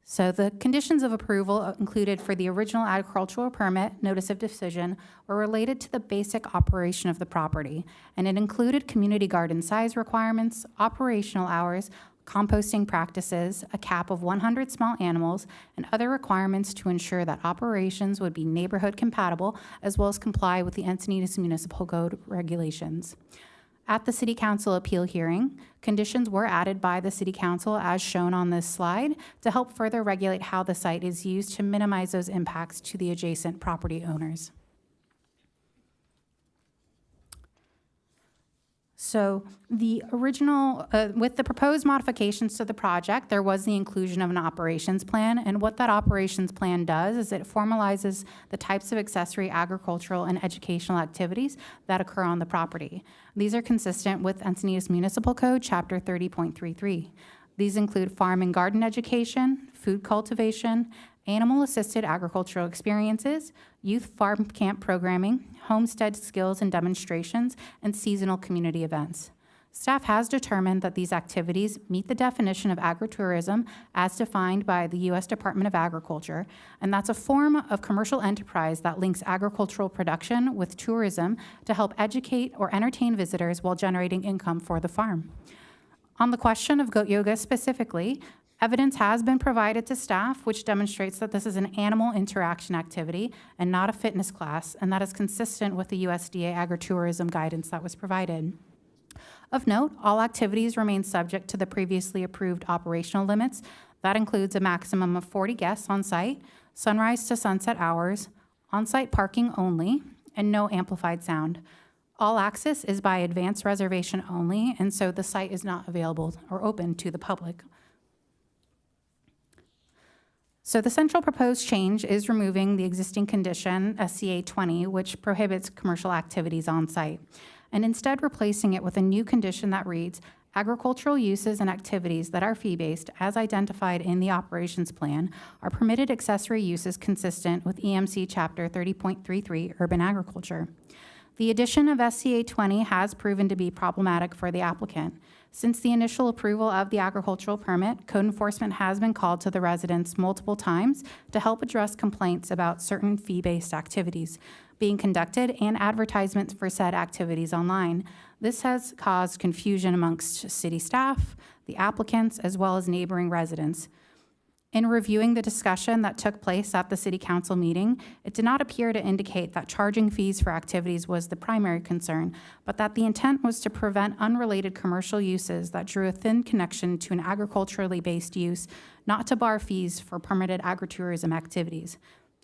So the conditions of approval included for the original agricultural permit notice of decision were related to the basic operation of the property, and it included community garden size requirements, operational hours, composting practices, a cap of 100 small animals, and other requirements to ensure that operations would be neighborhood compatible as well as comply with the Encinitas Municipal Code regulations. At the City Council appeal hearing, conditions were added by the City Council as shown on this slide to help further regulate how the site is used to minimize those impacts to the adjacent property owners. So the original, with the proposed modifications to the project, there was the inclusion of an operations plan. And what that operations plan does is it formalizes the types of accessory agricultural and educational activities that occur on the property. These are consistent with Encinitas Municipal Code, Chapter 30.33. These include farm and garden education, food cultivation, animal-assisted agricultural experiences, youth farm camp programming, homestead skills and demonstrations, and seasonal community events. Staff has determined that these activities meet the definition of agritourism as defined by the U.S. Department of Agriculture, and that's a form of commercial enterprise that links agricultural production with tourism to help educate or entertain visitors while generating income for the farm. On the question of goat yoga specifically, evidence has been provided to staff which demonstrates that this is an animal interaction activity and not a fitness class, and that is consistent with the USDA agritourism guidance that was provided. Of note, all activities remain subject to the previously approved operational limits. That includes a maximum of 40 guests on site, sunrise to sunset hours, on-site parking only, and no amplified sound. All access is by advance reservation only, and so the site is not available or open to the public. So the central proposed change is removing the existing condition, SCA 20, which prohibits commercial activities on site, and instead replacing it with a new condition that reads, agricultural uses and activities that are fee-based as identified in the operations plan are permitted accessory uses consistent with EMC Chapter 30.33 Urban Agriculture. The addition of SCA 20 has proven to be problematic for the applicant. Since the initial approval of the agricultural permit, code enforcement has been called to the residents multiple times to help address complaints about certain fee-based activities being conducted and advertisements for said activities online. This has caused confusion amongst city staff, the applicants, as well as neighboring residents. In reviewing the discussion that took place at the City Council meeting, it did not appear to indicate that charging fees for activities was the primary concern, but that the intent was to prevent unrelated commercial uses that drew a thin connection to an agriculturally based use, not to bar fees for permitted agritourism activities.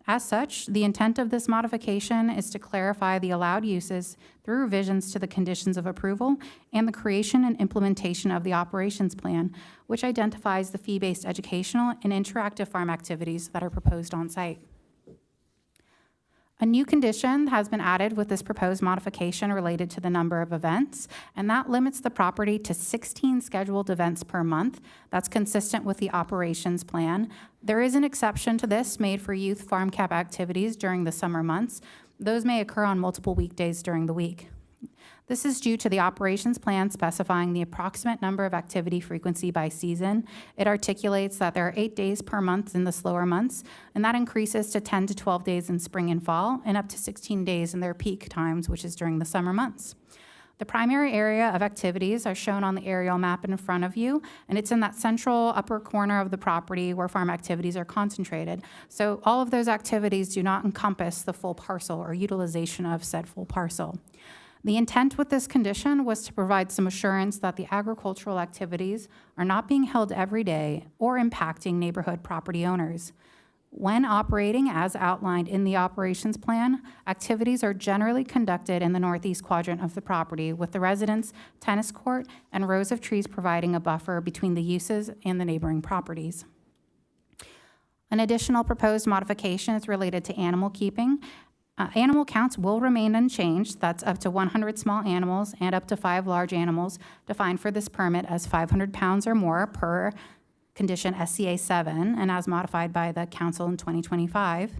As such, the intent of this modification is to clarify the allowed uses through revisions to the conditions of approval and the creation and implementation of the operations plan, which identifies the fee-based educational and interactive farm activities that are proposed on site. A new condition has been added with this proposed modification related to the number of events, and that limits the property to 16 scheduled events per month. That's consistent with the operations plan. There is an exception to this made for youth farm camp activities during the summer months. Those may occur on multiple weekdays during the week. This is due to the operations plan specifying the approximate number of activity frequency by season. It articulates that there are 8 days per month in the slower months, and that increases to 10 to 12 days in spring and fall, and up to 16 days in their peak times, which is during the summer months. The primary area of activities are shown on the aerial map in front of you, and it's in that central upper corner of the property where farm activities are concentrated. So all of those activities do not encompass the full parcel or utilization of said full parcel. The intent with this condition was to provide some assurance that the agricultural activities are not being held every day or impacting neighborhood property owners. When operating as outlined in the operations plan, activities are generally conducted in the northeast quadrant of the property with the residence, tennis court, and rows of trees providing a buffer between the uses and the neighboring properties. An additional proposed modification is related to animal keeping. Animal counts will remain unchanged. That's up to 100 small animals and up to 5 large animals, defined for this permit as 500 pounds or more per condition SCA 7 and as modified by the council in 2025.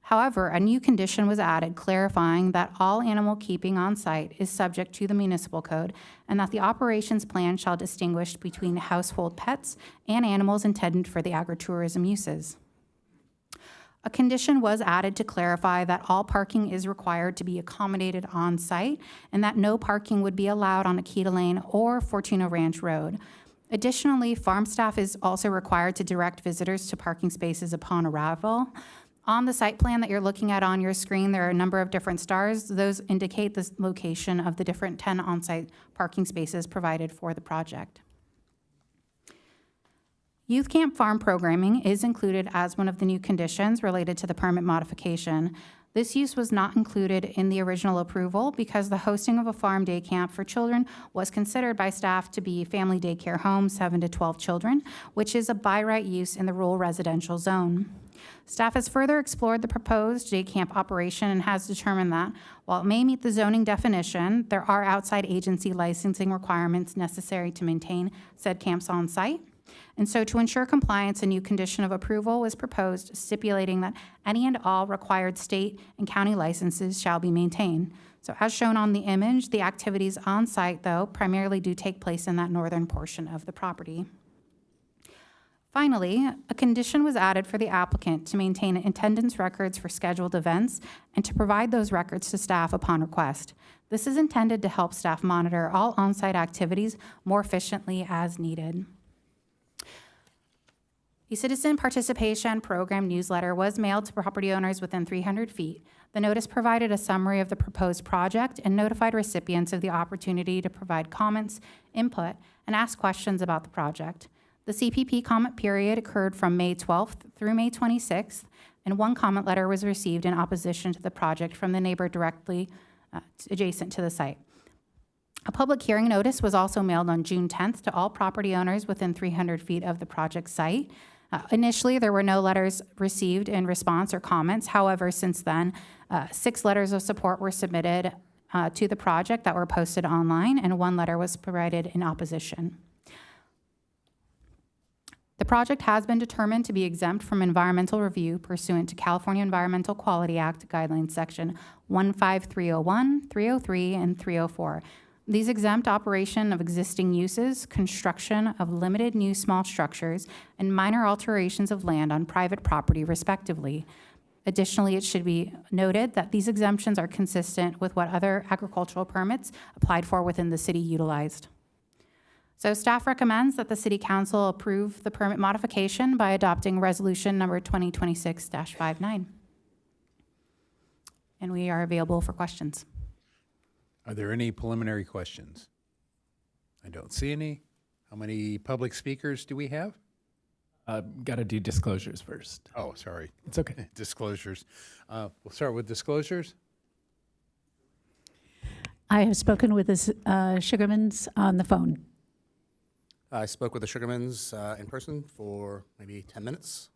However, a new condition was added clarifying that all animal keeping on site is subject to the municipal code and that the operations plan shall distinguish between household pets and animals intended for the agritourism uses. A condition was added to clarify that all parking is required to be accommodated on site and that no parking would be allowed on Akita Lane or Fortuna Ranch Road. Additionally, farm staff is also required to direct visitors to parking spaces upon arrival. On the site plan that you're looking at on your screen, there are a number of different stars. Those indicate the location of the different 10 on-site parking spaces provided for the project. Youth Camp Farm programming is included as one of the new conditions related to the permit modification. This use was not included in the original approval because the hosting of a farm day camp for children was considered by staff to be family daycare home, 7 to 12 children, which is a by right use in the rural residential zone. Staff has further explored the proposed day camp operation and has determined that, while it may meet the zoning definition, there are outside agency licensing requirements necessary to maintain said camps on site. And so to ensure compliance, a new condition of approval was proposed stipulating that any and all required state and county licenses shall be maintained. So as shown on the image, the activities on site, though, primarily do take place in that northern portion of the property. Finally, a condition was added for the applicant to maintain attendance records for scheduled events and to provide those records to staff upon request. This is intended to help staff monitor all on-site activities more efficiently as needed. A citizen participation program newsletter was mailed to property owners within 300 feet. The notice provided a summary of the proposed project and notified recipients of the opportunity to provide comments, input, and ask questions about the project. The CPP comment period occurred from May 12th through May 26th, and one comment letter was received in opposition to the project from the neighbor directly adjacent to the site. A public hearing notice was also mailed on June 10th to all property owners within 300 feet of the project site. Initially, there were no letters received in response or comments. However, since then, 6 letters of support were submitted to the project that were posted online, and 1 letter was provided in opposition. The project has been determined to be exempt from environmental review pursuant to California Environmental Quality Act Guidelines Section 15301, 303, and 304. These exempt operation of existing uses, construction of limited new small structures, and minor alterations of land on private property, respectively. Additionally, it should be noted that these exemptions are consistent with what other agricultural permits applied for within the city utilized. So staff recommends that the City Council approve the permit modification by adopting resolution number 2026-59. And we are available for questions. Are there any preliminary questions? I don't see any. How many public speakers do we have? Got to do disclosures first. Oh, sorry. It's okay. Disclosures. We'll start with disclosures. I have spoken with the Sugarmans on the phone. I spoke with the Sugarmans in person for maybe 10 minutes.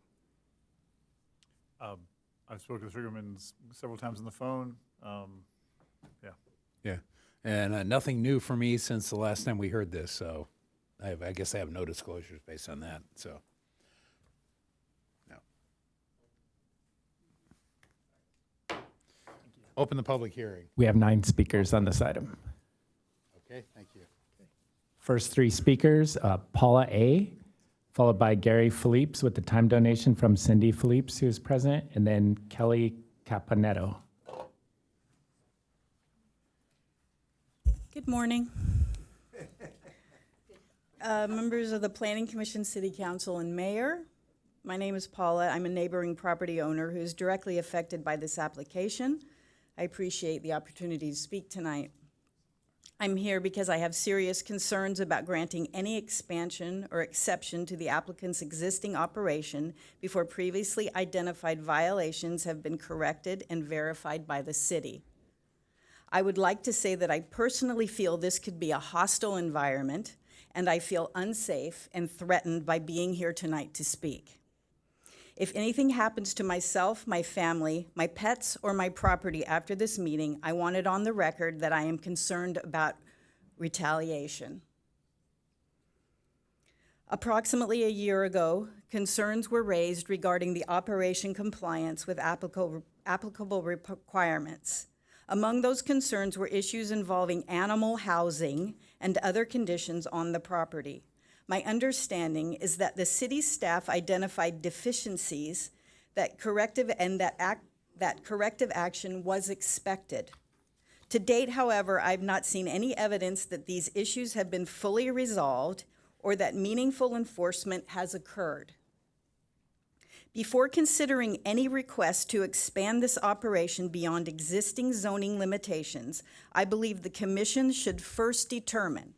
I've spoken with Sugarmans several times on the phone. Yeah. Yeah. And nothing new for me since the last time we heard this, so I guess I have no disclosures based on that, so. No. Open the public hearing. We have 9 speakers on this item. Okay, thank you. First 3 speakers, Paula A., followed by Gary Phillips with the time donation from Cindy Phillips, who is present, and then Kelly Caponetto. Good morning. Members of the Planning Commission, City Council, and Mayor. My name is Paula. I'm a neighboring property owner who's directly affected by this application. I appreciate the opportunity to speak tonight. I'm here because I have serious concerns about granting any expansion or exception to the applicant's existing operation before previously identified violations have been corrected and verified by the city. I would like to say that I personally feel this could be a hostile environment, and I feel unsafe and threatened by being here tonight to speak. If anything happens to myself, my family, my pets, or my property after this meeting, I want it on the record that I am concerned about retaliation. Approximately a year ago, concerns were raised regarding the operation compliance with applicable requirements. Among those concerns were issues involving animal housing and other conditions on the property. My understanding is that the city staff identified deficiencies that corrective action was expected. To date, however, I've not seen any evidence that these issues have been fully resolved or that meaningful enforcement has occurred. Before considering any request to expand this operation beyond existing zoning limitations, I believe the Commission should first determine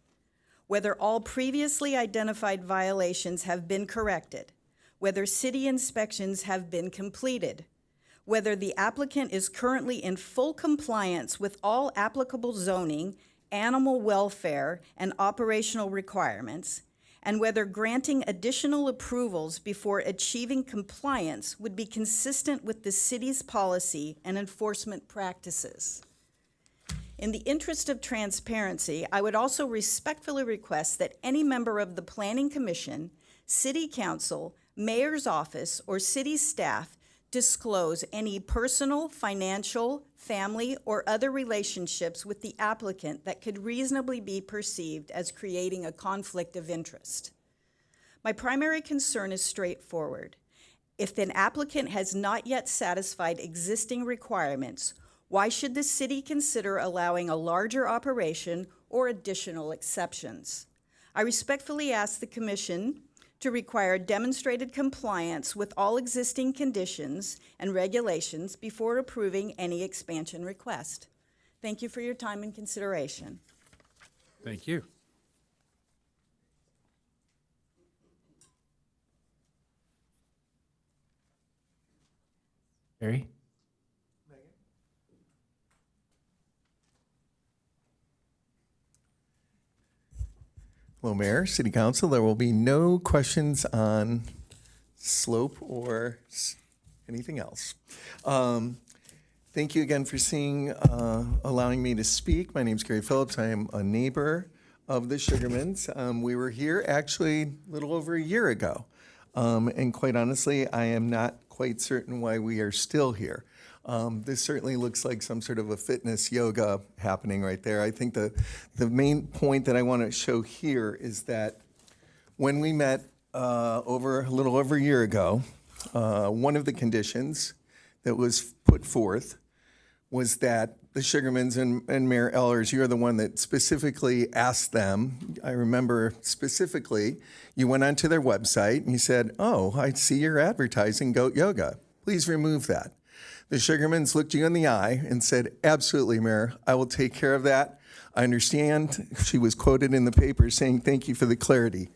whether all previously identified violations have been corrected, whether city inspections have been completed, whether the applicant is currently in full compliance with all applicable zoning, animal welfare, and operational requirements, and whether granting additional approvals before achieving compliance would be consistent with the city's policy and enforcement practices. In the interest of transparency, I would also respectfully request that any member of the Planning Commission, City Council, Mayor's Office, or city staff disclose any personal, financial, family, or other relationships with the applicant that could reasonably be perceived as creating a conflict of interest. My primary concern is straightforward. If an applicant has not yet satisfied existing requirements, why should the city consider allowing a larger operation or additional exceptions? I respectfully ask the Commission to require demonstrated compliance with all existing conditions and regulations before approving any expansion request. Thank you for your time and consideration. Thank you. Barry? Hello, Mayor, City Council. There will be no questions on slope or anything else. Thank you again for allowing me to speak. My name is Gary Phillips. I am a neighbor of the Sugarmans. We were here actually a little over a year ago. And quite honestly, I am not quite certain why we are still here. This certainly looks like some sort of a fitness yoga happening right there. I think the main point that I want to show here is that when we met a little over a year ago, one of the conditions that was put forth was that the Sugarmans and Mayor Ellers, you're the one that specifically asked them. I remember specifically, you went onto their website and you said, "Oh, I see you're advertising goat yoga. Please remove that." The Sugarmans looked you in the eye and said, "Absolutely, Mayor, I will take care of that. I understand." She was quoted in the paper saying, "Thank you for the clarity."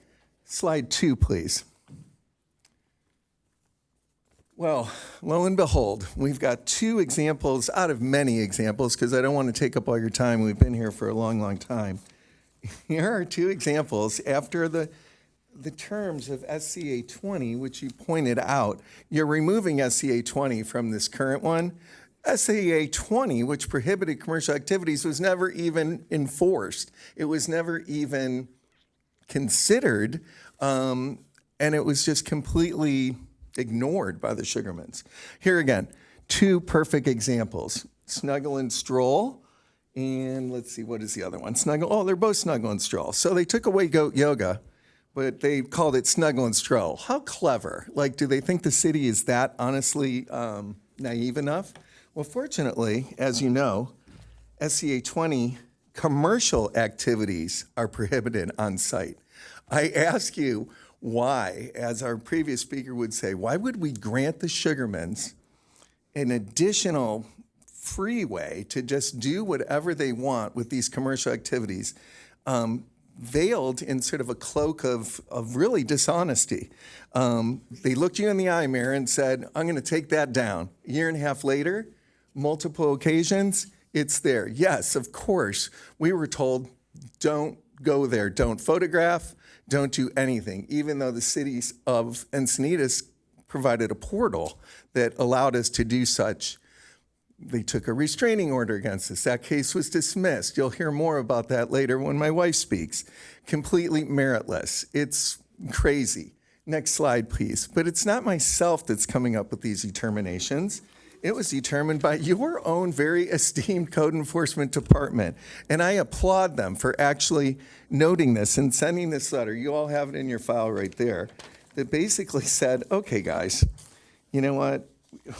Slide 2, please. Well, lo and behold, we've got 2 examples out of many examples, because I don't want to take up all your time. We've been here for a long, long time. Here are 2 examples after the terms of SCA 20, which you pointed out. You're removing SCA 20 from this current one. SCA 20, which prohibited commercial activities, was never even enforced. It was never even considered, and it was just completely ignored by the Sugarmans. Here again, 2 perfect examples. Snuggle and Stroll, and let's see, what is the other one? Snuggle, oh, they're both Snuggle and Stroll. So they took away goat yoga, but they called it Snuggle and Stroll. How clever. Like, do they think the city is that honestly naive enough? Well, fortunately, as you know, SCA 20 commercial activities are prohibited on site. I ask you why, as our previous speaker would say, why would we grant the Sugarmans an additional freeway to just do whatever they want with these commercial activities, veiled in sort of a cloak of really dishonesty? They looked you in the eye, Mayor, and said, "I'm going to take that down." A year and a half later, multiple occasions, it's there. Yes, of course, we were told, don't go there, don't photograph, don't do anything, even though the cities of Encinitas provided a portal that allowed us to do such. They took a restraining order against us. That case was dismissed. You'll hear more about that later when my wife speaks. Completely meritless. It's crazy. Next slide, please. But it's not myself that's coming up with these determinations. It was determined by your own very esteemed code enforcement department. And I applaud them for actually noting this and sending this letter. You all have it in your file right there. That basically said, okay, guys, you know what?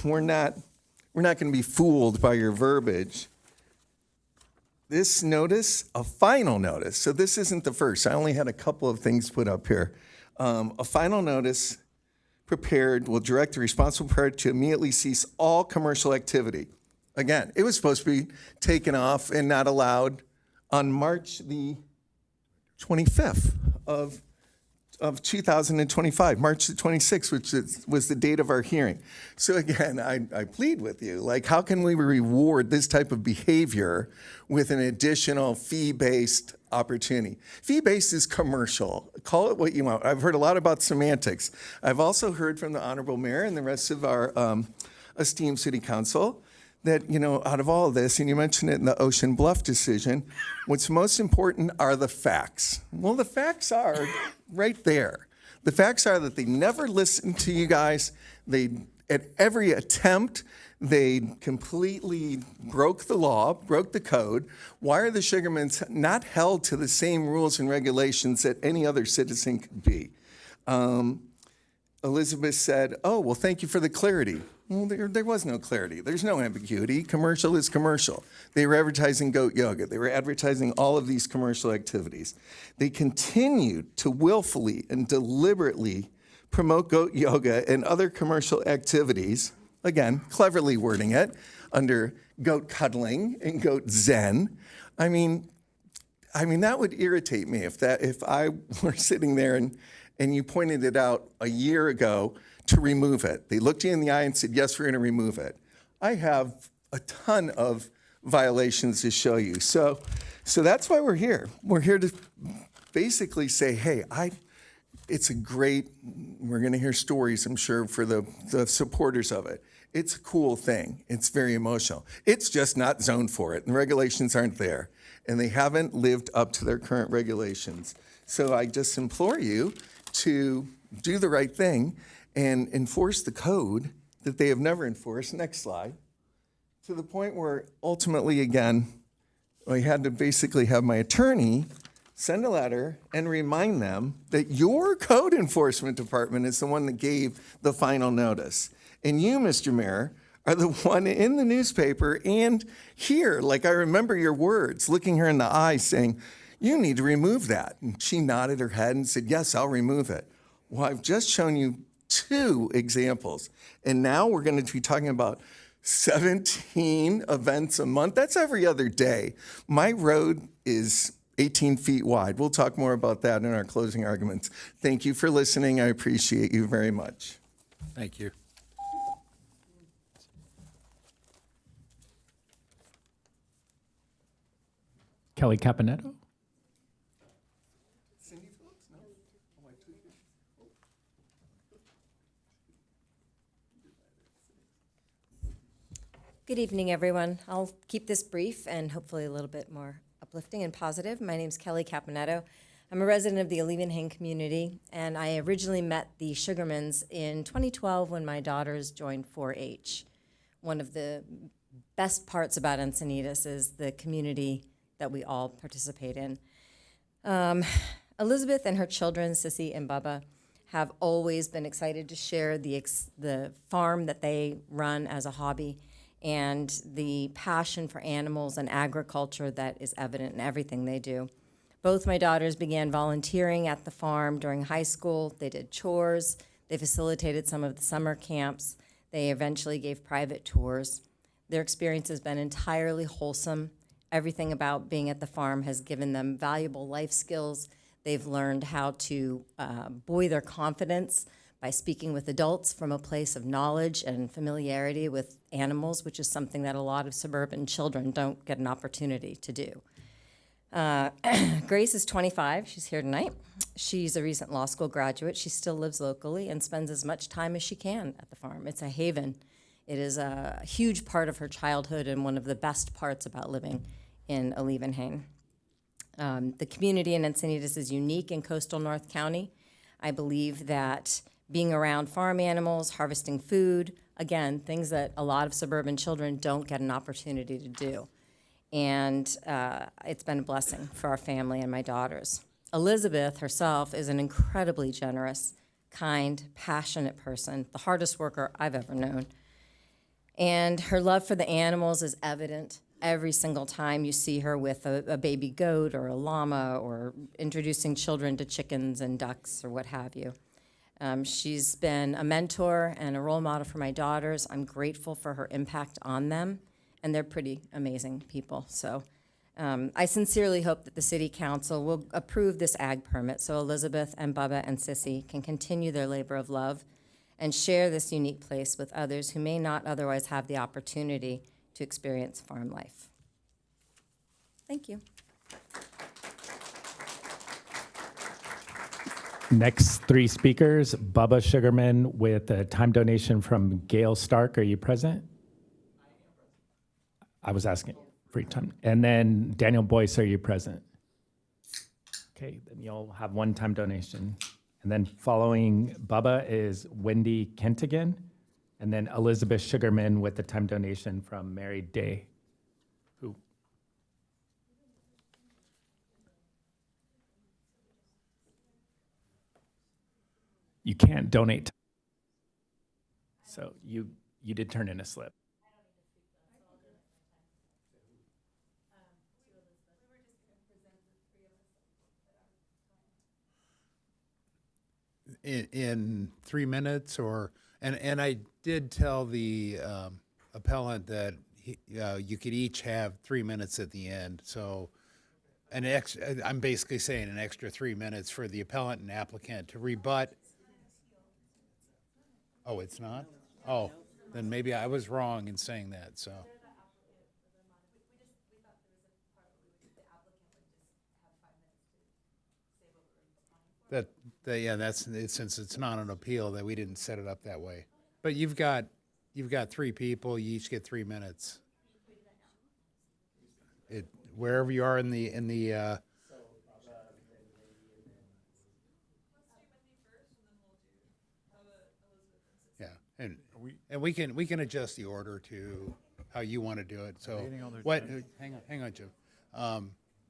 We're not going to be fooled by your verbiage. This notice, a final notice, so this isn't the first. I only had a couple of things put up here. A final notice prepared will direct the responsible party to immediately cease all commercial activity. Again, it was supposed to be taken off and not allowed on March the 25th of of 2025, March the 26th, which was the date of our hearing. So again, I plead with you, like, how can we reward this type of behavior with an additional fee-based opportunity? Fee-based is commercial. Call it what you want. I've heard a lot about semantics. I've also heard from the Honorable Mayor and the rest of our esteemed City Council that, you know, out of all of this, and you mentioned it in the Ocean Bluff decision, what's most important are the facts. Well, the facts are right there. The facts are that they never listened to you guys. They, at every attempt, they completely broke the law, broke the code. Why are the Sugarmans not held to the same rules and regulations that any other citizen could be? Elizabeth said, oh, well, thank you for the clarity. Well, there was no clarity. There's no ambiguity. Commercial is commercial. They were advertising goat yoga. They were advertising all of these commercial activities. They continued to willfully and deliberately promote goat yoga and other commercial activities, again, cleverly wording it, under goat cuddling and goat zen. I mean, that would irritate me if I were sitting there and you pointed it out a year ago to remove it. They looked you in the eye and said, yes, we're going to remove it. I have a ton of violations to show you. So that's why we're here. We're here to basically say, hey, it's a great, we're going to hear stories, I'm sure, for the supporters of it. It's a cool thing. It's very emotional. It's just not zoned for it. And the regulations aren't there. And they haven't lived up to their current regulations. So I just implore you to do the right thing and enforce the code that they have never enforced. Next slide. To the point where ultimately, again, I had to basically have my attorney send a letter and remind them that your code enforcement department is the one that gave the final notice. And you, Mr. Mayor, are the one in the newspaper and here, like I remember your words, looking her in the eye saying, you need to remove that. And she nodded her head and said, yes, I'll remove it. Well, I've just shown you 2 examples. And now we're going to be talking about 17 events a month. That's every other day. My road is 18 feet wide. We'll talk more about that in our closing arguments. Thank you for listening. I appreciate you very much. Thank you. Kelly Caponetto. Good evening, everyone. I'll keep this brief and hopefully a little bit more uplifting and positive. My name's Kelly Caponetto. I'm a resident of the Aleven community, and I originally met the Sugarmans in 2012 when my daughters joined 4-H. One of the best parts about Encinitas is the community that we all participate in. Elizabeth and her children, Sissy and Bubba, have always been excited to share the farm that they run as a hobby and the passion for animals and agriculture that is evident in everything they do. Both my daughters began volunteering at the farm during high school. They did chores. They facilitated some of the summer camps. They eventually gave private tours. Their experience has been entirely wholesome. Everything about being at the farm has given them valuable life skills. They've learned how to buoy their confidence by speaking with adults from a place of knowledge and familiarity with animals, which is something that a lot of suburban children don't get an opportunity to do. Grace is 25. She's here tonight. She's a recent law school graduate. She still lives locally and spends as much time as she can at the farm. It's a haven. It is a huge part of her childhood and one of the best parts about living in Aleven. The community in Encinitas is unique in coastal North County. I believe that being around farm animals, harvesting food, again, things that a lot of suburban children don't get an opportunity to do. And it's been a blessing for our family and my daughters. Elizabeth herself is an incredibly generous, kind, passionate person, the hardest worker I've ever known. And her love for the animals is evident every single time you see her with a baby goat or a llama or introducing children to chickens and ducks or what have you. She's been a mentor and a role model for my daughters. I'm grateful for her impact on them, and they're pretty amazing people. So I sincerely hope that the City Council will approve this ag permit so Elizabeth and Bubba and Sissy can continue their labor of love and share this unique place with others who may not otherwise have the opportunity to experience farm life. Thank you. Next three speakers, Bubba Sugarman with a time donation from Gail Stark. Are you present? I was asking for your time. And then Daniel Boyce, are you present? Okay, then you'll have one time donation. And then following Bubba is Wendy Kentigan, and then Elizabeth Sugarman with the time donation from Mary Day. Who? You can't donate. So you did turn in a slip. In 3 minutes, or and I did tell the appellant that you could each have 3 minutes at the end. So I'm basically saying an extra 3 minutes for the appellant and applicant to rebut. Oh, it's not? Oh, then maybe I was wrong in saying that, so. Yeah, that's it, since it's not an appeal, that we didn't set it up that way. But you've got three people, you each get 3 minutes. Wherever you are in the yeah, and we can adjust the order to how you want to do it. So what? Hang on, Jim.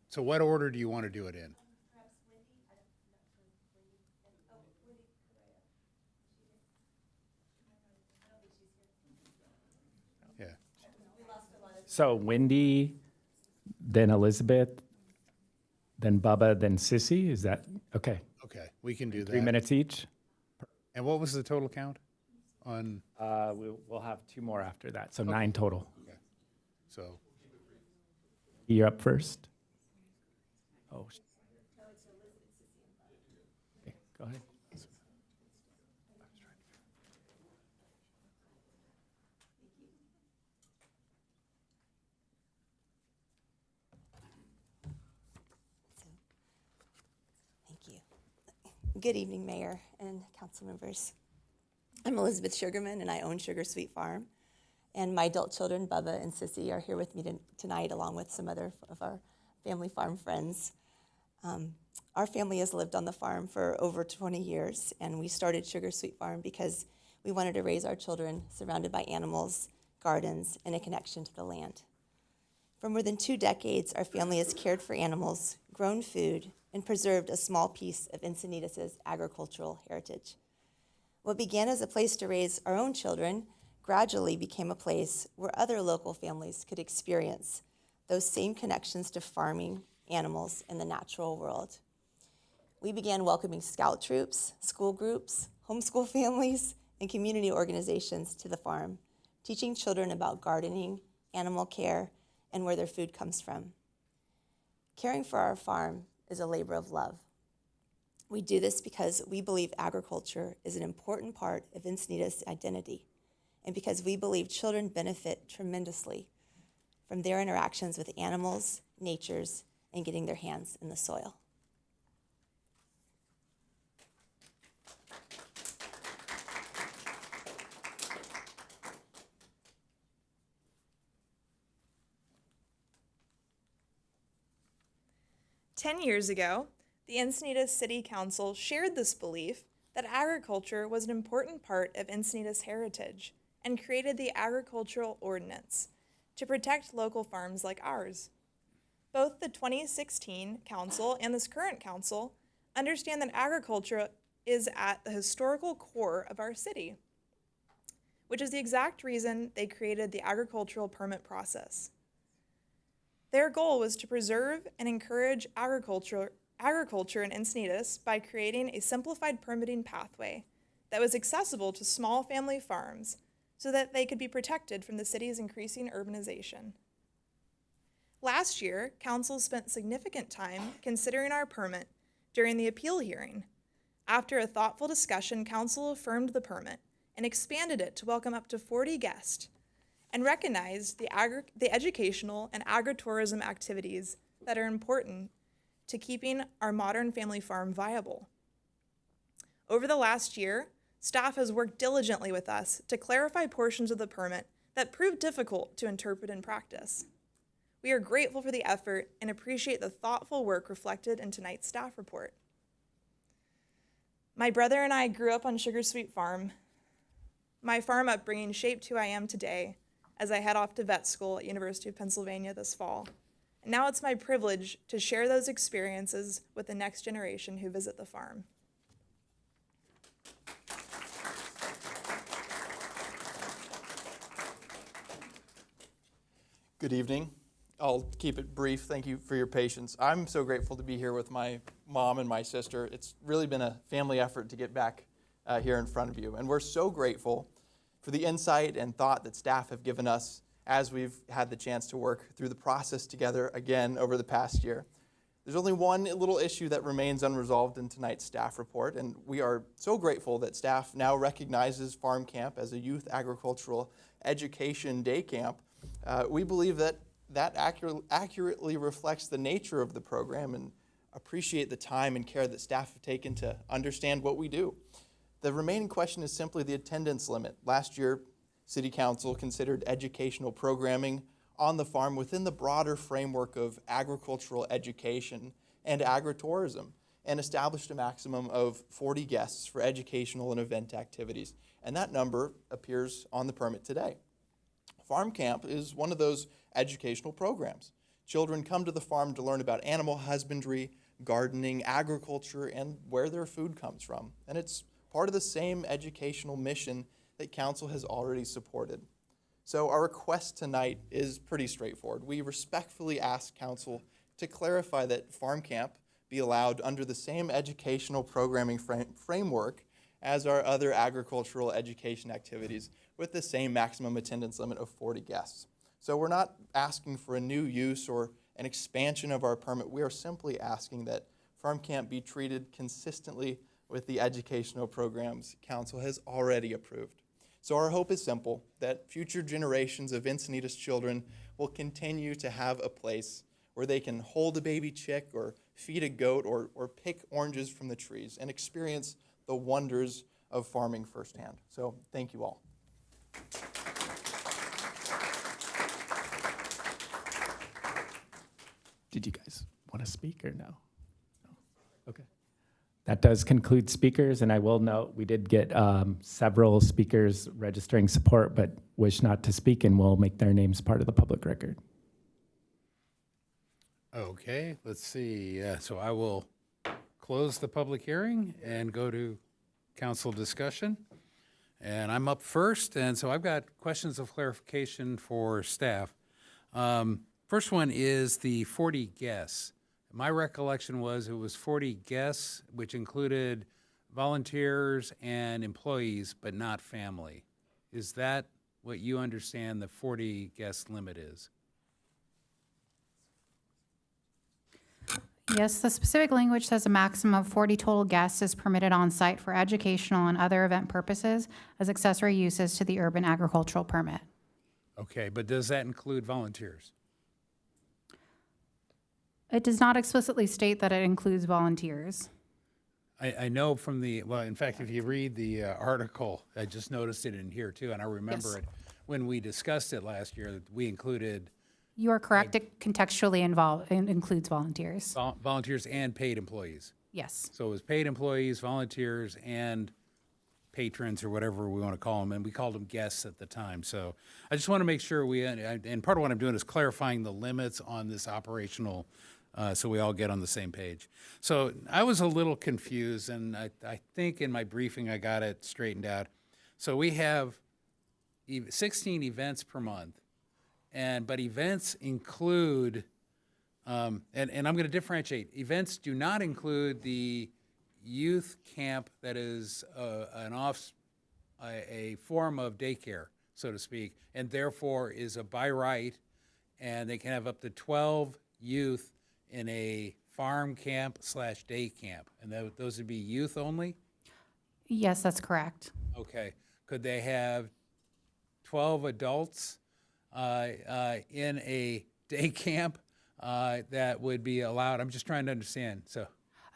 So what order do you want to do it in? Yeah. So Wendy, then Elizabeth, then Bubba, then Sissy. Is that okay? Okay, we can do that. 3 minutes each. And what was the total count on? We'll have two more after that, so 9 total. Okay. So You're up first. Oh. Okay, go ahead. Thank you. Good evening, Mayor and council members. I'm Elizabeth Sugarman, and I own Sugar Sweet Farm. And my adult children, Bubba and Sissy, are here with me tonight, along with some other of our family farm friends. Our family has lived on the farm for over 20 years, and we started Sugar Sweet Farm because we wanted to raise our children surrounded by animals, gardens, and a connection to the land. For more than 2 decades, our family has cared for animals, grown food, and preserved a small piece of Encinitas' agricultural heritage. What began as a place to raise our own children gradually became a place where other local families could experience those same connections to farming, animals, and the natural world. We began welcoming scout troops, school groups, homeschool families, and community organizations to the farm, teaching children about gardening, animal care, and where their food comes from. Caring for our farm is a labor of love. We do this because we believe agriculture is an important part of Encinitas' identity, and because we believe children benefit tremendously from their interactions with animals, natures, and getting their hands in the soil. Ten years ago, the Encinitas City Council shared this belief that agriculture was an important part of Encinitas' heritage and created the Agricultural Ordinance to protect local farms like ours. Both the 2016 council and this current council understand that agriculture is at the historical core of our city, which is the exact reason they created the agricultural permit process. Their goal was to preserve and encourage agriculture in Encinitas by creating a simplified permitting pathway that was accessible to small family farms so that they could be protected from the city's increasing urbanization. Last year, council spent significant time considering our permit during the appeal hearing. After a thoughtful discussion, council affirmed the permit and expanded it to welcome up to 40 guests and recognized the educational and agritourism activities that are important to keeping our modern family farm viable. Over the last year, staff has worked diligently with us to clarify portions of the permit that proved difficult to interpret in practice. We are grateful for the effort and appreciate the thoughtful work reflected in tonight's staff report. My brother and I grew up on Sugar Sweet Farm. My farm upbringing shaped who I am today as I head off to vet school at University of Pennsylvania this fall. And now it's my privilege to share those experiences with the next generation who visit the farm. Good evening. I'll keep it brief. Thank you for your patience. I'm so grateful to be here with my mom and my sister. It's really been a family effort to get back here in front of you. And we're so grateful for the insight and thought that staff have given us as we've had the chance to work through the process together again over the past year. There's only one little issue that remains unresolved in tonight's staff report, and we are so grateful that staff now recognizes Farm Camp as a youth agricultural education day camp. We believe that accurately reflects the nature of the program and appreciate the time and care that staff have taken to understand what we do. The remaining question is simply the attendance limit. Last year, City Council considered educational programming on the farm within the broader framework of agricultural education and agritourism and established a maximum of 40 guests for educational and event activities. And that number appears on the permit today. Farm Camp is one of those educational programs. Children come to the farm to learn about animal husbandry, gardening, agriculture, and where their food comes from. And it's part of the same educational mission that Council has already supported. So our request tonight is pretty straightforward. We respectfully ask Council to clarify that Farm Camp be allowed under the same educational programming framework as our other agricultural education activities with the same maximum attendance limit of 40 guests. So we're not asking for a new use or an expansion of our permit. We are simply asking that Farm Camp be treated consistently with the educational programs Council has already approved. So our hope is simple, that future generations of Encinitas children will continue to have a place where they can hold a baby chick or feed a goat or pick oranges from the trees and experience the wonders of farming firsthand. So thank you all. Did you guys want to speak or no? No? Okay. That does conclude speakers, and I will note we did get several speakers registering support but wish not to speak, and will make their names part of the public record. Okay, let's see. So I will close the public hearing and go to council discussion. And I'm up first, and so I've got questions of clarification for staff. First one is the 40 guests. My recollection was it was 40 guests, which included volunteers and employees, but not family. Is that what you understand the 40 guest limit is? Yes, the specific language says a maximum of 40 total guests is permitted on site for educational and other event purposes as accessory uses to the urban agricultural permit. Okay, but does that include volunteers? It does not explicitly state that it includes volunteers. I know from the, well, in fact, if you read the article, I just noticed it in here too, and I remember Yes. it when we discussed it last year, that we included You are correct. It contextually includes volunteers. volunteers and paid employees. Yes. So it was paid employees, volunteers, and patrons, or whatever we want to call them, and we called them guests at the time. So I just want to make sure and part of what I'm doing is clarifying the limits on this operational, so we all get on the same page. So I was a little confused, and I think in my briefing I got it straightened out. So we have 16 events per month, but events include, and I'm going to differentiate. Events do not include the youth camp that is a form of daycare, so to speak, and therefore is a by right and they can have up to 12 youth in a farm camp / day camp. And those would be youth only? Yes, that's correct. Okay. Could they have 12 adults in a day camp that would be allowed? I'm just trying to understand. So,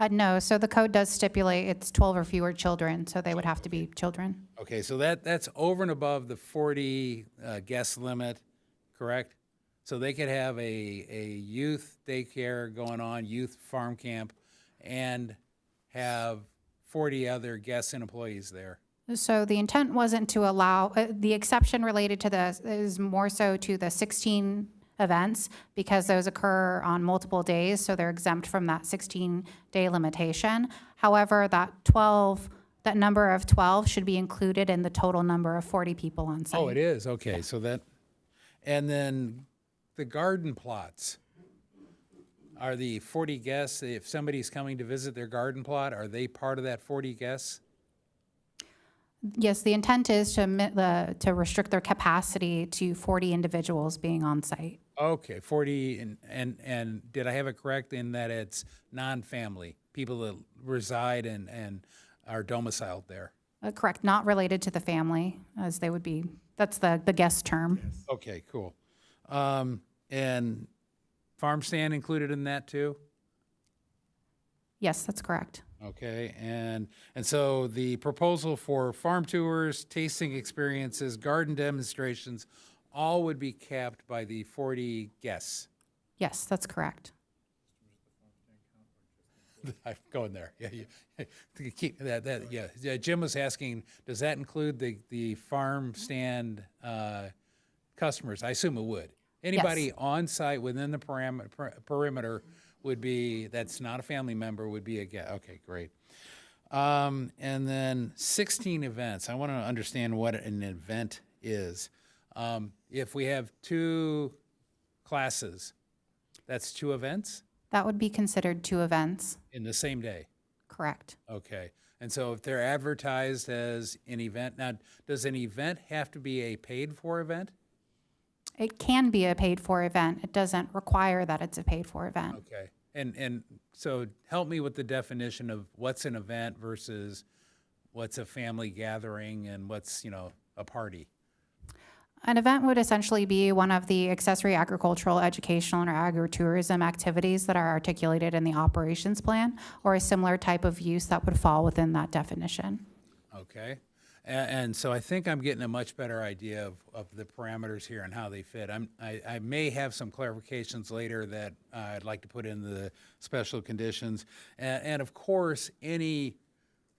No, so the code does stipulate it's 12 or fewer children, so they would have to be children. okay, so that's over and above the 40 guest limit, correct? So they could have a youth daycare going on, youth farm camp, and have 40 other guests and employees there. So the intent wasn't to allow, the exception related to this is more so to the 16 events because those occur on multiple days, so they're exempt from that 16-day limitation. However, that number of 12 should be included in the total number of 40 people on site. Oh, it is, okay, so that, and then the garden plots. Are the 40 guests, if somebody's coming to visit their garden plot, are they part of that 40 guests? Yes, the intent is to restrict their capacity to 40 individuals being on site. Okay, 40, and did I have it correct in that it's non-family, people that reside and are domiciled there? Correct, not related to the family, as they would be, that's the guest term. Okay, cool. And farm stand included in that too? Yes, that's correct. Okay, and so the proposal for farm tours, tasting experiences, garden demonstrations, all would be capped by the 40 guests. Yes, that's correct. I'm going there. Yeah, to keep that. Yeah. Jim was asking, does that include the farm stand customers? I assume it would. Anybody Yes. on site within the perimeter would be, that's not a family member, would be a guest. Okay, great. And then 16 events. I want to understand what an event is. If we have 2 classes, that's 2 events That would be considered 2 events. in the same day? Correct. Okay. And so if they're advertised as an event, now, does an event have to be a paid-for event? It can be a paid-for event. It doesn't require that it's a paid-for event. Okay. And so help me with the definition of what's an event versus what's a family gathering and what's, a party. An event would essentially be one of the accessory agricultural, educational, or agritourism activities that are articulated in the operations plan, or a similar type of use that would fall within that definition. Okay. And so I think I'm getting a much better idea of the parameters here and how they fit. I may have some clarifications later that I'd like to put in the special conditions. And of course, any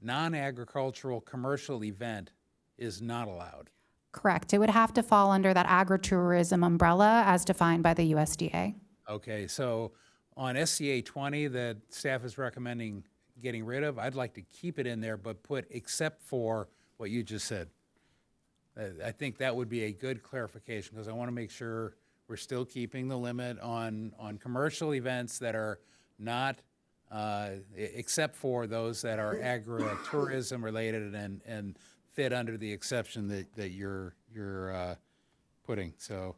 non-agricultural commercial event is not allowed. Correct. It would have to fall under that agritourism umbrella as defined by the USDA. Okay, so on SCA 20 that staff is recommending getting rid of, I'd like to keep it in there, but put except for what you just said. I think that would be a good clarification because I want to make sure we're still keeping the limit on commercial events that are not, except for those that are agritourism related and fit under the exception that you're putting. So,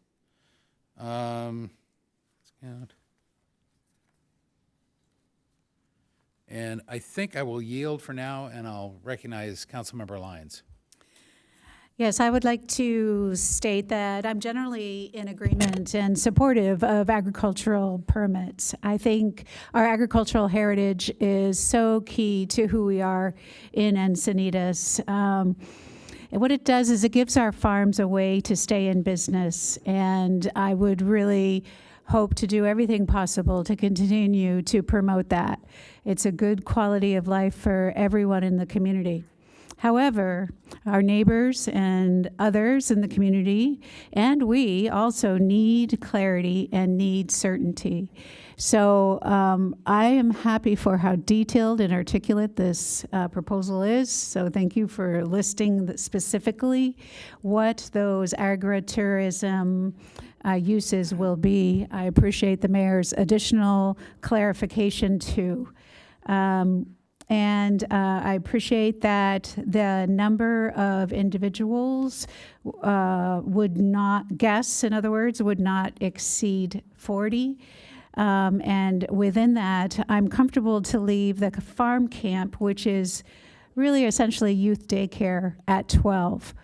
let's count. And I think I will yield for now, and I'll recognize Councilmember Lyons. Yes, I would like to state that I'm generally in agreement and supportive of agricultural permits. I think our agricultural heritage is so key to who we are in Encinitas. And what it does is it gives our farms a way to stay in business, and I would really hope to do everything possible to continue to promote that. It's a good quality of life for everyone in the community. However, our neighbors and others in the community, and we also need clarity and need certainty. So I am happy for how detailed and articulate this proposal is. So thank you for listing specifically what those agritourism uses will be. I appreciate the mayor's additional clarification too. And I appreciate that the number of individuals would not, guests, in other words, would not exceed 40. And within that, I'm comfortable to leave the farm camp, which is really essentially youth daycare, at 12.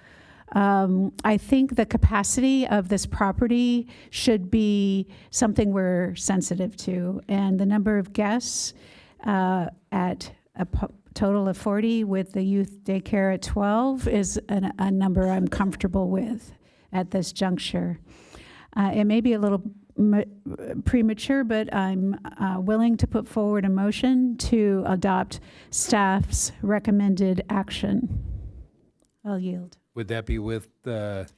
I think the capacity of this property should be something we're sensitive to. And the number of guests at a total of 40 with the youth daycare at 12 is a number I'm comfortable with at this juncture. It may be a little premature, but I'm willing to put forward a motion to adopt staff's recommended action. I'll yield. Would that be with the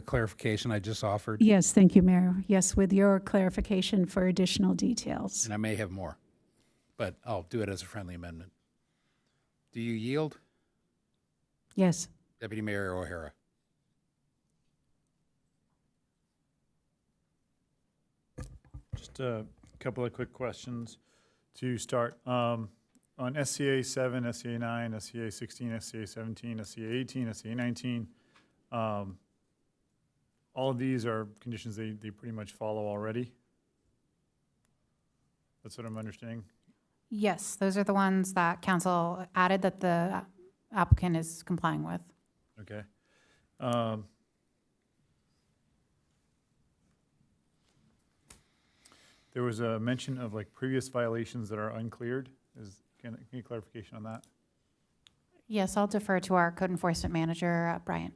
clarification I just offered? Yes, thank you, Mayor. Yes, with your clarification for additional details. And I may have more, but I'll do it as a friendly amendment. Do you yield? Yes. Deputy Mayor O'Hara. Just a couple of quick questions to start. On SCA 7, SCA 9, SCA 16, SCA 17, SCA 18, SCA 19, all of these are conditions they pretty much follow already? That's what I'm understanding? Yes, those are the ones that council added that the applicant is complying with. Okay. There was a mention of like previous violations that are uncleared. Can you clarification on that? Yes, I'll defer to our code enforcement manager, Bryant.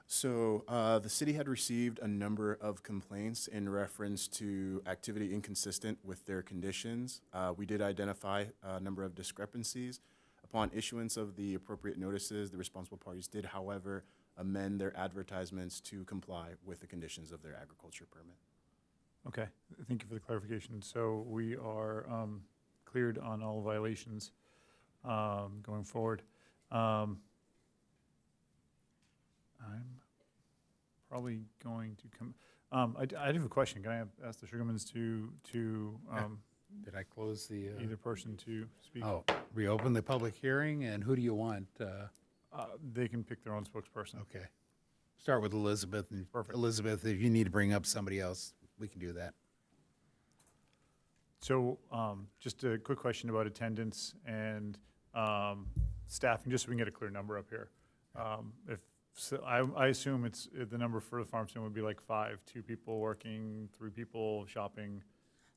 So the city had received a number of complaints in reference to activity inconsistent with their conditions. We did identify a number of discrepancies. Upon issuance of the appropriate notices, the responsible parties did, however, amend their advertisements to comply with the conditions of their agriculture permit. Okay, thank you for the clarification. So we are cleared on all violations going forward. I'm probably going to come. I do have a question. Can I ask the Sugarmans to Did I close the? either person to speak? Oh, reopen the public hearing, and who do you want? They can pick their own spokesperson. Okay. Start with Elizabeth. And Perfect. Elizabeth, if you need to bring up somebody else, we can do that. So just a quick question about attendance and staffing, just so we can get a clear number up here. I assume it's the number for the farm stand would be like 5, 2 people working, 3 people shopping.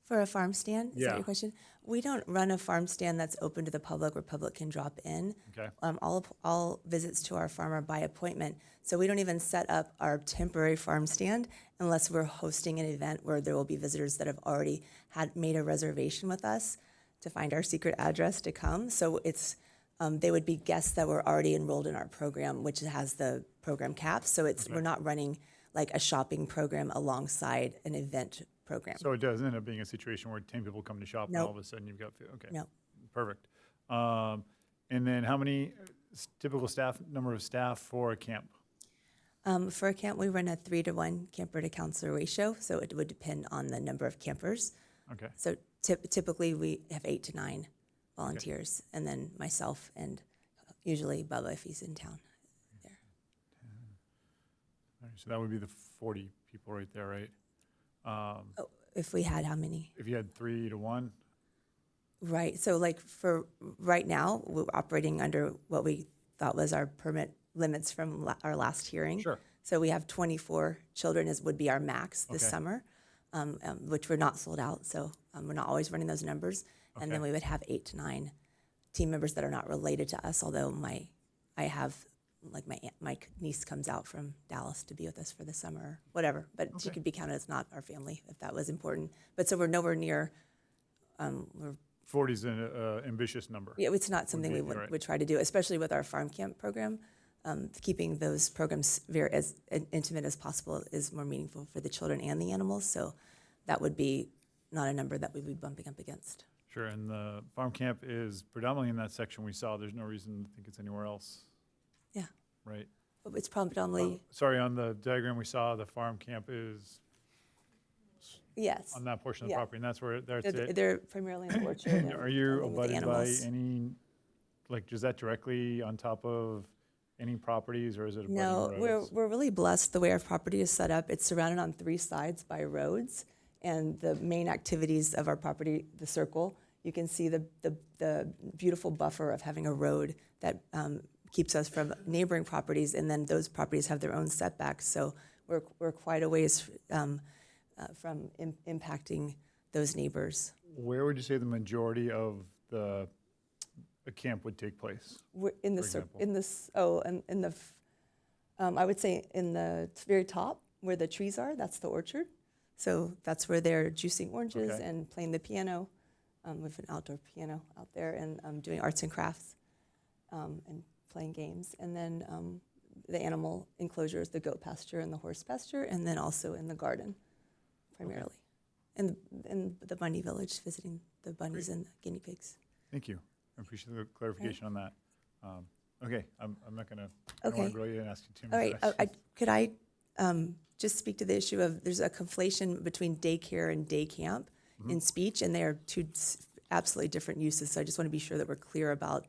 For a farm stand, is that Yeah. your question? We don't run a farm stand that's open to the public where public can drop in. Okay. All visits to our farm are by appointment. So we don't even set up our temporary farm stand unless we're hosting an event where there will be visitors that have already made a reservation with us to find our secret address to come. So it's they would be guests that were already enrolled in our program, which has the program cap. So we're not running like a shopping program alongside an event program. So it does end up being a situation where 10 people come to shop and all of a sudden you've got, okay. No. Perfect. And then how many typical number of staff for a camp? For a camp, we run a 3-to-1 camper to counselor ratio, so it would depend on the number of campers. Okay. So typically we have 8 to 9 volunteers, and then myself and usually Bubba if he's in town. There. All right, so that would be the 40 people right there, right? If we had how many? If you had 3 to 1? Right. So like for right now, we're operating under what we thought was our permit limits from our last hearing. Sure. So we have 24 children would be our max this Okay. summer, which we're not sold out. So we're not always running those numbers. And then Okay. we would have 8 to 9 team members that are not related to us, although I have like my niece comes out from Dallas to be with us for the summer, whatever. But she could be counted as not our family if that was important. But so we're nowhere near. 40 is an ambitious number. Yeah, it's not something we You're right. would try to do, especially with our farm camp program. Keeping those programs as intimate as possible is more meaningful for the children and the animals. So that would be not a number that we would be bumping up against. Sure, and the farm camp is predominantly in that section we saw. There's no reason to think it's anywhere else. Yeah. Right. But it's predominantly. Sorry, on the diagram we saw, the farm camp is Yes. on that portion of the Yeah. property, and that's where, that's They're, it? they're primarily in the orchard. and Are you playing with the abutted by animals. any, like, is that directly on top of any properties, or is it abutting No, roads? we're really blessed the way our property is set up. It's surrounded on 3 sides by roads, and the main activities of our property, the circle, you can see the beautiful buffer of having a road that keeps us from neighboring properties, and then those properties have their own setbacks. So we're quite a ways from impacting those neighbors. Where would you say the majority of the camp would take place? We're in the for example? I would say in the very top where the trees are, that's the orchard. So that's where they're juicing oranges Okay. and playing the piano. With an outdoor piano out there, and doing arts and crafts and playing games. And then the animal enclosures, the goat pasture and the horse pasture, and then also in the garden primarily. And in the bunny village, visiting the bunnies and the guinea pigs. Thank you. I appreciate the clarification on that. Okay, I'm not gonna, I don't Okay. want to really ask you too All many right, questions. could I just speak to the issue of there's a conflation between daycare and day camp in speech, and they are two absolutely different uses. So I just want to be sure that we're clear about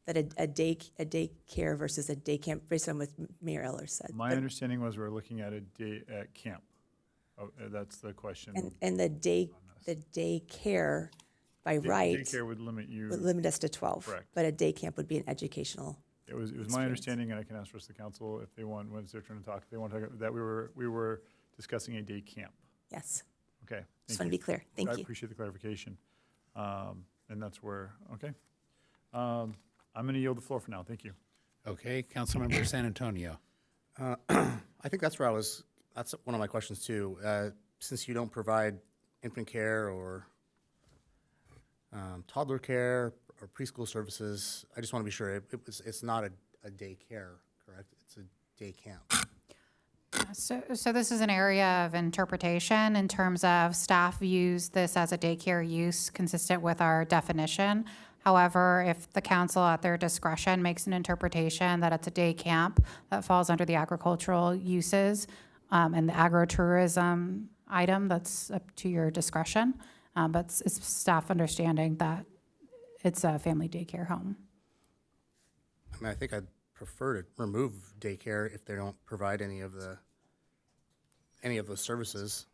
that a daycare versus a day camp, based on what Mayor Eller said. My But- understanding was we're looking at a day at camp. Oh, that's the question. and the daycare by right Daycare would limit you. would limit us to 12. Correct. But a day camp would be an educational. It was my experience. understanding, and I can ask the rest of the council if they want, when it's their turn to talk, if they want to talk, that we were discussing a day camp. Yes. Okay. Just thank want to you. be clear. Thank I you. appreciate the clarification. And that's where, okay. I'm going to yield the floor for now. Thank you. Okay, Councilmember San Antonio. I think that's that's one of my questions too. Since you don't provide infant care or toddler care or preschool services, I just want to be sure it's not a day care, correct? It's a day camp. So this is an area of interpretation in terms of staff views this as a daycare use consistent with our definition. However, if the council at their discretion makes an interpretation that it's a day camp that falls under the agricultural uses and the agritourism item, that's up to your discretion. But it's staff understanding that it's a family daycare home. I mean, I think I'd prefer to remove daycare if they don't provide any of the services.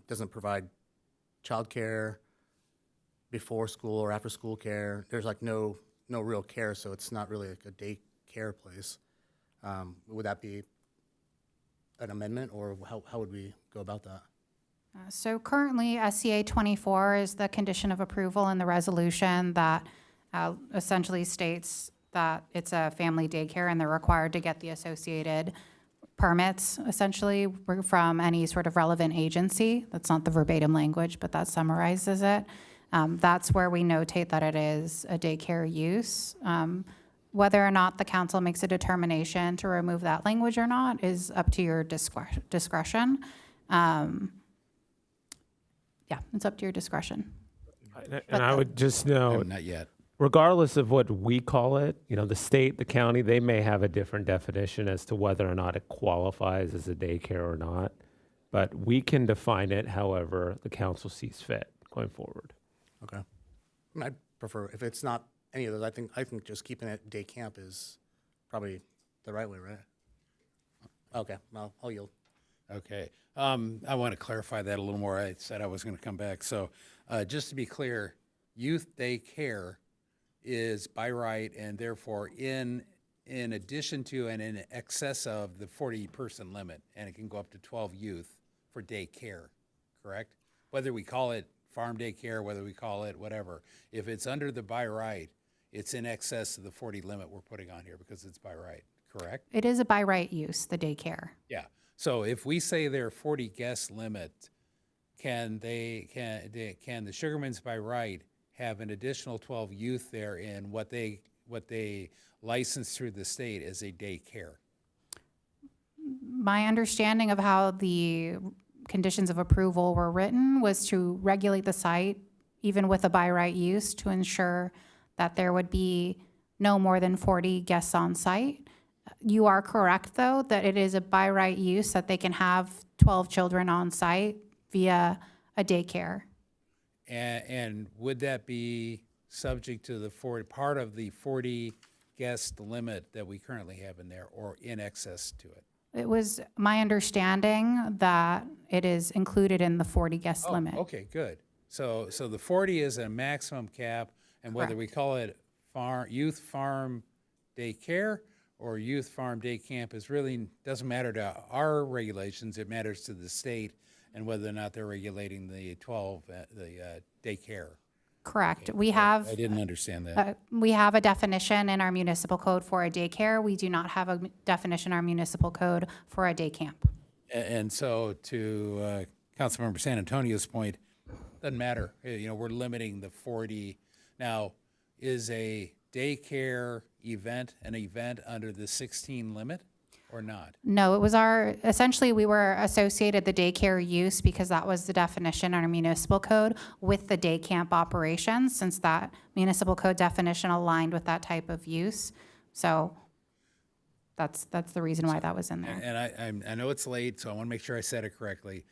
Doesn't provide childcare, before school or after school care. There's like no real care, so it's not really like a day care place. Would that be an amendment, or how would we go about that? So currently, SCA 24 is the condition of approval in the resolution that essentially states that it's a family daycare and they're required to get the associated permits, essentially, from any sort of relevant agency. That's not the verbatim language, but that summarizes it. That's where we notate that it is a daycare use. Whether or not the council makes a determination to remove that language or not is up to your discretion. Yeah, it's up to your discretion. And I would just note, Not yet. regardless of what we call it, the state, the county, they may have a different definition as to whether or not it qualifies as a daycare or not. But we can define it however the council sees fit going forward. Okay. I mean, I'd prefer, if it's not any of those, I think just keeping it day camp is probably the right way, right? Okay, I'll yield. Okay. I want to clarify that a little more. I said I was going to come back. So just to be clear, youth day care is by right and therefore in addition to and in excess of the 40-person limit, and it can go up to 12 youth for day care, correct? Whether we call it farm day care, whether we call it whatever, if it's under the by right, it's in excess of the 40 limit we're putting on here because it's by right, correct? It is a by right use, the daycare. Yeah. So if we say their 40 guest limit, can the Sugarmans by right have an additional 12 youth there in what they license through the state as a daycare? My understanding of how the conditions of approval were written was to regulate the site, even with a by right use, to ensure that there would be no more than 40 guests on site. You are correct, though, that it is a by right use, that they can have 12 children on site via a daycare. And would that be subject to the part of the 40 guest limit that we currently have in there, or in excess to it? It was my understanding that it is included in the 40 guest limit. Okay, good. So the 40 is a maximum cap, and whether we call it youth farm daycare or youth farm day camp is really doesn't matter to our regulations. It matters to the state and whether or not they're regulating the daycare. Correct. Okay, We have. I didn't understand that. We have a definition in our municipal code for a daycare. We do not have a definition in our municipal code for a day camp. And so to Councilmember San Antonio's point, doesn't matter. We're limiting the 40. Now, is a daycare event an event under the 16 limit or not? No, it was essentially we were associated the daycare use because that was the definition in our municipal code with the day camp operations, since that municipal code definition aligned with that type of use. So that's the reason why that was in there. And I know it's late, so I want to make sure I said it correctly.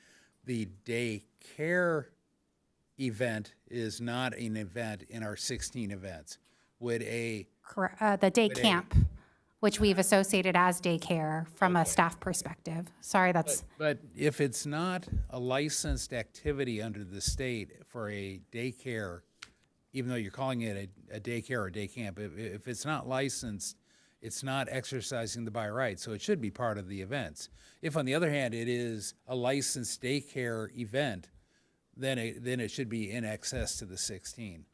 The daycare event is not an event in our 16 events. Would the day camp, which we've associated as daycare from a staff perspective. Sorry, that's. But if it's not a licensed activity under the state for a daycare, even though you're calling it a daycare or day camp, if it's not licensed, it's not exercising the by right, so it should be part of the events. If, on the other hand, it is a licensed daycare event, then it should be in excess to the 16.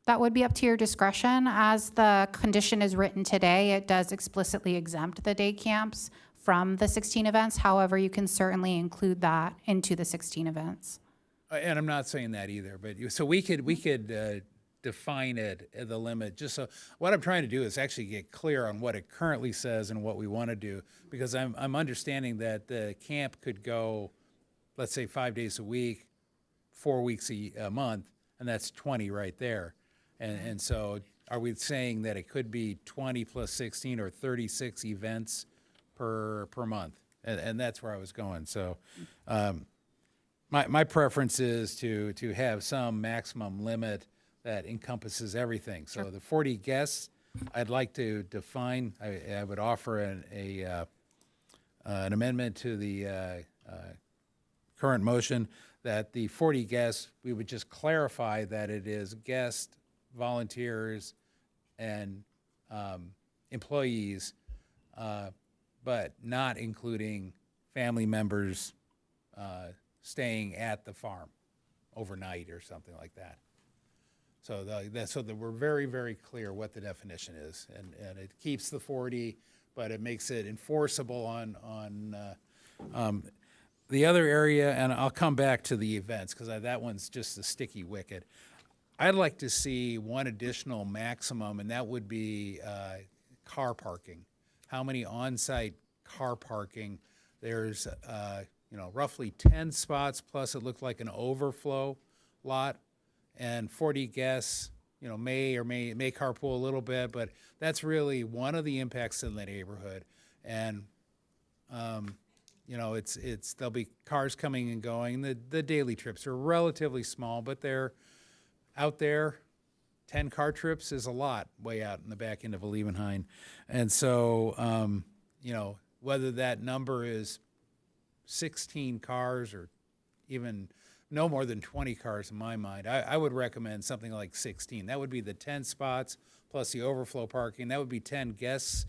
That would be up to your discretion. As the condition is written today, it does explicitly exempt the day camps from the 16 events. However, you can certainly include that into the 16 events. And I'm not saying that either, but so we could define it at the limit. Just so what I'm trying to do is actually get clear on what it currently says and what we want to do, because I'm understanding that the camp could go, let's say 5 days a week, 4 weeks a month, and that's 20 right there. And so are we saying that it could be 20 plus 16 or 36 events per month? And that's where I was going. So my preference is to have some maximum limit that encompasses everything. So the 40 guests, I'd like to define, I would offer an amendment to the current motion that the 40 guests, we would just clarify that it is guests, volunteers, and employees, but not including family members staying at the farm overnight or something like that. So that we're very, very clear what the definition is, and it keeps the 40, but it makes it enforceable on the other area. And I'll come back to the events because that one's just a sticky wicket. I'd like to see one additional maximum, and that would be car parking. How many on-site car parking? There's roughly 10 spots, plus it looked like an overflow lot, and 40 guests, may carpool a little bit, but that's really one of the impacts in the neighborhood. And there'll be cars coming and going. The daily trips are relatively small, but they're out there. 10 car trips is a lot way out in the back end of Liebenhain. And so, whether that number is 16 cars or even no more than 20 cars in my mind, I would recommend something like 16. That would be the 10 spots plus the overflow parking. That would be 10 guest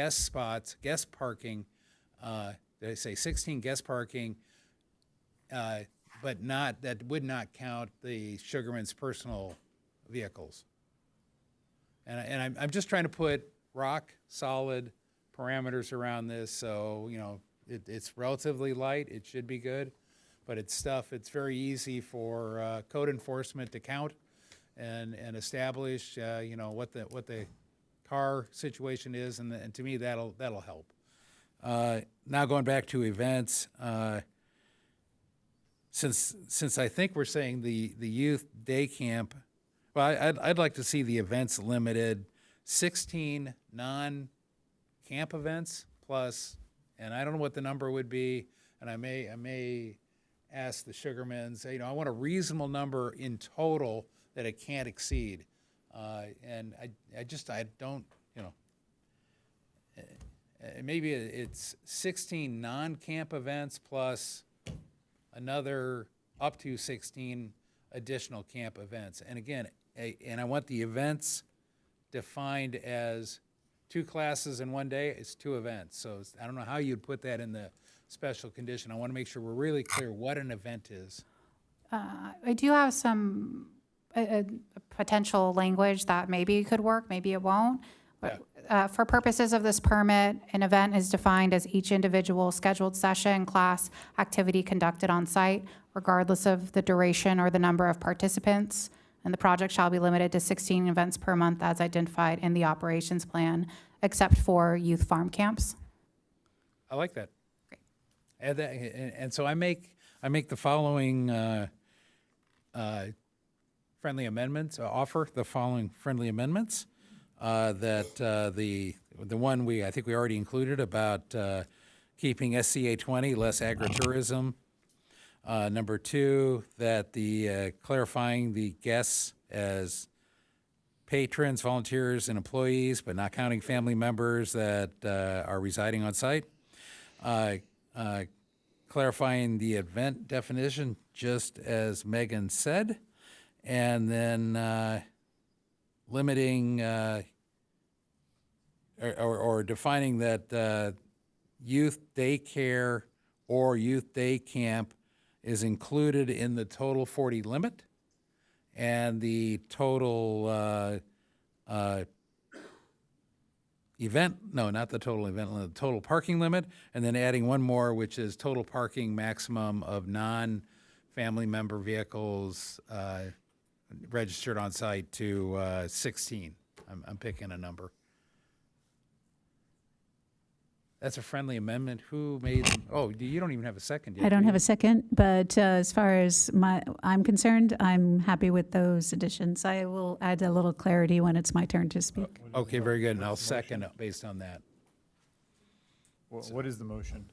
spots, guest parking. They say 16 guest parking, but that would not count the Sugarman's personal vehicles. And I'm just trying to put rock solid parameters around this, so it's relatively light. It should be good, but it's very easy for code enforcement to count and establish what the car situation is, and to me that'll help. Now going back to events, since I think we're saying the youth day camp, well, I'd like to see the events limited, 16 non-camp events plus, and I don't know what the number would be, and I may ask the Sugarmans, I want a reasonable number in total that it can't exceed. And I don't, maybe it's 16 non-camp events plus another up to 16 additional camp events. And again, and I want the events defined as 2 classes in one day. It's 2 events. So I don't know how you'd put that in the special condition. I want to make sure we're really clear what an event is. I do have some potential language that maybe could work, maybe it won't. But for purposes of this permit, an event is defined as each individual scheduled session, class, activity conducted on site, regardless of the duration or the number of participants. And the project shall be limited to 16 events per month as identified in the operations plan, except for youth farm camps. I like that. Great. And so I make the following friendly amendments, offer the following friendly amendments. That the one I think we already included about keeping SCA 20 less agritourism. Number 2, that the clarifying the guests as patrons, volunteers, and employees, but not counting family members that are residing on site. Clarifying the event definition, just as Megan said, and then limiting or defining that youth daycare or youth day camp is included in the total 40 limit, and the total event, no, not the total event limit, the total parking limit, and then adding one more, which is total parking maximum of non-family member vehicles registered on site to 16. I'm picking a number. That's a friendly amendment. Who made? Oh, you don't even have a second yet. I don't have a second, but as far as I'm concerned, I'm happy with those additions. I will add a little clarity when it's my turn to speak. Okay, very good, and I'll second it based on that. What is the motion?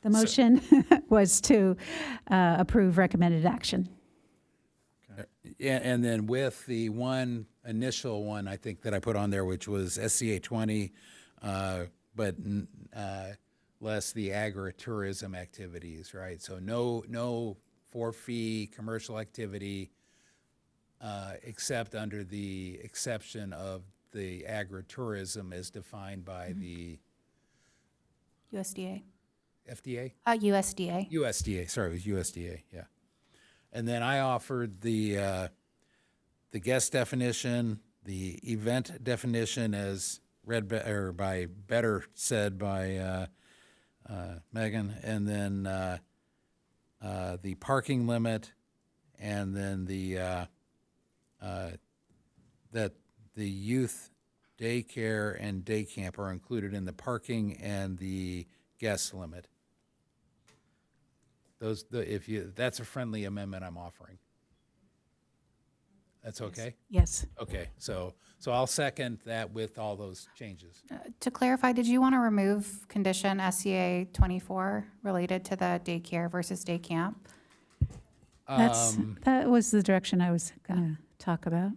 The motion was to approve recommended action. Yeah, and then with the initial one, I think that I put on there, which was SCA 20, but less the agritourism activities, right? So no for-fee commercial activity, except under the exception of the agritourism as defined by the USDA. FDA? USDA. USDA, sorry, it was USDA, yeah. And then I offered the guest definition, the event definition as read by better said by Megan, and then the parking limit, and then that the youth daycare and day camp are included in the parking and the guest limit. That's a friendly amendment I'm offering. That's okay? Yes. Okay, so I'll second that with all those changes. To clarify, did you want to remove condition SCA 24 related to the daycare versus day camp? That was the direction I was going to talk about.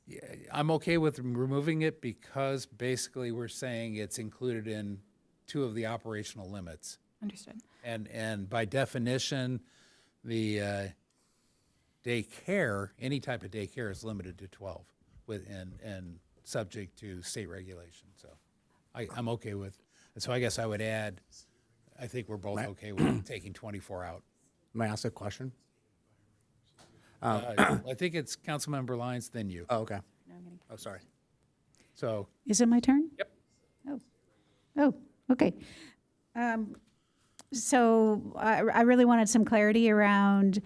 Yeah, I'm okay with removing it because basically we're saying it's included in 2 of the operational limits. Understood. And by definition, the daycare, any type of daycare is limited to 12 and subject to state regulation. So I'm okay with, and so I guess I would add, I think we're both okay with taking 24 out. May I ask a question? I think it's Councilmember Lyons, then you. Oh, okay. Oh, sorry. So. Is it my turn? Yep. Oh, okay. So I really wanted some clarity around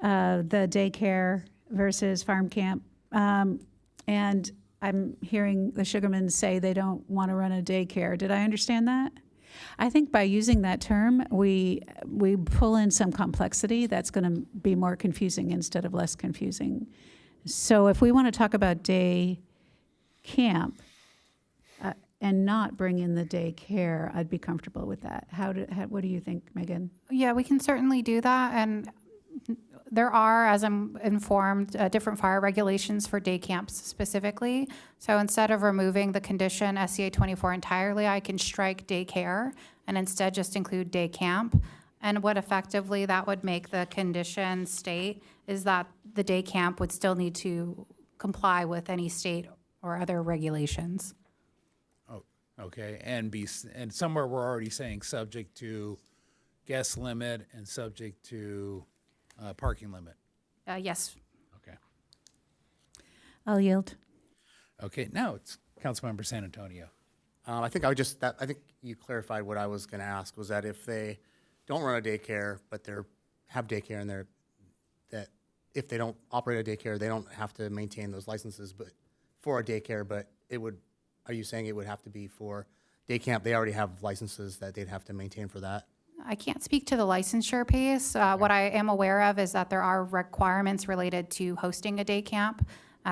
the daycare versus farm camp. And I'm hearing the Sugarmans say they don't want to run a daycare. Did I understand that? I think by using that term, we pull in some complexity that's going to be more confusing instead of less confusing. So if we want to talk about day camp, and not bring in the daycare, I'd be comfortable with that. What do you think, Megan? Yeah, we can certainly do that. And there are, as I'm informed, different fire regulations for day camps specifically. So instead of removing the condition SCA 24 entirely, I can strike daycare and instead just include day camp. And what effectively that would make the condition state is that the day camp would still need to comply with any state or other regulations. Oh, okay, and somewhere we're already saying subject to guest limit and subject to parking limit. Yes. Okay. I'll yield. Okay, now it's Councilmember San Antonio. I think I think you clarified what I was going to ask, was that if they don't run a daycare, but have daycare and that if they don't operate a daycare, they don't have to maintain those licenses, but for a daycare, but are you saying it would have to be for day camp? They already have licenses that they'd have to maintain for that? I can't speak to the licensure piece. What I am aware of is that there are requirements related to hosting a day camp.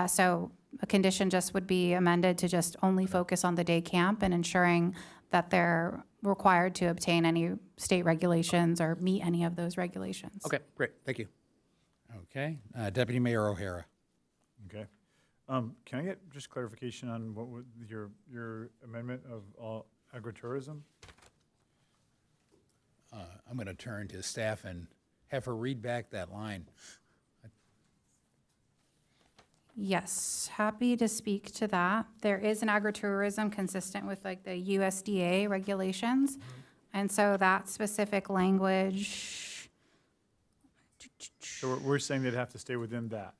So a condition just would be amended to just only focus on the day camp and ensuring that they're required to obtain any state regulations or meet any of those regulations. Okay, great. Thank you. Okay, Deputy Mayor O'Hara. Okay. Can I get just clarification on what was your amendment of agritourism? I'm going to turn to staff and have her read back that line. Yes, happy to speak to that. There is an agritourism consistent with like the USDA regulations. And so that specific language. So we're saying they'd have to stay within that.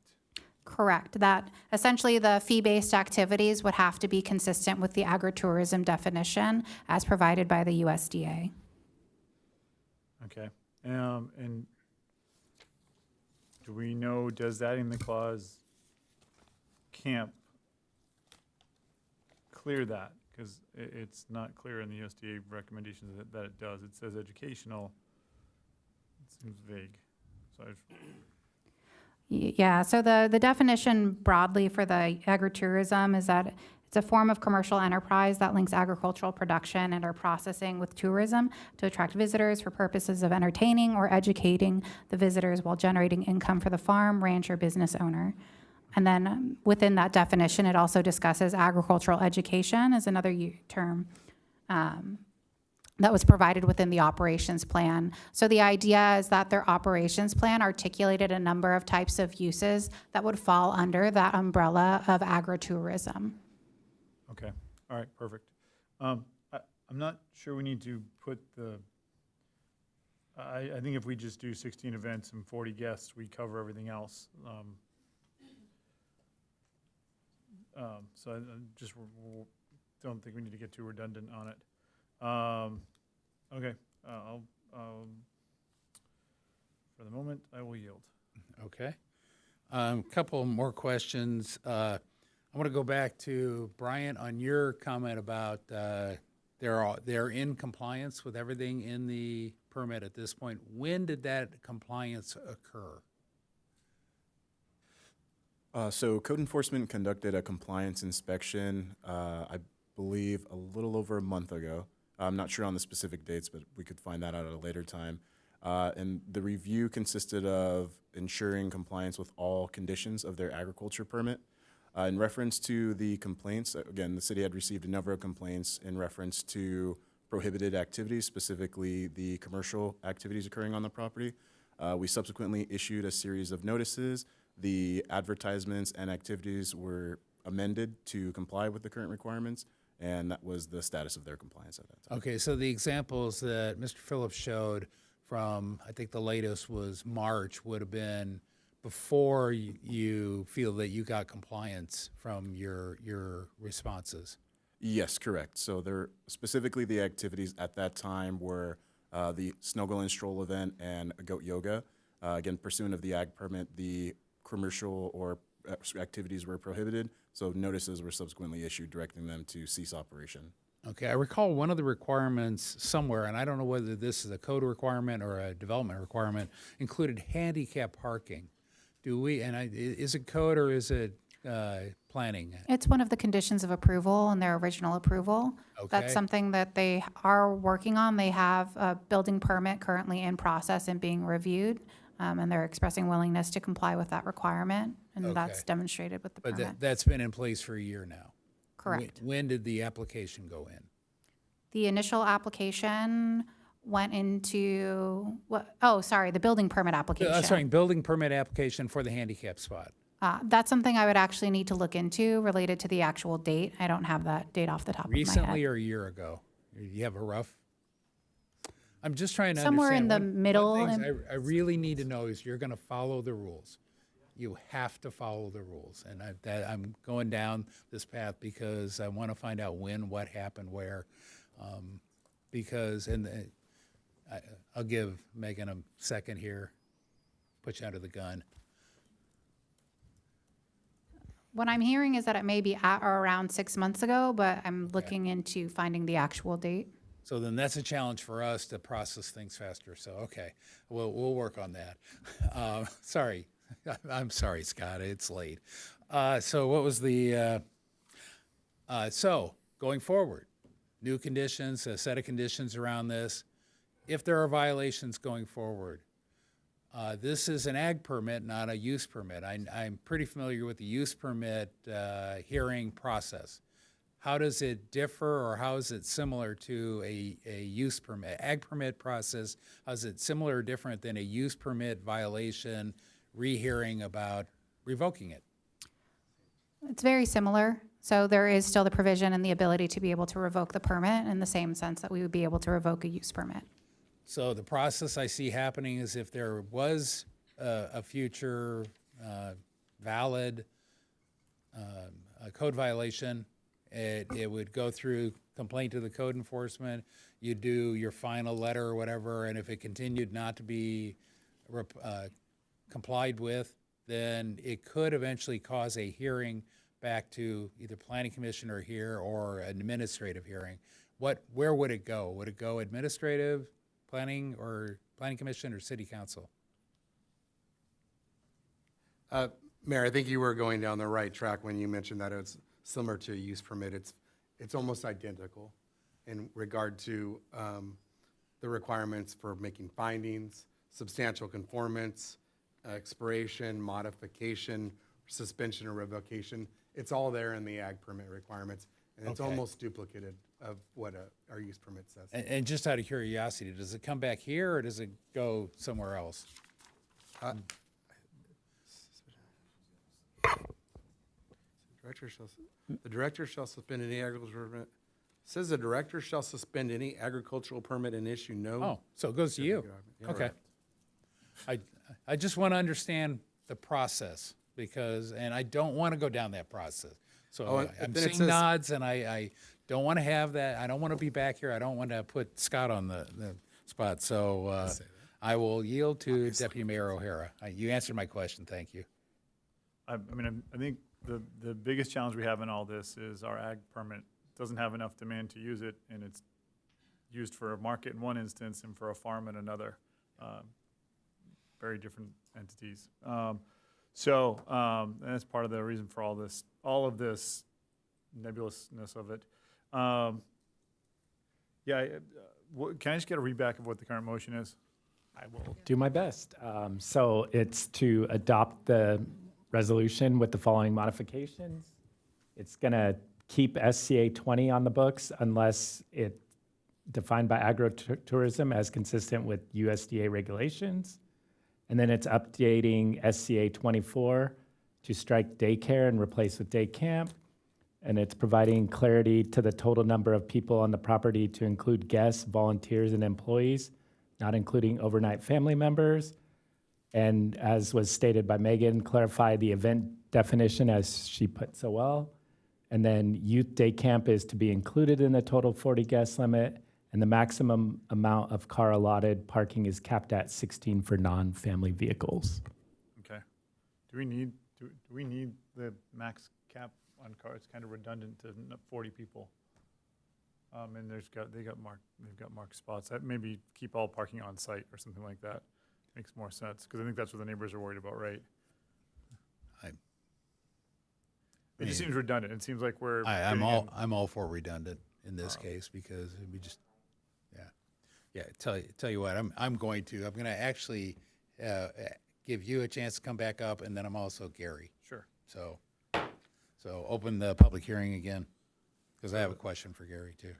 Correct. That essentially the fee-based activities would have to be consistent with the agritourism definition as provided by the USDA. Okay. And do we know, does that in the clause camp clear that? Because it's not clear in the USDA recommendations that it does. It says educational. It seems vague. So Yeah, so the definition broadly for the agritourism is that it's a form of commercial enterprise that links agricultural production and or processing with tourism to attract visitors for purposes of entertaining or educating the visitors while generating income for the farm, ranch, or business owner. And then within that definition, it also discusses agricultural education as another term that was provided within the operations plan. So the idea is that their operations plan articulated a number of types of uses that would fall under that umbrella of agritourism. okay. All right. Perfect. I'm not sure we need to put the. I think if we just do 16 events and 40 guests, we cover everything else. So I just don't think we need to get too redundant on it. Okay, for the moment, I will yield. Okay. Couple more questions. I want to go back to Brian on your comment about they're in compliance with everything in the permit at this point. When did that compliance occur? So code enforcement conducted a compliance inspection, I believe a little over a month ago. I'm not sure on the specific dates, but we could find that out at a later time. And the review consisted of ensuring compliance with all conditions of their agriculture permit. In reference to the complaints, again, the city had received a number of complaints in reference to prohibited activities, specifically the commercial activities occurring on the property. We subsequently issued a series of notices. The advertisements and activities were amended to comply with the current requirements, and that was the status of their compliance at that time. Okay, so the examples that Mr. Phillips showed from, I think the latest was March, would have been before you feel that you got compliance from your responses. Yes, correct. So there, specifically the activities at that time were the Snuggle and Stroll event and goat yoga. Again, pursuant of the ag permit, the commercial or activities were prohibited, so notices were subsequently issued directing them to cease operation. Okay, I recall one of the requirements somewhere, and I don't know whether this is a code requirement or a development requirement, included handicap parking. Do we, and is it code or is it planning? It's one of the conditions of approval in their original approval. Okay. That's something that they are working on. They have a building permit currently in process and being reviewed, and they're expressing willingness to comply with that requirement, and that's Okay. demonstrated with the But permit. that's been in place for a year now. Correct. When did the application go in? The initial application went into, the building permit application. Sorry, building permit application for the handicap spot. That's something I would actually need to look into related to the actual date. I don't have that date off the top of my head. Recently or a year ago? You have a rough? I'm just trying to Somewhere in understand. the middle. One thing I really need to know is you're going to follow the rules. You have to follow the rules. And I'm going down this path because I want to find out when, what happened, where. I'll give Megan a second here, put you under the gun. What I'm hearing is that it may be at or around 6 months ago, but I'm looking into finding the actual date. So then that's a challenge for us to process things faster. So, okay, we'll work on that. Sorry. I'm sorry, Scott, it's late. So what was the, so going forward, new conditions, a set of conditions around this. If there are violations going forward, this is an ag permit, not a use permit. I'm pretty familiar with the use permit hearing process. How does it differ, or how is it similar to a use permit, ag permit process? How is it similar or different than a use permit violation rehearing about revoking it? It's very similar. So there is still the provision and the ability to be able to revoke the permit in the same sense that we would be able to revoke a use permit. So the process I see happening is if there was a future valid code violation, it would go through complaint to the code enforcement. You do your final letter or whatever, and if it continued not to be complied with, then it could eventually cause a hearing back to either planning commission or here, or an administrative hearing. Where would it go? Would it go administrative, planning, or planning commission, or city council? Mayor, I think you were going down the right track when you mentioned that it's similar to a use permit. It's almost identical in regard to the requirements for making findings, substantial conformance, expiration, modification, suspension, or revocation. It's all there in the ag permit requirements, and it's Okay. almost duplicated of what our use permit says. And just out of curiosity, does it come back here, or does it go somewhere else? The director shall suspend any agricultural permit. Says the director shall suspend any agricultural permit and issue no. Oh, so it goes to you. Yeah, Okay. I just want to understand the process, and I don't want to go down that process. So Oh, and I'm then it seeing says- nods, and I don't want to have that. I don't want to be back here. I don't want to put Scott on the spot. So I will yield to Deputy Mayor O'Hara. You answered my question. Thank you. I think the biggest challenge we have in all this is our ag permit doesn't have enough demand to use it, and it's used for a market in one instance and for a farm in another. Very different entities. And that's part of the reason for all of this nebulousness of it. Can I just get a readback of what the current motion is? I will do my best. So it's to adopt the resolution with the following modifications. It's going to keep SCA 20 on the books unless it defined by agritourism as consistent with USDA regulations. And then it's updating SCA 24 to strike daycare and replace with day camp. And it's providing clarity to the total number of people on the property to include guests, volunteers, and employees, not including overnight family members. And as was stated by Megan, clarify the event definition as she put so well. And then youth day camp is to be included in the total 40 guest limit. And the maximum amount of car allotted parking is capped at 16 for non-family vehicles. Okay. Do we need the max cap on cars? It's kind of redundant to 40 people. And they've got marked spots. That maybe keep all parking on site or something like that. Makes more sense, because I think that's what the neighbors are worried about, right? It just seems redundant. It seems like we're. I'm getting in- I'm all for redundant in this case because we just, yeah. Tell you what, I'm going to actually give you a chance to come back up, and then I'm also Gary. Sure. So open the public hearing again, because I have a question for Gary too.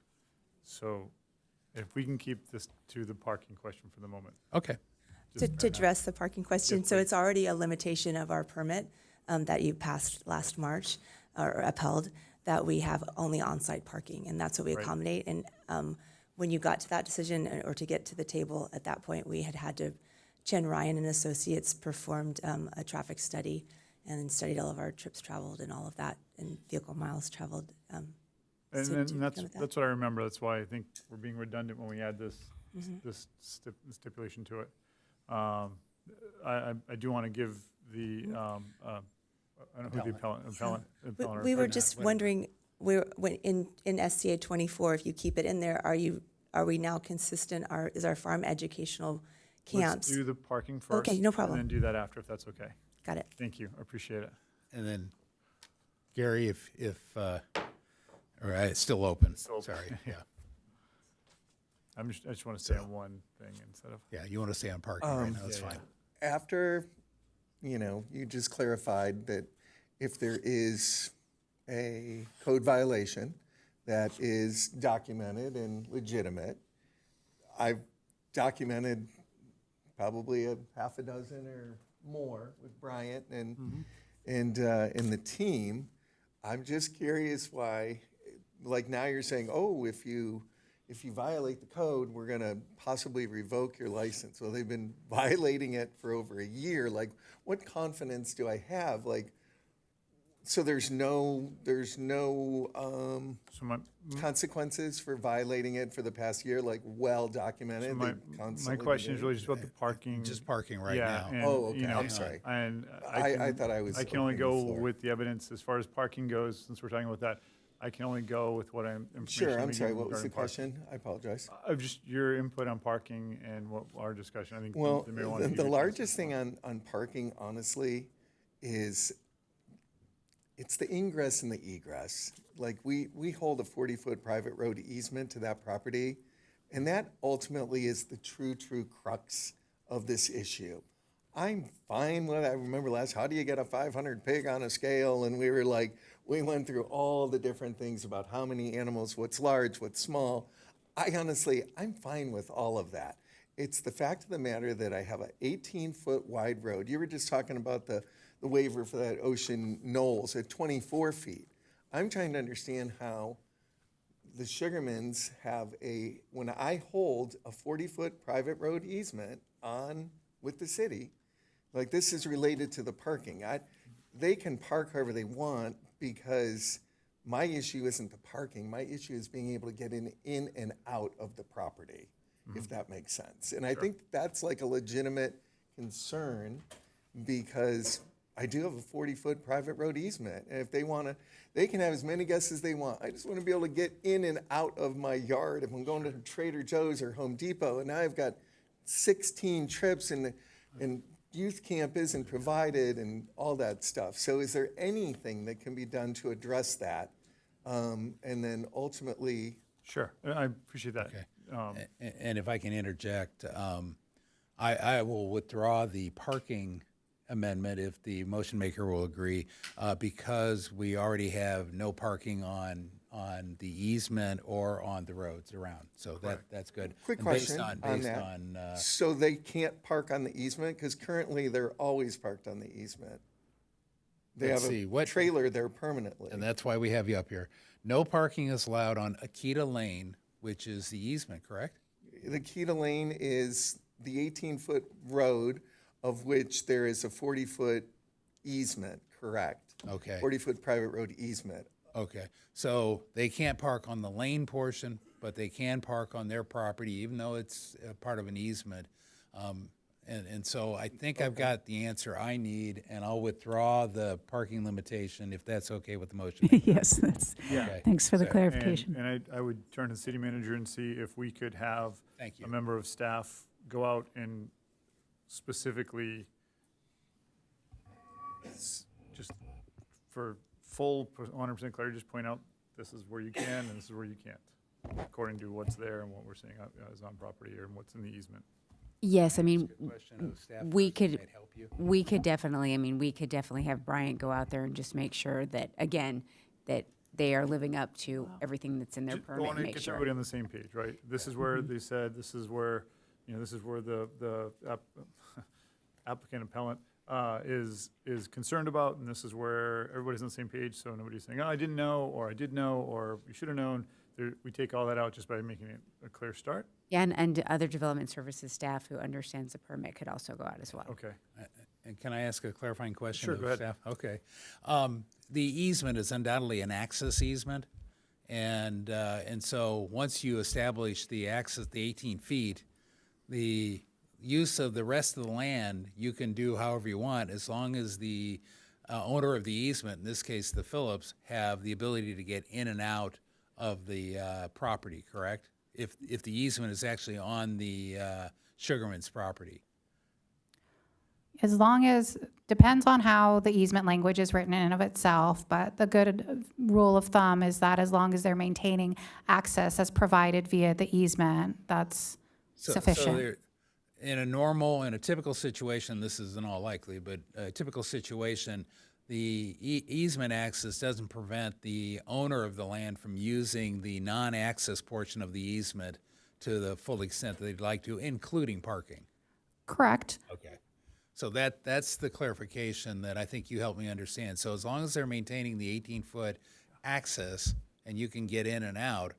So if we can keep this to the parking question for the moment. Okay. To address the parking question, so it's already a limitation of our permit that you passed last March or upheld, that we have only on-site parking, and that's what we Right. accommodate. And when you got to that decision or to get to the table at that point, we had to, Chen Ryan and Associates performed a traffic study and studied all of our trips traveled and all of that and vehicle miles traveled. And So then do you that's go with that? that's what I remember. That's why I think we're being redundant when we add this Mhm. this stipulation to it. I do want to give the I don't know who the appellant. We were just wondering, when in SCA 24, if you keep it in there, are we now consistent? Is our farm educational camps? Let's do the parking first. Okay, no problem. And then do that after, if that's okay. Got it. Thank you. I appreciate it. And then, Gary, if all right, it's still open. Still open. Sorry, yeah. I just want to stay on one thing instead of. Yeah, you want to stay on parking right now, that's fine. After, you just clarified that if there is a code violation that is documented and legitimate, I've documented probably a half a dozen or more with Bryant and the team. I'm just curious why, like now you're saying, oh, if you violate the code, we're going to possibly revoke your license. Well, they've been violating it for over a year. Like, what confidence do I have? Like, so there's no consequences for violating it for the past year, like well documented. So They my constantly question do is it? really just about the parking. Just parking right Yeah, now. and, Oh, okay. you know, I'm sorry. And I thought I was I can only opening the go floor. with the evidence as far as parking goes. Since we're talking about that, I can only go with what I'm. Sure, I'm we sorry. give What was the regarding parking. question? I apologize. Of just your input on parking and what our discussion. I think Well, the mayor wanted to the give you a chance to largest thing on parking, honestly, is it's the ingress and the egress. Like, we hold a 40-foot private road easement to that property, and that ultimately is the true crux of this issue. I'm fine with it. I remember how do you get a 500 pig on a scale? And we went through all the different things about how many animals, what's large, what's small. I'm fine with all of that. It's the fact of the matter that I have an 18-foot wide road. You were just talking about the waiver for that Ocean Knolls at 24 feet. I'm trying to understand how the Sugarmans have when I hold a 40-foot private road easement with the city, like this is related to the parking. They can park however they want because my issue isn't the parking. My issue is being able to get in and out of the property, if that makes sense. And I think that's like a legitimate concern because I do have a 40-foot private road easement. And if they want to, they can have as many guests as they want. I just want to be able to get in and out of my yard. If I'm going to Trader Joe's or Home Depot, and now I've got 16 trips and youth camp isn't provided and all that stuff. So is there anything that can be done to address that? And then ultimately. Sure, I appreciate that. Okay. And if I can interject, I will withdraw the parking amendment if the motion maker will agree, because we already have no parking on the easement or on the roads around. So that's good. Quick And question on that. So they can't park on the easement? Because currently they're always parked on the easement. They have a trailer there permanently. And that's why we have you up here. No parking is allowed on Akita Lane, which is the easement, correct? The Akita Lane is the 18-foot road of which there is a 40-foot easement, correct? Okay. 40-foot private road easement. Okay, so they can't park on the lane portion, but they can park on their property, even though it's part of an easement. And so I think I've got the answer I need, and I'll withdraw the parking limitation if that's okay with the motion. Yes, thanks for the clarification. And I would turn to the city manager and see if we could have Thank you. a member of staff go out and specifically just for full 100% clarity, just point out this is where you can and this is where you can't, according to what's there and what we're seeing is on property or what's in the easement. Yes, I mean, Question of staff we person could, might help you. we could definitely, I mean, we could definitely have Bryant go out there and just make sure that, again, that they are living up to everything that's in their I permit want and to make get sure. everybody on the same page, right? This is where they said, this is where, this is where the applicant appellant is concerned about, and this is where everybody's on the same page, so nobody's saying, oh, I didn't know, or I did know, or you should have known. We take all that out just by making it a clear start. Yeah, and other development services staff who understands the permit could also go out as well. Okay. And can I ask a clarifying question? Sure, of go ahead. staff? Okay. The easement is undoubtedly an access easement, and so once you establish the access, the 18 feet, the use of the rest of the land you can do however you want, as long as the owner of the easement, in this case the Phillips, have the ability to get in and out of the property, correct? If the easement is actually on the Sugarman's property. As long as, depends on how the easement language is written in and of itself, but the good rule of thumb is that as long as they're maintaining access as provided via the easement, that's sufficient. So in a typical situation, this is in all likely, but a typical situation, the easement access doesn't prevent the owner of the land from using the non-access portion of the easement to the full extent that they'd like to, including parking. Correct. Okay. So that's the clarification that I think you helped me understand. So as long as they're maintaining the 18-foot access and you can get in and out,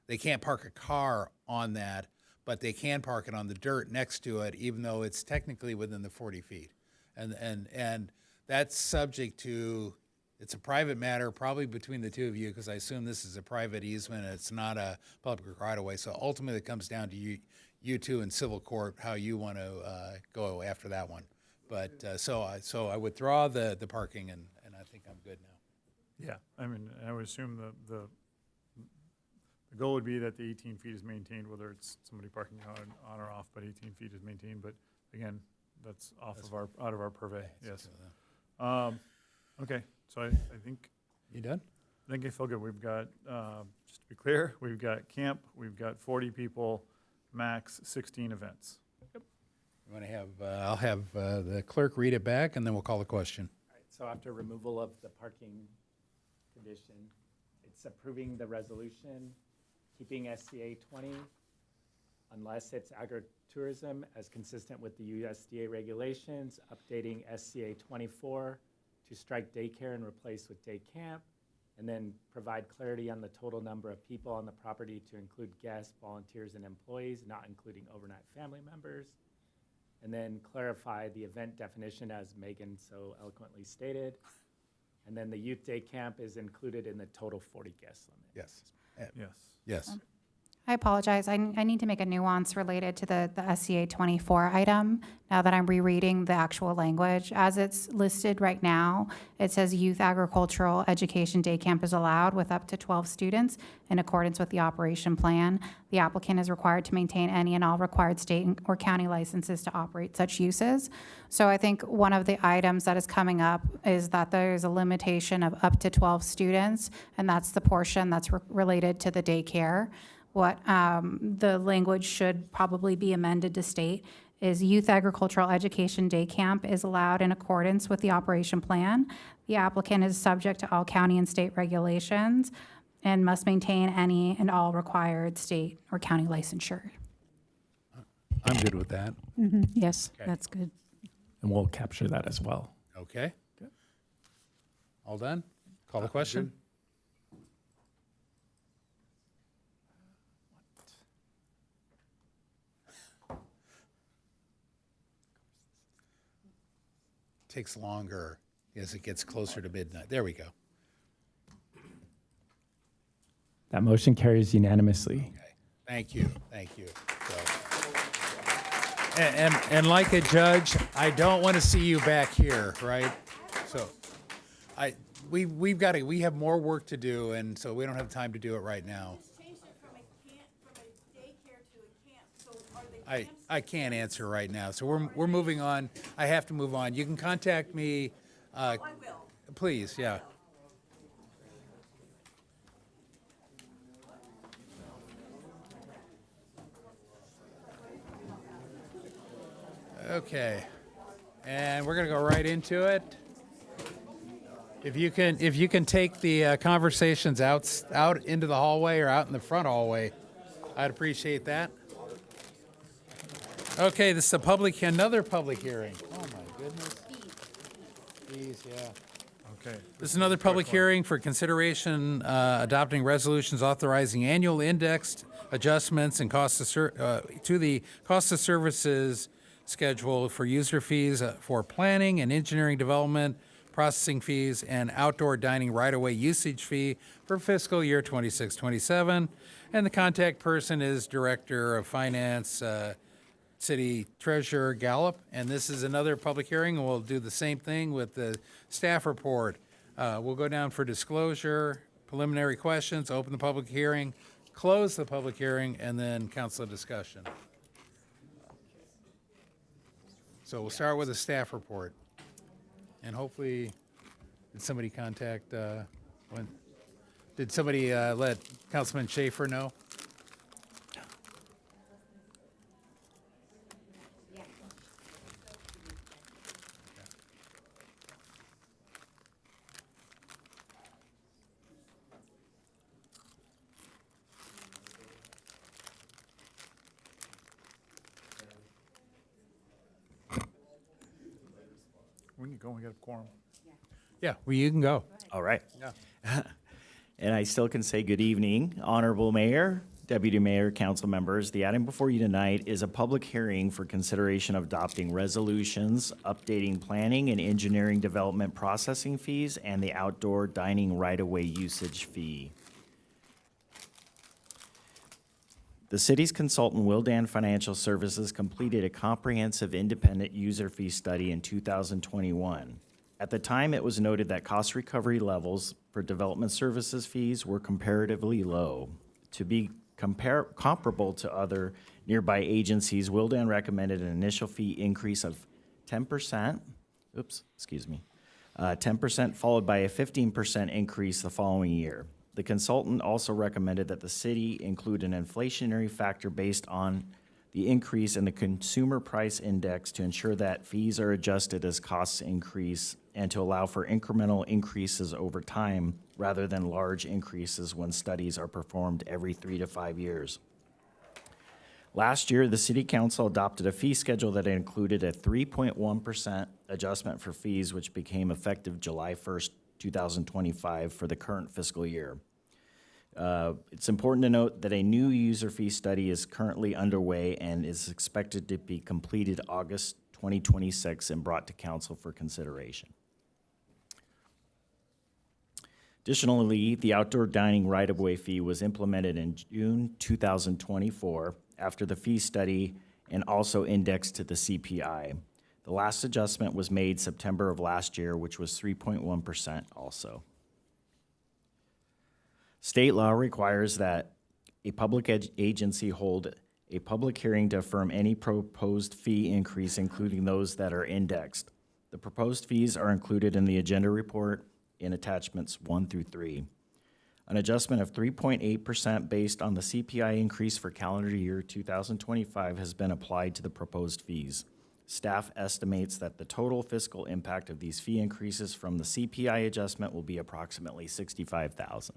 they can't park a car on that, but they can park it on the dirt next to it, even though it's technically within the 40 feet. And that's subject to, it's a private matter, probably between the two of you, because I assume this is a private easement, it's not a public right-of-way. So ultimately, it comes down to you two in civil court, how you want to go after that one. But so I withdraw the parking, and I think I'm good now. Yeah, I mean, I would assume the goal would be that the 18 feet is maintained, whether it's somebody parking on or off, but 18 feet is maintained. But again, that's out of our purvey. Yes. Okay, so I think. You done? I think I feel good. We've got, just to be clear, we've got camp, we've got 40 people, max 16 events. You want to have, I'll have the clerk read it back, and then we'll call the question. All right, so after removal of the parking condition, it's approving the resolution, keeping SCA 20 unless it's agritourism as consistent with the USDA regulations, updating SCA 24 to strike daycare and replace with day camp, and then provide clarity on the total number of people on the property to include guests, volunteers, and employees, not including overnight family members. And then clarify the event definition as Megan so eloquently stated. And then the youth day camp is included in the total 40 guest limit. Yes. Yes. Yes. I apologize. I need to make a nuance related to the SCA 24 item now that I'm rereading the actual language. As it's listed right now, it says youth agricultural education day camp is allowed with up to 12 students in accordance with the operation plan. The applicant is required to maintain any and all required state or county licenses to operate such uses. So I think one of the items that is coming up is that there's a limitation of up to 12 students, and that's the portion that's related to the daycare. What the language should probably be amended to state is youth agricultural education day camp is allowed in accordance with the operation plan. The applicant is subject to all county and state regulations and must maintain any and all required state or county licensure. I'm good with that. Yes, Okay. that's good. And we'll capture that as well. Okay. All done? Call the question? Takes longer as it gets closer to midnight. There we go. That motion carries unanimously. Thank you. Thank you. So, and like a judge, I don't want to see you back here, right? So we have more work to do, and so we don't have time to do it right now. I can't answer right now, so we're moving on. I have to move on. You can contact me. I will. Please, yeah. Okay, and we're gonna go right into it. If you can take the conversations out into the hallway or out in the front hallway, I'd appreciate that. Okay, this is another public hearing. Oh my goodness. Please, yeah. Okay. This is another public hearing for consideration adopting resolutions authorizing annual indexed adjustments and to the cost of services schedule for user fees for planning and engineering development, processing fees, and outdoor dining right-of-way usage fee for fiscal year 26-27. And the contact person is Director of Finance, City Treasurer Gallup. And this is another public hearing, and we'll do the same thing with the staff report. We'll go down for disclosure, preliminary questions, open the public hearing, close the public hearing, and then council discussion. So we'll start with a staff report. And hopefully, did somebody contact, did somebody let Councilman Schaefer know? We can go, we got a quorum. Yeah, well, you can go. All right. Yeah. And I still can say good evening, Honorable Mayor, Deputy Mayor, council members. The item before you tonight is a public hearing for consideration of adopting resolutions, updating planning and engineering development processing fees, and the outdoor dining right-of-way usage fee. The city's consultant, Wildan Financial Services, completed a comprehensive independent user fee study in 2021. At the time, it was noted that cost recovery levels for development services fees were comparatively low. To be comparable to other nearby agencies, Wildan recommended an initial fee increase of 10%, 10% followed by a 15% increase the following year. The consultant also recommended that the city include an inflationary factor based on the increase in the consumer price index to ensure that fees are adjusted as costs increase and to allow for incremental increases over time rather than large increases when studies are performed every 3 to 5 years. Last year, the City Council adopted a fee schedule that included a 3.1% adjustment for fees, which became effective July 1st, 2025 for the current fiscal year. It's important to note that a new user fee study is currently underway and is expected to be completed August 2026 and brought to council for consideration. Additionally, the outdoor dining right-of-way fee was implemented in June 2024 after the fee study and also indexed to the CPI. The last adjustment was made September of last year, which was 3.1% also. State law requires that a public agency hold a public hearing to affirm any proposed fee increase, including those that are indexed. The proposed fees are included in the agenda report in attachments 1 through 3. An adjustment of 3.8% based on the CPI increase for calendar year 2025 has been applied to the proposed fees. Staff estimates that the total fiscal impact of these fee increases from the CPI adjustment will be approximately $65,000.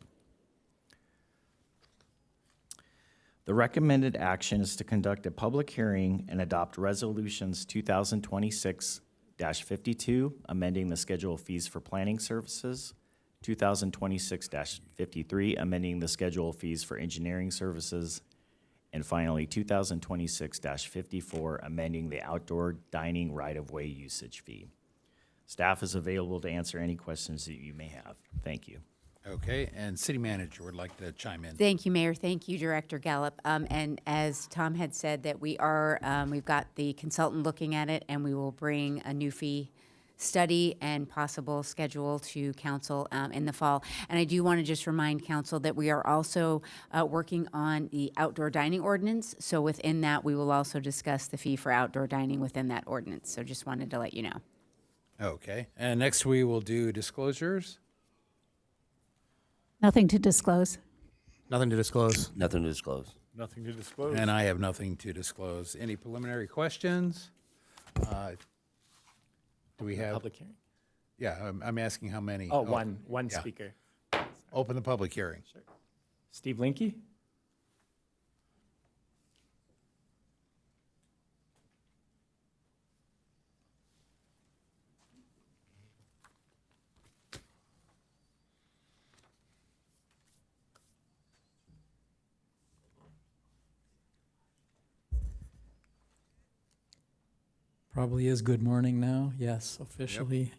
The recommended action is to conduct a public hearing and adopt resolutions 2026-52, amending the schedule of fees for planning services, 2026-53, amending the schedule of fees for engineering services, and finally, 2026-54, amending the outdoor dining right-of-way usage fee. Staff is available to answer any questions that you may have. Thank you. Okay, and City Manager would like to chime in. Thank you, Mayor. Thank you, Director Gallup. And as Tom had said, that we've got the consultant looking at it, and we will bring a new fee study and possible schedule to council in the fall. And I do want to just remind council that we are also working on the outdoor dining ordinance. So within that, we will also discuss the fee for outdoor dining within that ordinance. So just wanted to let you know. Okay, and next we will do disclosures. Nothing to disclose. Nothing to disclose. Nothing to disclose. Nothing to disclose. And I have nothing to disclose. Any preliminary questions? Do we have? Public hearing? Yeah, I'm asking how many. Oh, one yeah. speaker. Open the public hearing. Sure. Steve Linke? Probably is good morning now, yes, officially.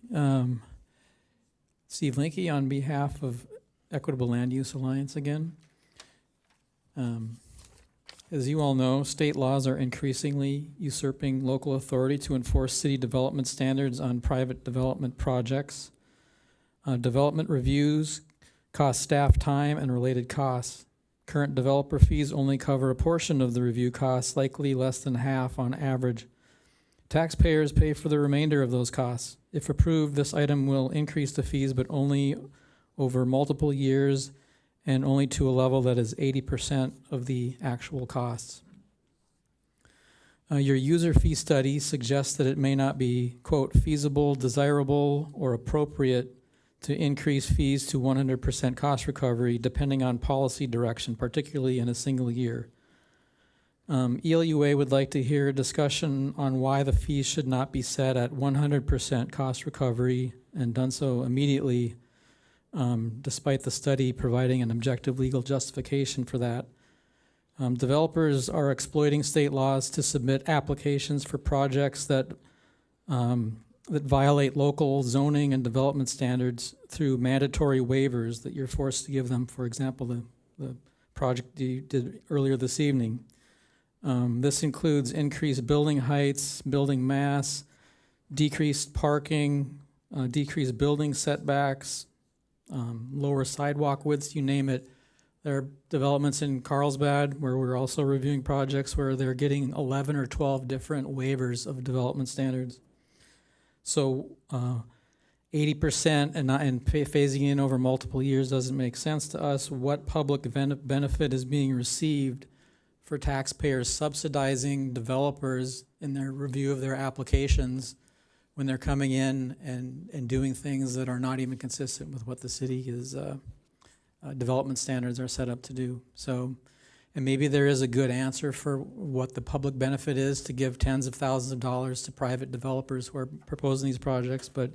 Steve Linke on behalf of Equitable Land Use Alliance again. As you all know, state laws are increasingly usurping local authority to enforce city development standards on private development projects. Development reviews cost staff time and related costs. Current developer fees only cover a portion of the review costs, likely less than half on average. Taxpayers pay for the remainder of those costs. If approved, this item will increase the fees, but only over multiple years and only to a level that is 80% of the actual costs. Your user fee study suggests that it may not be, quote, feasible, desirable, or appropriate to increase fees to 100% cost recovery depending on policy direction, particularly in a single year. ELUA would like to hear a discussion on why the fees should not be set at 100% cost recovery and done so immediately, despite the study providing an objective legal justification for that. Developers are exploiting state laws to submit applications for projects that violate local zoning and development standards through mandatory waivers that you're forced to give them. For example, the project you did earlier this evening. This includes increased building heights, building mass, decreased parking, decreased building setbacks, lower sidewalk widths, you name it. There are developments in Carlsbad where we're also reviewing projects where they're getting 11 or 12 different waivers of development standards. So 80% and phasing in over multiple years doesn't make sense to us. What public benefit is being received for taxpayers subsidizing developers in their review of their applications when they're coming in and doing things that are not even consistent with what the city is development standards are set up to do. So, and maybe there is a good answer for what the public benefit is to give tens of thousands of dollars to private developers who are proposing these projects, but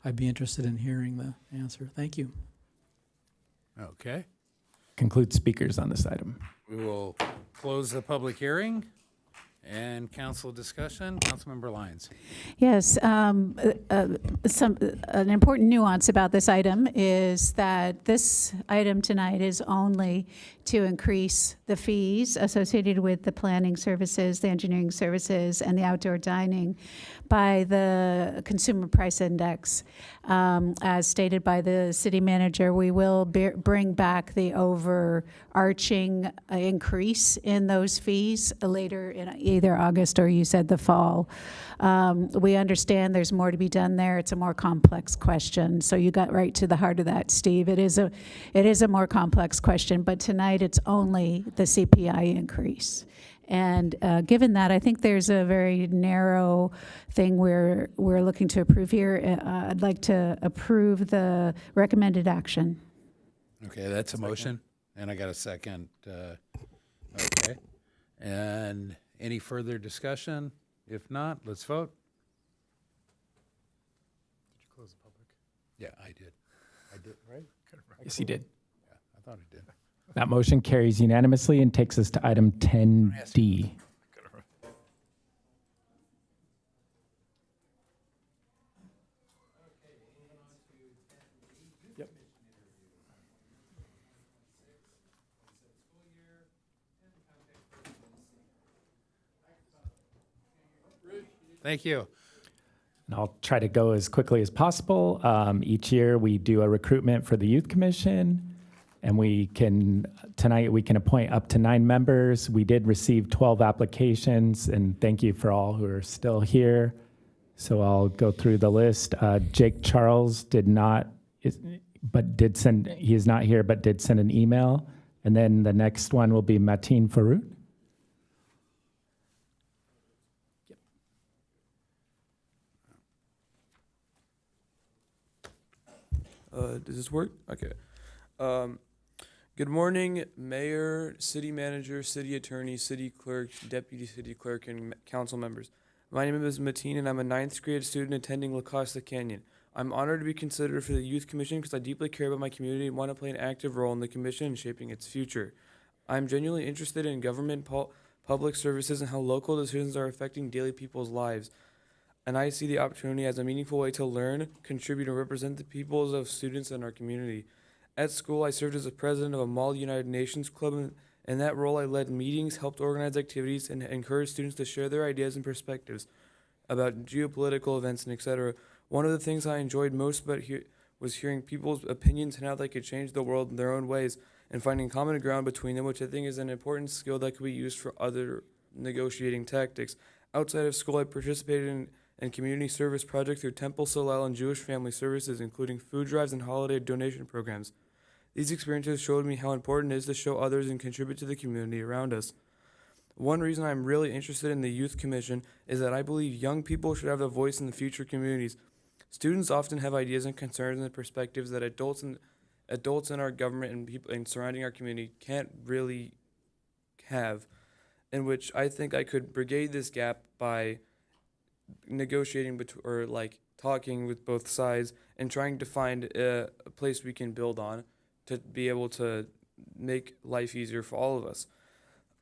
I'd be interested in hearing the answer. Thank you. Okay. Conclude speakers on this item. We will close the public hearing and council discussion. Councilmember Lyons. Yes, an important nuance about this item is that this item tonight is only to increase the fees associated with the planning services, the engineering services, and the outdoor dining by the consumer price index. As stated by the city manager, we will bring back the overarching increase in those fees later in either August or you said the fall. We understand there's more to be done there. It's a more complex question. So you got right to the heart of that, Steve. It is a more complex question, but tonight it's only the CPI increase. And given that, I think there's a very narrow thing we're looking to approve here. I'd like to approve the recommended action. Okay, that's a motion, and I got a second. Okay, and any further discussion? If not, let's vote. Did you close the public? Yeah, I did. I did, right? Yes, you did. Yeah, I thought I did. That motion carries unanimously and takes us to item 10D. Yep. Thank you. And I'll try to go as quickly as possible. Each year we do a recruitment for the Youth Commission, and tonight we can appoint up to 9 members. We did receive 12 applications, and thank you for all who are still here. So I'll go through the list. Jake Charles he is not here, but did send an email. And then the next one will be Mateen Farouk. Does this work? Okay. Good morning, Mayor, City Manager, City Attorney, City Clerk, Deputy City Clerk, and council members. My name is Mateen, and I'm a 9th grade student attending La Costa Canyon. I'm honored to be considered for the Youth Commission because I deeply care about my community and want to play an active role in the commission in shaping its future. I'm genuinely interested in government public services and how local decisions are affecting daily people's lives. And I see the opportunity as a meaningful way to learn, contribute, and represent the peoples of students in our community. At school, I served as the president of a Mall United Nations Club. In that role, I led meetings, helped organize activities, and encouraged students to share their ideas and perspectives about geopolitical events and etc. One of the things I enjoyed most about was hearing people's opinions and how they could change the world in their own ways and finding common ground between them, which I think is an important skill that could be used for other negotiating tactics. Outside of school, I participated in community service projects through Temple Solel and Jewish Family Services, including food drives and holiday donation programs. These experiences showed me how important it is to show others and contribute to the community around us. One reason I'm really interested in the Youth Commission is that I believe young people should have a voice in the future communities. Students often have ideas and concerns and perspectives that adults in our government and people and surrounding our community can't really have, in which I think I could brigade this gap by negotiating or talking with both sides and trying to find a place we can build on to be able to make life easier for all of us.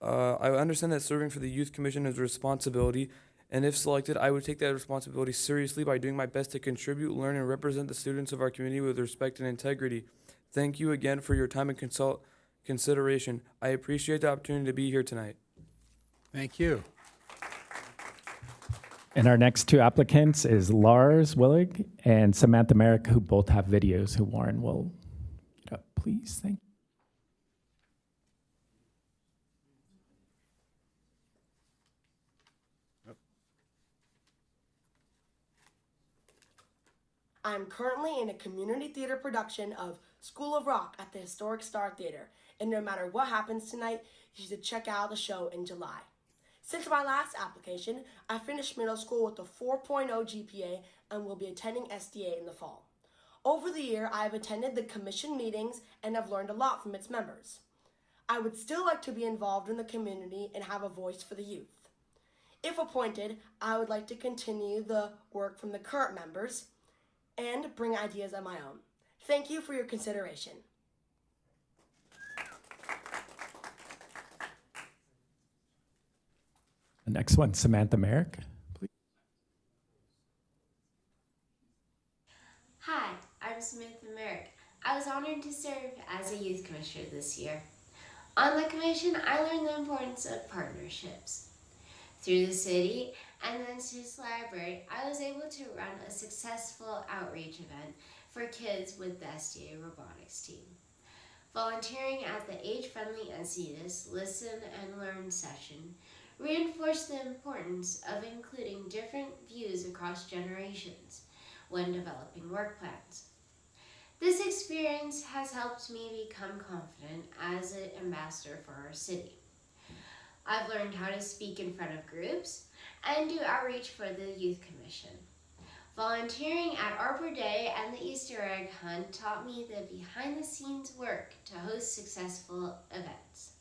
I understand that serving for the Youth Commission is a responsibility, and if selected, I would take that responsibility seriously by doing my best to contribute, learn, and represent the students of our community with respect and integrity. Thank you again for your time and consideration. I appreciate the opportunity to be here tonight. Thank you. And our next two applicants is Lars Willig and Samantha Merrick, who both have videos, who Warren will get up, please. Thank you. I'm currently in a community theater production of School of Rock at the Historic Star Theater, and no matter what happens tonight, you should check out the show in July. Since my last application, I finished middle school with a 4.0 GPA and will be attending SDA in the fall. Over the year, I have attended the commission meetings and have learned a lot from its members. I would still like to be involved in the community and have a voice for the youth. If appointed, I would like to continue the work from the current members and bring ideas of my own. Thank you for your consideration. The next one, Samantha Merrick. Hi, I'm Samantha Merrick. I was honored to serve as a youth commissioner this year. On the commission, I learned the importance of partnerships. Through the city and the Encinitas Library, I was able to run a successful outreach event for kids with the SDA robotics team. Volunteering at the age-friendly Encinitas Listen and Learn session reinforced the importance of including different views across generations when developing work plans. This experience has helped me become confident as an ambassador for our city. I've learned how to speak in front of groups and do outreach for the Youth Commission. Volunteering at Arbor Day and the Easter egg hunt taught me the behind-the-scenes work to host successful events.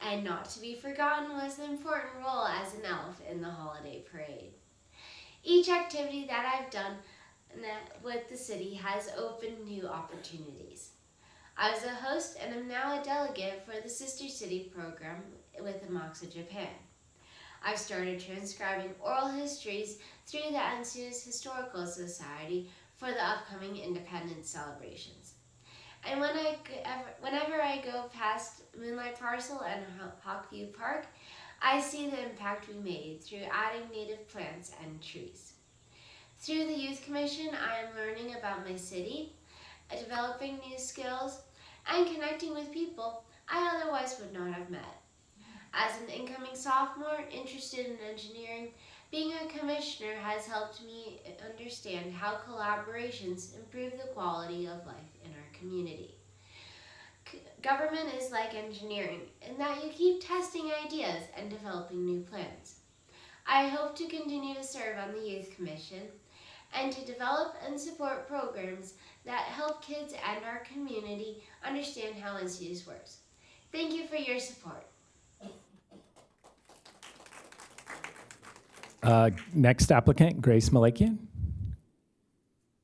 And not to be forgotten was the important role as an elf in the holiday parade. Each activity that I've done with the city has opened new opportunities. I was a host and am now a delegate for the Sister City program with Amaxa Japan. I've started transcribing oral histories through the Encinitas Historical Society for the upcoming Independence celebrations. And whenever I go past Moonlight Parcel and Hawkview Park, I see the impact we made through adding native plants and trees. Through the Youth Commission, I am learning about my city, developing new skills, and connecting with people I otherwise would not have met. As an incoming sophomore interested in engineering, being a commissioner has helped me understand how collaborations improve the quality of life in our community. Government is like engineering in that you keep testing ideas and developing new plans. I hope to continue to serve on the Youth Commission and to develop and support programs that help kids and our community understand how Encinitas works. Thank you for your support. Next applicant, Grace Malakian.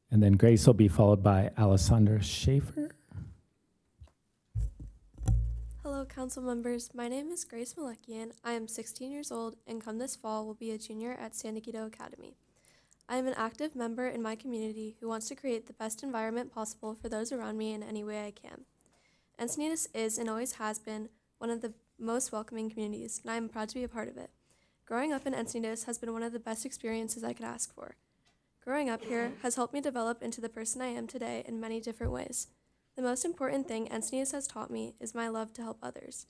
And then Grace will be followed by Alessandra Schaefer. Hello, council members. My name is Grace Malakian. I am 16 years old and come this fall will be a junior at San Diego Academy. I am an active member in my community who wants to create the best environment possible for those around me in any way I can. Encinitas is and always has been one of the most welcoming communities, and I am proud to be a part of it. Growing up in Encinitas has been one of the best experiences I could ask for. Growing up here has helped me develop into the person I am today in many different ways. The most important thing Encinitas has taught me is my love to help others.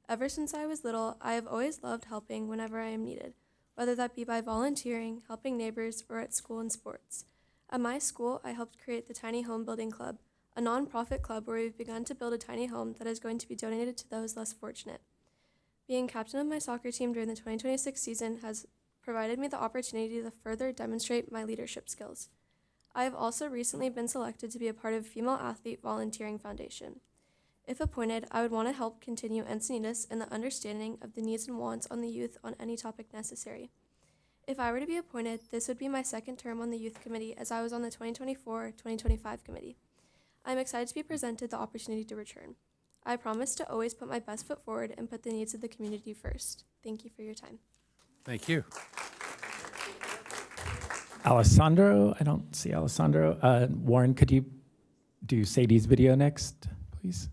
Ever since I was little, I have always loved helping whenever I am needed, whether that be by volunteering, helping neighbors, or at school and sports. At my school, I helped create the Tiny Home Building Club, a nonprofit club where we've begun to build a tiny home that is going to be donated to those less fortunate. Being captain of my soccer team during the 2026 season has provided me the opportunity to further demonstrate my leadership skills. I have also recently been selected to be a part of Female Athlete Volunteering Foundation. If appointed, I would want to help continue Encinitas in the understanding of the needs and wants on the youth on any topic necessary. If I were to be appointed, this would be my second term on the youth committee as I was on the 2024-2025 committee. I am excited to be presented the opportunity to return. I promise to always put my best foot forward and put the needs of the community first. Thank you for your time. Thank you. Alessandro, I don't see Alessandro. Warren, could you do Sadie's video next, please?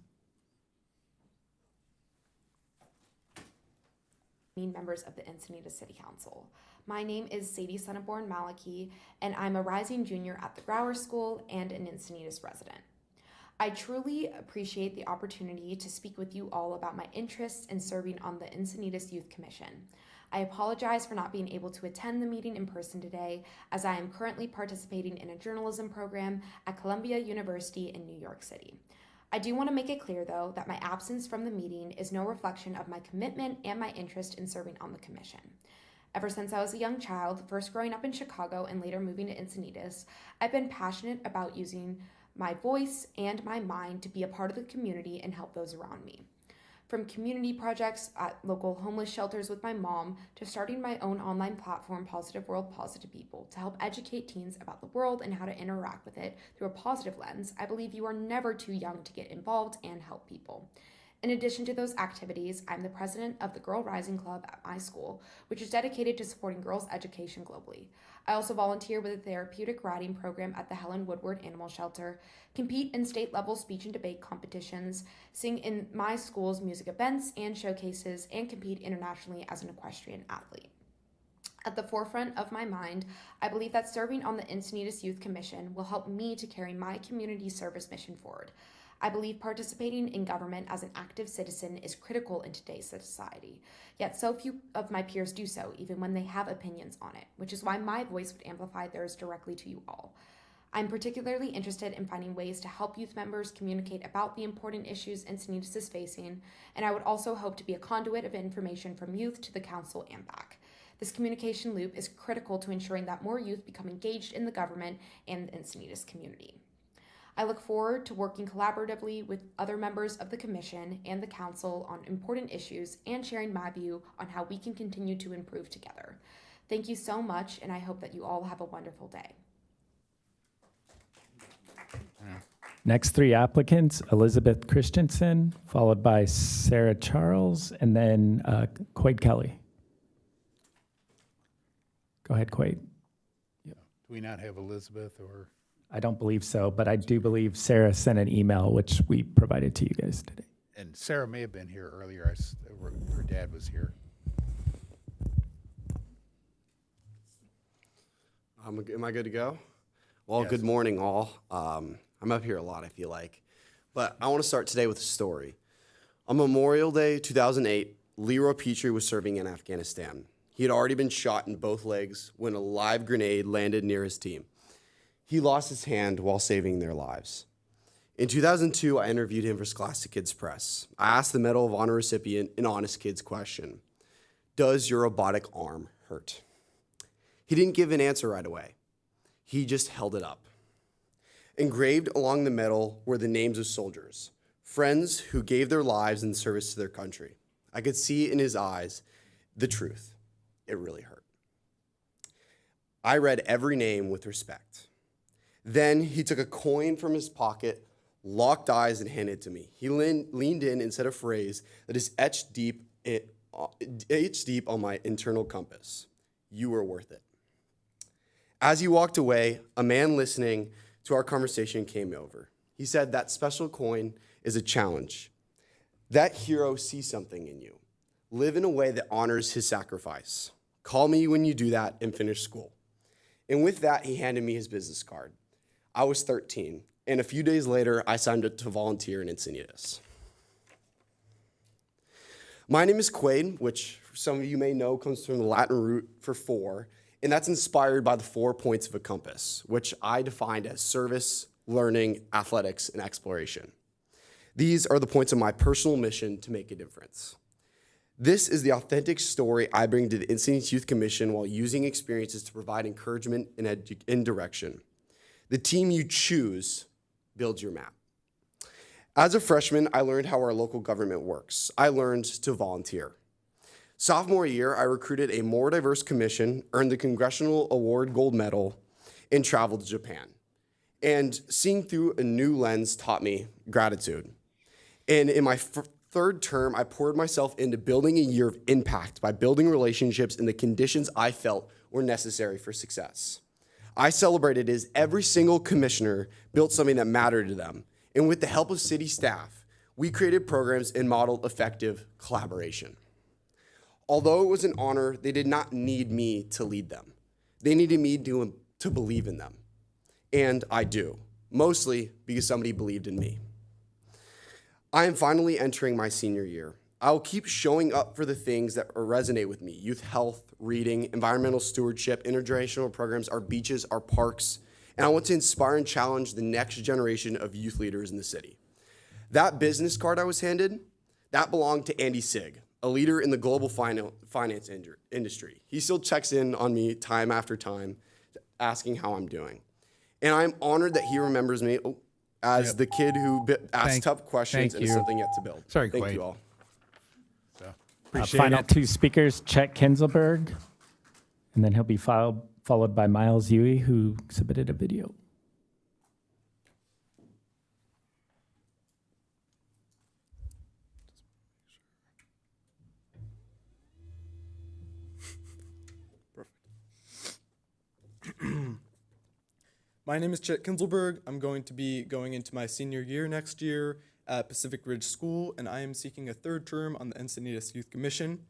Members of the Encinitas City Council. My name is Sadie Sonneborn Maliki, and I'm a rising junior at the Brower School and an Encinitas resident. I truly appreciate the opportunity to speak with you all about my interests in serving on the Encinitas Youth Commission. I apologize for not being able to attend the meeting in person today, as I am currently participating in a journalism program at Columbia University in New York City. I do want to make it clear, though, that my absence from the meeting is no reflection of my commitment and my interest in serving on the commission. Ever since I was a young child, first growing up in Chicago and later moving to Encinitas, I've been passionate about using my voice and my mind to be a part of the community and help those around me. From community projects at local homeless shelters with my mom to starting my own online platform, Positive World, Positive People, to help educate teens about the world and how to interact with it through a positive lens, I believe you are never too young to get involved and help people. In addition to those activities, I'm the president of the Girl Rising Club at my school, which is dedicated to supporting girls' education globally. I also volunteer with a therapeutic writing program at the Helen Woodward Animal Shelter, compete in state-level speech and debate competitions, sing in my school's music events and showcases, and compete internationally as an equestrian athlete. At the forefront of my mind, I believe that serving on the Encinitas Youth Commission will help me to carry my community service mission forward. I believe participating in government as an active citizen is critical in today's society, yet so few of my peers do so, even when they have opinions on it, which is why my voice would amplify theirs directly to you all. I'm particularly interested in finding ways to help youth members communicate about the important issues Encinitas is facing, and I would also hope to be a conduit of information from youth to the council and back. This communication loop is critical to ensuring that more youth become engaged in the government and the Encinitas community. I look forward to working collaboratively with other members of the Commission and the Council on important issues and sharing my view on how we can continue to improve together. Thank you so much, and I hope that you all have a wonderful day. Next three applicants, Elizabeth Christensen, followed by Sarah Charles, and then Quaid Kelly. Go ahead, Quaid. Do we not have Elizabeth or? I don't believe so, but I do believe Sarah sent an email, which we provided to you guys today. And Sarah may have been here earlier. Her dad was here. Am I good to go? Well, Yes. Good morning, all. I'm up here a lot, I feel like. But I want to start today with a story. On Memorial Day 2008, Leroy Petrie was serving in Afghanistan. He had already been shot in both legs when a live grenade landed near his team. He lost his hand while saving their lives. In 2002, I interviewed him for Scholastic Kids Press. I asked the Medal of Honor recipient an honest kid's question: does your robotic arm hurt? He didn't give an answer right away. He just held it up. Engraved along the metal were the names of soldiers, friends who gave their lives in service to their country. I could see in his eyes the truth. It really hurt. I read every name with respect. Then he took a coin from his pocket, locked eyes, and handed it to me. He leaned in and said a phrase that is etched deep on my internal compass. You were worth it. As he walked away, a man listening to our conversation came over. He said, that special coin is a challenge. That hero sees something in you. Live in a way that honors his sacrifice. Call me when you do that and finish school. And with that, he handed me his business card. I was 13, and a few days later, I signed up to volunteer in Encinitas. My name is Quaid, which some of you may know comes from the Latin root for four, and that's inspired by the 4 points of a compass, which I defined as service, learning, athletics, and exploration. These are the points of my personal mission to make a difference. This is the authentic story I bring to the Encinitas Youth Commission while using experiences to provide encouragement and direction. The team you choose builds your map. As a freshman, I learned how our local government works. I learned to volunteer. Sophomore year, I recruited a more diverse commission, earned the Congressional Award Gold Medal, and traveled to Japan. And seeing through a new lens taught me gratitude. And in my third term, I poured myself into building a year of impact by building relationships in the conditions I felt were necessary for success. I celebrated as every single commissioner built something that mattered to them. And with the help of city staff, we created programs and modeled effective collaboration. Although it was an honor, they did not need me to lead them. They needed me to believe in them. And I do, mostly because somebody believed in me. I am finally entering my senior year. I will keep showing up for the things that resonate with me: youth health, reading, environmental stewardship, intergenerational programs, our beaches, our parks, and I want to inspire and challenge the next generation of youth leaders in the city. That business card I was handed, that belonged to Andy Sigg, a leader in the global finance industry. He still checks in on me time after time, asking how I'm doing. And I'm honored that he remembers me as the kid who asked tough questions and is something yet to build. Sorry, Thank Quaid. you all. Appreciate Final it. 2 speakers, Chet Kinzelberg, and then he'll be followed by Miles Huey, who submitted a video. My name is Chet Kinzelberg. I'm going to be going into my senior year next year at Pacific Ridge School, and I am seeking a third term on the Encinitas Youth Commission.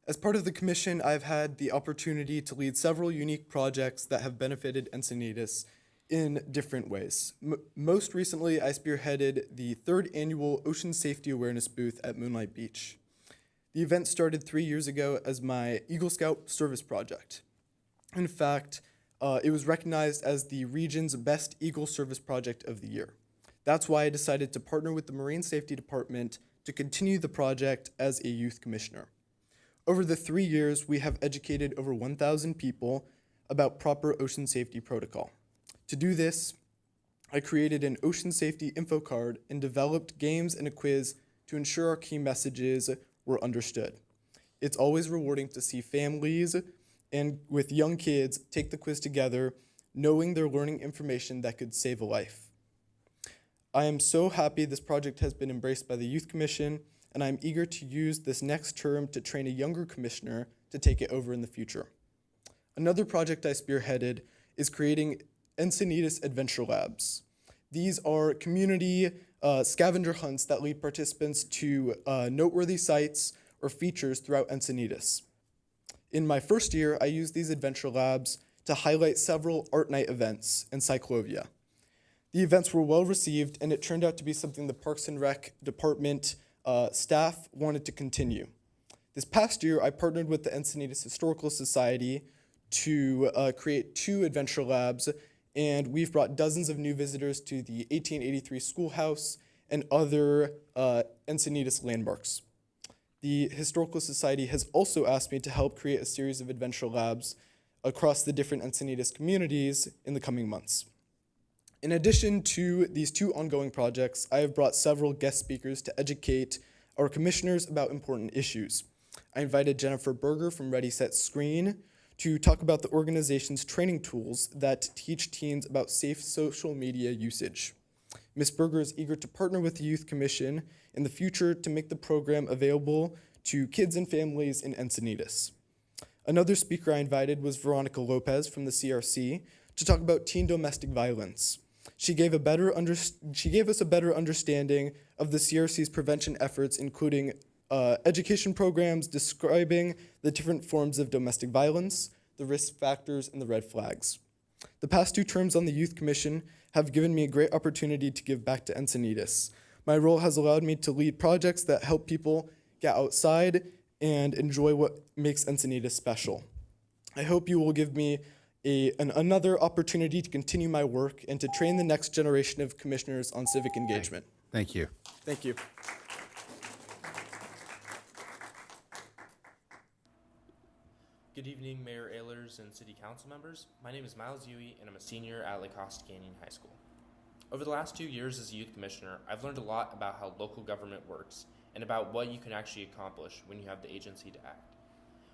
As part of the commission, I've had the opportunity to lead several unique projects that have benefited Encinitas in different ways. Most recently, I spearheaded the 3rd annual Ocean Safety Awareness booth at Moonlight Beach. The event started 3 years ago as my Eagle Scout service project. In fact, it was recognized as the region's best Eagle Service Project of the year. That's why I decided to partner with the Marine Safety Department to continue the project as a youth commissioner. Over the 3 years, we have educated over 1,000 people about proper ocean safety protocol. To do this, I created an ocean safety info card and developed games and a quiz to ensure our key messages were understood. It's always rewarding to see families and with young kids take the quiz together, knowing they're learning information that could save a life. I am so happy this project has been embraced by the Youth Commission, and I'm eager to use this next term to train a younger commissioner to take it over in the future. Another project I spearheaded is creating Encinitas Adventure Labs. These are community scavenger hunts that lead participants to noteworthy sites or features throughout Encinitas. In my first year, I used these adventure labs to highlight several art night events in Cyclovia. The events were well received, and it turned out to be something the Parks and Rec department staff wanted to continue. This past year, I partnered with the Encinitas Historical Society to create 2 adventure labs, and we've brought dozens of new visitors to the 1883 schoolhouse and other Encinitas landmarks. The Historical Society has also asked me to help create a series of adventure labs across the different Encinitas communities in the coming months. In addition to these 2 ongoing projects, I have brought several guest speakers to educate our commissioners about important issues. I invited Jennifer Berger from Ready, Set, Screen to talk about the organization's training tools that teach teens about safe social media usage. Ms. Berger is eager to partner with the Youth Commission in the future to make the program available to kids and families in Encinitas. Another speaker I invited was Veronica Lopez from the CRC to talk about teen domestic violence. She gave us a better understanding of the CRC's prevention efforts, including education programs describing the different forms of domestic violence, the risk factors, and the red flags. The past 2 terms on the Youth Commission have given me a great opportunity to give back to Encinitas. My role has allowed me to lead projects that help people get outside and enjoy what makes Encinitas special. I hope you will give me another opportunity to continue my work and to train the next generation of commissioners on civic engagement. Thank you. Thank you. Good evening, Mayor Ehlers and City Council members. My name is Miles Huey, and I'm a senior at Lake Costa Canyon High School. Over the last 2 years as a youth commissioner, I've learned a lot about how local government works and about what you can actually accomplish when you have the agency to act.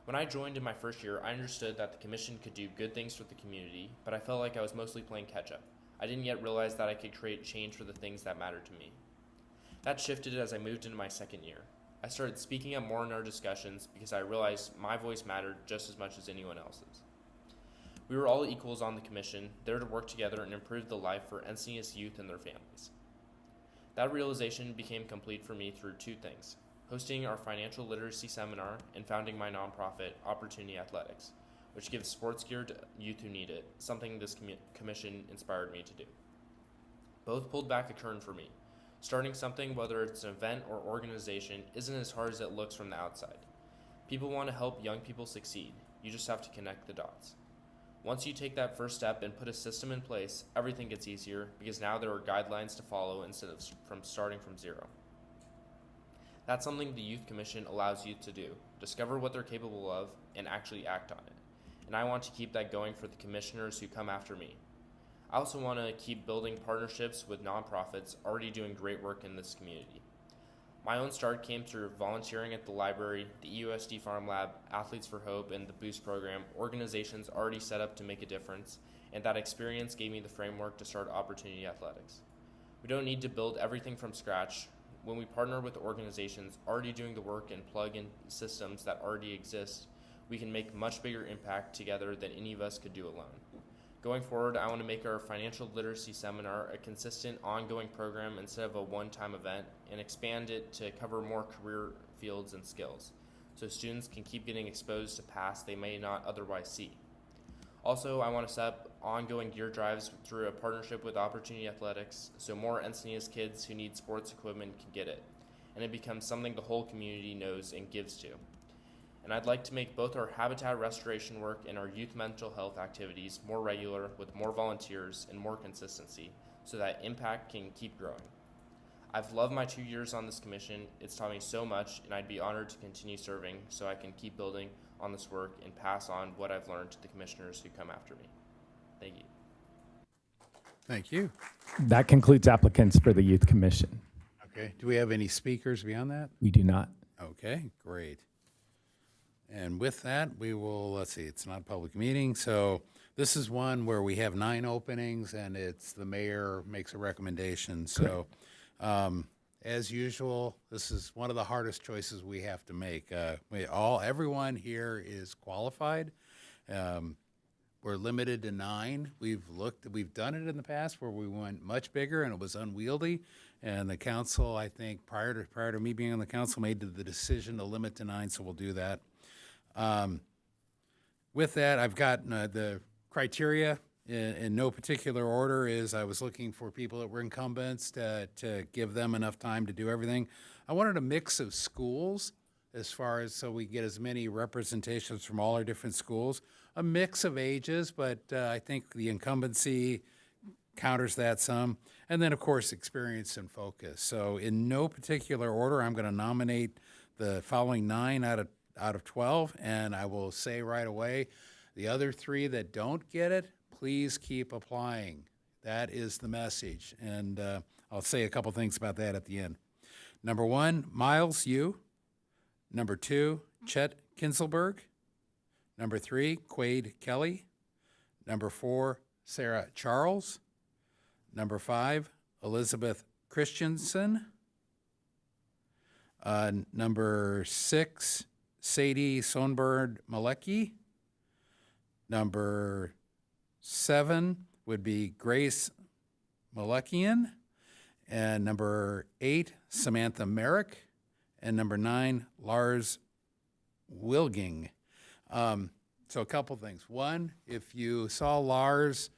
When I joined in my first year, I understood that the commission could do good things for the community, but I felt like I was mostly playing catch-up. I didn't yet realize that I could create change for the things that mattered to me. That shifted as I moved into my second year. I started speaking up more in our discussions because I realized my voice mattered just as much as anyone else's. We were all equals on the commission, there to work together and improve the life for Encinitas youth and their families. That realization became complete for me through 2 things: hosting our financial literacy seminar and founding my nonprofit, Opportunity Athletics, which gives sports gear to youth who need it, something this commission inspired me to do. Both pulled back a curtain for me. Starting something, whether it's an event or organization, isn't as hard as it looks from the outside. People want to help young people succeed. You just have to connect the dots. Once you take that first step and put a system in place, everything gets easier because now there are guidelines to follow instead of starting from zero. That's something the Youth Commission allows youth to do: discover what they're capable of and actually act on it. And I want to keep that going for the commissioners who come after me. I also want to keep building partnerships with nonprofits already doing great work in this community. My own start came through volunteering at the library, the EUSD Farm Lab, Athletes for Hope, and the Boost program, organizations already set up to make a difference, and that experience gave me the framework to start Opportunity Athletics. We don't need to build everything from scratch. When we partner with organizations already doing the work and plug in systems that already exist, we can make much bigger impact together than any of us could do alone. Going forward, I want to make our financial literacy seminar a consistent, ongoing program instead of a one-time event, and expand it to cover more career fields and skills, so students can keep getting exposed to paths they may not otherwise see. Also, I want to set up ongoing gear drives through a partnership with Opportunity Athletics, so more Encinitas kids who need sports equipment can get it, and it becomes something the whole community knows and gives to. And I'd like to make both our habitat restoration work and our youth mental health activities more regular with more volunteers and more consistency so that impact can keep growing. I've loved my 2 years on this commission. It's taught me so much, and I'd be honored to continue serving so I can keep building on this work and pass on what I've learned to the commissioners who come after me. Thank you. Thank you. That concludes applicants for the Youth Commission. Okay. Do we have any speakers beyond that? We do not. Okay, great. And with that, we will, let's see, it's not a public meeting, so this is one where we have 9 openings, and it's the mayor makes a recommendation. So, as usual, this is one of the hardest choices we have to make. Everyone here is qualified. We're limited to 9. We've done it in the past where we went much bigger and it was unwieldy. And the council, I think, prior to me being on the council, made the decision to limit to 9, so we'll do that. With that, I've got the criteria in no particular order. Is I was looking for people that were incumbents to give them enough time to do everything. I wanted a mix of schools as far as so we get as many representations from all our different schools. A mix of ages, but I think the incumbency counters that some. And then, of course, experience and focus. So in no particular order, I'm going to nominate the following 9 out of 12, and I will say right away, The other 3 that don't get it, please keep applying. That is the message. And I'll say a couple things about that at the end. Number 1, Miles, you. Number 2, Chet Kinselberg. Number 3, Quade Kelly. Number 4, Sarah Charles. Number 5, Elizabeth Christensen. Number 6, Sadie Sonberg Malecki. Number 7 would be Grace Malekian. And number 8, Samantha Merrick. And number 9, Lars Wilging. So a couple things. 1, if you saw Lars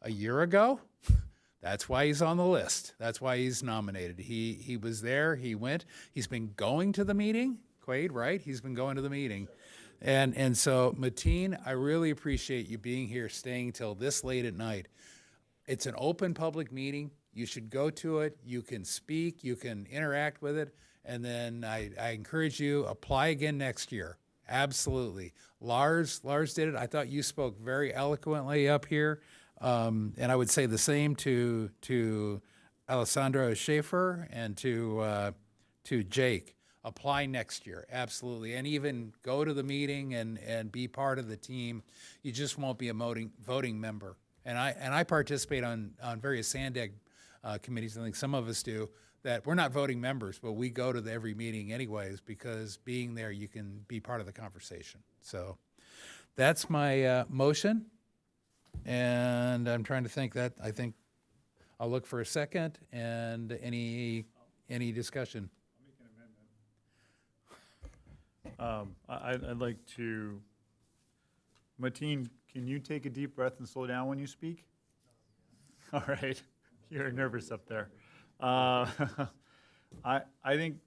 a year ago, that's why he's on the list. That's why he's nominated. He was there. He went. He's been going to the meeting. Quade, right? He's been going to the meeting. And so, Mateen, I really appreciate you being here, staying till this late at night. It's an open public meeting. You should go to it. You can speak. You can interact with it. And then I encourage you, apply again next year. Absolutely. Lars did it. I thought you spoke very eloquently up here. And I would say the same to Alessandro Schaefer and to Jake. Apply next year, absolutely. And even go to the meeting and be part of the team. You just won't be a voting member. And I participate on various SANDEG committees. I think some of us do. That we're not voting members, but we go to every meeting anyways, because being there, you can be part of the conversation. So that's my motion. And I'm trying to think that, I think I'll look for a second and any discussion. I'd like to, Mateen, can you take a deep breath and slow down when you speak? All right, you're nervous up there. I think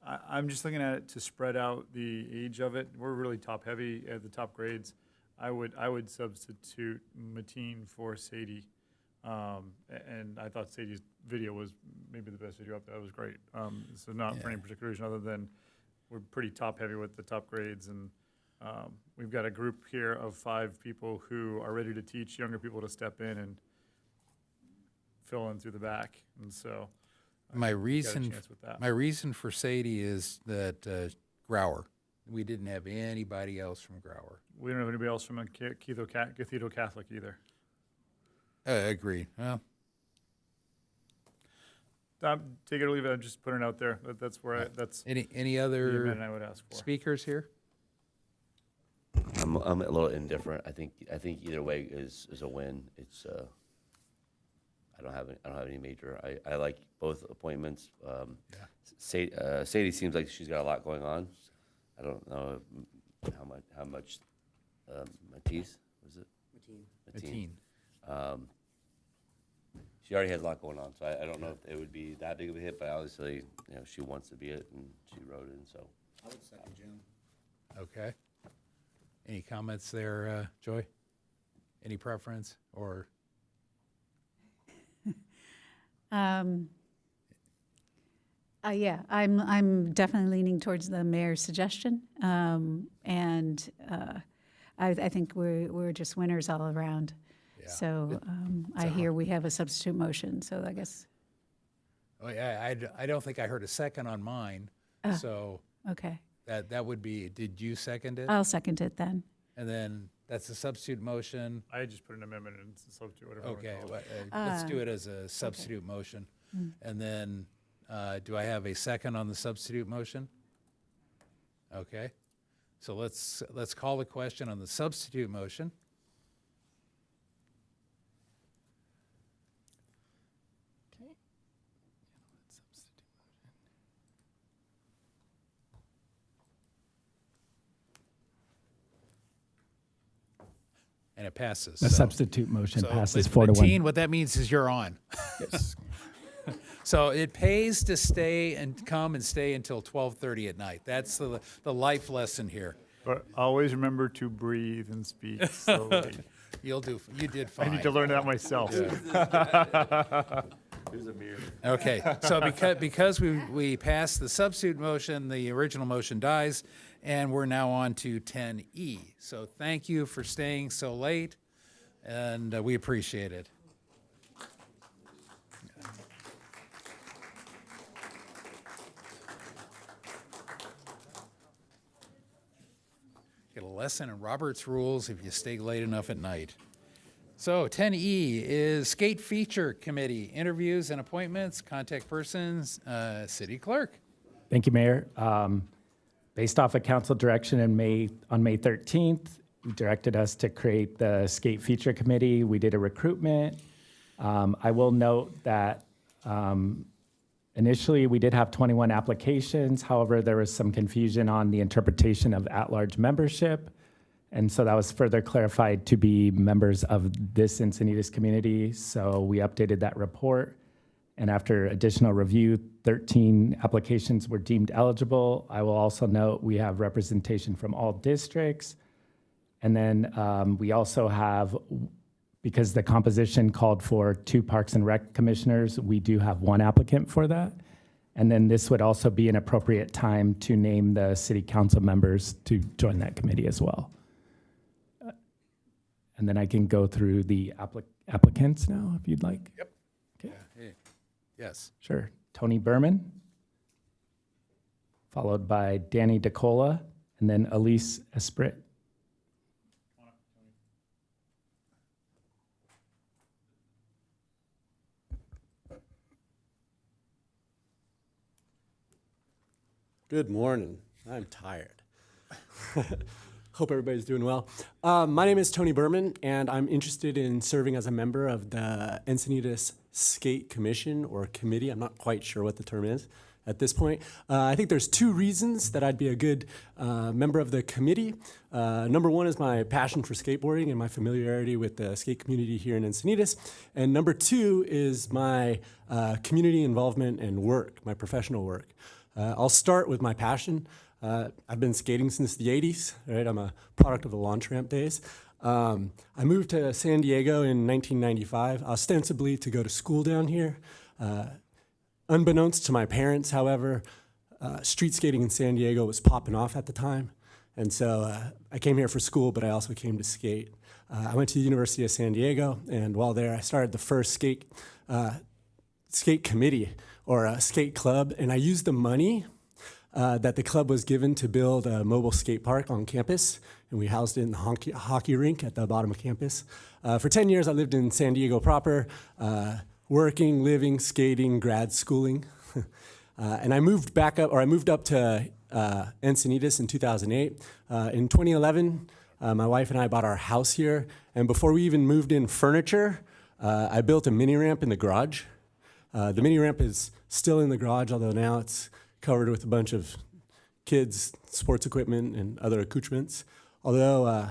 I'm just looking at it to spread out the age of it. We're really top heavy at the top grades. I would substitute Mateen for Sadie. And I thought Sadie's video was maybe the best video up there. That was great. So not for any particular reason other than we're pretty top heavy with the top grades, and we've got a group here of 5 people who are ready to teach younger people to step in and fill in through the back. And so my reason for Sadie is that Grauer. We didn't have anybody else from Grauer. We don't have anybody else from a Cathedral Catholic either. Agreed. Well, take it or leave it. I'm just putting it out there. That's where that's any other the amendment I would ask for. Speakers here? I'm a little indifferent. I think either way is a win. It's I don't have any major. I like both appointments. Sadie seems like she's got a lot going on. I don't know how much Matisse was it? Mateen. She already has a lot going on, so I don't know if it would be that big of a hit, but obviously, she wants to be it, and she wrote it, so. I would second Jim. Okay. Any comments there, Joy? Any preference or? Yeah, I'm definitely leaning towards the mayor's suggestion, and I think we're just winners all around. Yeah. So I hear we have a substitute motion. So I guess. Oh yeah, I don't think I heard a second on mine. So okay. That would be. Did you second it? I'll second it then. And then that's a substitute motion. I just put an amendment in substitute, whatever. Okay, let's do it as a substitute motion. And then, do I have a second on the substitute motion? Okay, so let's call the question on the substitute motion. Okay. And it passes. The substitute motion passes 4-1. Mateen, what that means is you're on. Yes. So it pays to stay and come and stay until 12:30 at night. That's the life lesson here. But always remember to breathe and speak slowly. You did fine. I need to learn that myself. Yeah. There's a mirror. Okay, so because we passed the substitute motion, the original motion dies, and we're now on to 10E. So thank you for staying so late, and we appreciate it. Get a lesson in Robert's rules if you stay late enough at night. So 10E is Skate Feature Committee, interviews and appointments, contact persons, city clerk. Thank you, Mayor. Based off of council direction on May 13th, you directed us to create the Skate Feature Committee. We did a recruitment. I will note that initially we did have 21 applications. However, there was some confusion on the interpretation of at-large membership. And so that was further clarified to be members of this Encinitas community. So we updated that report. And after additional review, 13 applications were deemed eligible. I will also note we have representation from all districts. And then we also have, because the composition called for 2 Parks and Rec commissioners, we do have 1 applicant for that. And then this would also be an appropriate time to name the city council members to join that committee as well. And then I can go through the applicants now, if you'd like. Yep. Okay. Hey. Yes. Sure. Tony Berman, followed by Danny DeCola, and then Elise Esprit. Good morning. I'm tired. Hope everybody's doing well. My name is Tony Berman, and I'm interested in serving as a member of the Encinitas Skate Commission or Committee. I'm not quite sure what the term is at this point. I think there's 2 reasons that I'd be a good member of the committee. Number 1 is my passion for skateboarding and my familiarity with the skate community here in Encinitas. And number 2 is my community involvement and work, my professional work. I'll start with my passion. I've been skating since the 80s, right? I'm a product of the launch ramp days. I moved to San Diego in 1995, ostensibly to go to school down here. Unbeknownst to my parents, however, street skating in San Diego was popping off at the time. And so I came here for school, but I also came to skate. I went to the University of San Diego, and while there, I started the first skate committee or a skate club, and I used the money that the club was given to build a mobile skate park on campus, and we housed it in the hockey rink at the bottom of campus. For 10 years, I lived in San Diego proper, working, living, skating, grad schooling. And I moved up to Encinitas in 2008. In 2011, my wife and I bought our house here, and before we even moved in furniture, I built a mini ramp in the garage. The mini ramp is still in the garage, although now it's covered with a bunch of kids' sports equipment and other accoutrements. Although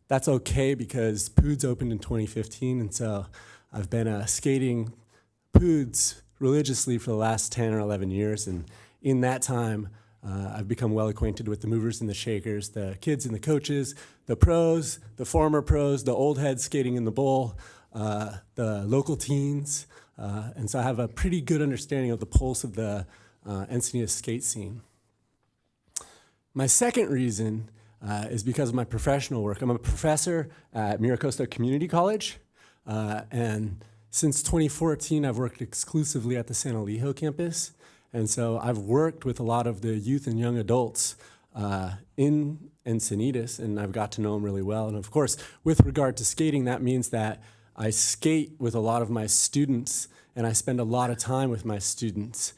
that's okay because Poods opened in 2015, and so I've been skating Poods religiously for the last 10 or 11 years. And in that time, I've become well acquainted with the movers and the shakers, the kids and the coaches, the pros, the former pros, the old heads skating in the bowl, the local teens. And so I have a pretty good understanding of the pulse of the Encinitas skate scene. My second reason is because of my professional work. I'm a professor at Miracosta Community College, and since 2014, I've worked exclusively at the San Elijo campus, and so I've worked with a lot of the youth and young adults in Encinitas, and I've got to know them really well. And of course, with regard to skating, that means that I skate with a lot of my students, and I spend a lot of time with my students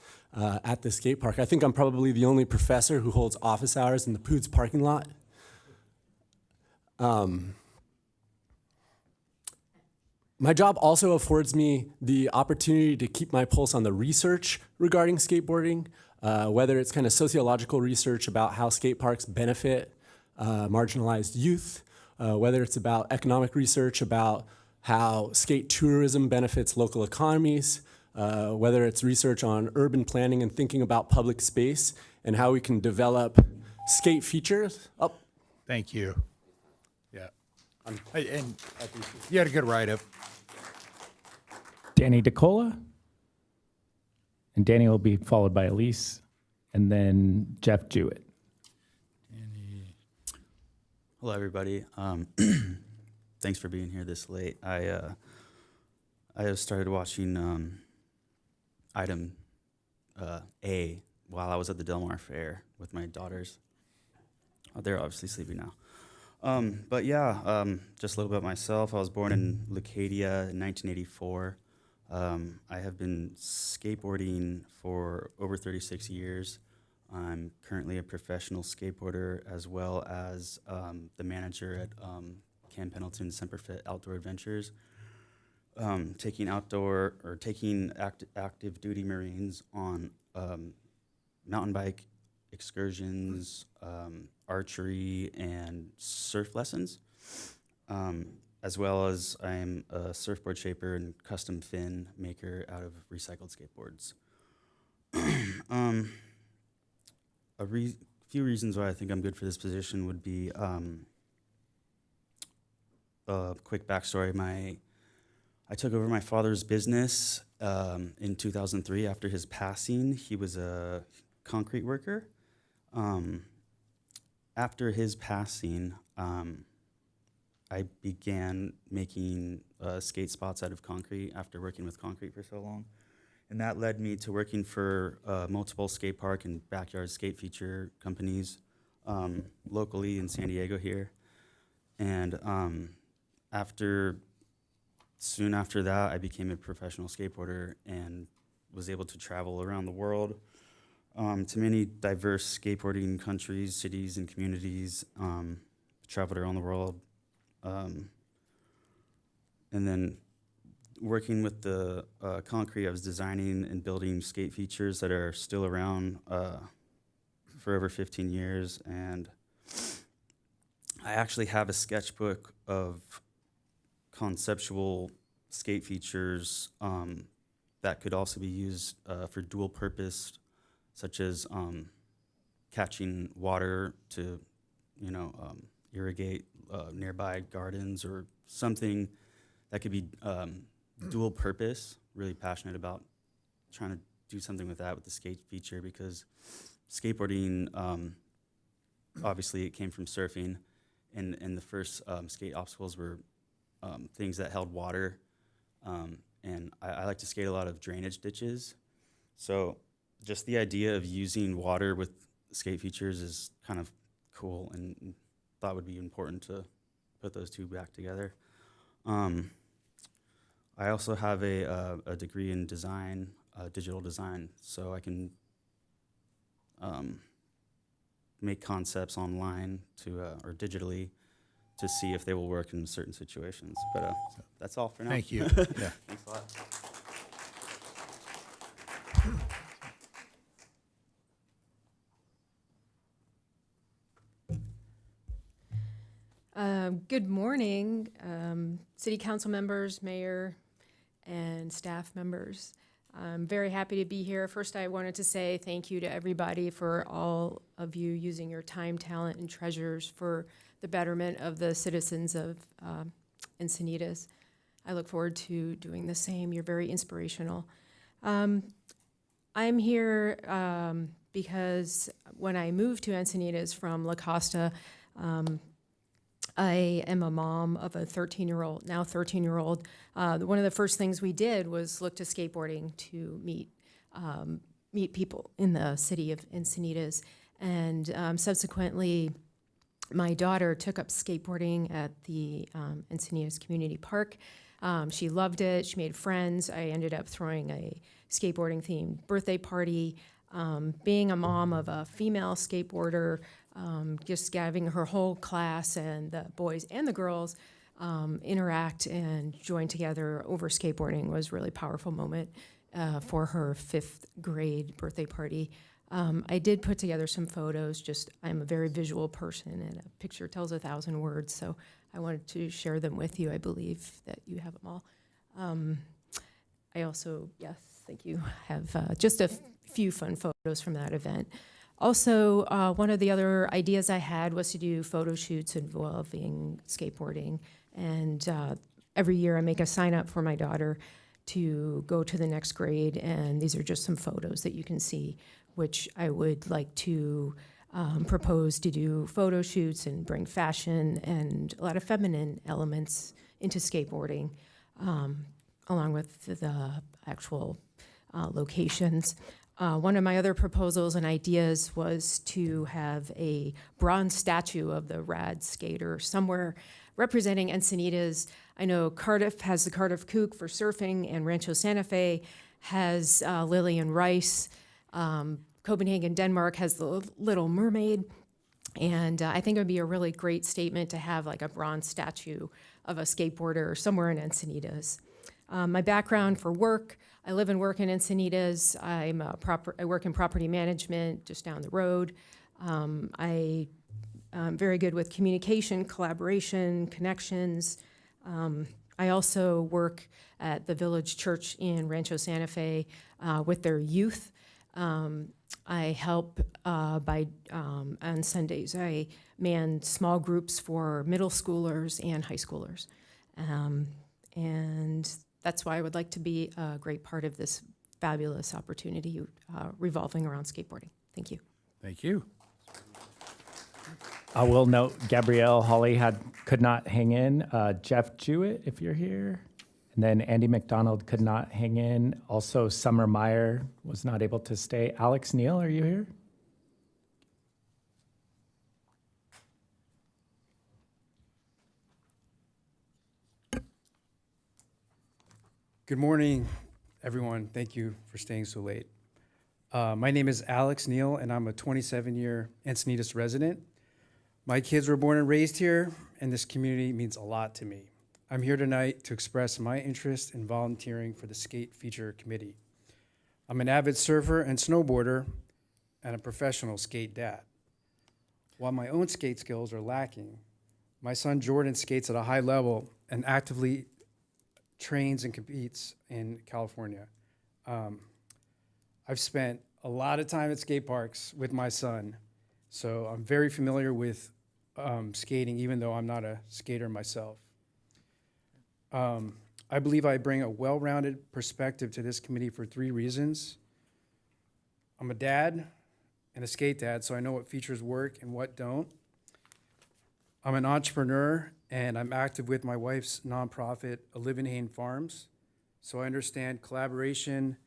at the skate park. I think I'm probably the only professor who holds office hours in the Poods parking lot. My job also affords me the opportunity to keep my pulse on the research regarding skateboarding, whether it's kind of sociological research about how skate parks benefit marginalized youth, whether it's about economic research about how skate tourism benefits local economies, whether it's research on urban planning and thinking about public space and how we can develop skate features. Oh. Thank you. Yeah. And you had a good write-up. Danny DeCola. and Danny will be followed by Elise, and then Jeff Jewett. Hello, everybody. Thanks for being here this late. I have started watching item A while I was at the Del Mar Fair with my daughters. Oh, they're obviously sleeping now. But yeah, just a little bit about myself. I was born in Leucadia in 1984. I have been skateboarding for over 36 years. I'm currently a professional skateboarder as well as the manager at Camp Pendleton Semperfit Outdoor Adventures, taking active duty Marines on mountain bike excursions, archery, and surf lessons, as well as I'm a surfboard shaper and custom fin maker out of recycled skateboards. Few reasons why I think I'm good for this position would be a quick backstory. I took over my father's business in 2003 after his passing. He was a concrete worker. After his passing, I began making skate spots out of concrete after working with concrete for so long. And that led me to working for multiple skate park and backyard skate feature companies locally in San Diego here. And soon after that, I became a professional skateboarder and was able to travel around the world to many diverse skateboarding countries, cities, and communities. Traveled around the world. And then working with the concrete, I was designing and building skate features that are still around for over 15 years. And I actually have a sketchbook of conceptual skate features that could also be used for dual purpose, such as catching water to, irrigate nearby gardens or something that could be dual purpose. Really passionate about trying to do something with that with the skate feature, because skateboarding, obviously it came from surfing, and the first skate obstacles were things that held water, and I like to skate a lot of drainage ditches. So just the idea of using water with skate features is kind of cool, and thought would be important to put those two back together. I also have a degree in design, digital design, so I can make concepts online or digitally to see if they will work in certain situations. But that's all for now. Thank you. Yeah. Thanks a lot. Good morning, City Council members, Mayor, and staff members. I'm very happy to be here. First, I wanted to say thank you to everybody for all of you using your time, talent, and treasures for the betterment of the citizens of Encinitas. I look forward to doing the same. You're very inspirational. I'm here because when I moved to Encinitas from La Costa, I am a mom of a 13-year-old, now 13-year-old. One of the first things we did was look to skateboarding to meet people in the city of Encinitas. And subsequently, my daughter took up skateboarding at the Encinitas Community Park. She loved it. She made friends. I ended up throwing a skateboarding-themed birthday party. Being a mom of a female skateboarder, just having her whole class and the boys and the girls interact and join together over skateboarding was a really powerful moment for her 5th grade birthday party. I did put together some photos. I'm a very visual person, and a picture tells 1,000 words, so I wanted to share them with you. I believe that you have them all. I also, yes, thank you, have just a few fun photos from that event. Also, one of the other ideas I had was to do photo shoots involving skateboarding. And every year I make a sign up for my daughter to go to the next grade. And these are just some photos that you can see, which I would like to propose to do photo shoots and bring fashion and a lot of feminine elements into skateboarding, along with the actual locations. One of my other proposals and ideas was to have a bronze statue of the rad skater somewhere representing Encinitas. I know Cardiff has the Cardiff Kook for surfing, and Rancho Santa Fe has Lillian Rice. Copenhagen, Denmark has the Little Mermaid. And I think it would be a really great statement to have like a bronze statue of a skateboarder somewhere in Encinitas. My background for work, I live and work in Encinitas. I work in property management just down the road. I'm very good with communication, collaboration, connections. I also work at the Village Church in Rancho Santa Fe with their youth. I help on Sundays. I man small groups for middle schoolers and high schoolers. And that's why I would like to be a great part of this fabulous opportunity revolving around skateboarding. Thank you. Thank you. I will note Gabrielle Hawley could not hang in. Jeff Jewett, if you're here. And then Andy McDonald could not hang in. Also, Summer Meyer was not able to stay. Alex Neal, are you here? Good morning, everyone. Thank you for staying so late. My name is Alex Neal, and I'm a 27-year Encinitas resident. My kids were born and raised here, and this community means a lot to me. I'm here tonight to express my interest in volunteering for the Skate Feature Committee. I'm an avid surfer and snowboarder and a professional skate dad. While my own skate skills are lacking, my son Jordan skates at a high level and actively trains and competes in California. I've spent a lot of time at skate parks with my son, so I'm very familiar with skating, even though I'm not a skater myself. I believe I bring a well-rounded perspective to this committee for 3 reasons. I'm a dad and a skate dad, so I know what features work and what don't. I'm an entrepreneur, and I'm active with my wife's nonprofit, Alivenhain Farms, so I understand collaboration,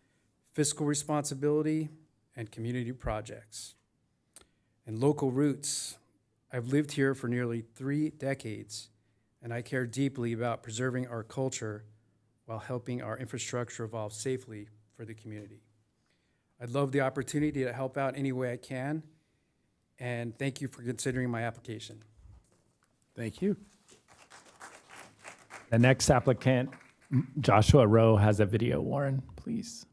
fiscal responsibility, and community projects. And local roots. I've lived here for nearly 3 decades, and I care deeply about preserving our culture while helping our infrastructure evolve safely for the community. I'd love the opportunity to help out any way I can, and thank you for considering my application. Thank you. The next applicant, Joshua Rowe, has a video. Warren, please.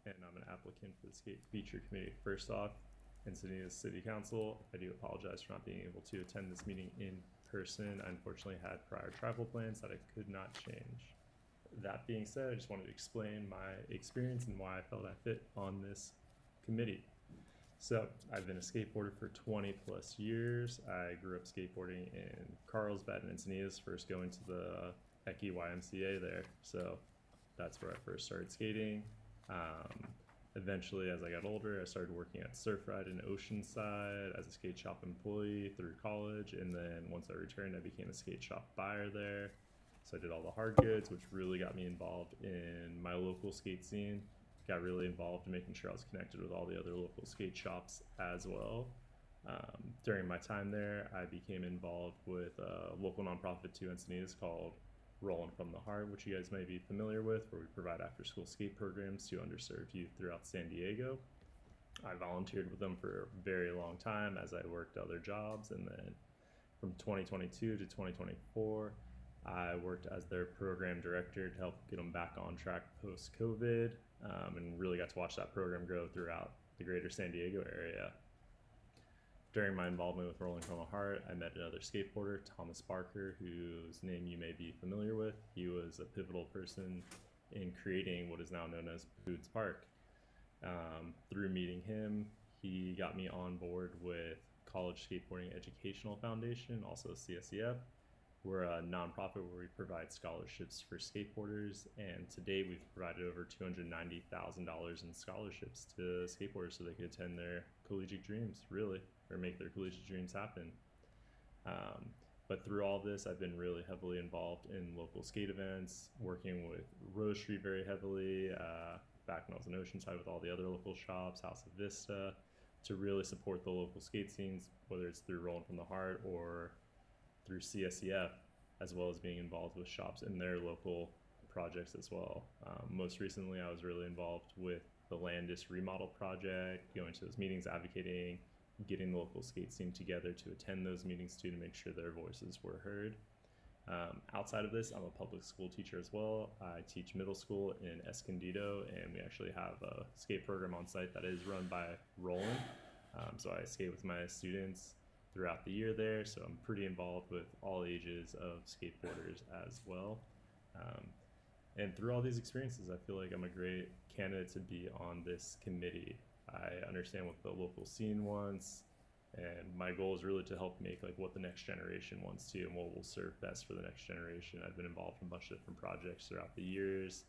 And I'm an applicant for the Skate Feature Committee. First off, Encinitas City Council, I do apologize for not being able to attend this meeting in person. I unfortunately had prior travel plans that I could not change. That being said, I just wanted to explain my experience and why I felt I fit on this committee. So, I've been a skateboarder for 20 plus years. I grew up skateboarding in Carlsbad and Encinitas, first going to the Ecke YMCA there. So, that's where I first started skating. Eventually, as I got older, I started working at Surf Ride in Oceanside as a skate shop employee through college, and then once I returned, I became a skate shop buyer there. So I did all the hard goods, which really got me involved in my local skate scene. Got really involved in making sure I was connected with all the other local skate shops as well. During my time there, I became involved with a local nonprofit to Encinitas called Rolling from the Heart, which you guys may be familiar with, where we provide after-school skate programs to underserved youth throughout San Diego. I volunteered with them for a very long time as I worked other jobs, and then from 2022 to 2024, I worked as their program director to help get them back on track post-COVID, and really got to watch that program grow throughout the greater San Diego area. During my involvement with Rolling from the Heart, I met another skateboarder, Thomas Barker, whose name you may be familiar with. He was a pivotal person in creating what is now known as Foods Park. Through meeting him, he got me on board with College Skateboarding Educational Foundation, also CSEF. We're a nonprofit where we provide scholarships for skateboarders, and to date we've provided over $290,000 in scholarships to skateboarders so they could attend their collegiate dreams, really, or make their collegiate dreams happen. But through all this, I've been really heavily involved in local skate events, working with Rose Street very heavily, back when I was in Oceanside with all the other local shops, House of Vista, to really support the local skate scenes, whether it's through Rolling from the Heart or through CSEF, as well as being involved with shops in their local projects as well. Most recently, I was really involved with the Landis remodel project, going to those meetings, advocating, getting the local skate scene together to attend those meetings too, to make sure their voices were heard. Outside of this, I'm a public school teacher as well. I teach middle school in Escondido, and we actually have a skate program on site that is run by Roland. So I skate with my students throughout the year there, so I'm pretty involved with all ages of skateboarders as well. And through all these experiences, I feel like I'm a great candidate to be on this committee. I understand what the local scene wants, and my goal is really to help make like what the next generation wants too, and what will serve best for the next generation. I've been involved in a bunch of different projects throughout the years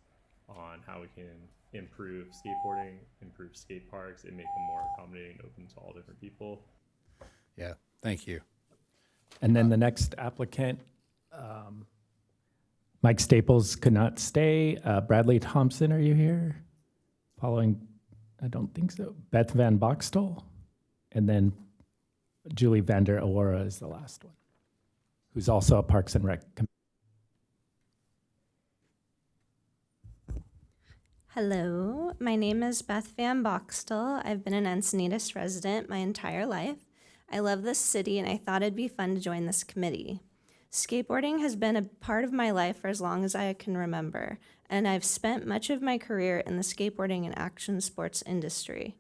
on how we can improve skateboarding, improve skate parks, and make them more accommodating and open to all different people. Yeah, thank you. And then the next applicant, Mike Staples could not stay. Bradley Thompson, are you here? Following, I don't think so. Beth Van Boxtel. And then Julie Vander Aurora is the last one, who's also a Parks and Rec. Hello, my name is Beth Van Boxtel. I've been an Encinitas resident my entire life. I love this city and I thought it'd be fun to join this committee. Skateboarding has been a part of my life for as long as I can remember, and I've spent much of my career in the skateboarding and action sports industry.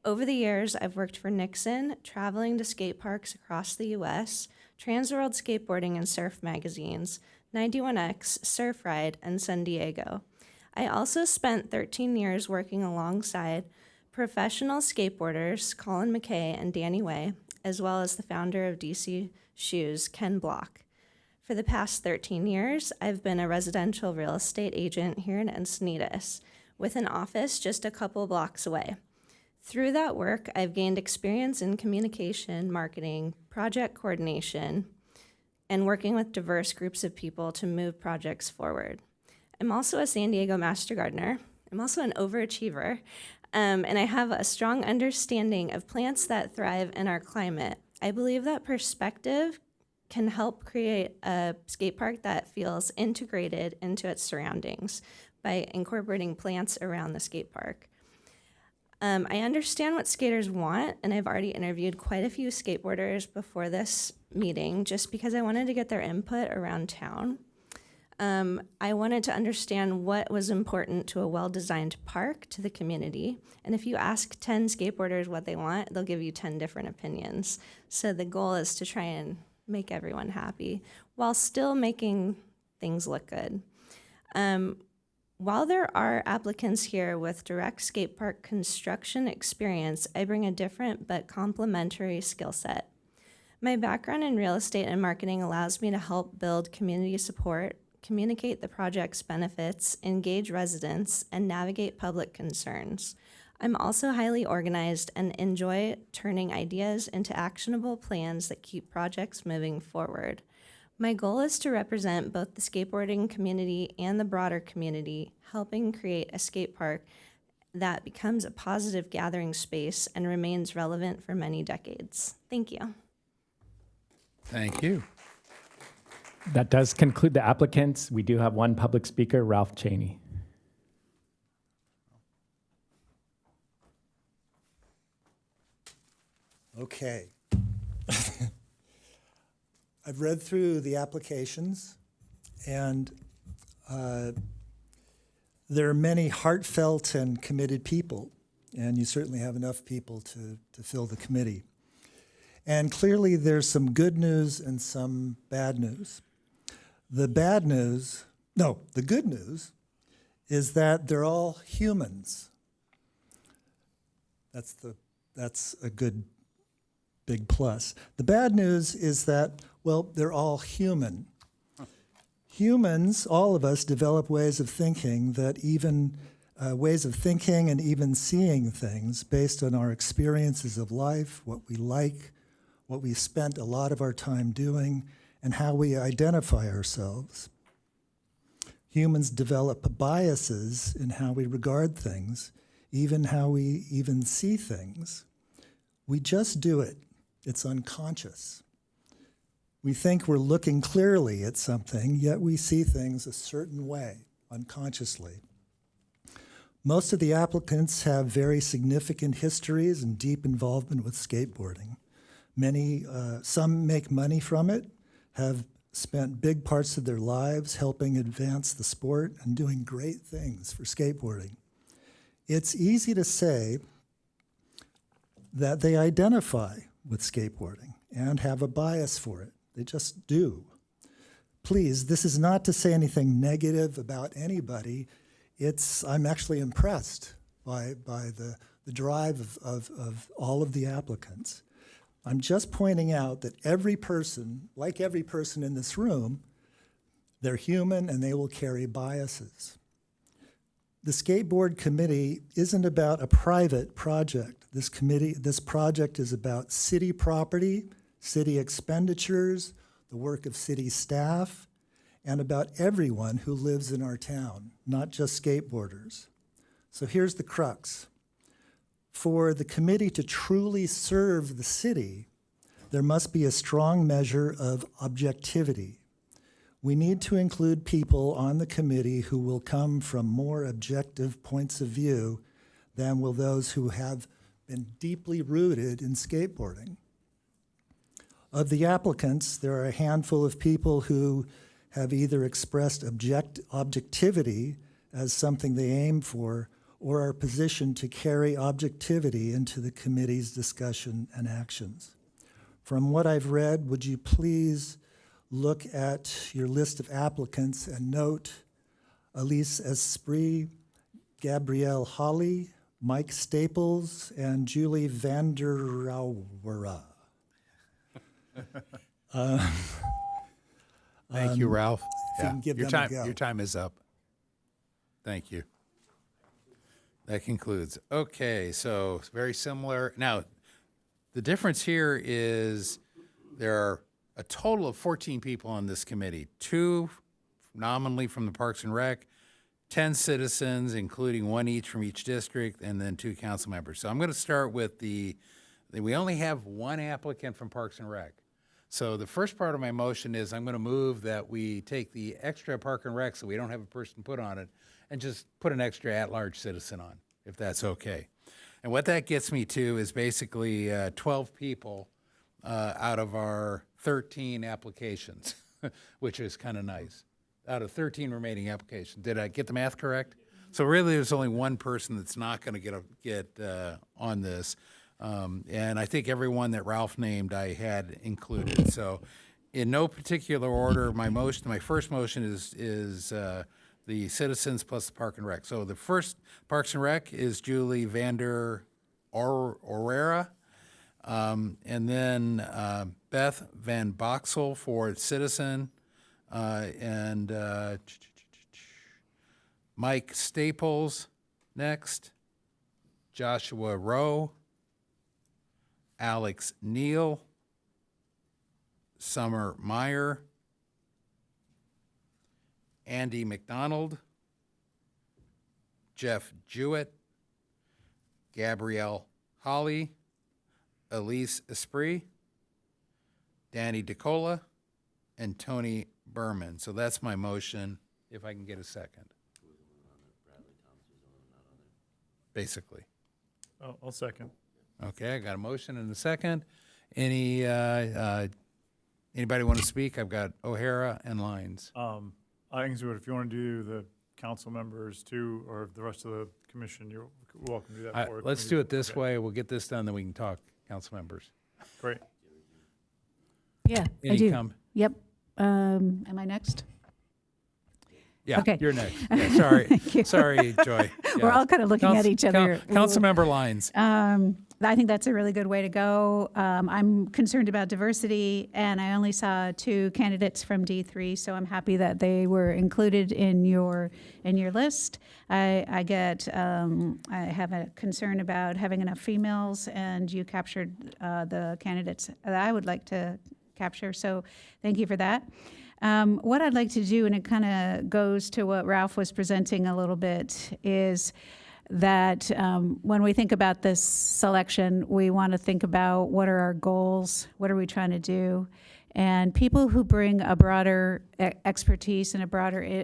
Over the years, I've worked for Nixon, traveling to skate parks across the U.S., Transworld Skateboarding and Surf magazines, 91X, Surf Ride, and San Diego. I also spent 13 years working alongside professional skateboarders Colin McKay and Danny Way, as well as the founder of DC Shoes, Ken Block. For the past 13 years, I've been a residential real estate agent here in Encinitas, with an office just a couple blocks away. Through that work, I've gained experience in communication, marketing, project coordination, and working with diverse groups of people to move projects forward. I'm also a San Diego Master Gardener. I'm also an overachiever, and I have a strong understanding of plants that thrive in our climate. I believe that perspective can help create a skate park that feels integrated into its surroundings by incorporating plants around the skate park. I understand what skaters want, and I've already interviewed quite a few skateboarders before this meeting just because I wanted to get their input around town. I wanted to understand what was important to a well-designed park to the community. And if you ask 10 skateboarders what they want, they'll give you 10 different opinions. So the goal is to try and make everyone happy while still making things look good. While there are applicants here with direct skate park construction experience, I bring a different but complementary skill set. My background in real estate and marketing allows me to help build community support, communicate the project's benefits, engage residents, and navigate public concerns. I'm also highly organized and enjoy turning ideas into actionable plans that keep projects moving forward. My goal is to represent both the skateboarding community and the broader community, helping create a skate park that becomes a positive gathering space and remains relevant for many decades. Thank you. Thank you. That does conclude the applicants. We do have one public speaker, Ralph Cheney. Okay. I've read through the applications, and there are many heartfelt and committed people, and you certainly have enough people to fill the committee. And clearly there's some good news and some bad news. The good news is that they're all humans. That's a good big plus. The bad news is that, well, they're all human. Humans, all of us, develop ways of thinking and even seeing things based on our experiences of life, what we like, what we spent a lot of our time doing, and how we identify ourselves. Humans develop biases in how we regard things, even how we even see things. We just do it. It's unconscious. We think we're looking clearly at something, yet we see things a certain way, unconsciously. Most of the applicants have very significant histories and deep involvement with skateboarding. Some make money from it, have spent big parts of their lives helping advance the sport and doing great things for skateboarding. It's easy to say that they identify with skateboarding and have a bias for it. They just do. Please, this is not to say anything negative about anybody. I'm actually impressed by the drive of all of the applicants. I'm just pointing out that every person, like every person in this room, they're human and they will carry biases. The skateboard committee isn't about a private project. This project is about city property, city expenditures, the work of city staff, and about everyone who lives in our town, not just skateboarders. So here's the crux. For the committee to truly serve the city, there must be a strong measure of objectivity. We need to include people on the committee who will come from more objective points of view than will those who have been deeply rooted in skateboarding. Of the applicants, there are a handful of people who have either expressed objectivity as something they aim for, or are positioned to carry objectivity into the committee's discussion and actions. From what I've read, would you please look at your list of applicants and note Elise Esprit, Gabrielle Holly, Mike Staples, and Julie Vanderauwera. Thank you, Ralph. If you can give them a go. Your time is up. Thank you. That concludes. Okay, so it's very similar. Now, the difference here is there are a total of 14 people on this committee, 2 nominally from the Parks and Rec, 10 citizens, including 1 each from each district, and then 2 council members. So I'm going to start with we only have 1 applicant from Parks and Rec. So the first part of my motion is I'm going to move that we take the extra Park and Rec, so we don't have a person put on it, and just put an extra at-large citizen on, if that's okay. And what that gets me to is basically 12 people out of our 13 applications, which is kind of nice, out of 13 remaining applications. Did I get the math correct? So really there's only 1 person that's not going to get on this. And I think everyone that Ralph named I had included. So in no particular order, my first motion is the citizens plus the Park and Rec. So the first Parks and Rec is Julie Vander Orera, and then Beth Van Boxel for citizen, and Mike Staples next, Joshua Rowe, Alex Neal, Summer Meyer, Andy McDonald, Jeff Jewett, Gabrielle Holly, Elise Esprit, Danny DeCola, and Tony Berman. So that's my motion, if I can get a second. Basically. I'll second. Okay, I got a motion and a second. Anybody want to speak? I've got O'Hara and Lyons. I can do it. If you want to do the council members too, or the rest of the commission, you're welcome to do that. Let's do it this way. We'll get this done, then we can talk, council members. Great. Yeah, Any I do. Yep. Am I next? Yeah, Okay. you're next. Yeah, sorry. Thank you. Sorry, Joy. We're all kind of looking at each other. Councilmember Lyons. I think that's a really good way to go. I'm concerned about diversity, and I only saw 2 candidates from D3, so I'm happy that they were included in your list. I have a concern about having enough females, and you captured the candidates that I would like to capture. So thank you for that. What I'd like to do, and it kind of goes to what Ralph was presenting a little bit, is that when we think about this selection, we want to think about what are our goals, what are we trying to do, and people who bring a broader expertise and a broader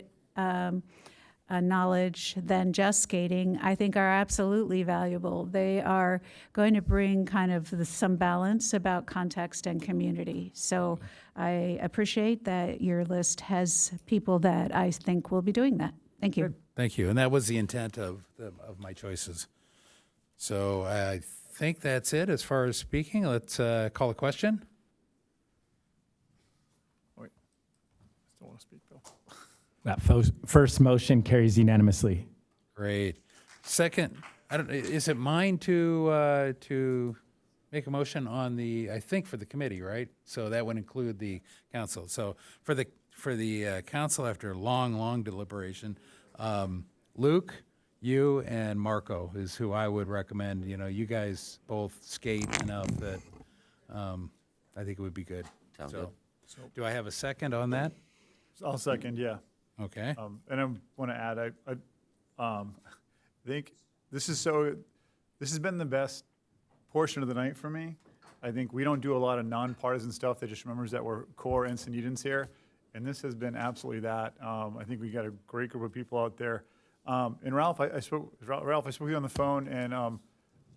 knowledge than just skating, I think are absolutely valuable. They are going to bring kind of some balance about context and community. So I appreciate that your list has people that I think will be doing that. Thank you. Good. Thank you. And that was the intent of my choices. So I think that's it as far as speaking. Let's call a question. Wait, I still want to speak though. That first motion carries unanimously. Great. Second, is it mine to make a motion on I think for the committee, right? So that would include the council. So for the council, after long deliberation, Luke, you, and Marco is who I would recommend. You know, you guys both skate enough that I think it would be good. Sounds good. So Do I have a second on that? I'll second, yeah. Okay. And I want to add, I think this has been the best portion of the night for me. I think we don't do a lot of nonpartisan stuff that just remembers that we're core Encinitans here. And this has been absolutely that. I think we got a great group of people out there. And Ralph, I spoke with you on the phone, and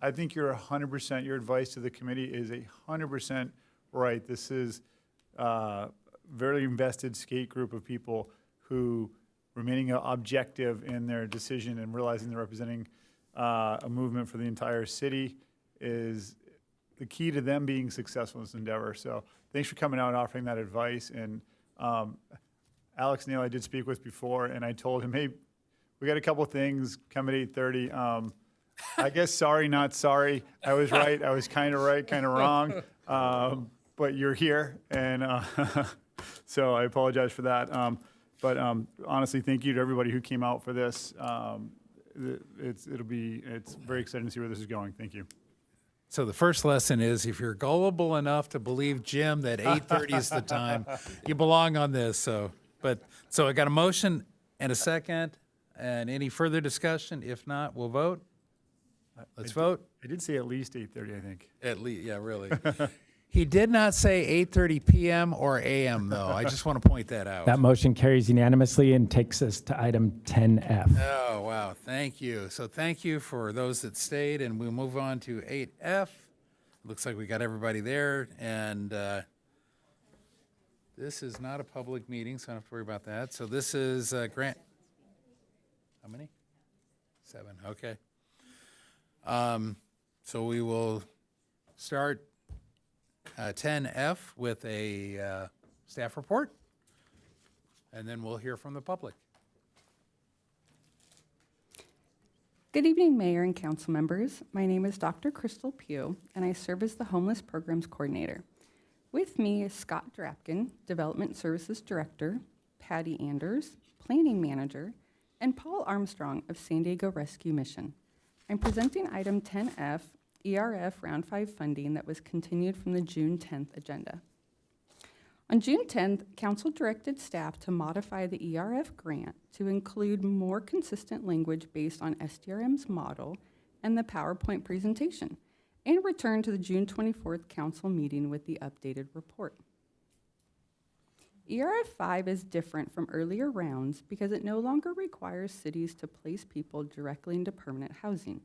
I think you're 100%, your advice to the committee is 100% right. This is a very invested skate group of people who remaining objective in their decision and realizing they're representing a movement for the entire city is the key to them being successful in this endeavor. So thanks for coming out and offering that advice. And Alex Neal I did speak with before, and I told him, hey, we got a couple things coming at 8:30. I guess sorry, not sorry. I was right. I was kind of right, kind of wrong. But you're here, and so I apologize for that. But honestly, thank you to everybody who came out for this. It's very exciting to see where this is going. Thank you. So the first lesson is if you're gullible enough to believe, Jim, that 8:30 is the time, you belong on this. So I got a motion and a second, and any further discussion? If not, we'll vote. Let's vote. I did say at least 8:30, I think. At least, yeah, really. He did not say 8:30 p.m. or a.m., though. I just want to point that out. That motion carries unanimously and takes us to item 10F. Oh, wow. Thank you. So thank you for those that stayed, and we'll move on to 8F. Looks like we got everybody there, and this is not a public meeting, so I don't have to worry about that. So this is grant. How many? 7. Okay. So we will start 10F with a staff report, and then we'll hear from the public. Good evening, Mayor and Council members. My name is Dr. Crystal Pugh, and I serve as the Homeless Programs Coordinator. With me is Scott Drapkin, Development Services Director, Patty Anders, Planning Manager, and Paul Armstrong of San Diego Rescue Mission. I'm presenting item 10F, ERF Round 5 funding that was continued from the June 10th agenda. On June 10th, Council directed staff to modify the ERF grant to include more consistent language based on SDRM's model and the PowerPoint presentation, and return to the June 24th Council meeting with the updated report. ERF 5 is different from earlier rounds because it no longer requires cities to place people directly into permanent housing.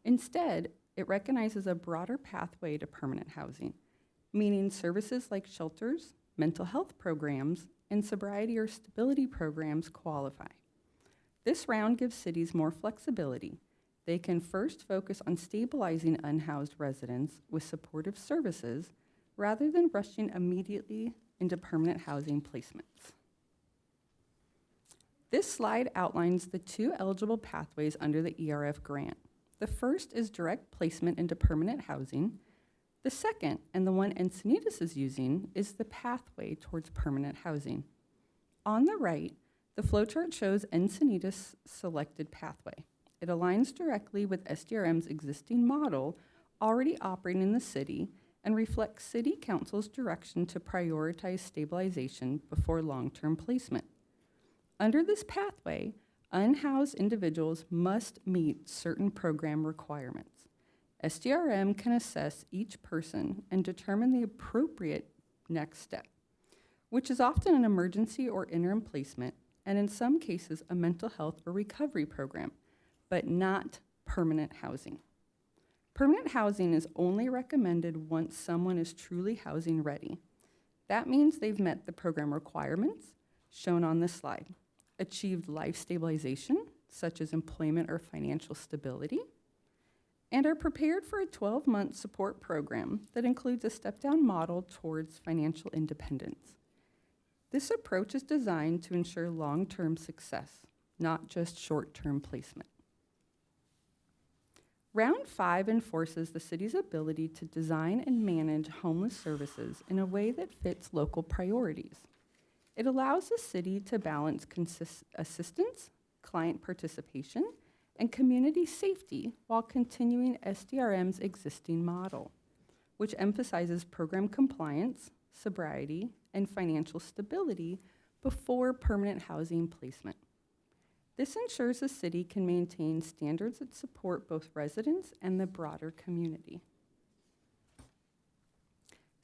Instead, it recognizes a broader pathway to permanent housing, meaning services like shelters, mental health programs, and sobriety or stability programs qualify. This round gives cities more flexibility. They can first focus on stabilizing unhoused residents with supportive services rather than rushing immediately into permanent housing placements. This slide outlines the 2 eligible pathways under the ERF grant. The first is direct placement into permanent housing. The second, and the one Encinitas is using, is the pathway towards permanent housing. On the right, the flowchart shows Encinitas' selected pathway. It aligns directly with SDRM's existing model already operating in the city and reflects City Council's direction to prioritize stabilization before long-term placement. Under this pathway, unhoused individuals must meet certain program requirements. SDRM can assess each person and determine the appropriate next step, which is often an emergency or interim placement, and in some cases, a mental health or recovery program, but not permanent housing. Permanent housing is only recommended once someone is truly housing ready. That means they've met the program requirements shown on this slide, achieved life stabilization, such as employment or financial stability, and are prepared for a 12-month support program that includes a step-down model towards financial independence. This approach is designed to ensure long-term success, not just short-term placement. Round 5 enforces the city's ability to design and manage homeless services in a way that fits local priorities. It allows the city to balance assistance, client participation, and community safety while continuing SDRM's existing model, which emphasizes program compliance, sobriety, and financial stability before permanent housing placement. This ensures the city can maintain standards that support both residents and the broader community.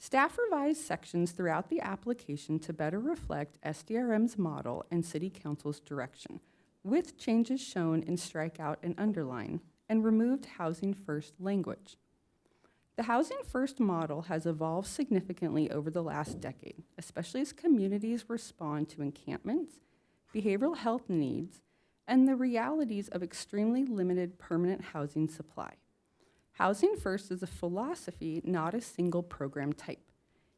Staff revised sections throughout the application to better reflect SDRM's model and City Council's direction, with changes shown in strikeout and underline, and removed housing first language. The housing first model has evolved significantly over the last decade, especially as communities respond to encampments, behavioral health needs, and the realities of extremely limited permanent housing supply. Housing first is a philosophy, not a single program type.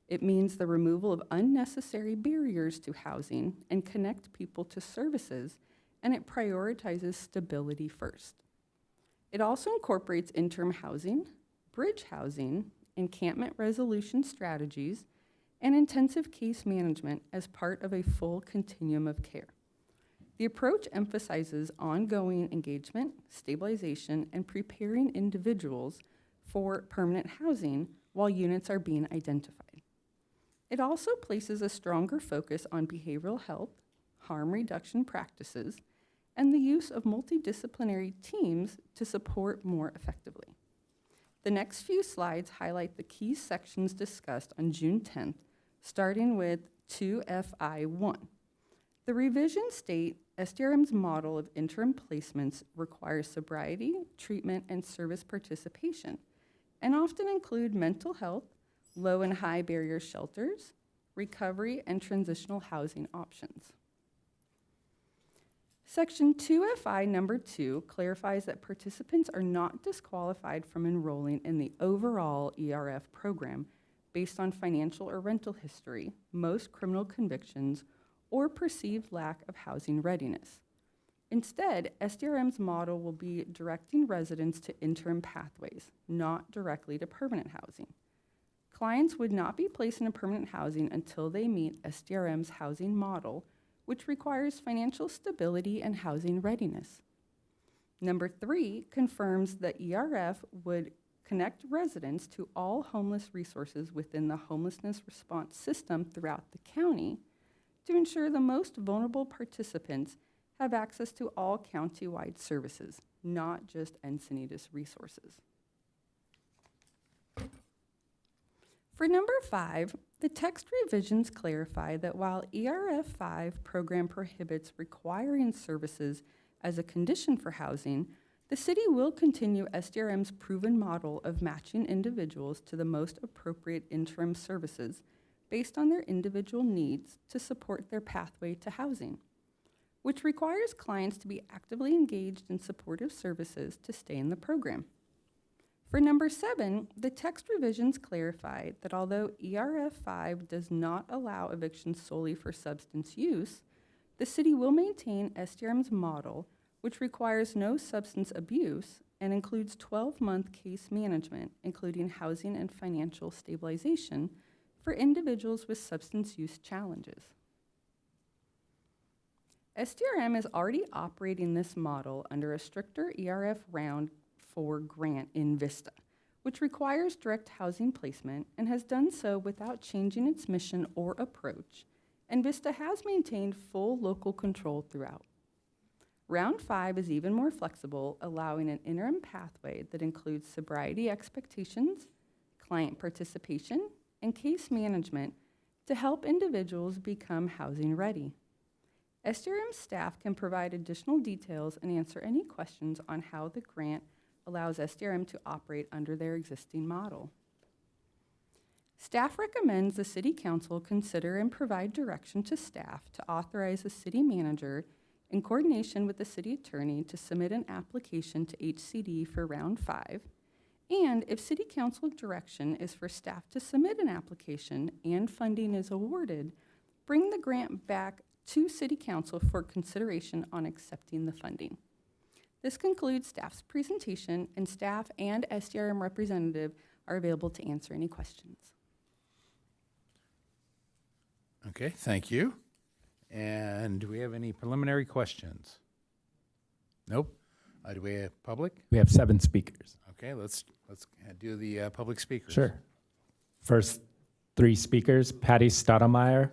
It means the removal of unnecessary barriers to housing and connect people to services, and it prioritizes stability first. It also incorporates interim housing, bridge housing, encampment resolution strategies, and intensive case management as part of a full continuum of care. The approach emphasizes ongoing engagement, stabilization, and preparing individuals for permanent housing while units are being identified. It also places a stronger focus on behavioral health, harm reduction practices, and the use of multidisciplinary teams to support more effectively. The next few slides highlight the key sections discussed on June 10th, starting with 2FI1. The revisions state SDRM's model of interim placements requires sobriety, treatment, and service participation, and often include mental health, low and high barrier shelters, recovery, and transitional housing options. Section 2FI number 2 clarifies that participants are not disqualified from enrolling in the overall ERF program based on financial or rental history, most criminal convictions, or perceived lack of housing readiness. Instead, SDRM's model will be directing residents to interim pathways, not directly to permanent housing. Clients would not be placed in a permanent housing until they meet SDRM's housing model, which requires financial stability and housing readiness. Number 3 confirms that ERF would connect residents to all homeless resources within the homelessness response system throughout the county to ensure the most vulnerable participants have access to all county-wide services, not just Encinitas resources. For number 5, the text revisions clarify that while ERF 5 program prohibits requiring services as a condition for housing, the city will continue SDRM's proven model of matching individuals to the most appropriate interim services based on their individual needs to support their pathway to housing, which requires clients to be actively engaged in supportive services to stay in the program. For number 7, the text revisions clarify that although ERF 5 does not allow eviction solely for substance use, the city will maintain SDRM's model, which requires no substance abuse, and includes 12-month case management, including housing and financial stabilization for individuals with substance use challenges. SDRM is already operating this model under a stricter ERF Round 4 grant in Vista, which requires direct housing placement and has done so without changing its mission or approach, and Vista has maintained full local control throughout. Round 5 is even more flexible, allowing an interim pathway that includes sobriety expectations, client participation, and case management to help individuals become housing ready. SDRM staff can provide additional details and answer any questions on how the grant allows SDRM to operate under their existing model. Staff recommends the City Council consider and provide direction to staff to authorize the city manager in coordination with the city attorney to submit an application to HCD for Round 5, and if City Council direction is for staff to submit an application and funding is awarded, bring the grant back to City Council for consideration on accepting the funding. This concludes staff's presentation, and staff and SDRM representative are available to answer any questions. Okay, thank you. And do we have any preliminary questions? Nope. Do we have public? We have 7 speakers. Okay, let's do the public speakers. Sure. First 3 speakers, Patty Stottlemyre,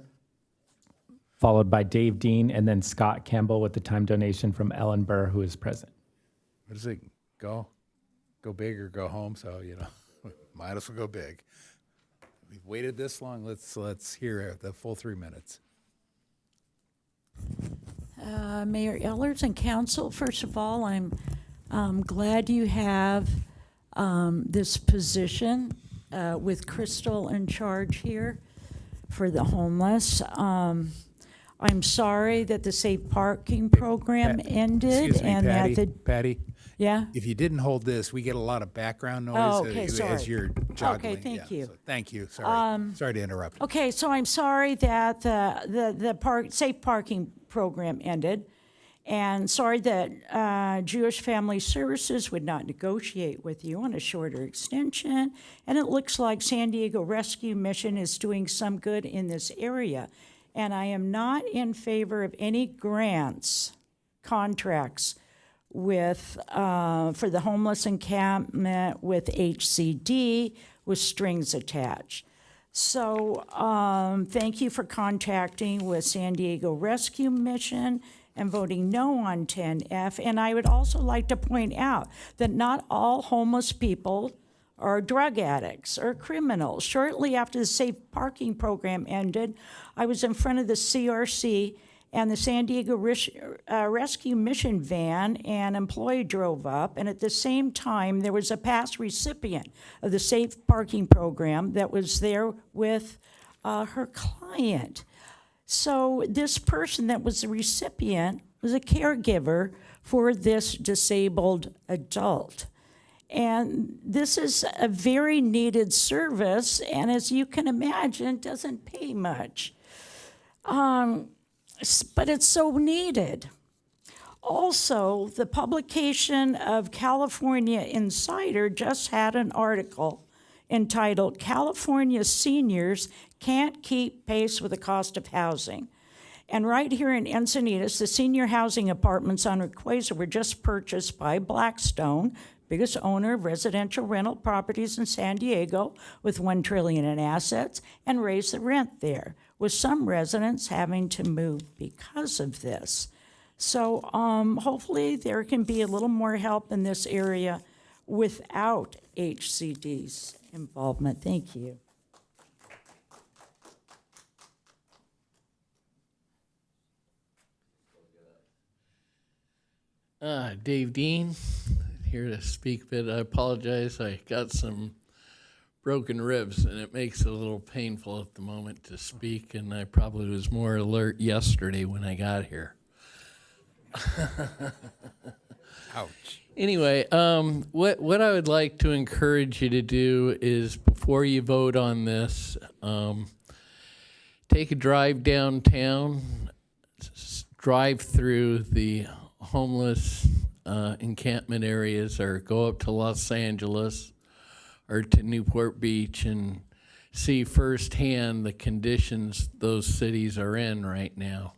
followed by Dave Dean, and then Scott Campbell with the time donation from Ellen Burr, who is present. What does it go? Go big or go home? So, might as well go big. We've waited this long. Let's hear the full 3 minutes. Mayor Ehlers and Council, first of all, I'm glad you have this position with Crystal in charge here for the homeless. I'm sorry that the safe parking program ended. Excuse me, and Patty, that Patty, yeah? if you didn't hold this, we get a lot of background noise Oh, okay, as sorry. you're juggling. Okay, thank you. So thank you. Sorry. Sorry to interrupt. Okay, so I'm sorry that the safe parking program ended, and sorry that Jewish Family Services would not negotiate with you on a shorter extension. And it looks like San Diego Rescue Mission is doing some good in this area. And I am not in favor of any grants, contracts with for the homeless encampment with HCD with strings attached. So thank you for contacting with San Diego Rescue Mission and voting no on 10F. And I would also like to point out that not all homeless people are drug addicts or criminals. Shortly after the safe parking program ended, I was in front of the CRC and the San Diego Rescue Mission van, and an employee drove up, and at the same time, there was a past recipient of the safe parking program that was there with her client. So this person that was the recipient was a caregiver for this disabled adult. And this is a very needed service, and as you can imagine, doesn't pay much. But it's so needed. Also, the publication of California Insider just had an article entitled "California Seniors Can't Keep Pace with the Cost of Housing." And right here in Encinitas, the senior housing apartments on Requesa were just purchased by Blackstone, biggest owner of residential rental properties in San Diego with $1 trillion in assets, and raised the rent there, with some residents having to move because of this. So hopefully there can be a little more help in this area without HCD's involvement. Thank you. Dave Dean, here to speak, but I apologize. I got some broken ribs, and it makes it a little painful at the moment to speak, and I probably was more alert yesterday when I got here. Ouch. Anyway, what I would like to encourage you to do is, before you vote on this, take a drive downtown, drive through the homeless encampment areas or go up to Los Angeles or to Newport Beach and see firsthand the conditions those cities are in right now.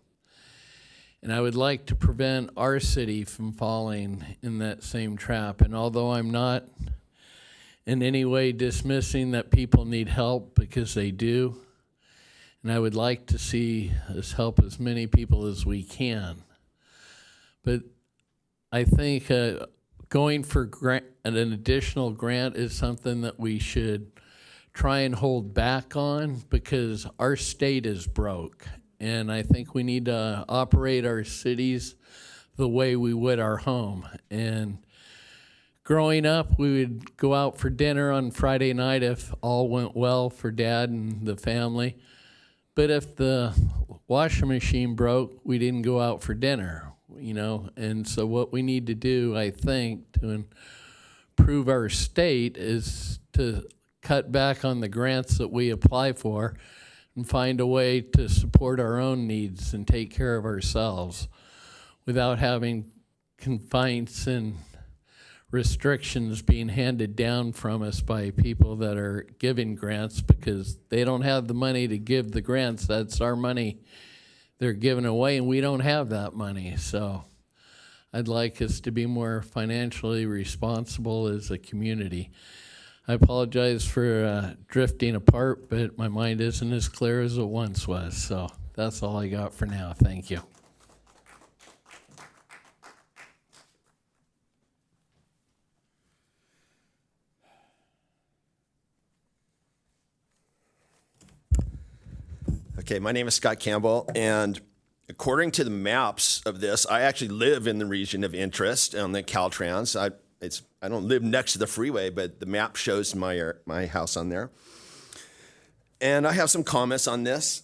And I would like to prevent our city from falling in that same trap. And although I'm not in any way dismissing that people need help, because they do, and I would like to see us help as many people as we can. But I think going for an additional grant is something that we should try and hold back on, because our state is broke. And I think we need to operate our cities the way we would our home. And growing up, we would go out for dinner on Friday night if all went well for Dad and the family. But if the washing machine broke, we didn't go out for dinner, you know. And so what we need to do, I think, to improve our state is to cut back on the grants that we apply for and find a way to support our own needs and take care of ourselves without having confines and restrictions being handed down from us by people that are giving grants, because they don't have the money to give the grants. That's our money they're giving away, and we don't have that money. So I'd like us to be more financially responsible as a community. I apologize for drifting apart, but my mind isn't as clear as it once was. So that's all I got for now. Thank you. Okay, my name is Scott Campbell, and according to the maps of this, I actually live in the region of interest on the Caltrans. I don't live next to the freeway, but the map shows my house on there. And I have some comments on this.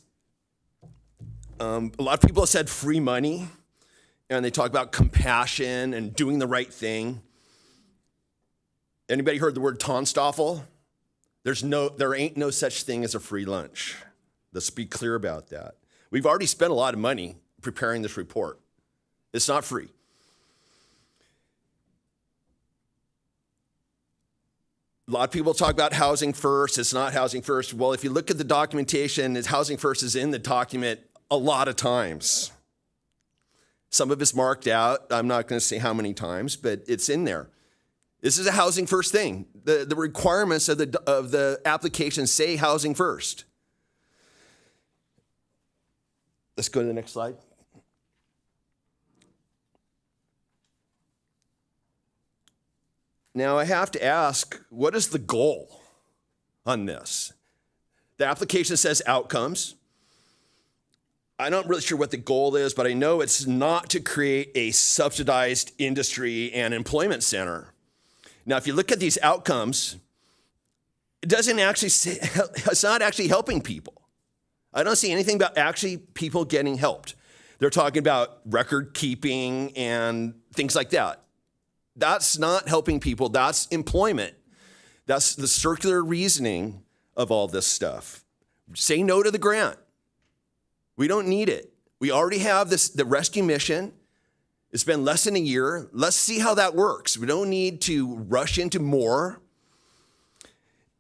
A lot of people have said free money, and they talk about compassion and doing the right thing. Anybody heard the word Tonstoffel? There ain't no such thing as a free lunch. Let's be clear about that. We've already spent a lot of money preparing this report. It's not free. A lot of people talk about housing first. It's not housing first. Well, if you look at the documentation, housing first is in the document a lot of times. Some of it's marked out. I'm not going to say how many times, but it's in there. This is a housing first thing. The requirements of the application say housing first. Let's go to the next slide. Now, I have to ask, what is the goal on this? The application says outcomes. I'm not really sure what the goal is, but I know it's not to create a subsidized industry and employment center. Now, if you look at these outcomes, it's not actually helping people. I don't see anything about actually people getting helped. They're talking about record keeping and things like that. That's not helping people. That's employment. That's the circular reasoning of all this stuff. Say no to the grant. We don't need it. We already have the rescue mission. It's been less than a year. Let's see how that works. We don't need to rush into more.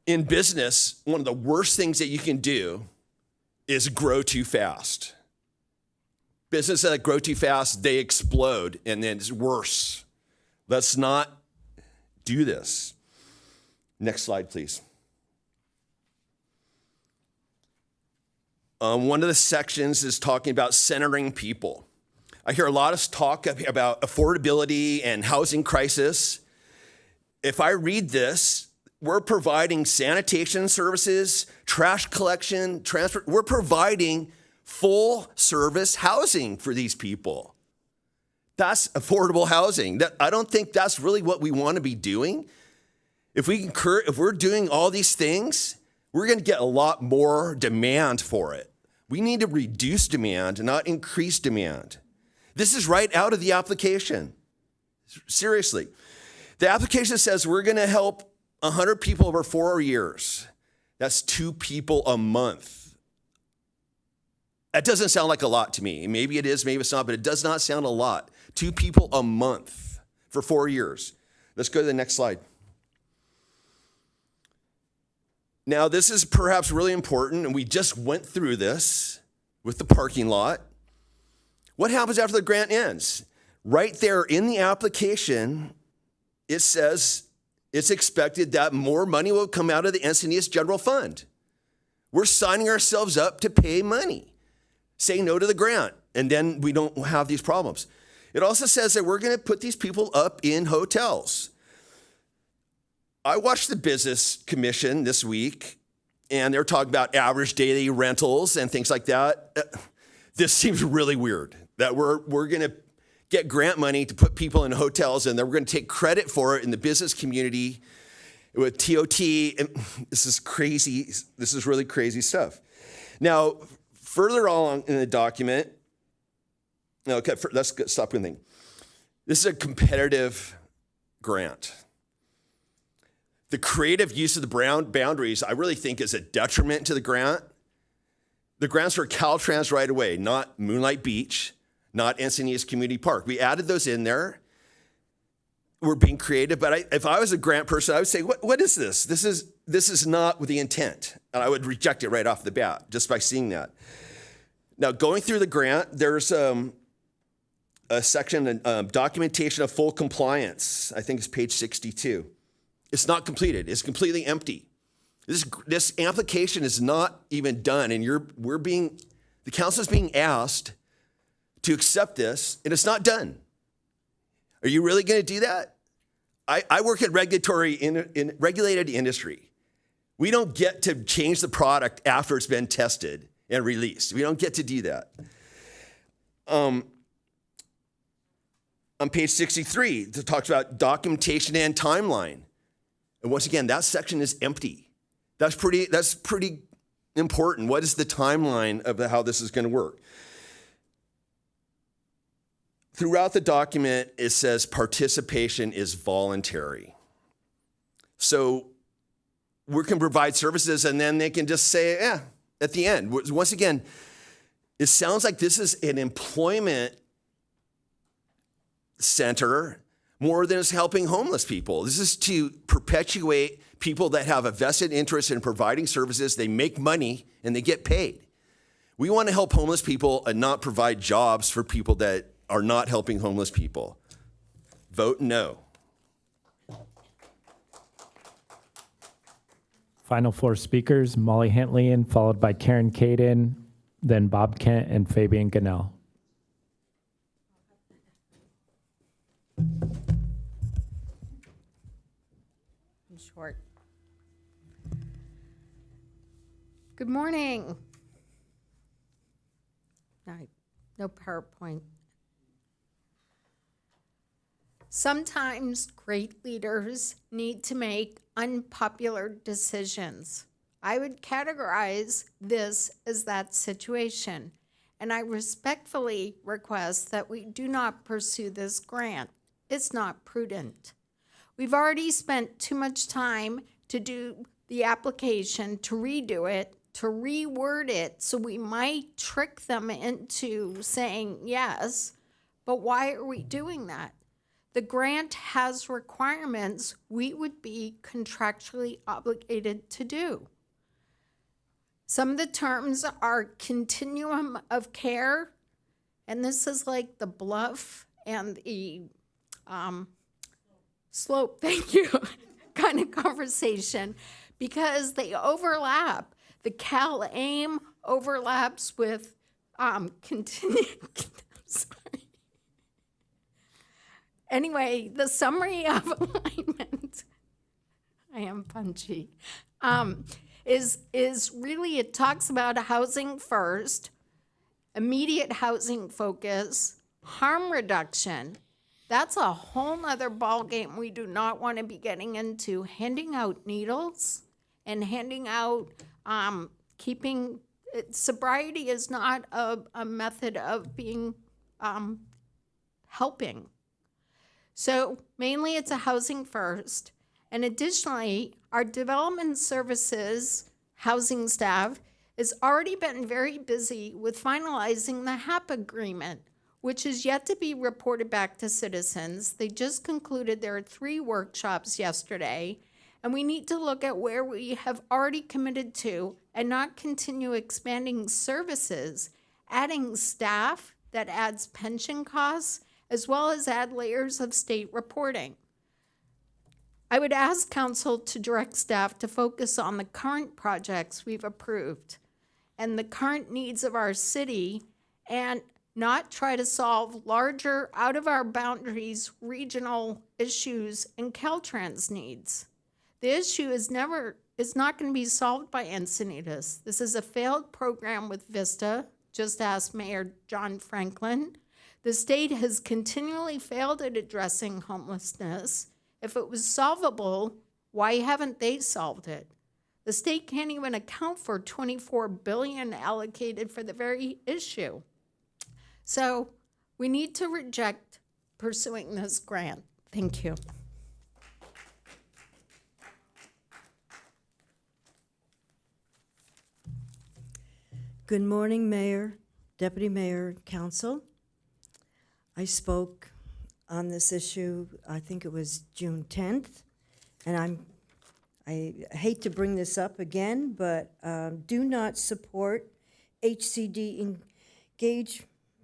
In business, one of the worst things that you can do is grow too fast. Businesses that grow too fast, they explode, and then it's worse. Let's not do this. Next slide, please. One of the sections is talking about centering people. I hear a lot of talk about affordability and housing crisis. If I read this, we're providing sanitation services, trash collection, transport. We're providing full service housing for these people. That's affordable housing. I don't think that's really what we want to be doing. If we're doing all these things, we're going to get a lot more demand for it. We need to reduce demand, not increase demand. This is right out of the application. Seriously. The application says we're going to help 100 people over 4 years. That's 2 people a month. That doesn't sound like a lot to me. Maybe it is, maybe it's not, but it does not sound a lot. 2 people a month. for 4 years. Let's go to the next slide. Now, this is perhaps really important, and we just went through this with the parking lot. What happens after the grant ends? Right there in the application, it says it's expected that more money will come out of the Encinitas General Fund. We're signing ourselves up to pay money, say no to the grant, and then we don't have these problems. It also says that we're going to put these people up in hotels. I watched the Business Commission this week, and they're talking about average daily rentals and things like that. This seems really weird that we're going to get grant money to put people in hotels, and then we're going to take credit for it in the business community with TOT. And this is crazy. This is really crazy stuff. Now, further on in the document, okay, let's stop one thing. This is a competitive grant. The creative use of the boundaries, I really think, is a detriment to the grant. The grants for Caltrans right away, not Moonlight Beach, not Encinitas Community Park. We added those in there. We're being creative, but if I was a grant person, I would say, what is this? This is not with the intent. And I would reject it right off the bat just by seeing that. Now, going through the grant, there's a section, documentation of full compliance. I think it's page 62. It's not completed. It's completely empty. This application is not even done, and the council is being asked to accept this, and it's not done. Are you really going to do that? I work at regulated industry. We don't get to change the product after it's been tested and released. We don't get to do that. On page 63, it talks about documentation and timeline. And once again, that section is empty. That's pretty important. What is the timeline of how this is going to work? Throughout the document, it says participation is voluntary. So we can provide services, and then they can just say, at the end. Once again, it sounds like this is an employment center more than it's helping homeless people. This is to perpetuate people that have a vested interest in providing services. They make money and they get paid. We want to help homeless people and not provide jobs for people that are not helping homeless people. Vote no. Final four speakers, Molly Hentleyan, followed by Karen Caden, then Bob Kent and Fabian Gannell. Short. Good morning. No PowerPoint. Sometimes great leaders need to make unpopular decisions. I would categorize this as that situation, and I respectfully request that we do not pursue this grant. It's not prudent. We've already spent too much time to do the application, to redo it, to reword it, so we might trick them into saying yes, but why are we doing that? The grant has requirements we would be contractually obligated to do. Some of the terms are continuum of care, and this is like the bluff and the slope, thank you, kind of conversation, because they overlap. The CalAIM overlaps with Anyway, the summary of alignment, I am punchy, is really, it talks about housing first, immediate housing focus, harm reduction. That's a whole nother ballgame we do not want to be getting into. Handing out needles and handing out, sobriety is not a method of being, helping. So mainly it's a housing first. And additionally, our development services housing staff has already been very busy with finalizing the HAP agreement, which is yet to be reported back to citizens. They just concluded there are 3 workshops yesterday, and we need to look at where we have already committed to and not continue expanding services, adding staff that adds pension costs, as well as add layers of state reporting. I would ask council to direct staff to focus on the current projects we've approved and the current needs of our city, and not try to solve larger, out of our boundaries, regional issues and Caltrans needs. The issue is not going to be solved by Encinitas. This is a failed program with Vista. Just ask Mayor John Franklin. The state has continually failed at addressing homelessness. If it was solvable, why haven't they solved it? The state can't even account for $24 billion allocated for the very issue. So we need to reject pursuing this grant. Thank you. Good morning, Mayor, Deputy Mayor, Council. I spoke on this issue, I think it was June 10th, and I hate to bring this up again, but do not support HCD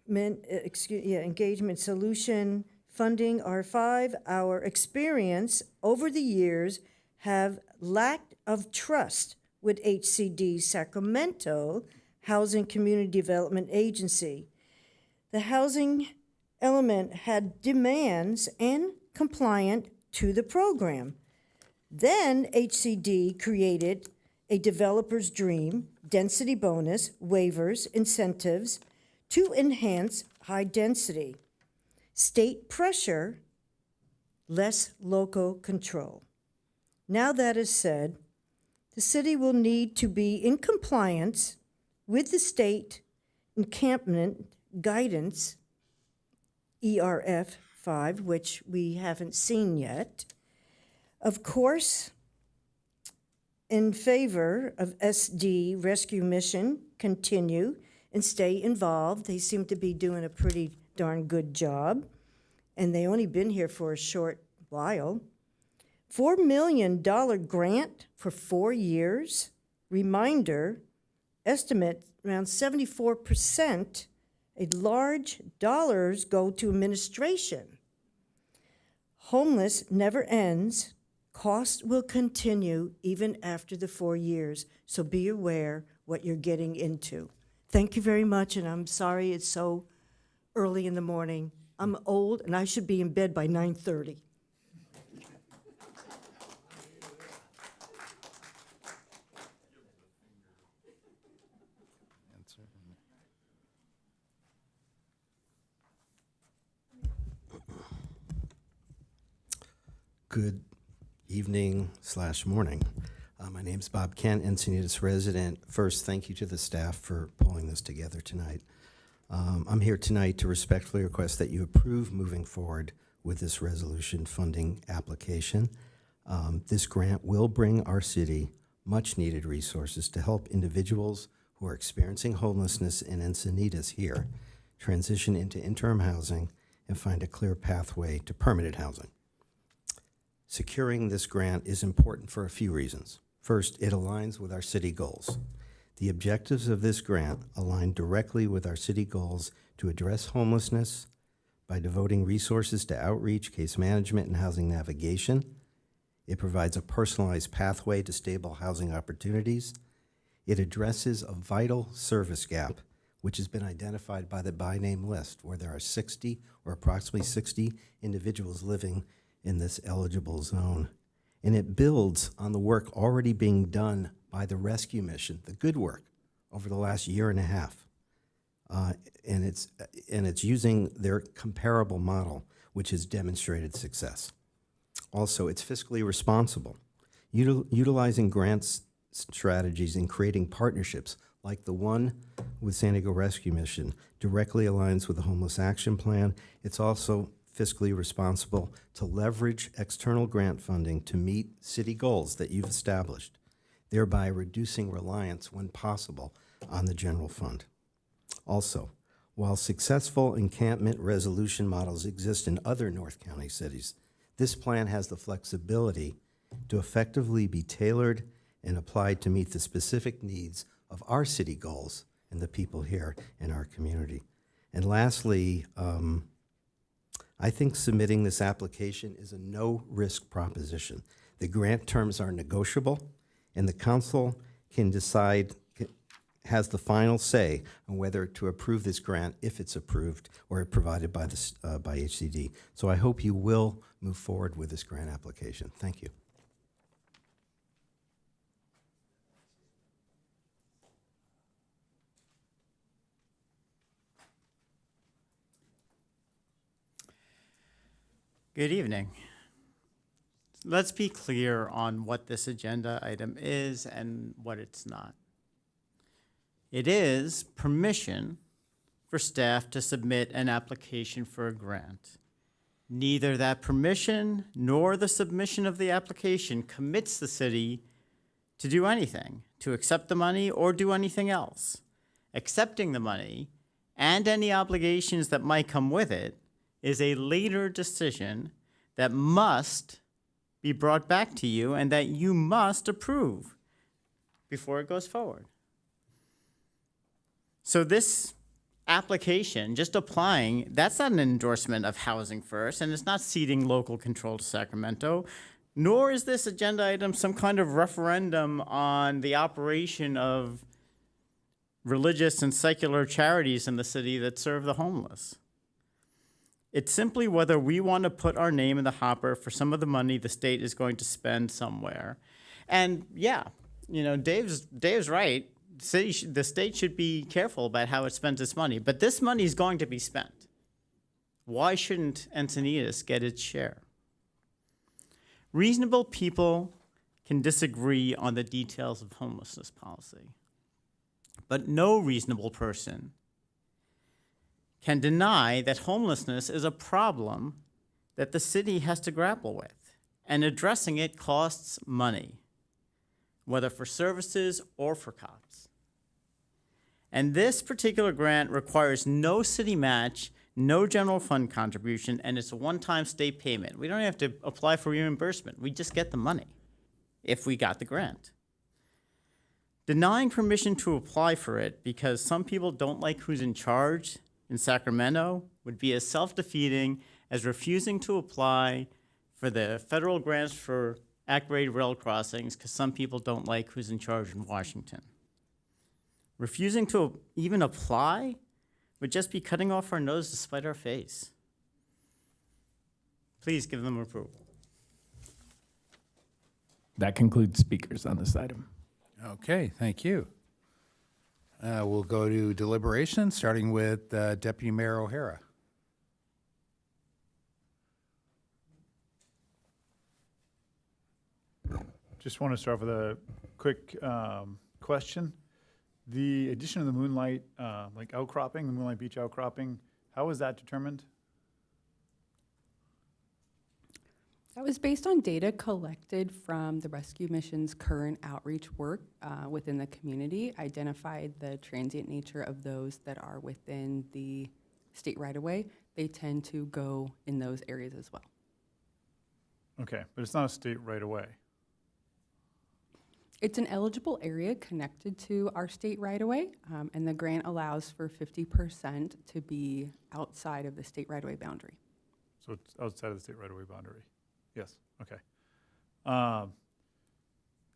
engagement solution funding R5. Our experience over the years have lacked of trust with HCD Sacramento Housing Community Development Agency. The housing element had demands and compliant to the program. Then HCD created a developer's dream, density bonus, waivers, incentives to enhance high density. State pressure, less local control. Now that is said, the city will need to be in compliance with the state encampment guidance, ERF 5, which we haven't seen yet. Of course, in favor of SD rescue mission, continue and stay involved. They seem to be doing a pretty darn good job, and they only been here for a short while. $4 million grant for 4 years. Reminder, estimate around 74%, a large dollars go to administration. Homeless never ends. Cost will continue even after the 4 years, so be aware what you're getting into. Thank you very much, and I'm sorry it's so early in the morning. I'm old, and I should be in bed by 9:30. Good evening/morning. My name's Bob Kent, Encinitas resident. First, thank you to the staff for pulling this together tonight. I'm here tonight to respectfully request that you approve moving forward with this resolution funding application. This grant will bring our city much-needed resources to help individuals who are experiencing homelessness in Encinitas here transition into interim housing and find a clear pathway to permanent housing. Securing this grant is important for a few reasons. First, it aligns with our city goals. The objectives of this grant align directly with our city goals to address homelessness by devoting resources to outreach, case management, and housing navigation. It provides a personalized pathway to stable housing opportunities. It addresses a vital service gap, which has been identified by the by name list, where there are 60 or approximately 60 individuals living in this eligible zone. And it builds on the work already being done by the rescue mission, the good work, over the last year and a half. And it's using their comparable model, which has demonstrated success. Also, it's fiscally responsible, utilizing grants strategies and creating partnerships like the one with San Diego Rescue Mission directly aligns with the Homeless Action Plan. It's also fiscally responsible to leverage external grant funding to meet city goals that you've established, thereby reducing reliance when possible on the general fund. Also, While successful encampment resolution models exist in other North County cities, this plan has the flexibility to effectively be tailored and applied to meet the specific needs of our city goals and the people here in our community. And lastly, I think submitting this application is a no-risk proposition. The grant terms are negotiable, and the council can decide, has the final say on whether to approve this grant if it's approved or provided by by HCD. So I hope you will move forward with this grant application. Thank you. Good evening. Let's be clear on what this agenda item is and what it's not. It is permission for staff to submit an application for a grant. Neither that permission nor the submission of the application commits the city to do anything, to accept the money or do anything else. Accepting the money and any obligations that might come with it is a later decision that must be brought back to you and that you must approve before it goes forward. So this application, just applying, that's not an endorsement of Housing First, and it's not ceding local control to Sacramento, nor is this agenda item some kind of referendum on the operation of religious and secular charities in the city that serve the homeless. It's simply whether we want to put our name in the hopper for some of the money the state is going to spend somewhere. And yeah, you know, Dave's right. The state should be careful about how it spends its money, but this money is going to be spent. Why shouldn't Encinitas get its share? Reasonable people can disagree on the details of homelessness policy, but no reasonable person can deny that homelessness is a problem that the city has to grapple with, and addressing it costs money, whether for services or for cops. And this particular grant requires no city match, no general fund contribution, and it's a one-time state payment. We don't have to apply for reimbursement. We just get the money if we got the grant. Denying permission to apply for it because some people don't like who's in charge in Sacramento would be as self-defeating as refusing to apply for the federal grants for at-grade rail crossings because some people don't like who's in charge in Washington. Refusing to even apply would just be cutting off our nose to spite our face. Please give them approval. That concludes speakers on this item. Okay, thank you. We'll go to deliberation, starting with Deputy Mayor O'Hara. Just want to start with a quick question. The addition of the moonlight, like outcropping, the Moonlight Beach outcropping, how was that determined? That was based on data collected from the rescue mission's current outreach work within the community, identified the transient nature of those that are within the state right-of-way. They tend to go in those areas as well. Okay, but it's not a state right-of-way. It's an eligible area connected to our state right-of-way, and the grant allows for 50% to be outside of the state right-of-way boundary. So it's outside of the state right-of-way boundary? Yes, okay.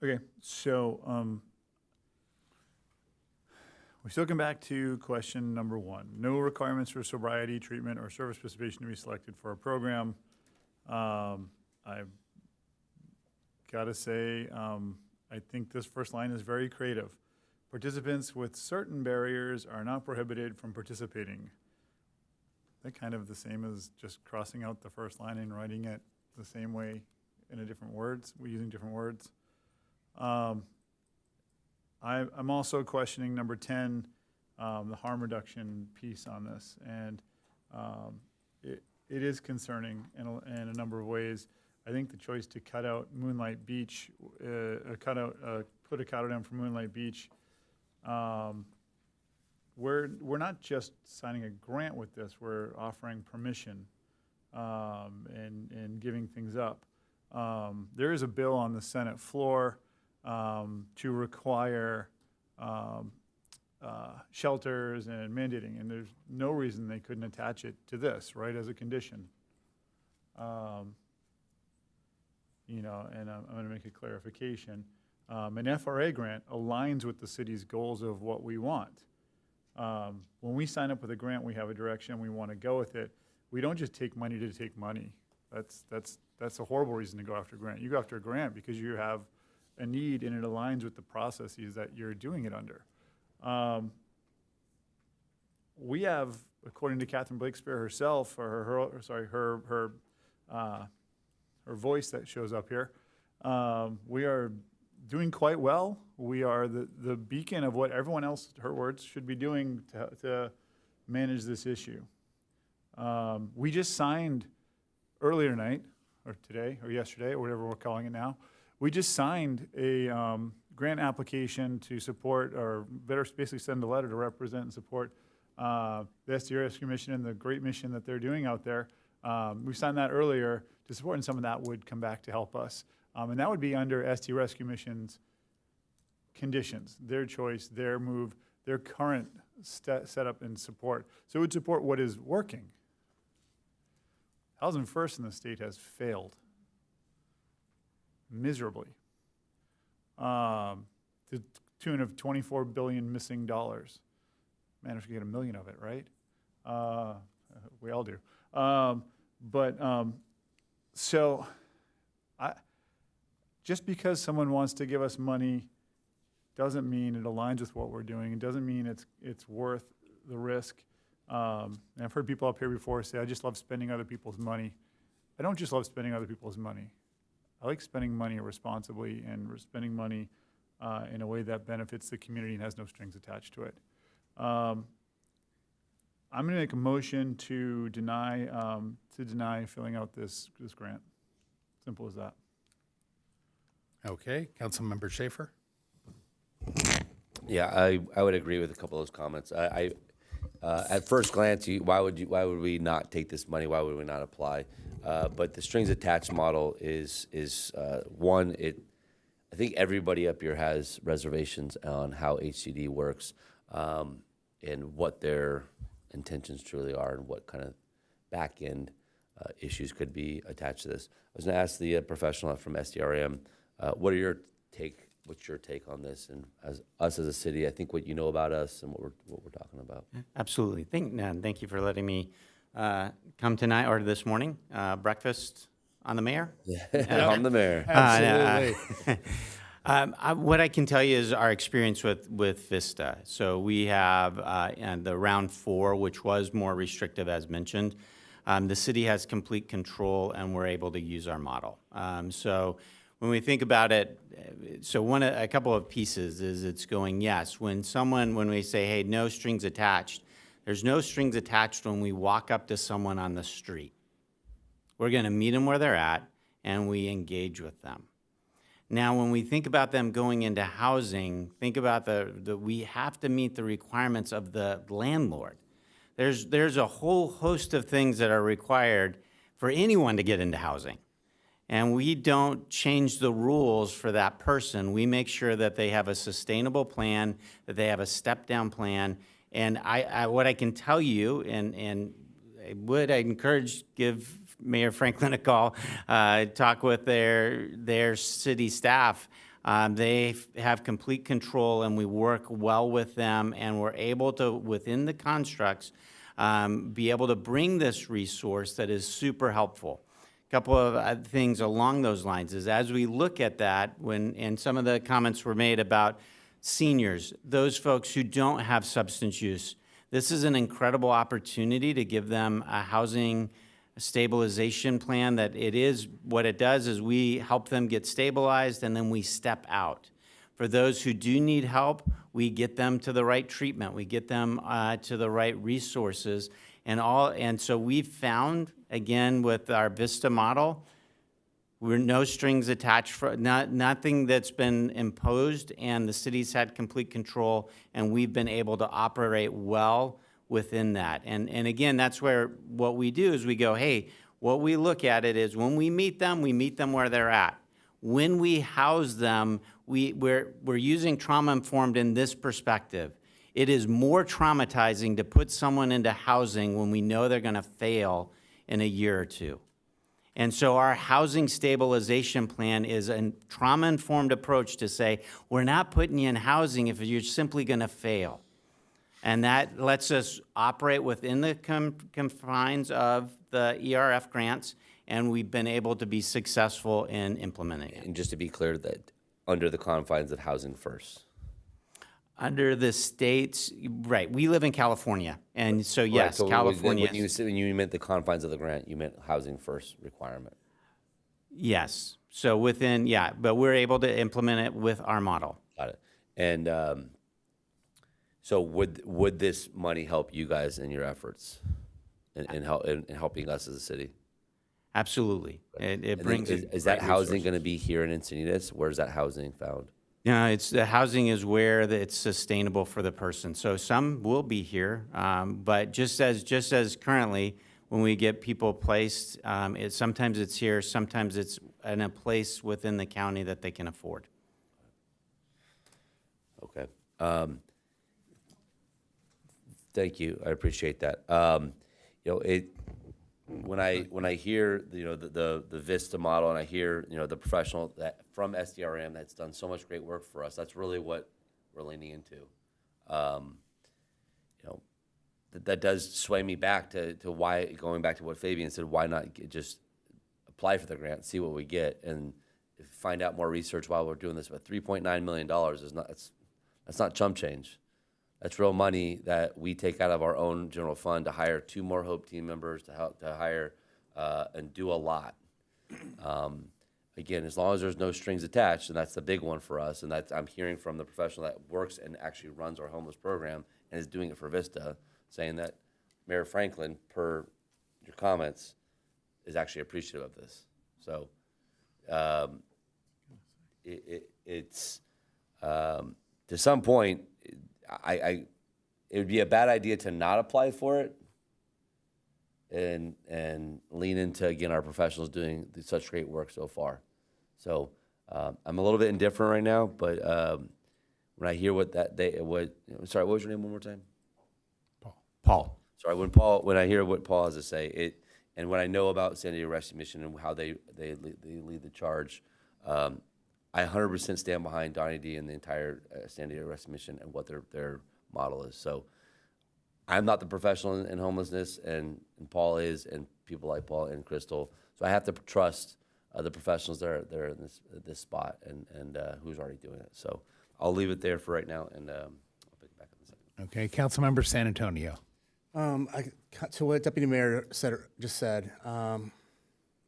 Okay, so we still come back to question number one. No requirements for sobriety, treatment, or service participation to be selected for a program. I've got to say, I think this first line is very creative. Participants with certain barriers are not prohibited from participating. That kind of the same as just crossing out the first line and writing it the same way in a different words. We're using different words. I'm also questioning number 10, the harm reduction piece on this, and it is concerning in a number of ways. I think the choice to cut out Moonlight Beach, put a cutout down for Moonlight Beach, we're not just signing a grant with this, we're offering permission and giving things up. There is a bill on the Senate floor to require shelters and mandating, and there's no reason they couldn't attach it to this, right, as a condition. You know, and I'm going to make a clarification. An FRA grant aligns with the city's goals of what we want. When we sign up with a grant, we have a direction, we want to go with it. We don't just take money to take money. That's a horrible reason to go after a grant. You go after a grant because you have a need and it aligns with the processes that you're doing it under. We have, according to Catherine Blakespeare herself, or her voice that shows up here, we are doing quite well. We are the beacon of what everyone else, her words, should be doing to manage this issue. We just signed earlier tonight, or today, or yesterday, or whatever we're calling it now, we just signed a grant application to support, or better basically send a letter to represent and support the SD Rescue Mission and the great mission that they're doing out there. We signed that earlier to support, and some of that would come back to help us. And that would be under SD Rescue Mission's conditions, their choice, their move, their current setup and support. So it would support what is working. Housing First in the state has failed miserably, to the tune of $24 billion missing dollars. Man, if we get $1 million of it, right? We all do. So just because someone wants to give us money doesn't mean it aligns with what we're doing. It doesn't mean it's worth the risk. And I've heard people up here before say, I just love spending other people's money. I don't just love spending other people's money. I like spending money responsibly and spending money in a way that benefits the community and has no strings attached to it. I'm going to make a motion to deny filling out this grant. Simple as that. Okay, Councilmember Schaefer. Yeah, I would agree with a couple of those comments. At first glance, why would we not take this money? Why would we not apply? But the strings attached model is one. I think everybody up here has reservations on how HCD works, and what their intentions truly are, and what kind of back end issues could be attached to this. I was going to ask the professional from SDRM, what's your take on this, and as a city, I think what you know about us and what we're talking about. Absolutely. Thank you for letting me come tonight or this morning. Breakfast on the mayor. Yeah, on the mayor. Absolutely. What I can tell you is our experience with Vista. So we have the round 4, which was more restrictive, as mentioned. The city has complete control, and we're able to use our model. So when we think about it, a couple of pieces is it's going, yes, when we say, hey, no strings attached, there's no strings attached when we walk up to someone on the street. We're going to meet them where they're at, and we engage with them. Now, when we think about them going into housing, think about we have to meet the requirements of the landlord. There's a whole host of things that are required for anyone to get into housing. And we don't change the rules for that person. We make sure that they have a sustainable plan, that they have a step-down plan. And what I can tell you, and I encourage, give Mayor Franklin a call, talk with their city staff. They have complete control, and we work well with them, and we're able to, within the constructs, be able to bring this resource that is super helpful. A couple of things along those lines is, as we look at that, and some of the comments were made about seniors, those folks who don't have substance use, this is an incredible opportunity to give them a housing stabilization plan. That it is, what it does is we help them get stabilized, and then we step out. For those who do need help, we get them to the right treatment, we get them to the right resources, and so we've found, again, with our Vista model, We're no strings attached, nothing that's been imposed, and the city's had complete control, and we've been able to operate well within that. And again, that's where what we do is we go, hey, what we look at it is when we meet them where they're at. When we house them, we're using trauma-informed in this perspective. It is more traumatizing to put someone into housing when we know they're gonna fail in a year or two. And so our housing stabilization plan is a trauma-informed approach to say, we're not putting you in housing if you're simply gonna fail. And that lets us operate within the confines of the ERF grants, and we've been able to be successful in implementing it. And just to be clear, that under the confines of Housing First. Under the states, right, we live in California, and so yes, Right, so California. when you meant the confines of the grant, you meant Housing First requirement. Yes, so within, yeah, but we're able to implement it with our model. Got it. And so would this money help you guys in your efforts in helping us as a city? Absolutely. It brings. Is that housing going to be here in Encinitas? Where's that housing found? Yeah, it's the housing is where it's sustainable for the person. So some will be here, but just as currently, when we get people placed, sometimes it's here, sometimes it's in a place within the county that they can afford. Okay. Thank you. I appreciate that. When I hear the Vista model, and I hear the professional that from SDRM that's done so much great work for us, that's really what we're leaning into. That does sway me back to why, going back to what Fabian said, why not just apply for the grant, see what we get, and find out more research while we're doing this. But $3.9 million is not that's not chump change. That's real money that we take out of our own general fund to hire 2 more HOPE team members, to help to hire and do a lot. Again, as long as there's no strings attached, and that's the big one for us, and that's I'm hearing from the professional that works and actually runs our homeless program and is doing it for Vista, saying that Mayor Franklin, per your comments, is actually appreciative of this. So it's to some point, it would be a bad idea to not apply for it and lean into, again, our professionals doing such great work so far. So I'm a little bit indifferent right now, but when I hear sorry, what was your name one more time? Paul. Sorry, when I hear what Paul has to say, and when I know about San Diego Rescue Mission and how they lead the charge, I 100% stand behind Donnie D and the entire San Diego Rescue Mission and what their model is. So I'm not the professional in homelessness, and Paul is, and people like Paul and Crystal. So I have to trust the professionals that are in this spot and who's already doing it. So I'll leave it there for right now, and I'll pick it back up in a second. Okay, Councilmember San Antonio. To what Deputy Mayor just said,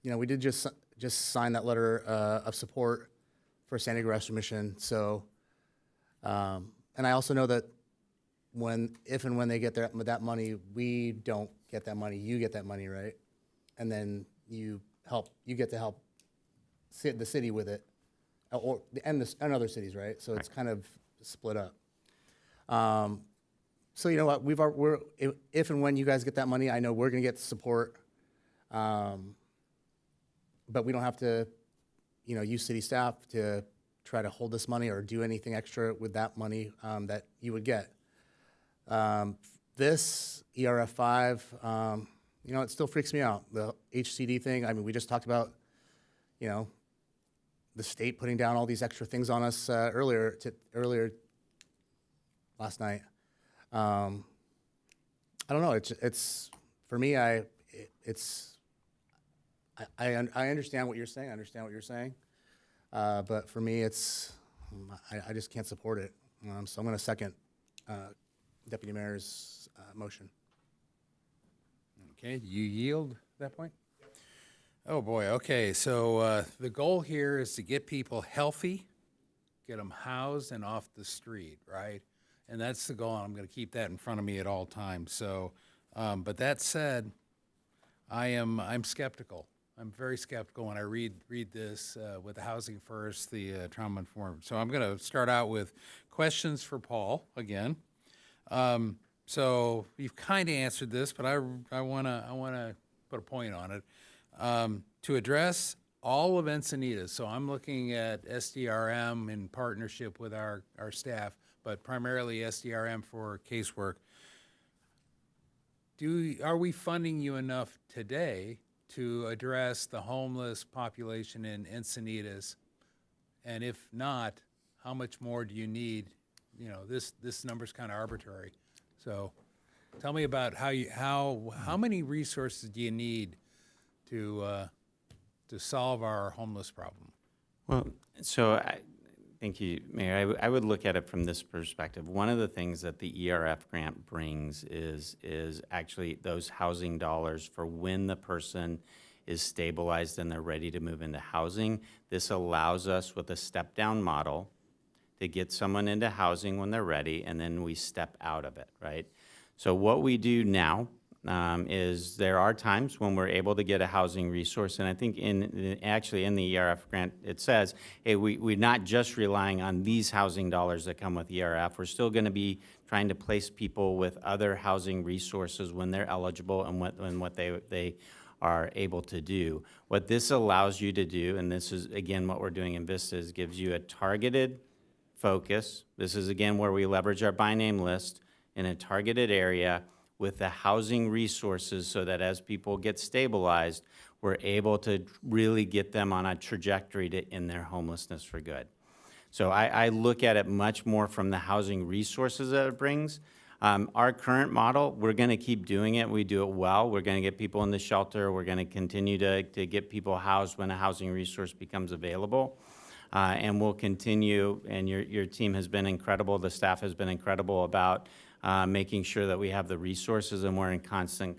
we did just sign that letter of support for San Diego Rescue Mission. So, and I also know that if and when they get that money, we don't get that money. You get that money, right? And then you get to help the city with it, and other cities, right? So it's kind of split up. So you know what? If and when you guys get that money, I know we're gonna get the support, but we don't have to, use city staff to try to hold this money or do anything extra with that money that you would get. This ERF 5, it still freaks me out. The HCD thing. I mean, we just talked about, the state putting down all these extra things on us earlier last night. I don't know. It's for me. I understand what you're saying. But for me, I just can't support it. So I'm going to second Deputy Mayor's motion. Okay, you yield at that point? Oh, boy. Okay, so the goal here is to get people healthy, get them housed and off the street, right? And that's the goal, and I'm going to keep that in front of me at all times. So, but that said, I'm skeptical. I'm very skeptical when I read this with the housing first, the trauma informed. So I'm going to start out with questions for Paul again. So you've kind of answered this, but I want to put a point on it. To address all of Encinitas, so I'm looking at SDRM in partnership with our staff, but primarily SDRM for casework. Are we funding you enough today to address the homeless population in Encinitas? And if not, how much more do you need? You know, this number's kind of arbitrary. So tell me about how many resources do you need to solve our homeless problem? Well, thank you, Mayor. I would look at it from this perspective. One of the things that the ERF grant brings is actually those housing dollars for when the person is stabilized and they're ready to move into housing. This allows us with a step-down model to get someone into housing when they're ready, and then we step out of it, right? So what we do now is there are times when we're able to get a housing resource, and I think actually in the ERF grant, it says, hey, we're not just relying on these housing dollars that come with ERF. We're still going to be trying to place people with other housing resources when they're eligible and what they are able to do. What this allows you to do, and this is, again, what we're doing in Vista, is gives you a targeted focus. This is, again, where we leverage our by name list in a targeted area with the housing resources so that as people get stabilized, we're able to really get them on a trajectory to end their homelessness for good. So I look at it much more from the housing resources that it brings. Our current model, we're going to keep doing it. We do it well. We're going to get people in the shelter. We're going to continue to get people housed when a housing resource becomes available. And we'll continue, and your team has been incredible. The staff has been incredible about making sure that we have the resources, and we're in constant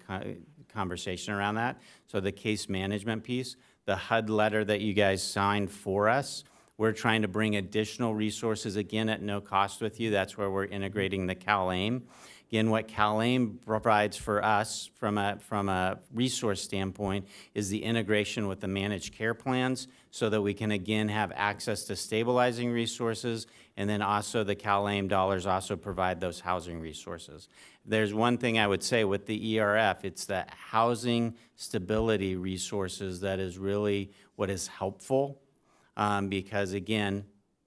conversation around that. So the case management piece, the HUD letter that you guys signed for us, we're trying to bring additional resources, again, at no cost with you. That's where we're integrating the CalAIM. Again, what CalAIM provides for us from a resource standpoint is the integration with the managed care plans so that we can, again, have access to stabilizing resources, and then also the CalAIM dollars also provide those housing resources. There's one thing I would say with the ERF, it's the housing stability resources that is really what is helpful because, again,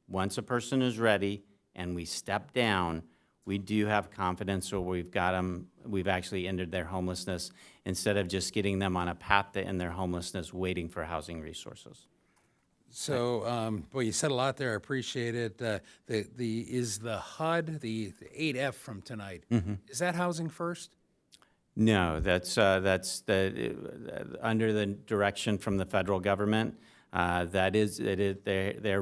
once a person is ready and we step down, we do have confidence, or we've got them, we've actually ended their homelessness instead of just getting them on a path to end their homelessness waiting for housing resources. So, boy, you said a lot there. I appreciate it. Is the HUD, the 8F from tonight, is that housing first? No, that's under the direction from the federal government. They're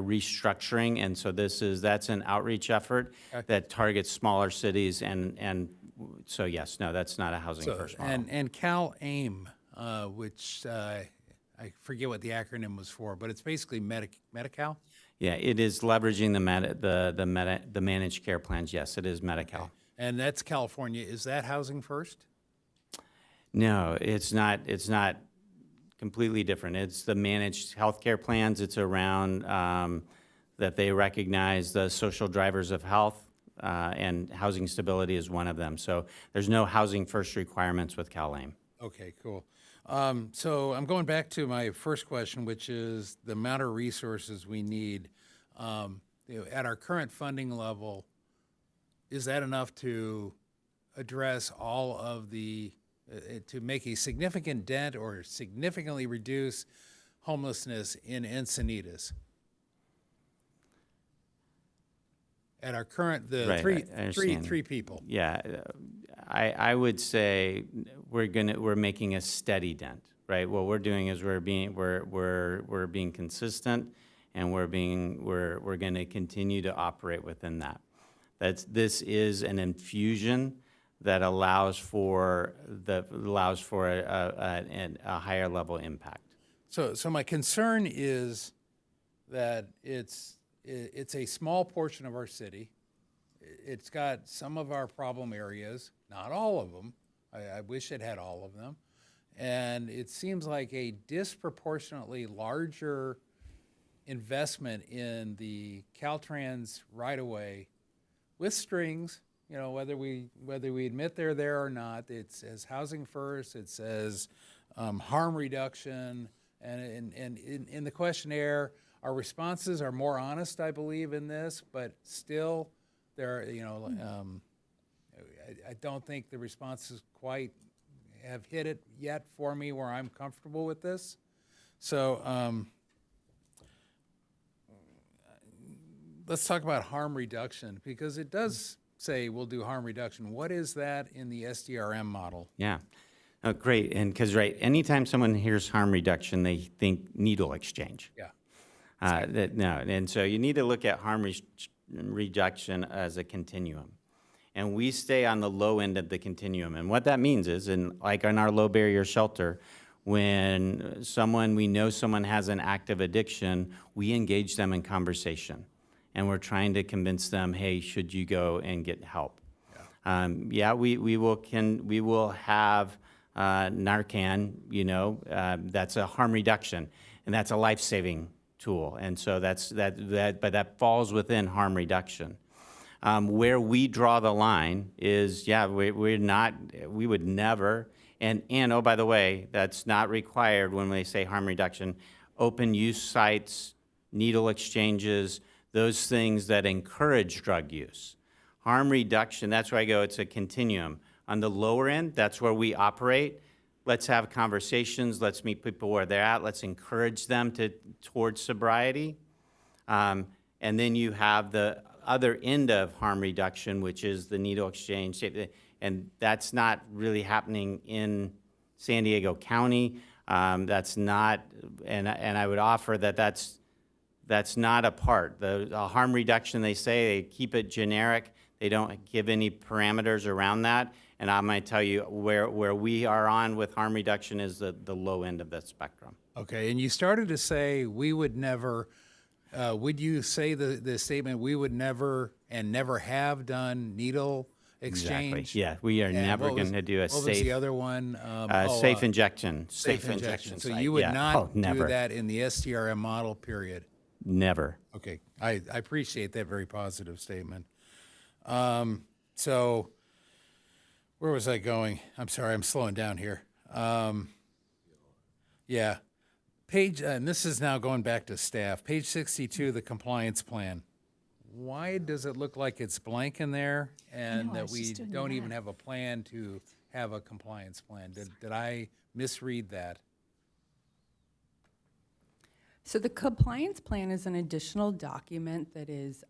restructuring, and so that's an outreach effort that targets smaller cities, and so yes, no, that's not a housing first model. And CalAIM, which I forget what the acronym was for, but it's basically Medi-Cal? Yeah, it is leveraging the managed care plans. Yes, it is Medi-Cal. Okay. And that's California. Is that housing first? No, it's not. It's not completely different. It's the managed healthcare plans. It's around that they recognize the social drivers of health, and housing stability is one of them. So there's no housing first requirements with CalAIM. Okay, cool. So I'm going back to my first question, which is the amount of resources we need. At our current funding level, is that enough to address all of the, to make a significant dent or significantly reduce homelessness in Encinitas? At our current, three people. Yeah, I would say we're making a steady dent, right? What we're doing is we're being consistent, and we're going to continue to operate within that. This is an infusion that allows for a higher level impact. So my concern is that it's a small portion of our city. It's got some of our problem areas, not all of them. I wish it had all of them. And it seems like a disproportionately larger investment in the Caltrans right-of-way with strings, you know, whether we admit they're there or not. It says housing first, it says harm reduction, and in the questionnaire, our responses are more honest, I believe, in this, but still, there, you know, I don't think the responses quite have hit it yet for me where I'm comfortable with this. So let's talk about harm reduction, because it does say we'll do harm reduction. What is that in the SDRM model? Yeah. Oh, great. And because, right, anytime someone hears harm reduction, they think needle exchange. Yeah. No, and so you need to look at harm reduction as a continuum. And we stay on the low end of the continuum. And what that means is, like in our low barrier shelter, when we know someone has an active addiction, we engage them in conversation. And we're trying to convince them, hey, should you go and get help? Yeah, we will have Narcan, you know, that's a harm reduction, and that's a life-saving tool. And so but that falls within harm reduction. Where we draw the line is, yeah, we would never, and oh, by the way, that's not required when they say harm reduction. Open use sites, needle exchanges, those things that encourage drug use. Harm reduction, that's where I go, it's a continuum. On the lower end, that's where we operate. Let's have conversations, let's meet people where they're at, let's encourage them towards sobriety. And then you have the other end of harm reduction, which is the needle exchange, and that's not really happening in San Diego County. That's not, and I would offer that that's not a part. The harm reduction, they say, they keep it generic. They don't give any parameters around that. And I'm going to tell you where we are on with harm reduction is the low end of the spectrum. Okay, and you started to say we would never, would you say the statement, we would never and never have done needle exchange? Exactly. Yeah, we are never going to do a what safe. was the other one? Safe injection. Safe injection. So site. you would Yeah. not do never. that in the STRM model, period. Never. Okay, I appreciate that very positive statement. So where was I going? I'm sorry, I'm slowing down here. Yeah, page, and this is now going back to staff, page 62, the compliance plan. Why does it look like it's blank in there and that we don't even have a plan to have a compliance plan? Did I misread that? So the compliance plan is an additional document that is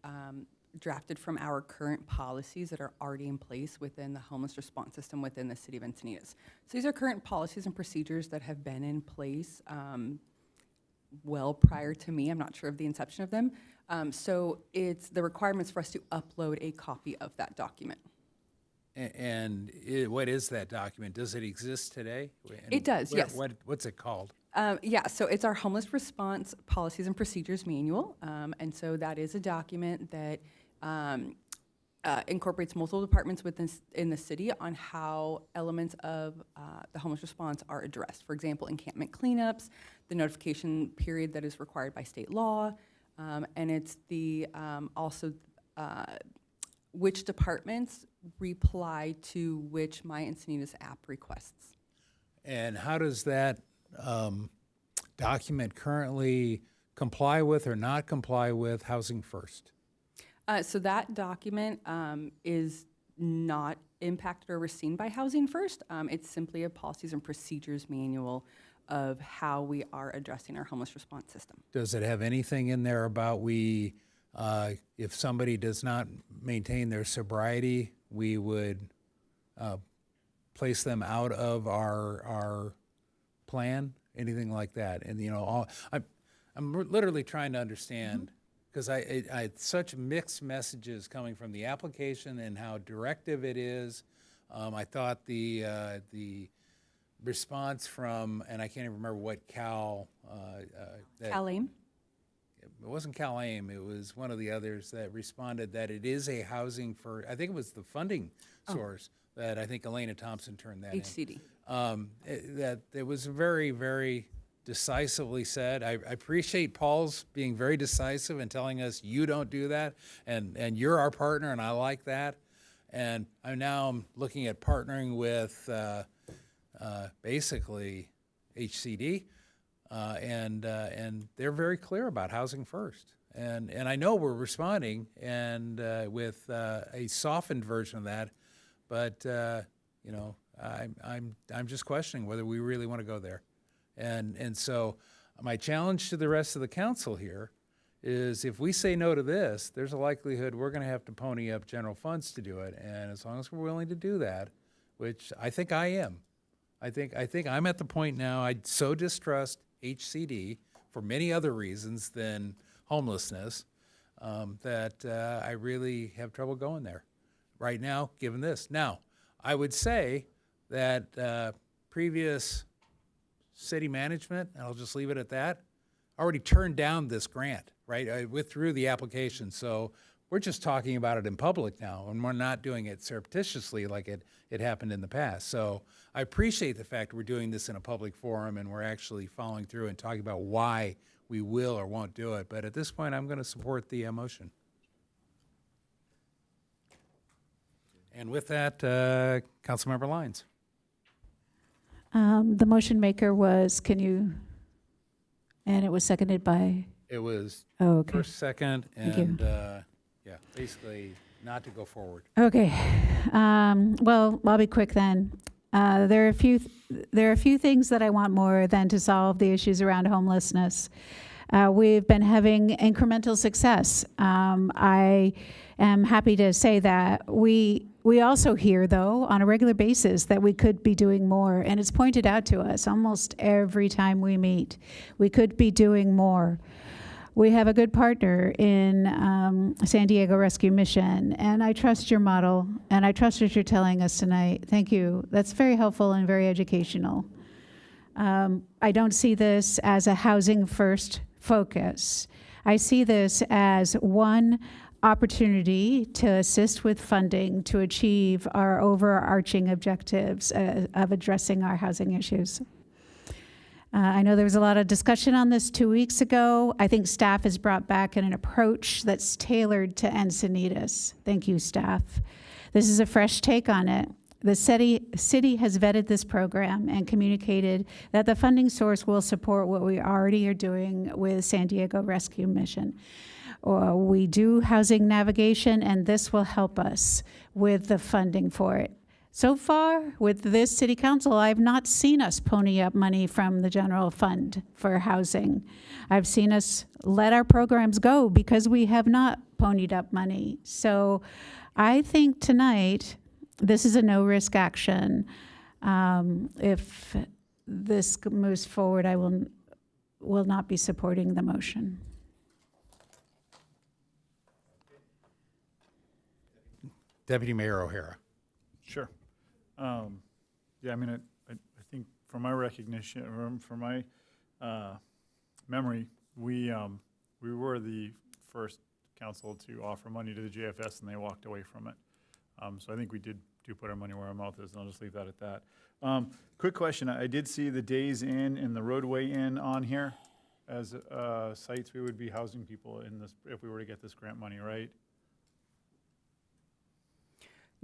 drafted from our current policies that are already in place within the homeless response system within the city of Encinitas. So these are current policies and procedures that have been in place well prior to me. I'm not sure of the inception of them. So it's the requirements for us to upload a copy of that document. And what is that document? Does it exist today? And It does, yes. What's it called? Yeah, so it's our homeless response policies and procedures manual. And so that is a document that incorporates multiple departments in the city on how elements of the homeless response are addressed. For example, encampment cleanups, the notification period that is required by state law, and it's the also which departments reply to which My Encinitas app requests. And how does that document currently comply with or not comply with Housing First? So that document is not impacted or overseen by Housing First. It's simply a policies and procedures manual of how we are addressing our homeless response system. Does it have anything in there about if somebody does not maintain their sobriety, we would place them out of our plan? Anything like that? And I'm literally trying to understand, because I had such mixed messages coming from the application and how directive it is. I thought the response from, and I can't even remember what Cal. Cal-AIM? it wasn't Cal AIM, it was one of the others that responded that it is a housing for, I think it was the funding source that I think Elena Thompson turned that in. HCD. That it was very, very decisively said. I appreciate Paul's being very decisive and telling us you don't do that, and you're our partner, and I like that. And I'm looking at partnering with basically HCD, and they're very clear about housing first. And I know we're responding and with a softened version of that, but you know, I'm just questioning whether we really want to go there. And so my challenge to the rest of the council here is if we say no to this, there's a likelihood we're going to have to pony up general funds to do it. And as long as we're willing to do that, which I think I am, I think I'm at the point now, I so distrust HCD for many other reasons than homelessness, that I really have trouble going there right now, given this. Now, I would say that previous city management, and I'll just leave it at that, already turned down this grant, right? I withdrew the application. So we're just talking about it in public now, and we're not doing it surreptitiously like it happened in the past. So I appreciate the fact we're doing this in a public forum and we're actually following through and talking about why we will or won't do it. But at this point, I'm going to support the motion. And with that, Councilmember Lyons. The motion maker was, and it was seconded by? It was okay. first, second, Thank you. and yeah, basically not to go forward. Okay. Well, I'll be quick then. There are a few things that I want more than to solve the issues around homelessness. We've been having incremental success. I am happy to say that we also hear, though, on a regular basis that we could be doing more, and it's pointed out to us almost every time we meet. We could be doing more. We have a good partner in San Diego Rescue Mission, and I trust your model, and I trust what you're telling us tonight. Thank you. That's very helpful and very educational. I don't see this as a housing first focus. I see this as one opportunity to assist with funding to achieve our overarching objectives of addressing our housing issues. I know there was a lot of discussion on this 2 weeks ago. I think staff has brought back an approach that's tailored to Encinitas. Thank you, staff. This is a fresh take on it. The city has vetted this program and communicated that the funding source will support what we already are doing with San Diego Rescue Mission. We do housing navigation, and this will help us with the funding for it. So far, with this city council, I've not seen us pony up money from the general fund for housing. I've seen us let our programs go because we have not ponied up money. So I think tonight, this is a no-risk action. If this moves forward, I will not be supporting the motion. Deputy Mayor O'Hara. Sure. Yeah, I mean, I think from my recognition, or from my memory, we were the first council to offer money to the JFS, and they walked away from it. So I think we do put our money where our mouth is, and I'll just leave that at that. Quick question. I did see the Days Inn and the Roadway Inn on here as sites we would be housing people in this if we were to get this grant money, right?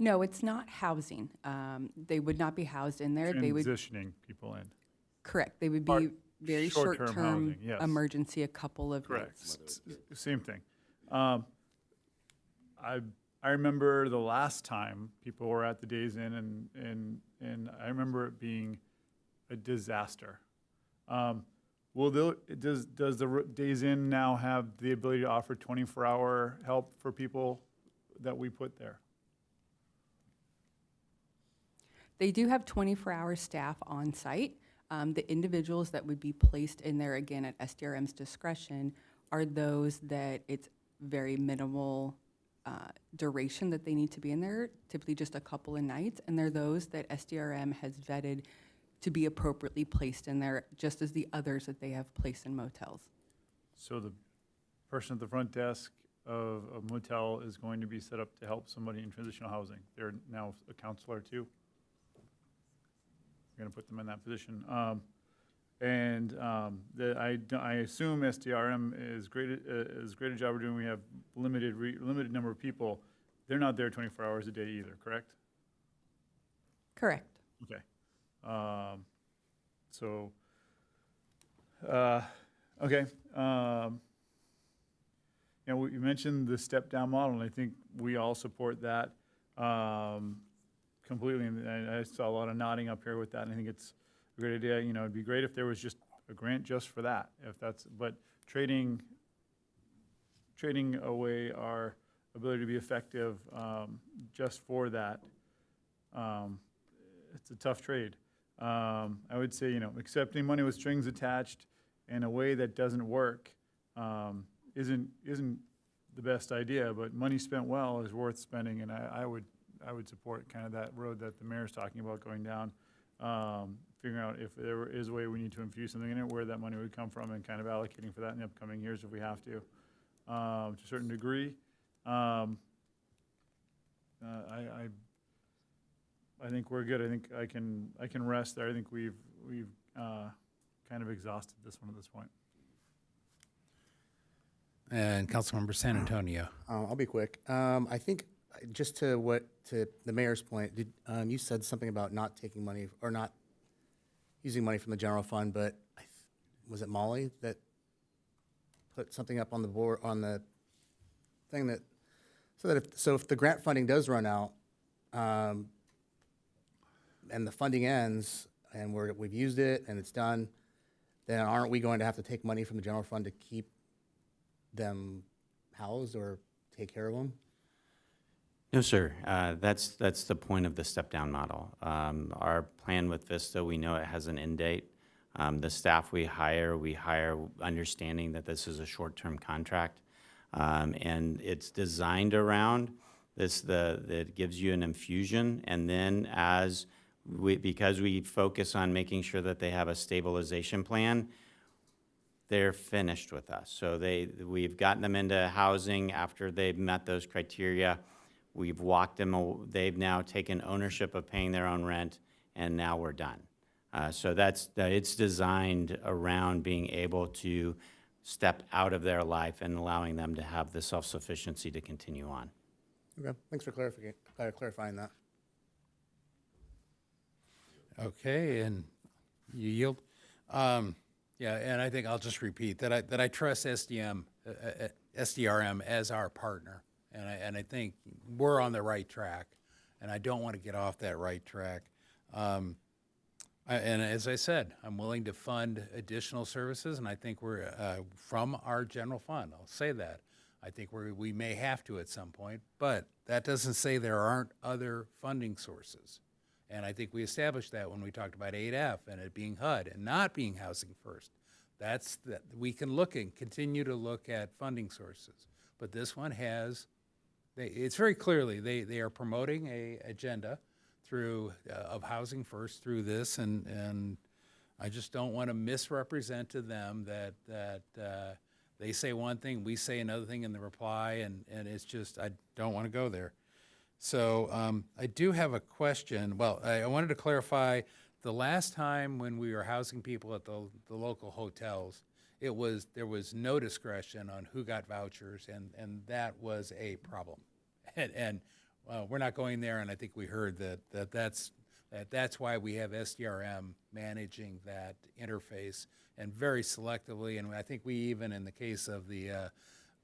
No, it's not housing. They would not be housed in there. They would Transitioning people in. correct. They would be very short-term short-term housing, yes. emergency, a couple of Correct. nights. Same thing. I remember the last time people were at the Days Inn, and I remember it being a disaster. Does the Days Inn now have the ability to offer 24-hour help for people that we put there? They do have 24-hour staff on site. The individuals that would be placed in there, again, at SDRM's discretion, are those that it's very minimal duration that they need to be in there, typically just a couple of nights, and they're those that SDRM has vetted to be appropriately placed in there, just as the others that they have placed in motels. So person at the front desk of a motel is going to be set up to help somebody in transitional housing. They're now a counselor too. We're going to put them in that position. I assume SDRM is great, as great a job we're doing. We have limited number of people. They're not there 24 hours a day either, correct? Correct. Okay. Okay. You mentioned the step-down model, and I think we all support that completely. And I saw a lot of nodding up here with that, and I think it's a great idea. It'd be great if there was just a grant just for that. But trading away our ability to be effective just for that, it's a tough trade. I would say, accepting money with strings attached in a way that doesn't work isn't the best idea, but money spent well is worth spending, and I would support kind of that road that the mayor's talking about going down, figuring out if there is a way we need to infuse something in it, where that money would come from, and kind of allocating for that in the upcoming years if we have to a certain degree. I think we're good. I think I can rest there. I think we've kind of exhausted this one at this point. And Councilmember San Antonio. I'll be quick. I think just to the mayor's point, you said something about not taking money or not using money from the general fund, but was it Molly that put something up on the board on the thing that so if the grant funding does run out and the funding ends and we've used it and it's done, then aren't we going to have to take money from the general fund to keep them housed or take care of them? No, sir. That's the point of the step-down model. Our plan with Vista, we know it has an end date. The staff we hire understanding that this is a short-term contract, and it's designed around this. It gives you an infusion, and then because we focus on making sure that they have a stabilization plan, they're finished with us. So we've gotten them into housing after they've met those criteria. We've walked them, they've now taken ownership of paying their own rent, and now we're done. So it's designed around being able to step out of their life and allowing them to have the self-sufficiency to continue on. Okay, thanks for clarifying that. Okay, and you yield? Yeah, and I think I'll just repeat that I trust SDRM as our partner, and I think we're on the right track, and I don't want to get off that right track. And as I said, I'm willing to fund additional services, and I think we're from our general fund. I'll say that. I think we may have to at some point, but that doesn't say there aren't other funding sources. And I think we established that when we talked about 8F and it being HUD and not being housing first. That's that we can look and continue to look at funding sources. But this one it's very clearly they are promoting a agenda through of housing first through this, and I just don't want to misrepresent to them that they say one thing, we say another thing in the reply, and it's just I don't want to go there. So I do have a question. Well, I wanted to clarify, the last time when we were housing people at the local hotels, there was no discretion on who got vouchers, and that was a problem. And we're not going there, and I think we heard that's why we have SDRM managing that interface, and very selectively, and I think we even, in the case of the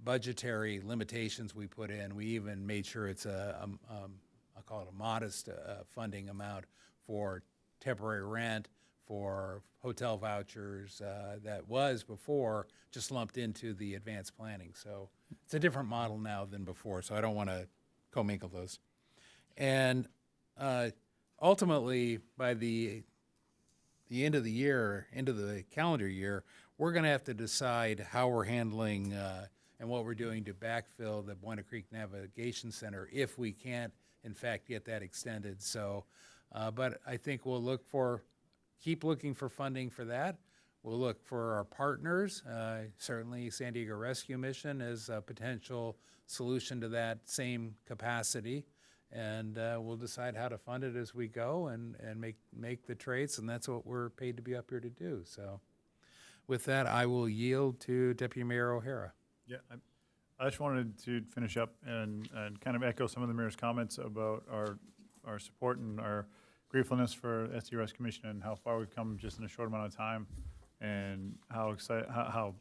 budgetary limitations we put in, we even made sure it's I'll call it a modest funding amount for temporary rent, for hotel vouchers, that was before just lumped into the advanced planning. So it's a different model now than before, so I don't want to commingle those. And ultimately, by the end of the year, end of the calendar year, we're going to have to decide how we're handling and what we're doing to backfill the Buena Creek Navigation Center if we can't, in fact, get that extended. So, but I think we'll keep looking for funding for that. we'll look for our partners. Certainly San Diego Rescue Mission is a potential solution to that same capacity. And we'll decide how to fund it as we go and make the trades, and that's what we're paid to be up here to do. So with that, I will yield to Deputy Mayor O'Hara. Yeah, I just wanted to finish up and kind of echo some of the mayor's comments about our support and our gratefulness for SD Rescue Commission and how far we've come just in a short amount of time, and how excited, how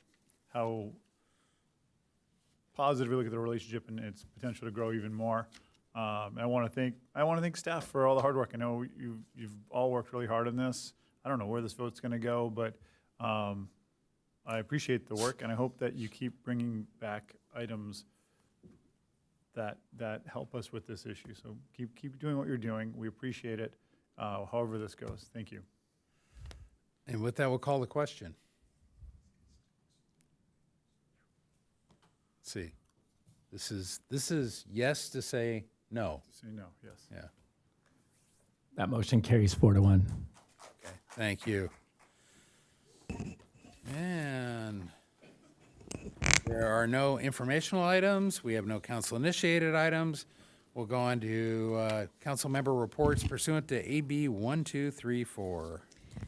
positive we look at the relationship and its potential to grow even more. I want to thank staff for all the hard work. I know you've all worked really hard on this. I don't know where this vote's going to go, but I appreciate the work, and I hope that you keep bringing back items that help us with this issue. So keep doing what you're doing. We appreciate it, however this goes. Thank you. And with that, we'll call the question. Let's see. This is yes to say no. Say no, yes. Yeah. That motion carries 4-1. Okay, thank you. And there are no informational items. We have no council-initiated items. We'll go on to council member reports pursuant to AB 1234.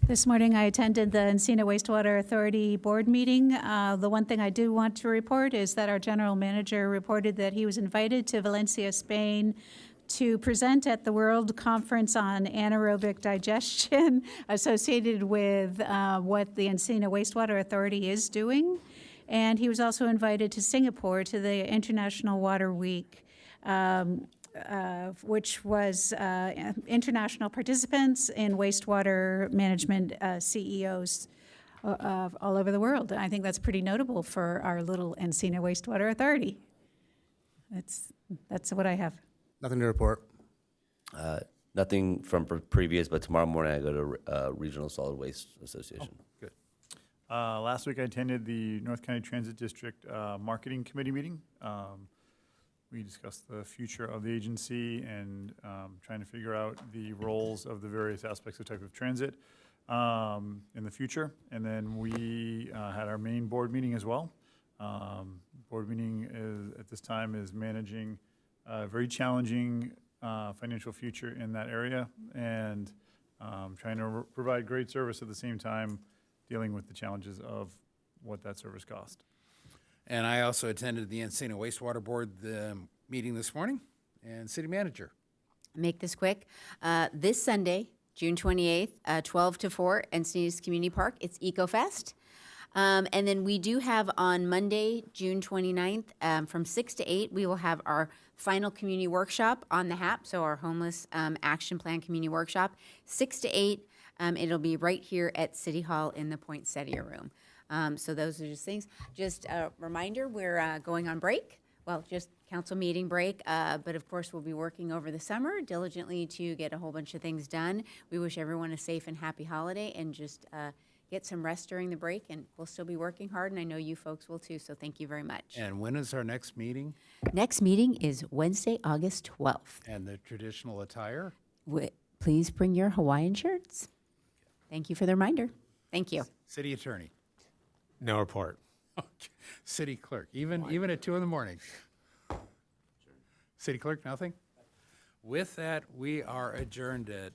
This morning, I attended the Encina Wastewater Authority Board meeting. The one thing I do want to report is that our general manager reported that he was invited to Valencia, Spain, to present at the World Conference on Anaerobic Digestion associated with what the Encina Wastewater Authority is doing. And he was also invited to Singapore to the International Water Week, which was international participants in wastewater management CEOs all over the world. And I think that's pretty notable for our little Encina Wastewater Authority. That's what I have. Nothing to report. Nothing from previous, but tomorrow morning I go to Regional Solid Waste Association. Oh, good. Last week I attended the North County Transit District Marketing Committee meeting. We discussed the future of the agency and trying to figure out the roles of the various aspects of type of transit in the future. And then we had our main board meeting as well. Board meeting at this time is managing a very challenging financial future in that area, and trying to provide great service at the same time, dealing with the challenges of what that service cost. And I also attended the Encina Wastewater Board meeting this morning. And City Manager. Make this quick. This Sunday, June 28th, 12 to 4, Encinitas Community Park. It's EcoFest. And then we do have on Monday, June 29th, from 6 to 8, we will have our final community workshop on the HAP, so our Homeless Action Plan Community Workshop. 6 to 8, it'll be right here at City Hall in the Poinsettia Room. So those are just things. Just a reminder, we're going on break. Well, just council meeting break, but of course we'll be working over the summer diligently to get a whole bunch of things done. We wish everyone a safe and happy holiday, and just get some rest during the break, and we'll still be working hard, and I know you folks will too, so thank you very much. And when is our next meeting? Next meeting is Wednesday, August 12th. And the traditional attire? Please bring your Hawaiian shirts. Thank you for the reminder. Thank you. City Attorney? No report. Okay. City Clerk, even at 2 in the morning? City Clerk, nothing? With that, we are adjourned at